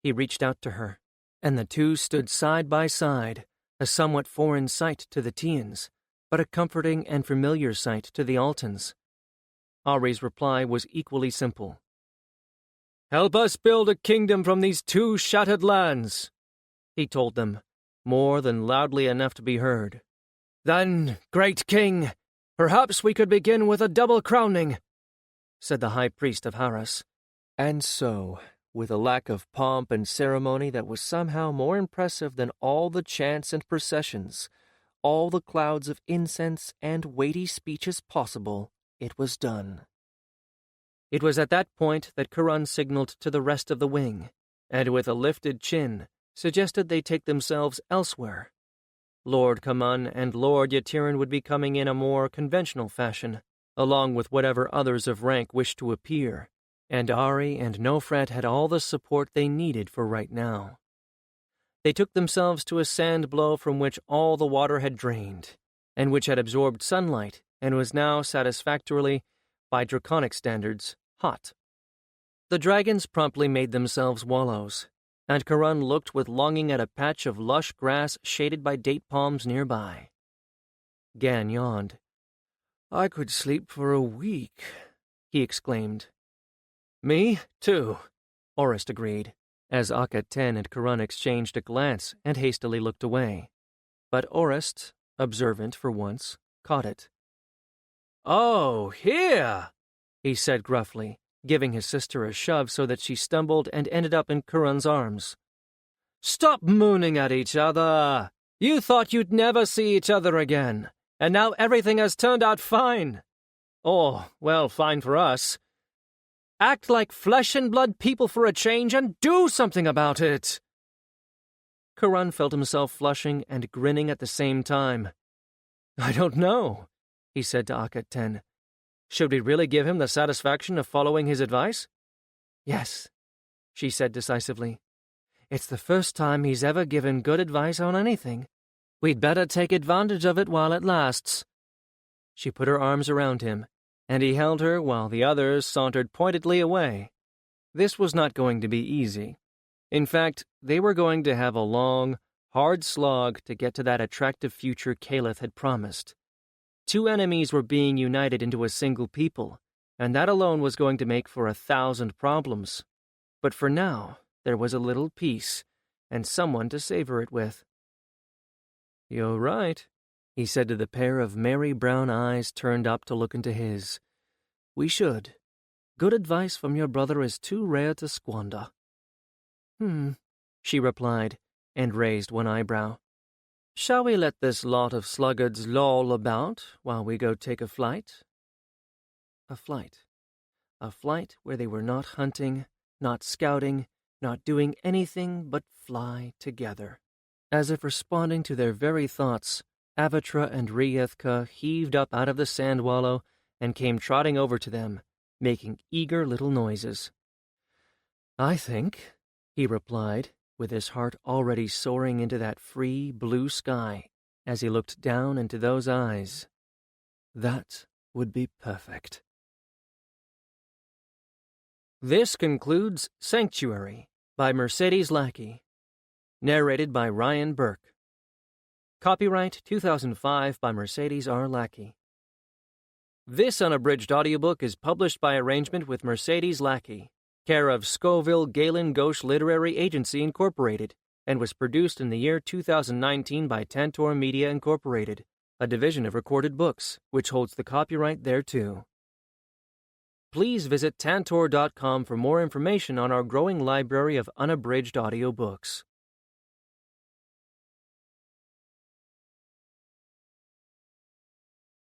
He reached out to her, and the two stood side by side, a somewhat foreign sight to the Tians, but a comforting and familiar sight to the Altans. Ari's reply was equally simple. "Help us build a kingdom from these two shattered lands," he told them, more than loudly enough to be heard. "Then, great king, perhaps we could begin with a double crowning," said the high priest of Haras. And so, with a lack of pomp and ceremony that was somehow more impressive than all the chants and processions, all the clouds of incense and weighty speeches possible, it was done. It was at that point that Kurun signaled to the rest of the wing, and with a lifted chin, suggested they take themselves elsewhere. Lord Kaman and Lord Yatiran would be coming in a more conventional fashion, along with whatever others of rank wished to appear, and Ari and Nofret had all the support they needed for right now. They took themselves to a sand blow from which all the water had drained, and which had absorbed sunlight and was now satisfactorily, by draconic standards, hot. The dragons promptly made themselves wallows, and Kurun looked with longing at a patch of lush grass shaded by date palms nearby. Gan yawned. "I could sleep for a week," he exclaimed. "Me, too," Orist agreed, as Akhet-Ten and Kurun exchanged a glance and hastily looked away. But Orist, observant for once, caught it. "Oh, here!" he said gruffly, giving his sister a shove so that she stumbled and ended up in Kurun's arms. "Stop mooning at each other! You thought you'd never see each other again, and now everything has turned out fine. Or, well, fine for us. Act like flesh and blood people for a change and do something about it!" Kurun felt himself flushing and grinning at the same time. "I don't know," he said to Akhet-Ten. "Should we really give him the satisfaction of following his advice?" "Yes," she said decisively. "It's the first time he's ever given good advice on anything. We'd better take advantage of it while it lasts." She put her arms around him, and he held her while the others sauntered pointedly away. This was not going to be easy. In fact, they were going to have a long, hard slog to get to that attractive future Caliph had promised. Two enemies were being united into a single people, and that alone was going to make for 1,000 problems. But for now, there was a little peace, and someone to savor it with. "You're right," he said to the pair of merry brown eyes turned up to look into his. "We should. Good advice from your brother is too rare to squander." She replied, and raised one eyebrow. "Shall we let this lot of sluggards loll about while we go take a flight?" A flight. A flight where they were not hunting, not scouting, not doing anything but fly together. As if responding to their very thoughts, Avatra and Ryethka heaved up out of the sand wallow and came trotting over to them, making eager little noises. "I think," he replied, with his heart already soaring into that free blue sky, as he looked down into those eyes, "that would be perfect." This concludes Sanctuary by Mercedes Lackey. Narrated by Ryan Burke. Copyright 2005 by Mercedes R. Lackey. This unabridged audiobook is published by arrangement with Mercedes Lackey, care of Scoville Galen Ghosh Literary Agency, Incorporated, and was produced in the year 2019 by Tantor Media, Incorporated, a division of Recorded Books, which holds the copyright thereto. Please visit tantor.com for more information on our growing library of unabridged audiobooks.